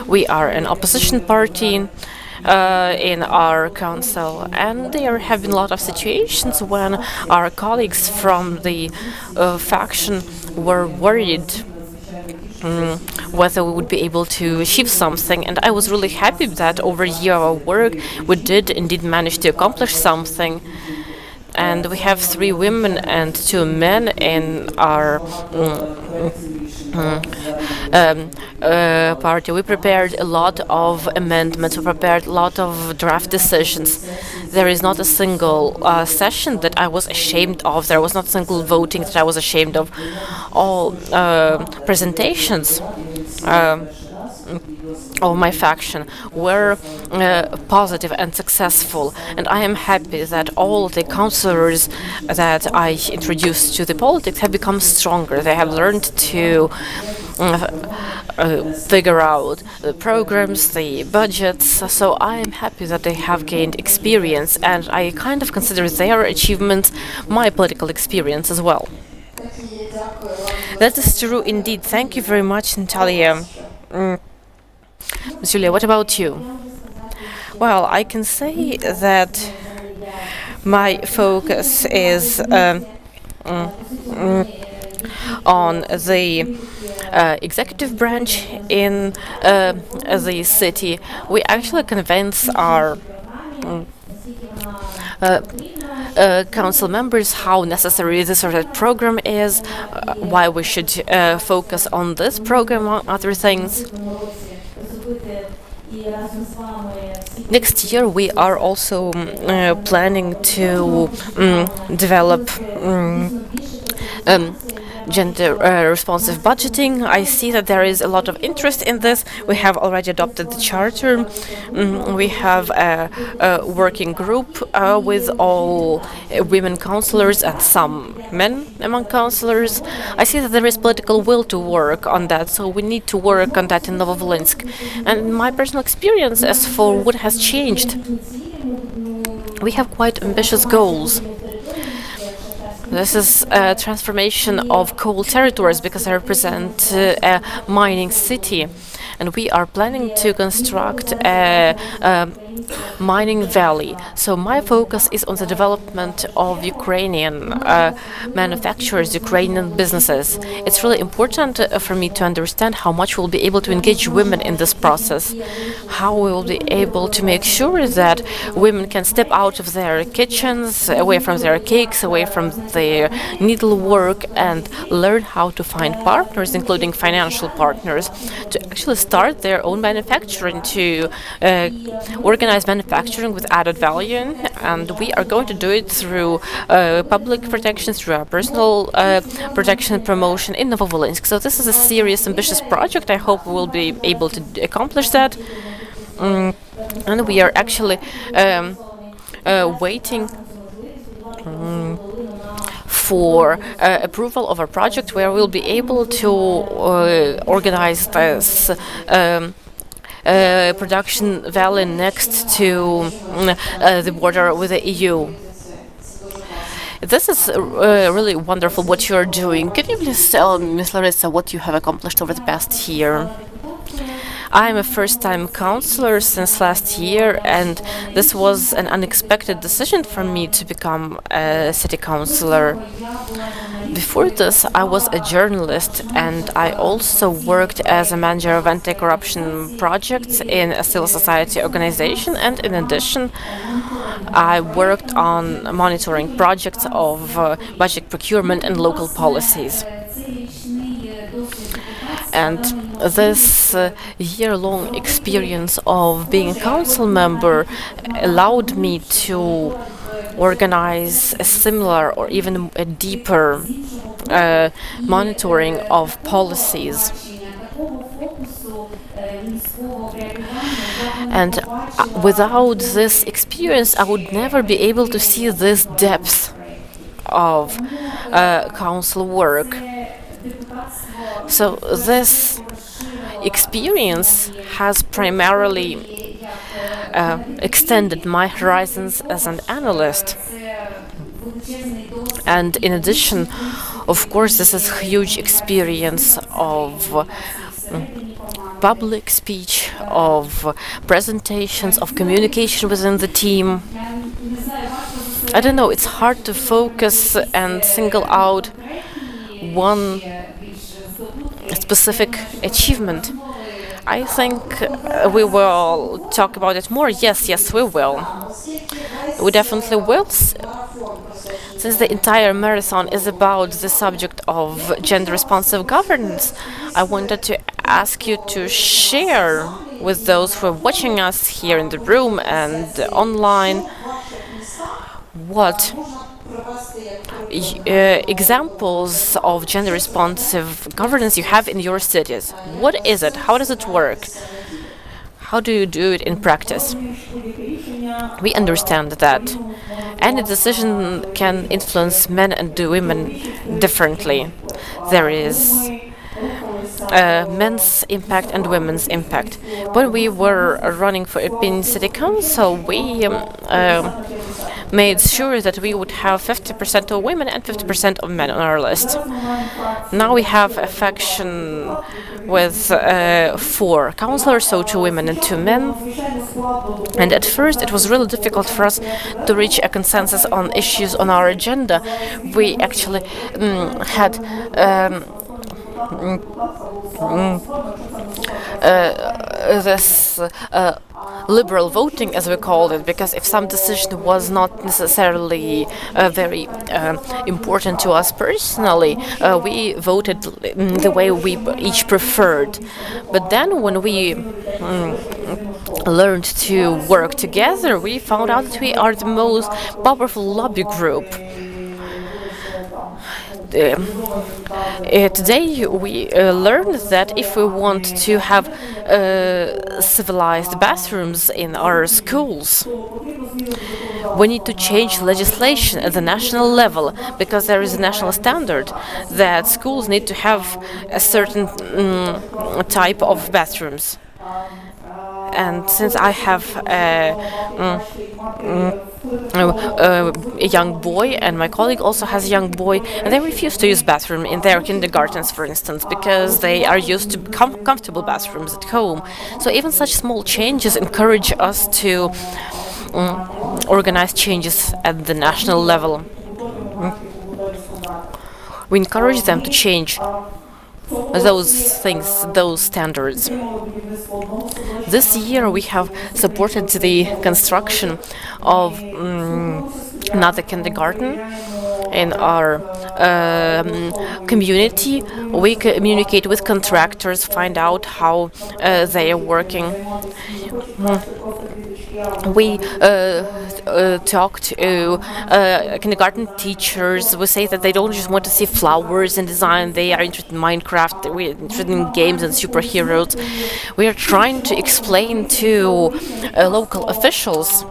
We are an opposition party in our council, and there have been a lot of situations when our colleagues from the faction were worried whether we would be able to achieve something, and I was really happy that over a year of work we did indeed manage to accomplish something. And we have 3 women and 2 men in our party. We prepared a lot of amendments. We prepared a lot of draft decisions. There is not a single session that I was ashamed of. There was not a single voting that I was ashamed of. All presentations of my faction were positive and successful, and I am happy that all the councillors that I introduced to the politics have become stronger. They have learned to figure out the programs, the budgets, so I am happy that they have gained experience, and I kind of consider their achievements my political experience as well. That is true indeed. Thank you very much, Natalia. Ms. Yulia, what about you? Well, I can say that my focus is on the executive branch in the city. We actually convince our council members how necessary this or that program is, why we should focus on this program among other things. Next year we are also planning to develop gender responsive budgeting. I see that there is a lot of interest in this. We have already adopted the charter. We have a working group with all women councillors and some men among councillors. I see that there is political will to work on that, so we need to work on that in Novovolinsk. And my personal experience as for what has changed, we have quite ambitious goals. This is a transformation of coal territories because I represent a mining city, and we are planning to construct a mining valley. So my focus is on the development of Ukrainian manufacturers, Ukrainian businesses. It's really important for me to understand how much we'll be able to engage women in this process, how we will be able to make sure that women can step out of their kitchens, away from their cakes, away from their needlework, and learn how to find partners, including financial partners, to actually start their own manufacturing, to organize manufacturing with added value, and we are going to do it through public protection, through our personal protection and promotion in Novovolinsk. So this is a serious, ambitious project. I hope we will be able to accomplish that. And we are actually waiting for approval of a project where we'll be able to organize this production valley next to the border with the EU. This is really wonderful what you're doing. Can you please tell Ms. Larissa what you have accomplished over the past year? I'm a first-time councillor since last year, and this was an unexpected decision for me to become a city councillor. Before this, I was a journalist, and I also worked as a manager of anti-corruption projects in a civil society organization, and in addition, I worked on monitoring projects of budget procurement and local policies. And this year-long experience of being a council member allowed me to organize a similar or even a deeper monitoring of policies. And without this experience, I would never be able to see this depth of council work. So this experience has primarily extended my horizons as an analyst. And in addition, of course, this is a huge experience of public speech, of presentations, of communication within the team. I don't know, it's hard to focus and single out one specific achievement. I think we will talk about it more. Yes, we will. We definitely will. Since the entire marathon is about the subject of gender-responsive governance, I wanted to ask you to share with those who are watching us here in the room and online what examples of gender-responsive governance you have in your cities. What is it? How does it work? How do you do it in practice? We understand that any decision can influence men and women differently. There is men's impact and women's impact. When we were running for Irpin City Council, we made sure that we would have 50% of women and 50% of men on our list. Now we have a faction with 4 councillors, so 2 women and 2 men. And at first it was really difficult for us to reach a consensus on issues on our agenda. We actually had this liberal voting, as we called it, because if some decision was not necessarily very important to us personally, we voted the way we each preferred. But then when we learned to work together, we found out that we are the most powerful lobby group. Today we learned that if we want to have civilized bathrooms in our schools, we need to change legislation at the national level, because there is a national standard that schools need to have a certain type of bathrooms. And since I have a young boy, and my colleague also has a young boy, and they refuse to use bathroom in their kindergartens, for instance, because they are used to comfortable bathrooms at home. So even such small changes encourage us to organize changes at the national level. We encourage them to change those things, those standards. This year we have supported the construction of another kindergarten in our community. We communicate with contractors, find out how they are working. We talk to kindergarten teachers. We say that they don't just want to see flowers and design, they are interested in Minecraft, we're interested in games and superheroes. We are trying to explain to local officials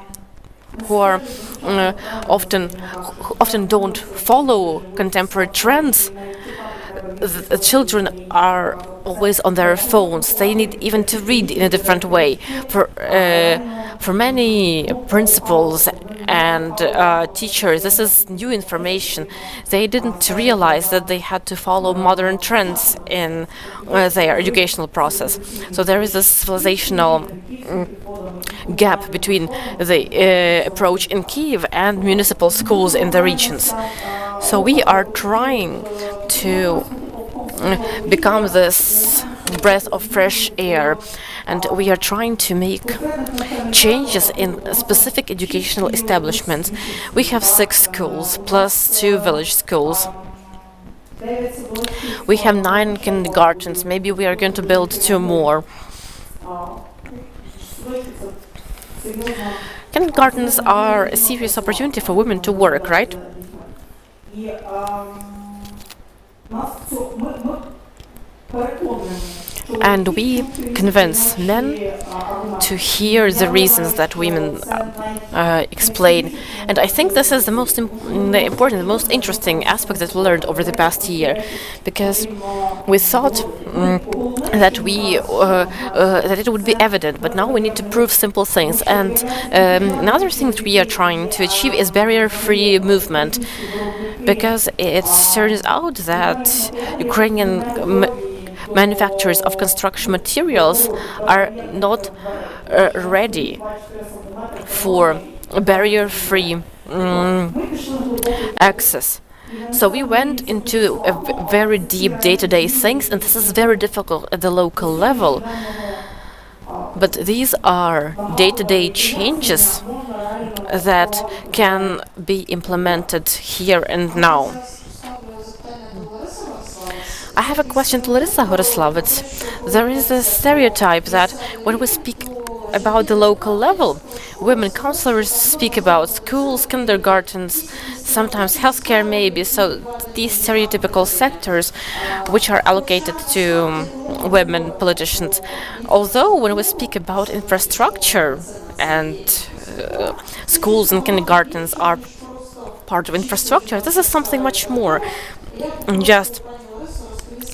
who are often don't follow contemporary trends. The children are always on their phones. They need even to read in a different way. For many principals and teachers, this is new information. They didn't realize that they had to follow modern trends in their educational process. So there is this civilizational gap between the approach in Kyiv and municipal schools in the regions. So we are trying to become this breath of fresh air, and we are trying to make changes in specific educational establishments. We have 6 schools plus 2 village schools. We have 9 kindergartens. Maybe we are going to build 2 more. Kindergartens are a serious opportunity for women to work, right? And we convince men to hear the reasons that women explain. And I think this is the most important, the most interesting aspect that we learned over the past year, because we thought that that it would be evident, but now we need to prove simple things. And another thing that we are trying to achieve is barrier-free movement, because it turns out that Ukrainian manufacturers of construction materials are not ready for barrier-free access. So we went into a very deep day-to-day things, and this is very difficult at the local level. But these are day-to-day changes that can be implemented here and now. I have a question to Larissa Horoslavets. There is a stereotype that when we speak about the local level, women councillors speak about schools, kindergartens, sometimes healthcare maybe, so these stereotypical sectors which are allocated to women politicians. Although when we speak about infrastructure and schools and kindergartens are part of infrastructure, this is something much more than just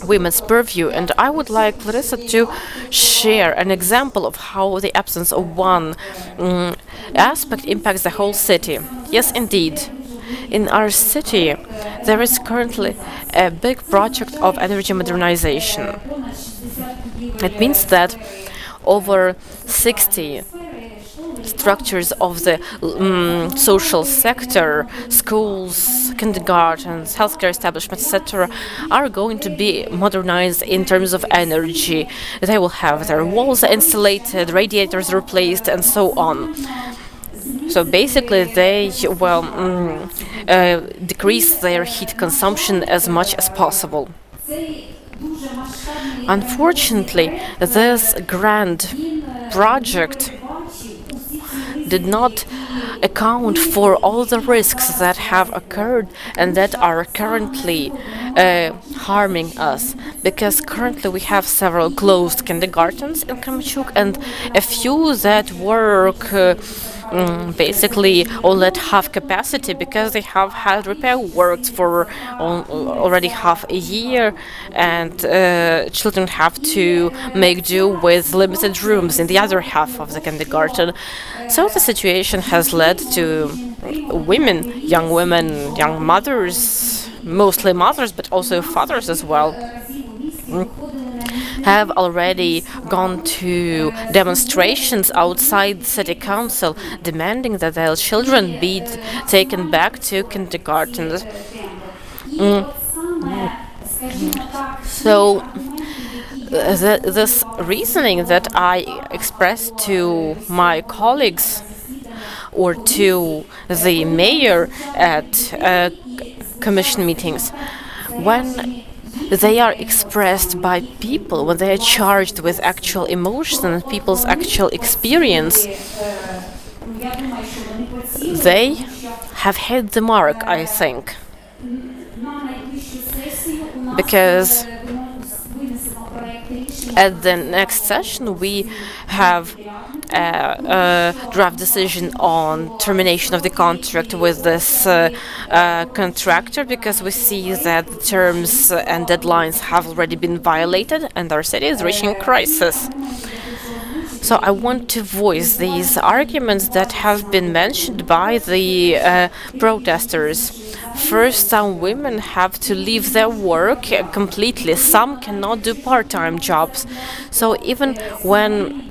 women's purview, and I would like Larissa to share an example of how the absence of one aspect impacts the whole city. Yes, indeed. In our city, there is currently a big project of energy modernization. It means that over 60 structures of the social sector, schools, kindergartens, healthcare establishments, etc., are going to be modernized in terms of energy. They will have their walls insulated, radiators replaced, and so on. So basically, they will decrease their heat consumption as much as possible. Unfortunately, this grand project did not account for all the risks that have occurred and that are currently harming us, because currently we have several closed kindergartens in Kremenchuk and a few that work basically all at half capacity because they have had repair works for already half a year, and children have to make do with limited rooms in the other half of the kindergarten. So the situation has led to young mothers, mostly mothers, but also fathers as well, have already gone to demonstrations outside the city council demanding that their children be taken back to kindergartens. So this reasoning that I expressed to my colleagues or to the mayor at commission meetings, when they are expressed by people, when they are charged with actual emotion and people's actual experience, they have hit the mark, I think. Because at the next session we have a draft decision on termination of the contract with this contractor, because we see that the terms and deadlines have already been violated and our city is reaching a crisis. So I want to voice these arguments that have been mentioned by the protesters. First, some women have to leave their work completely. Some cannot do part-time jobs. So even when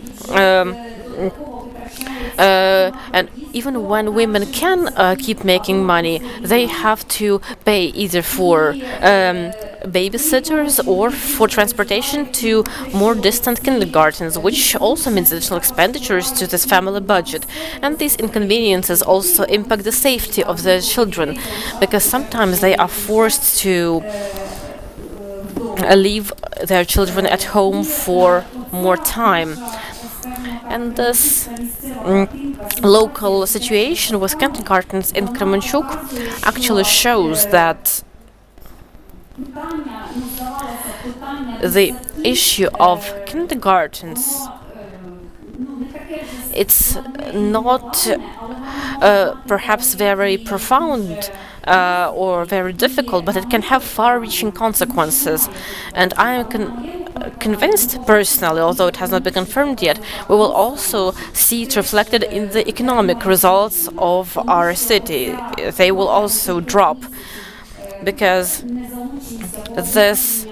and even when women can keep making money, they have to pay either for babysitters or for transportation to more distant kindergartens, which also means additional expenditures to this family budget. And these inconveniences also impact the safety of the children, because sometimes they are forced to leave their children at home for more time. And this local situation with kindergartens in Kremenchuk actually shows that the issue of kindergartens, it's not perhaps very profound or very difficult, but it can have far-reaching consequences. And I am convinced personally, although it has not been confirmed yet, we will also see it reflected in the economic results of our city. They will also drop, because this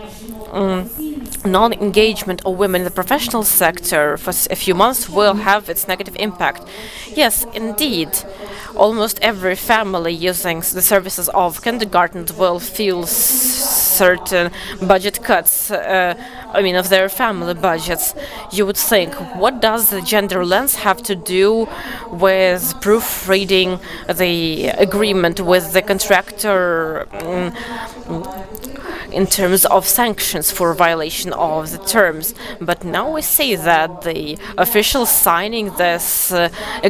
non-engagement of women in the professional sector for a few months will have its negative impact. Yes, indeed, almost every family using the services of kindergartens will feel certain budget cuts, of their family budgets, you would think, what does the gender lens have to do with proofreading the agreement with the contractor in terms of sanctions for violation of the terms? But now we see that the official signing this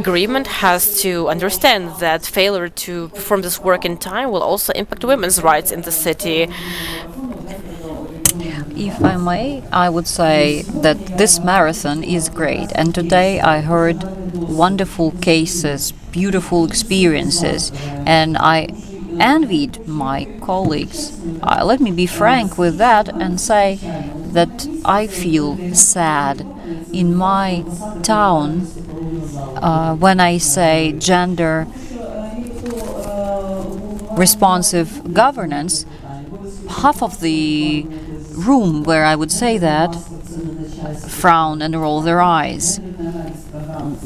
agreement has to understand that failure to perform this work in time will also impact women's rights in the city. If I may, I would say that this marathon is great, and today I heard wonderful cases, beautiful experiences, and I envied my colleagues. Let me be frank with that and say that I feel sad in my town when I say gender responsive governance. Half of the room where I would say that frown and roll their eyes.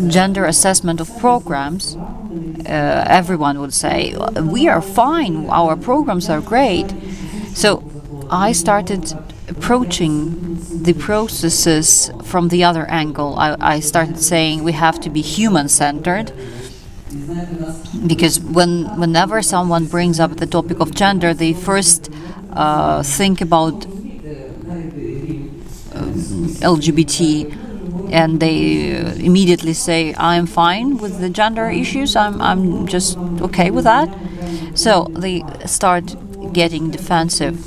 Gender assessment of programs, everyone would say, we are fine, our programs are great. So I started approaching the processes from the other angle. I started saying we have to be human-centered, because whenever someone brings up the topic of gender, they first think about LGBT, and they immediately say, I'm fine with the gender issues, I'm just okay with that. So they start getting defensive.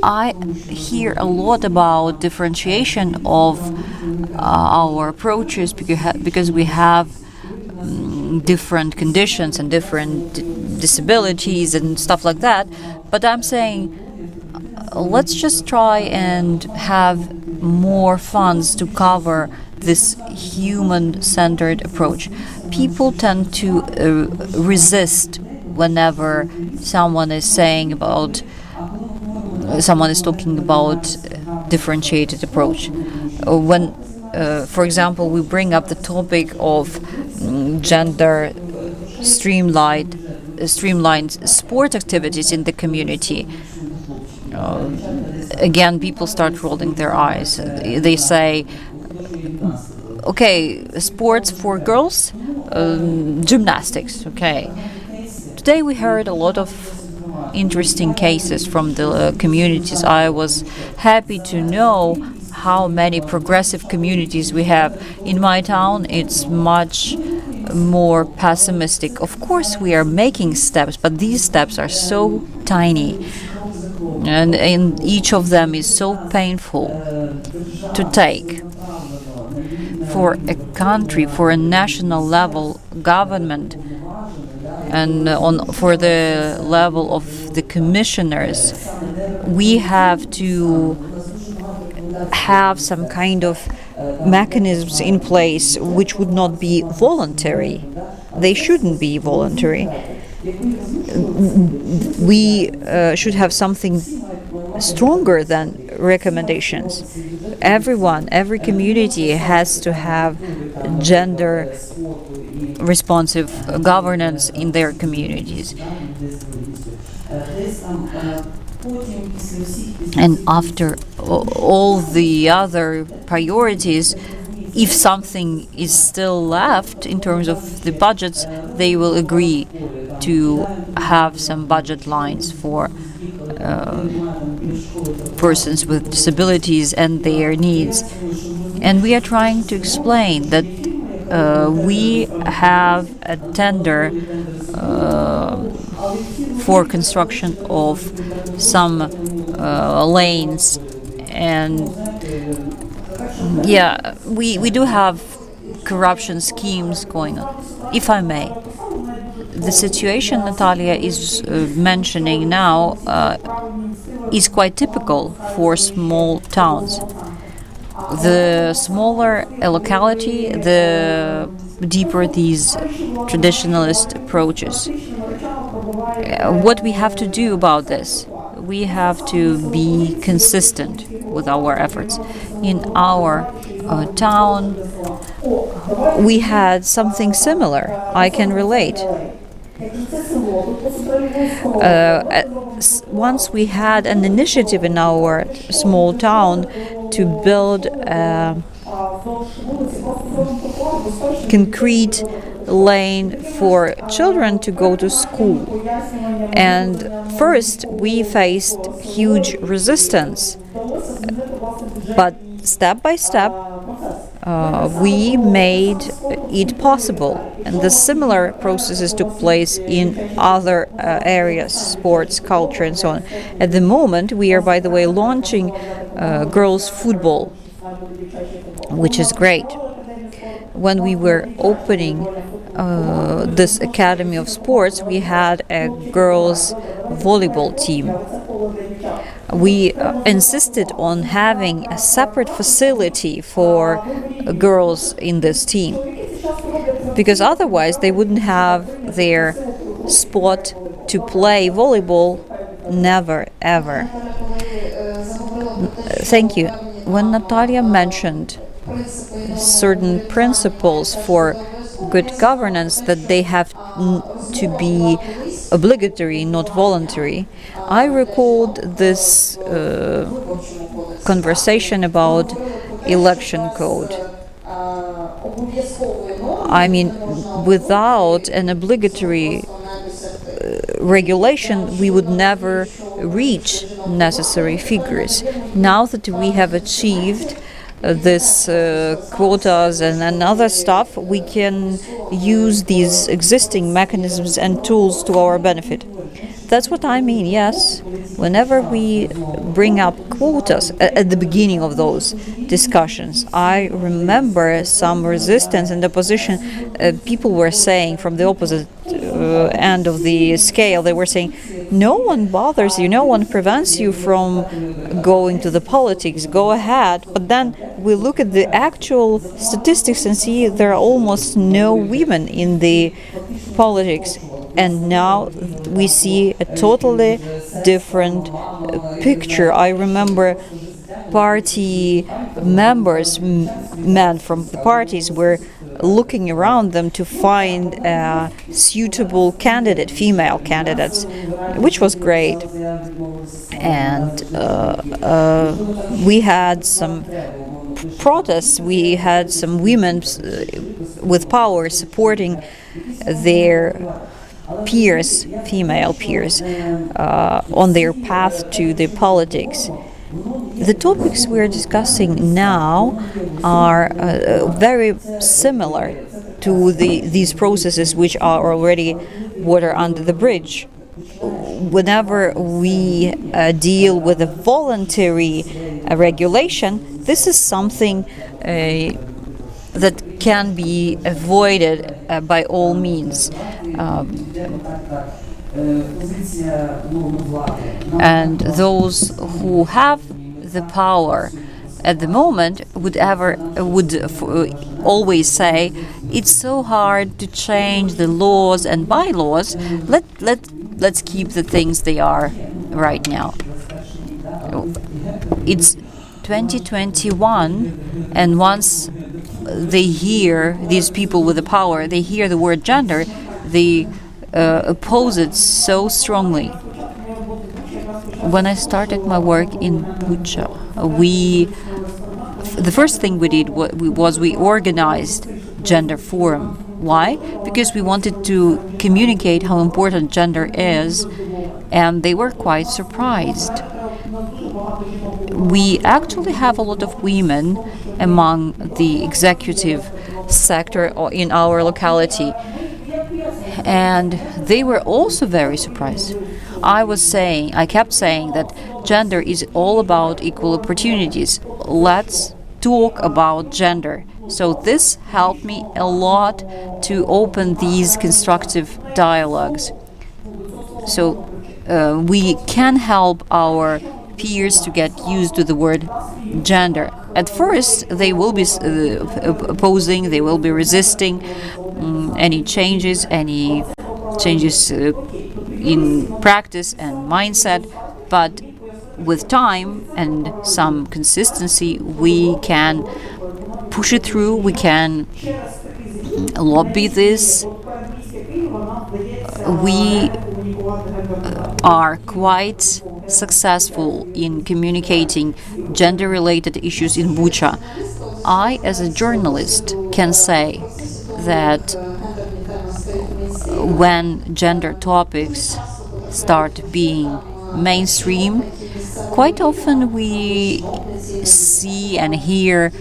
I hear a lot about differentiation of our approaches because we have different conditions and different disabilities and stuff like that. But I'm saying, let's just try and have more funds to cover this human-centered approach. People tend to resist whenever someone is talking about differentiated approach. When, for example, we bring up the topic of gender streamlined sport activities in the community, again, people start rolling their eyes. They say, okay, sports for girls, gymnastics, okay. Today we heard a lot of interesting cases from the communities. I was happy to know how many progressive communities we have. In my town, it's much more pessimistic. Of course, we are making steps, but these steps are so tiny. And each of them is so painful to take. For a country, for a national level government, and for the level of the commissioners, we have to have some kind of mechanisms in place which would not be voluntary. They shouldn't be voluntary. We should have something stronger than recommendations. Every community has to have gender responsive governance in their communities. And after all the other priorities, if something is still left in terms of the budgets, they will agree to have some budget lines for persons with disabilities and their needs. And we are trying to explain that we have a tender for construction of some lanes, and we do have corruption schemes going on. If I may, the situation Natalia is mentioning now is quite typical for small towns. The smaller a locality, the deeper these traditionalist approaches. What we have to do about this? We have to be consistent with our efforts. In our town, we had something similar. I can relate. once we had an initiative in our small town to build a concrete lane for children to go to school. And first we faced huge resistance, but step by step we made it possible. And the similar processes took place in other areas, sports, culture, and so on. At the moment, we are, by the way, launching girls' football, which is great. When we were opening this Academy of Sports, we had a girls' volleyball team. We insisted on having a separate facility for girls in this team, because otherwise they wouldn't have their spot to play volleyball, never, ever. Thank you. When Natalia mentioned certain principles for good governance, that they have to be obligatory, not voluntary, I recalled this conversation about election code. I mean, without an obligatory regulation, we would never reach necessary figures. Now that we have achieved this quotas and other stuff, we can use these existing mechanisms and tools to our benefit. That's what I mean, yes. Whenever we bring up quotas at the beginning of those discussions, I remember some resistance and opposition. People were saying from the opposite end of the scale, they were saying, no one bothers you, no one prevents you from going to the politics, go ahead. But then we look at the actual statistics and see there are almost no women in the politics. And now we see a totally different picture. I remember party members, men from the parties, were looking around them to find a suitable candidate, female candidates, which was great. And we had some protests. We had some women with power supporting their peers, female peers, on their path to the politics. The topics we're discussing now are very similar to these processes which are already water under the bridge. Whenever we deal with a voluntary regulation, this is something that can be avoided by all means. And those who have the power at the moment would always say, it's so hard to change the laws and bylaws, let's keep the things they are right now. It's 2021, and once they hear, these people with the power, they hear the word gender, they oppose it so strongly. When I started my work in Bucha, the first thing we did was we organized Gender Forum. Why? Because we wanted to communicate how important gender is, and they were quite surprised. We actually have a lot of women among the executive sector in our locality, and they were also very surprised. I kept saying that gender is all about equal opportunities. Let's talk about gender. So this helped me a lot to open these constructive dialogues. So we can help our peers to get used to the word gender. At first, they will be opposing, they will be resisting any changes in practice and mindset, but with time and some consistency, we can push it through, we can lobby this. We are quite successful in communicating gender-related issues in Bucha. I, as a journalist, can say that when gender topics start being mainstream, quite often we see and hear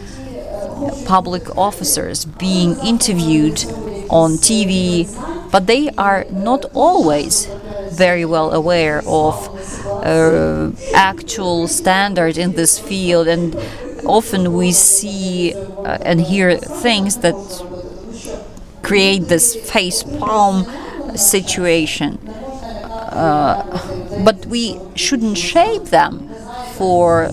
public officers being interviewed on TV, but they are not always very well aware of actual standards in this field, and often we see and hear things that create this face-palm situation. But we shouldn't shape them for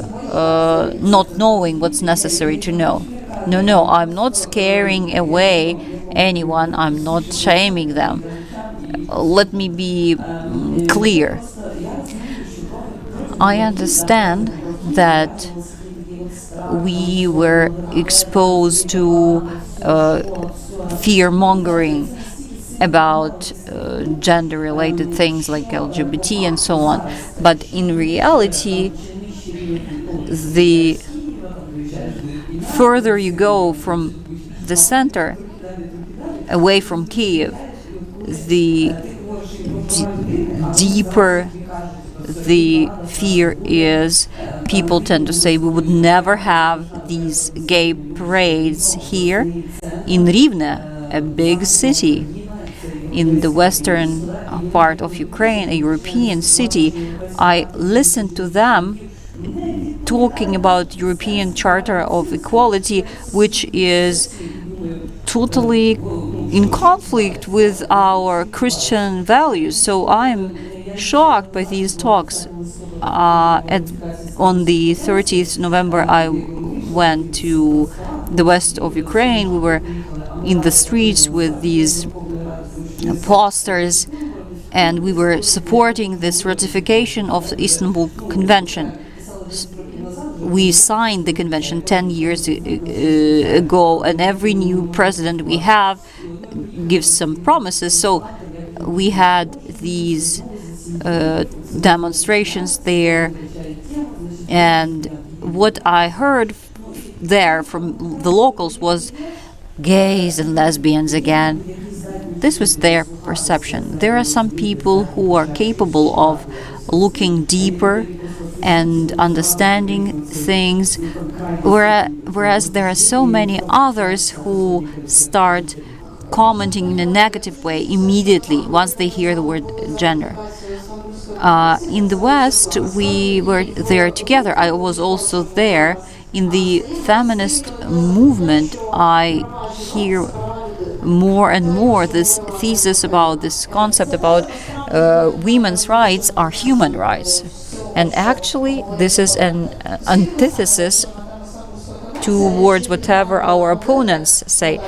not knowing what's necessary to know. No, I'm not scaring away anyone, I'm not shaming them. Let me be clear. I understand that we were exposed to fear-mongering about gender-related things like LGBT and so on. But in reality, the further you go from the center, away from Kiev, the deeper the fear is. People tend to say we would never have these gay parades here. In Rivne, a big city in the western part of Ukraine, a European city, I listened to them talking about European Charter of Equality, which is totally in conflict with our Christian values. So I'm shocked by these talks. On the 30th November, I went to the west of Ukraine. We were in the streets with these posters, and we were supporting this ratification of the Istanbul Convention. We signed the convention 10 years ago, and every new president we have gives some promises. So we had these demonstrations there, and what I heard there from the locals was gays and lesbians again. This was their perception. There are some people who are capable of looking deeper and understanding things, whereas there are so many others who start commenting in a negative way immediately once they hear the word gender. In the West, we were there together. I was also there. In the feminist movement, I hear more and more this thesis about this concept about women's rights are human rights. And actually, this is an antithesis towards whatever our opponents say.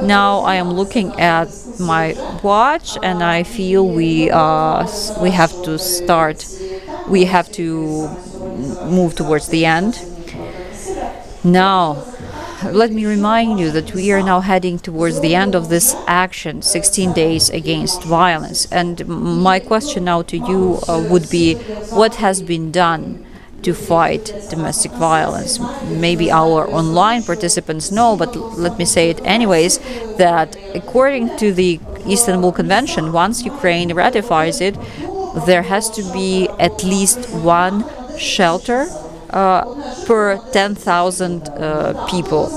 Now I am looking at my watch, and I feel we have to move towards the end. Now, let me remind you that we are now heading towards the end of this action, 16 days against violence. And my question now to you would be, what has been done to fight domestic violence? Maybe our online participants know, but let me say it anyways, that according to the Istanbul Convention, once Ukraine ratifies it, there has to be at least one shelter per 10,000 people.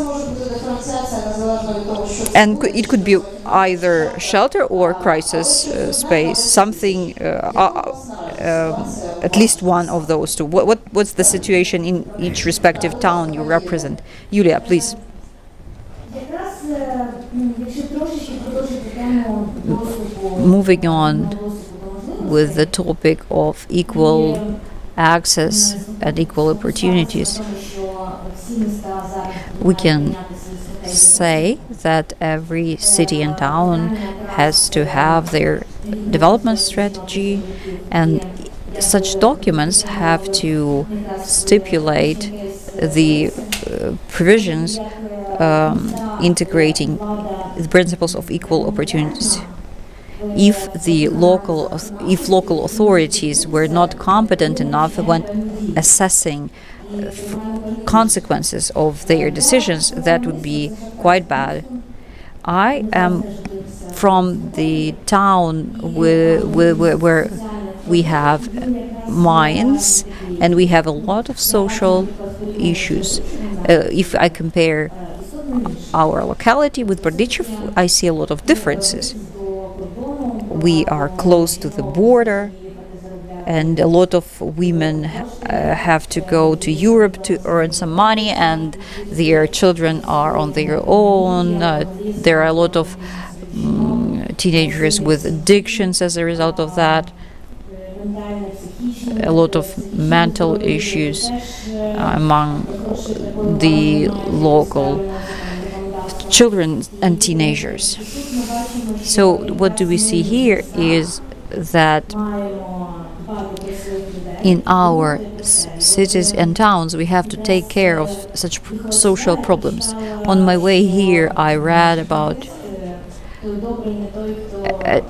And it could be either shelter or crisis space, something, at least one of those two. What's the situation in each respective town you represent? Yulia, please. Moving on with the topic of equal access and equal opportunities, we can say that every city and town has to have their development strategy, and such documents have to stipulate the provisions integrating the principles of equal opportunities. if local authorities were not competent enough when assessing consequences of their decisions, that would be quite bad. I am from the town where we have mines and we have a lot of social issues. If I compare our locality with Berdichev, I see a lot of differences. We are close to the border, and a lot of women have to go to Europe to earn some money, and their children are on their own. There are a lot of teenagers with addictions as a result of that. A lot of mental issues among the local children and teenagers. So what do we see here is that in our cities and towns we have to take care of such social problems. On my way here I read about a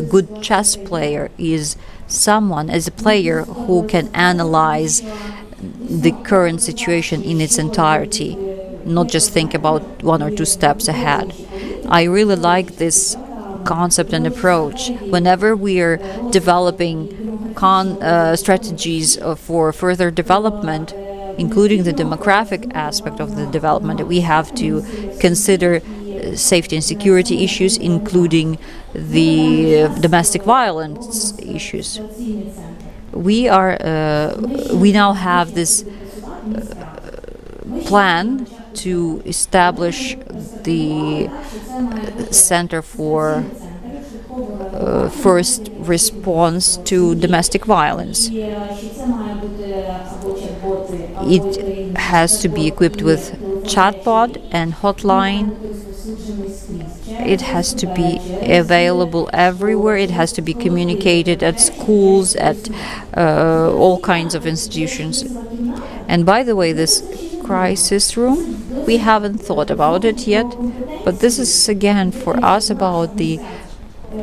good chess player is someone, as a player, who can analyze the current situation in its entirety, not just think about one or two steps ahead. I really like this concept and approach. Whenever we are developing strategies for further development, including the demographic aspect of the development, we have to consider safety and security issues, including the domestic violence issues. We now have this plan to establish the Center for First Response to Domestic Violence. It has to be equipped with chatbot and hotline. It has to be available everywhere. It has to be communicated at schools, at all kinds of institutions. And by the way, this crisis room, we haven't thought about it yet, but this is again for us about the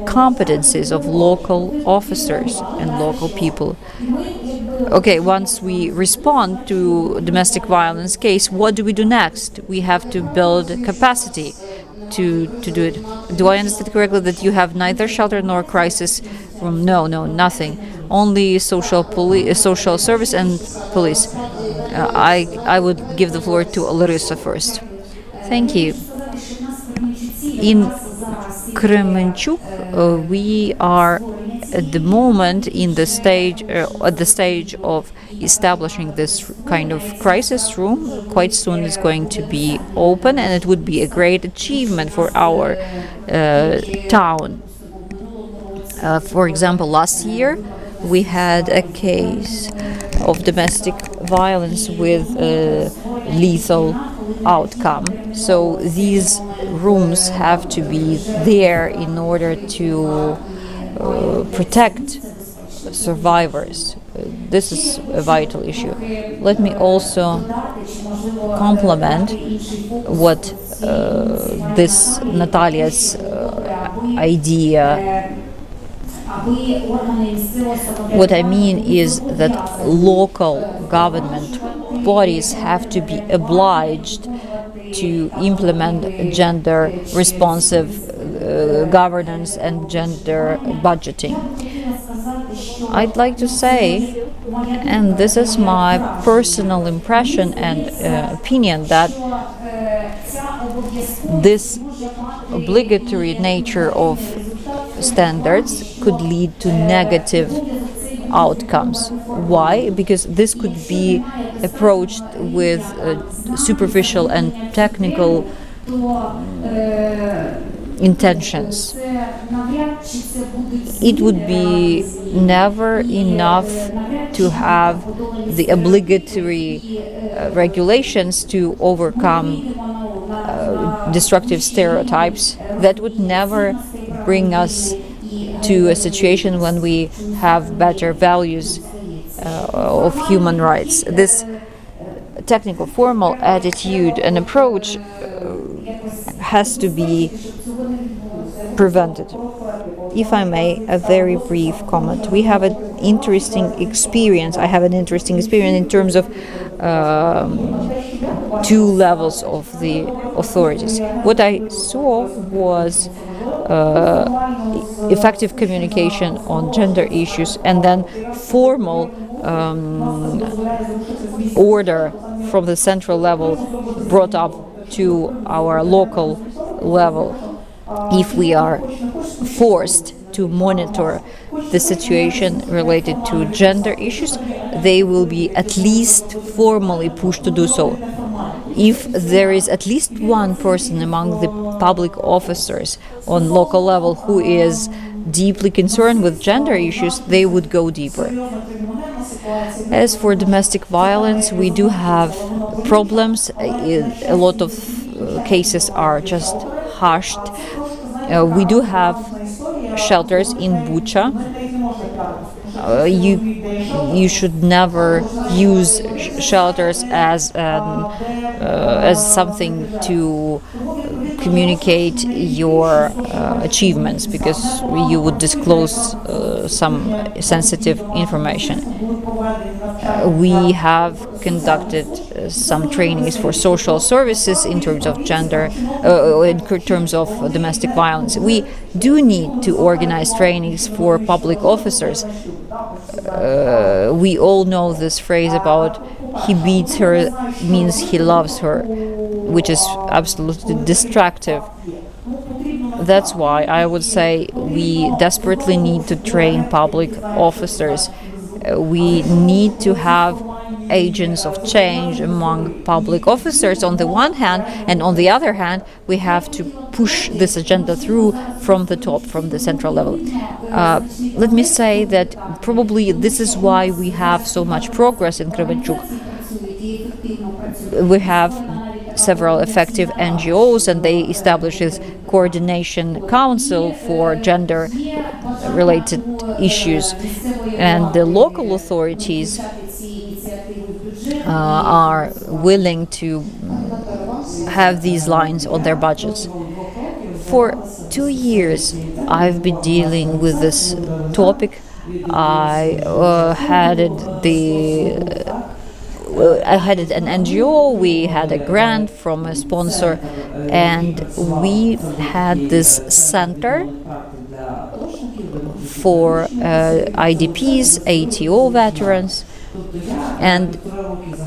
competencies of local officers and local people. Okay, once we respond to domestic violence case, what do we do next? We have to build capacity to do it. Do I understand correctly that you have neither shelter nor crisis room? No, nothing. Only social service and police. I would give the floor to Larissa first. Thank you. In Kremenchuk, we are at the moment in the stage of establishing this kind of crisis room. Quite soon it's going to be open, and it would be a great achievement for our town. For example, last year we had a case of domestic violence with lethal outcome. So these rooms have to be there in order to protect survivors. This is a vital issue. Let me also compliment what this Natalia's idea. What I mean is that local government bodies have to be obliged to implement gender responsive governance and gender budgeting. I'd like to say, and this is my personal impression and opinion, that this obligatory nature of standards could lead to negative outcomes. Why? Because this could be approached with superficial and technical intentions. It would be never enough to have the obligatory regulations to overcome destructive stereotypes. That would never bring us to a situation when we have better values of human rights. This technical formal attitude and approach has to be prevented. If I may, a very brief comment. We have an interesting experience. I have an interesting experience in terms of two levels of the authorities. What I saw was effective communication on gender issues, and then formal order from the central level brought up to our local level. If we are forced to monitor the situation related to gender issues, they will be at least formally pushed to do so. If there is at least one person among the public officers on local level who is deeply concerned with gender issues, they would go deeper. As for domestic violence, we do have problems. A lot of cases are just hushed. We do have shelters in Bucha. You should never use shelters as something to communicate your achievements, because you would disclose some sensitive information. We have conducted some trainings for social services in terms of gender, in terms of domestic violence. We do need to organize trainings for public officers. We all know this phrase about "he beats her" means he loves her, which is absolutely destructive. That's why I would say we desperately need to train public officers. We need to have agents of change among public officers on the one hand, and on the other hand, we have to push this agenda through from the top, from the central level. Let me say that probably this is why we have so much progress in Kremenchuk. We have several effective NGOs, and they established this coordination council for gender-related issues. And the local authorities are willing to have these lines on their budgets. For 2 years, I've been dealing with this topic. I headed an NGO, we had a grant from a sponsor, and we had this center for IDPs, ATO veterans, and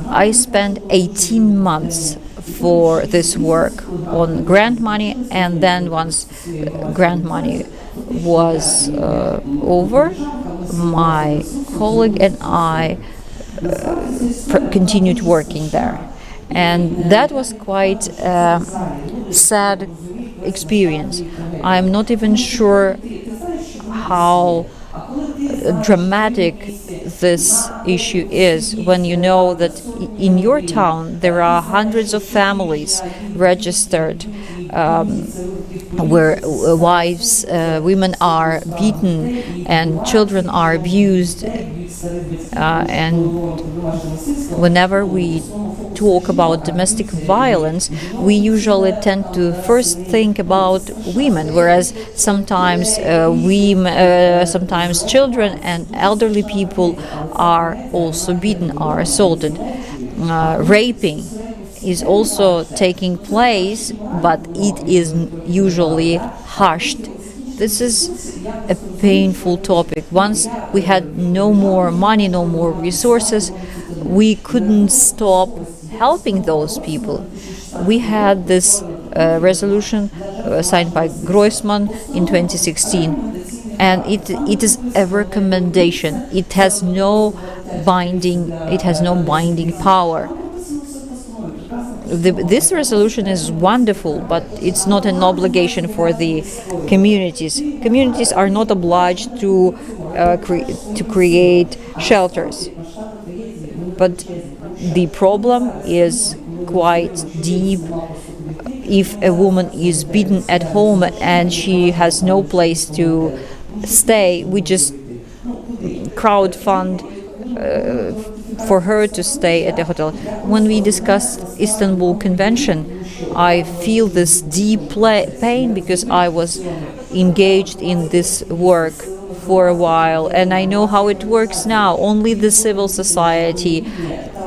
I spent 18 months for this work on grant money, and then once grant money was over, my colleague and I continued working there. And that was quite a sad experience. I'm not even sure how dramatic this issue is when you know that in your town there are hundreds of families registered where wives, women are beaten and children are abused. And whenever we talk about domestic violence, we usually tend to first think about women, whereas sometimes sometimes children and elderly people are also beaten, are assaulted. Raping is also taking place, but it is usually hushed. This is a painful topic. Once we had no more money, no more resources, we couldn't stop helping those people. We had this resolution signed by Groisman in 2016, and it is a recommendation. It has no binding power. This resolution is wonderful, but it's not an obligation for the communities. Communities are not obliged to create shelters. But the problem is quite deep. If a woman is beaten at home and she has no place to stay, we just crowdfund for her to stay at the hotel. When we discussed Istanbul Convention, I feel this deep pain because I was engaged in this work for a while, and I know how it works now. Only the civil society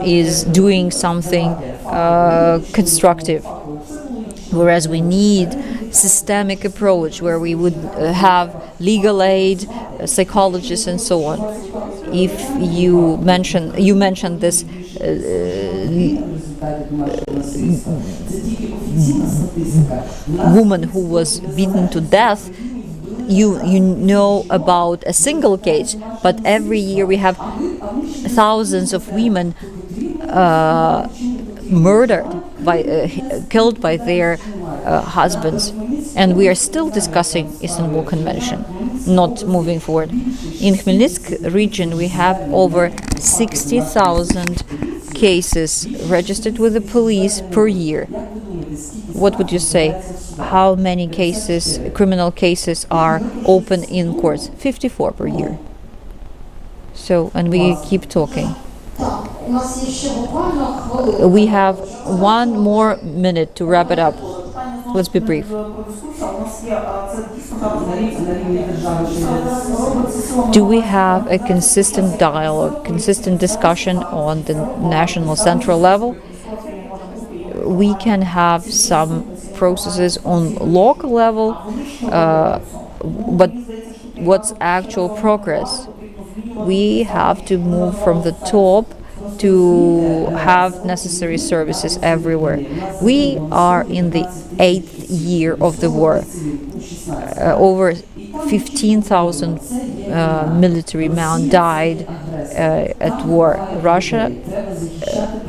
is doing something constructive, whereas we need systemic approach where we would have legal aid, psychologists, and so on. If you mentioned this woman who was beaten to death, you know about a single case, but every year we have thousands of women murdered killed by their husbands, and we are still discussing Istanbul Convention, not moving forward. In Khmelnytsk region we have over 60,000 cases registered with the police per year. What would you say? How many cases, criminal cases, are open in courts? 54 per year. So, and we keep talking. We have 1 more minute to wrap it up. Let's be brief. Do we have a consistent dialogue, consistent discussion on the national central level? We can have some processes on local level, but what's actual progress? We have to move from the top to have necessary services everywhere. We are in the 8th year of the war. Over 15,000 military men died at war. Russia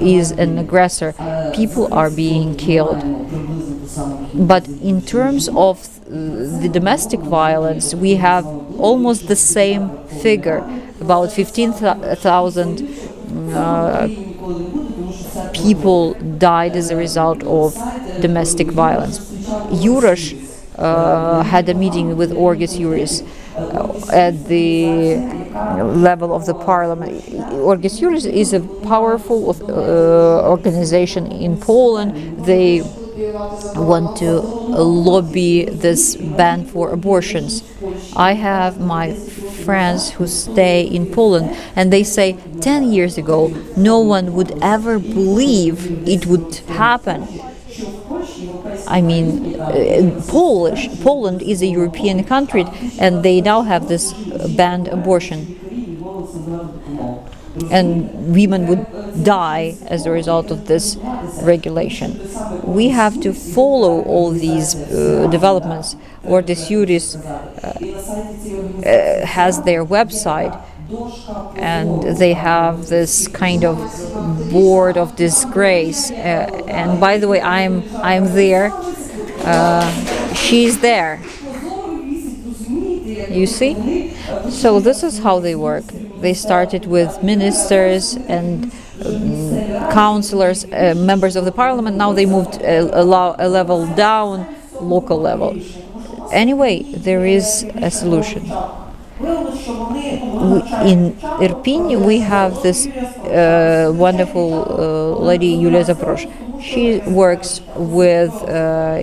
is an aggressor. People are being killed. But in terms of the domestic violence, we have almost the same figure, about 15,000 people died as a result of domestic violence. Jurosh had a meeting with Orgis Juris at the level of the parliament. Orgis Juris is a powerful organization in Poland. They want to lobby this ban for abortions. I have my friends who stay in Poland, and they say 10 years ago no one would ever believe it would happen. I mean, Poland is a European country, and they now have this banned abortion. And women would die as a result of this regulation. We have to follow all these developments. Orgis Juris has their website, and they have this kind of board of disgrace. And by the way, I'm there. She's there. You see? So this is how they work. They started with ministers and councillors, members of the parliament. Now they moved a level down, local level. Anyway, there is a solution. In Irpin, we have this wonderful lady, Yulia Zaprosh. She works with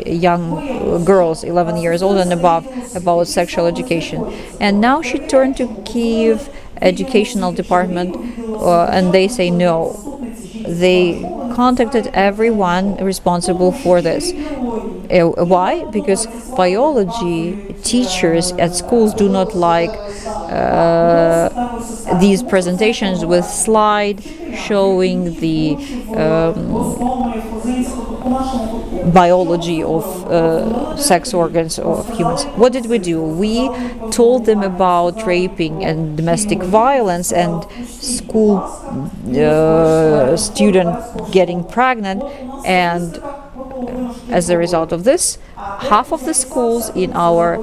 young girls, 11 years old and above, about sexual education. And now she turned to Kyiv Educational Department, and they say no. They contacted everyone responsible for this. Why? Because biology teachers at schools do not like these presentations with slide showing the biology of sex organs of humans. What did we do? We told them about raping and domestic violence and school student getting pregnant, and as a result of this, half of the schools in our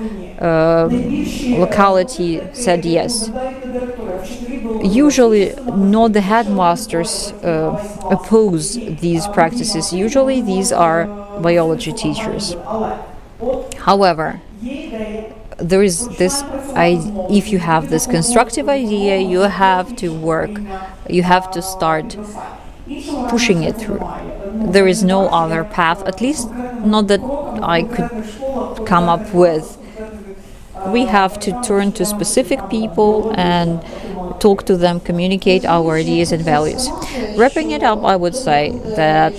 locality said yes. Usually not the headmasters oppose these practices. Usually these are biology teachers. However, there is this, if you have this constructive idea, you have to work, you have to start pushing it through. There is no other path, at least not that I could come up with. We have to turn to specific people and talk to them, communicate our ideas and values. Wrapping it up, I would say that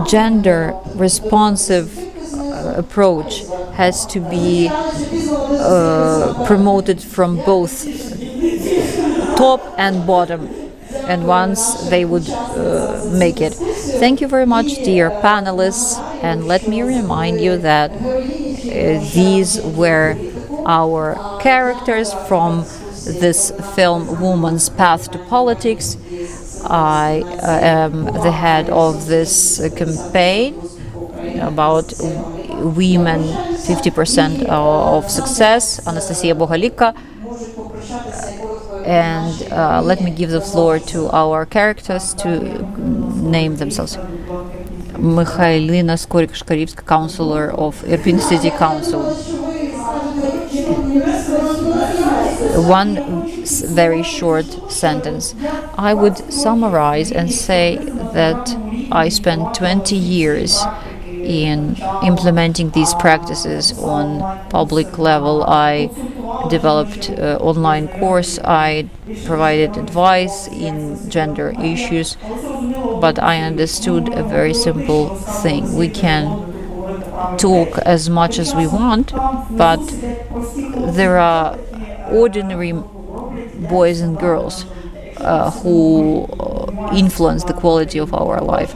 gender responsive approach has to be promoted from both top and bottom, and once they would make it. Thank you very much, dear panelists, and let me remind you that these were our characters from this film Woman's Path to Politics. I am the head of this campaign about women 50% of success, Anastasia Bogalika. And let me give the floor to our characters to name themselves. Mikhailina Skorik-Shkarivska, Councillor of Irpin City Council. One very short sentence. I would summarize and say that I spent 20 years in implementing these practices on public level. I developed an online course. I provided advice in gender issues, but I understood a very simple thing. We can talk as much as we want, but there are ordinary boys and girls who influence the quality of our life.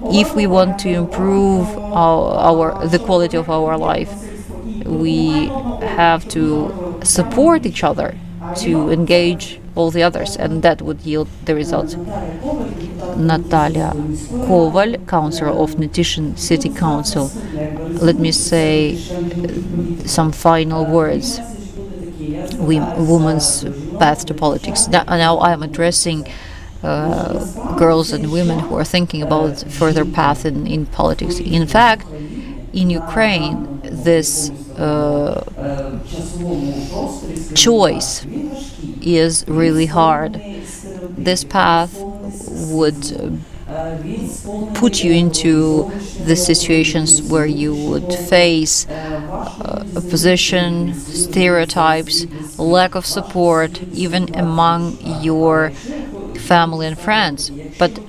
If we want to improve the quality of our life, we have to support each other, to engage all the others, and that would yield the results. Natalia Koval, Councillor of Netyshin City Council. Let me say some final words. Women's Path to Politics. Now I am addressing girls and women who are thinking about further path in politics. In fact, in Ukraine, this choice is really hard. This path would put you into the situations where you would face opposition, stereotypes, lack of support, even among your family and friends. But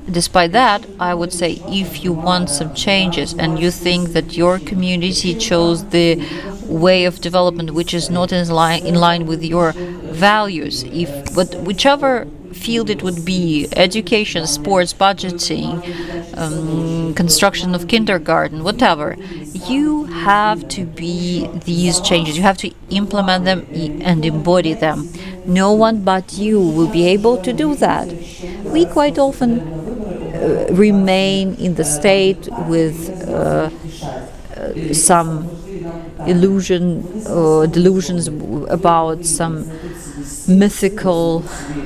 despite that, I would say if you want some changes and you think that your community chose the way of development which is not in line with your values, whichever field it would be, education, sports, budgeting, construction of kindergarten, whatever, you have to be these changes. You have to implement them and embody them. No one but you will be able to do that. We quite often remain in the state with some delusions about some mythical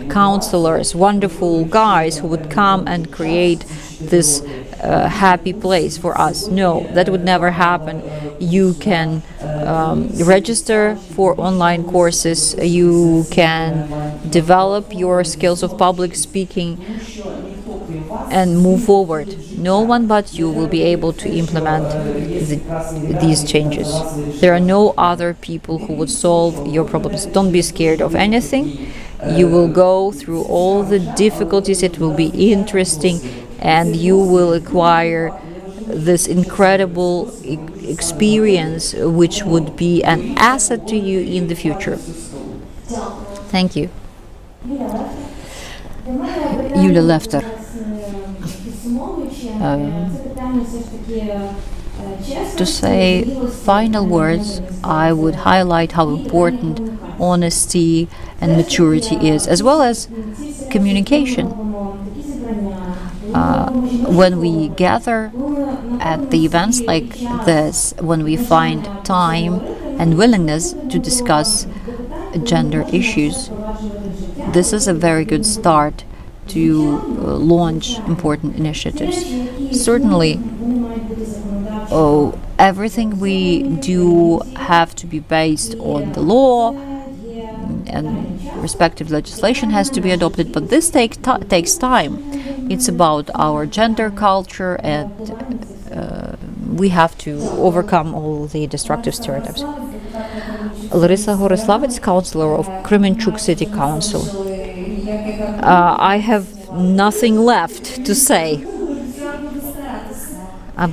counselors, wonderful guys who would come and create this happy place for us. No, that would never happen. You can register for online courses, you can develop your skills of public speaking and move forward. No one but you will be able to implement these changes. There are no other people who would solve your problems. Don't be scared of anything. You will go through all the difficulties. It will be interesting, and you will acquire this incredible experience which would be an asset to you in the future. Thank you. Yulia Lefter. To say final words, I would highlight how important honesty and maturity is, as well as communication. When we gather at the events like this, when we find time and willingness to discuss gender issues, this is a very good start to launch important initiatives. Certainly, everything we do have to be based on the law and respective legislation has to be adopted, but this takes time. It's about our gender culture, and we have to overcome all the destructive stereotypes. Larissa Goroslavets, councillor of Kremenchuk City Council. I have nothing left to say,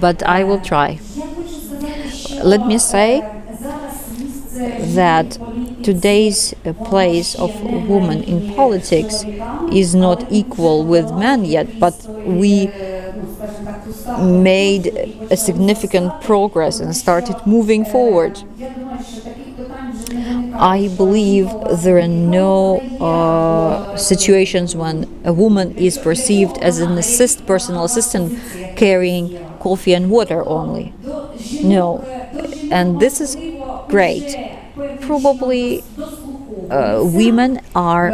but I will try. Let me say that today's place of women in politics is not equal with men yet, but we made a significant progress and started moving forward. I believe there are no situations when a woman is perceived as an personal assistant carrying coffee and water only. No, and this is great. Probably women are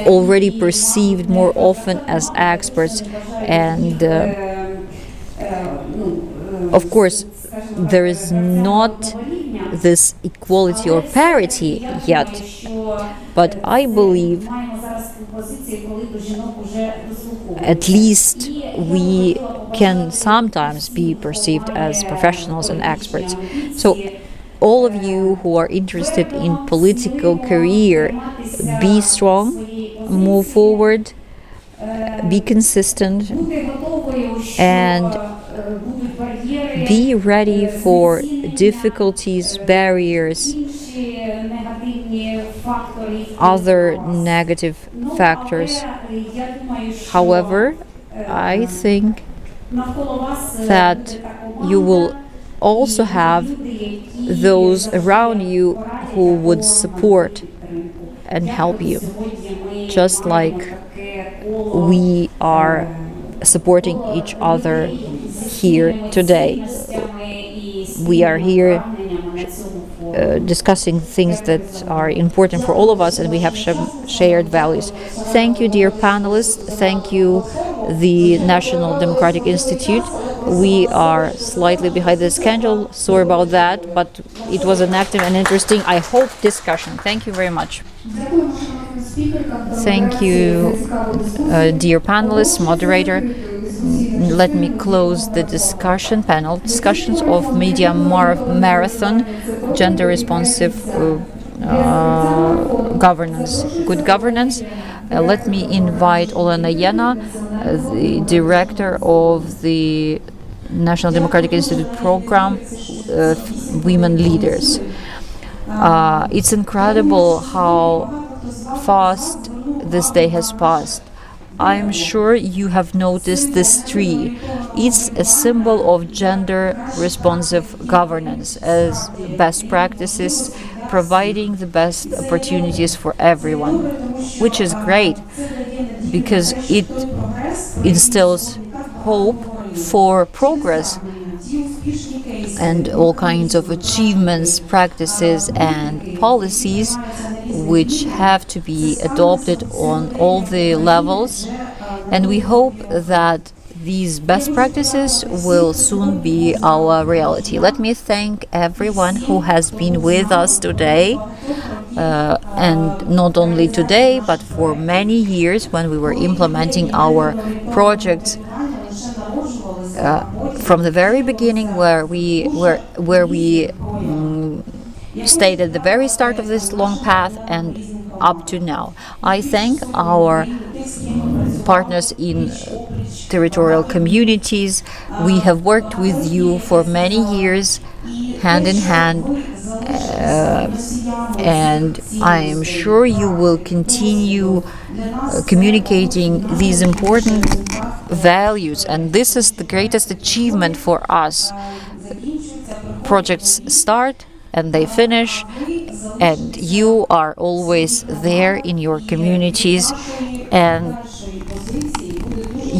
already perceived more often as experts, and of course there is not this equality or parity yet, but I believe at least we can sometimes be perceived as professionals and experts. So all of you who are interested in political career, be strong, move forward, be consistent, and be ready for difficulties, barriers, other negative factors. However, I think that you will also have those around you who would support and help you, just like we are supporting each other here today. We are here discussing things that are important for all of us, and we have shared values. Thank you, dear panelists. Thank you, the National Democratic Institute. We are slightly behind the schedule. Sorry about that, but it was an active and interesting, I hope, discussion. Thank you very much. Thank you, dear panelists, moderator. Let me close the panel discussions of Media Marathon, Gender Responsive Governance, Good Governance. Let me invite Olena Yena, the director of the National Democratic Institute program, Women Leaders. It's incredible how fast this day has passed. I'm sure you have noticed this tree. It's a symbol of gender responsive governance as best practices, providing the best opportunities for everyone, which is great because it instills hope for progress and all kinds of achievements, practices, and policies which have to be adopted on all the levels. And we hope that these best practices will soon be our reality. Let me thank everyone who has been with us today, and not only today, but for many years when we were implementing our projects. From the very beginning, where we stayed at the very start of this long path and up to now. I thank our partners in territorial communities. We have worked with you for many years, hand in hand, and I am sure you will continue communicating these important values, and this is the greatest achievement for us. Projects start and they finish, and you are always there in your communities, and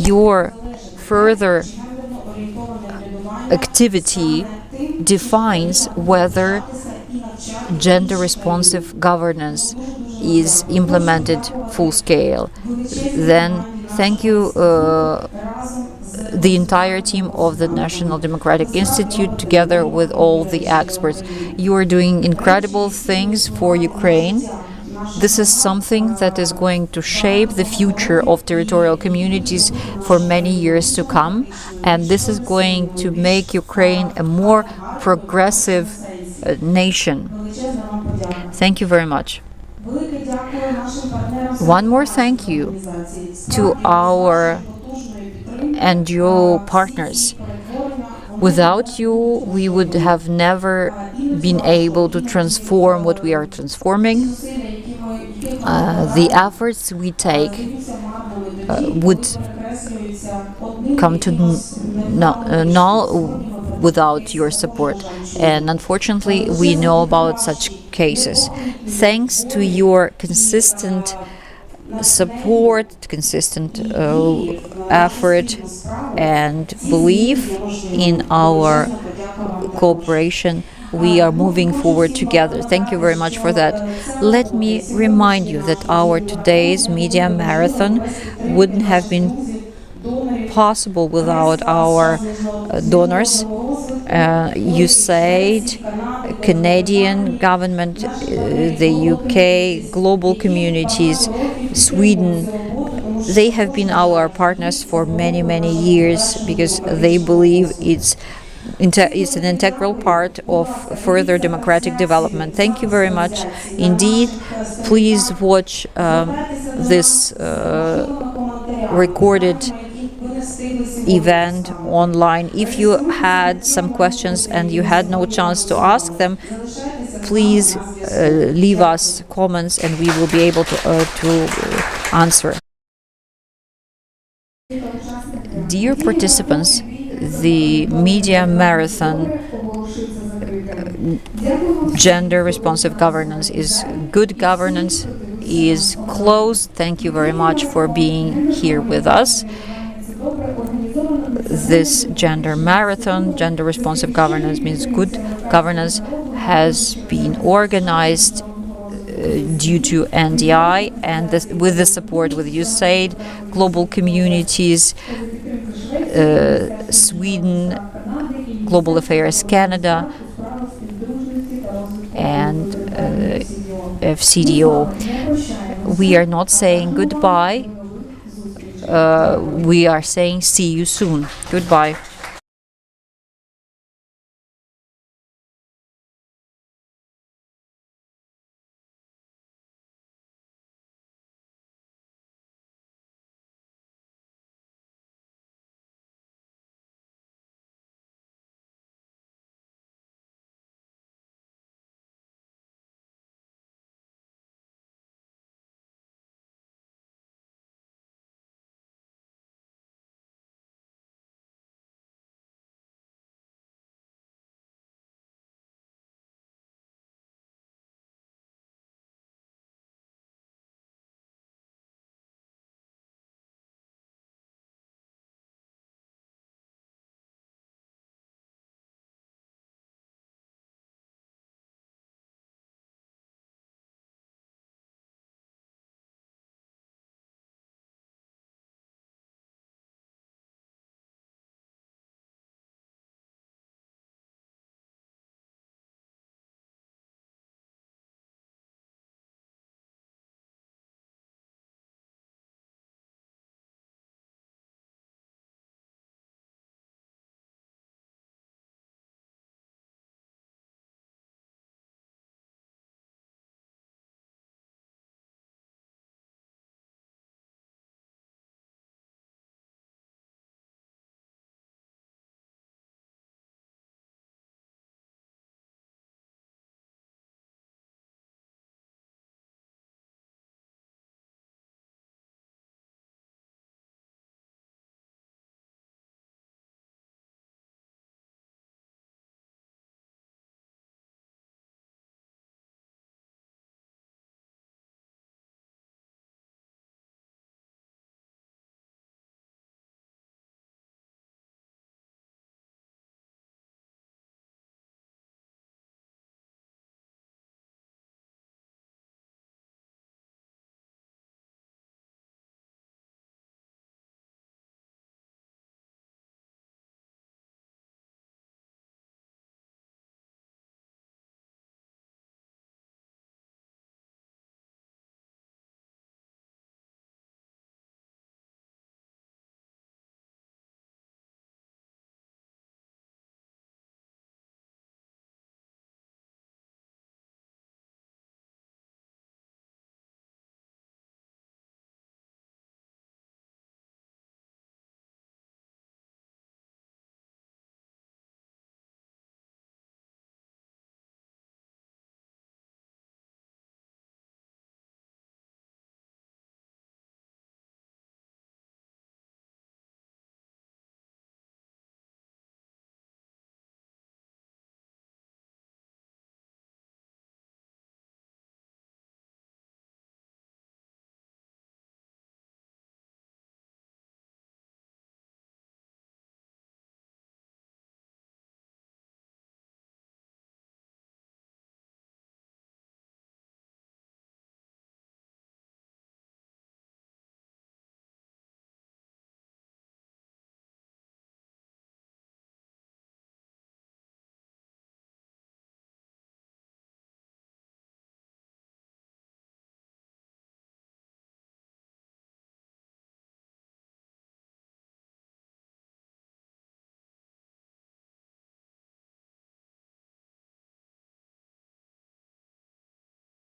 your further activity defines whether gender responsive governance is implemented full scale. Then thank you, the entire team of the National Democratic Institute, together with all the experts. You are doing incredible things for Ukraine. This is something that is going to shape the future of territorial communities for many years to come, and this is going to make Ukraine a more progressive nation. Thank you very much. One more thank you to our NGO partners. Without you, we would have never been able to transform what we are transforming. The efforts we take would come to null without your support, and unfortunately we know about such cases. Thanks to your consistent support, consistent effort and belief in our cooperation, we are moving forward together. Thank you very much for that. Let me remind you that our today's media marathon wouldn't have been possible without our donors. USAID, Canadian government, the UK, global communities, Sweden. They have been our partners for many, many years because they believe it's an integral part of further democratic development. Thank you very much indeed. Please watch this recorded event online. If you had some questions and you had no chance to ask them, please leave us comments and we will be able to answer. Dear participants, the media marathon gender responsive governance is good governance is closed. Thank you very much for being here with us. This gender marathon, gender responsive governance means good governance, has been organized due to NDI and with the support with USAID, global communities, Sweden, Global Affairs Canada, and FCDO. We are not saying goodbye. We are saying see you soon. Goodbye.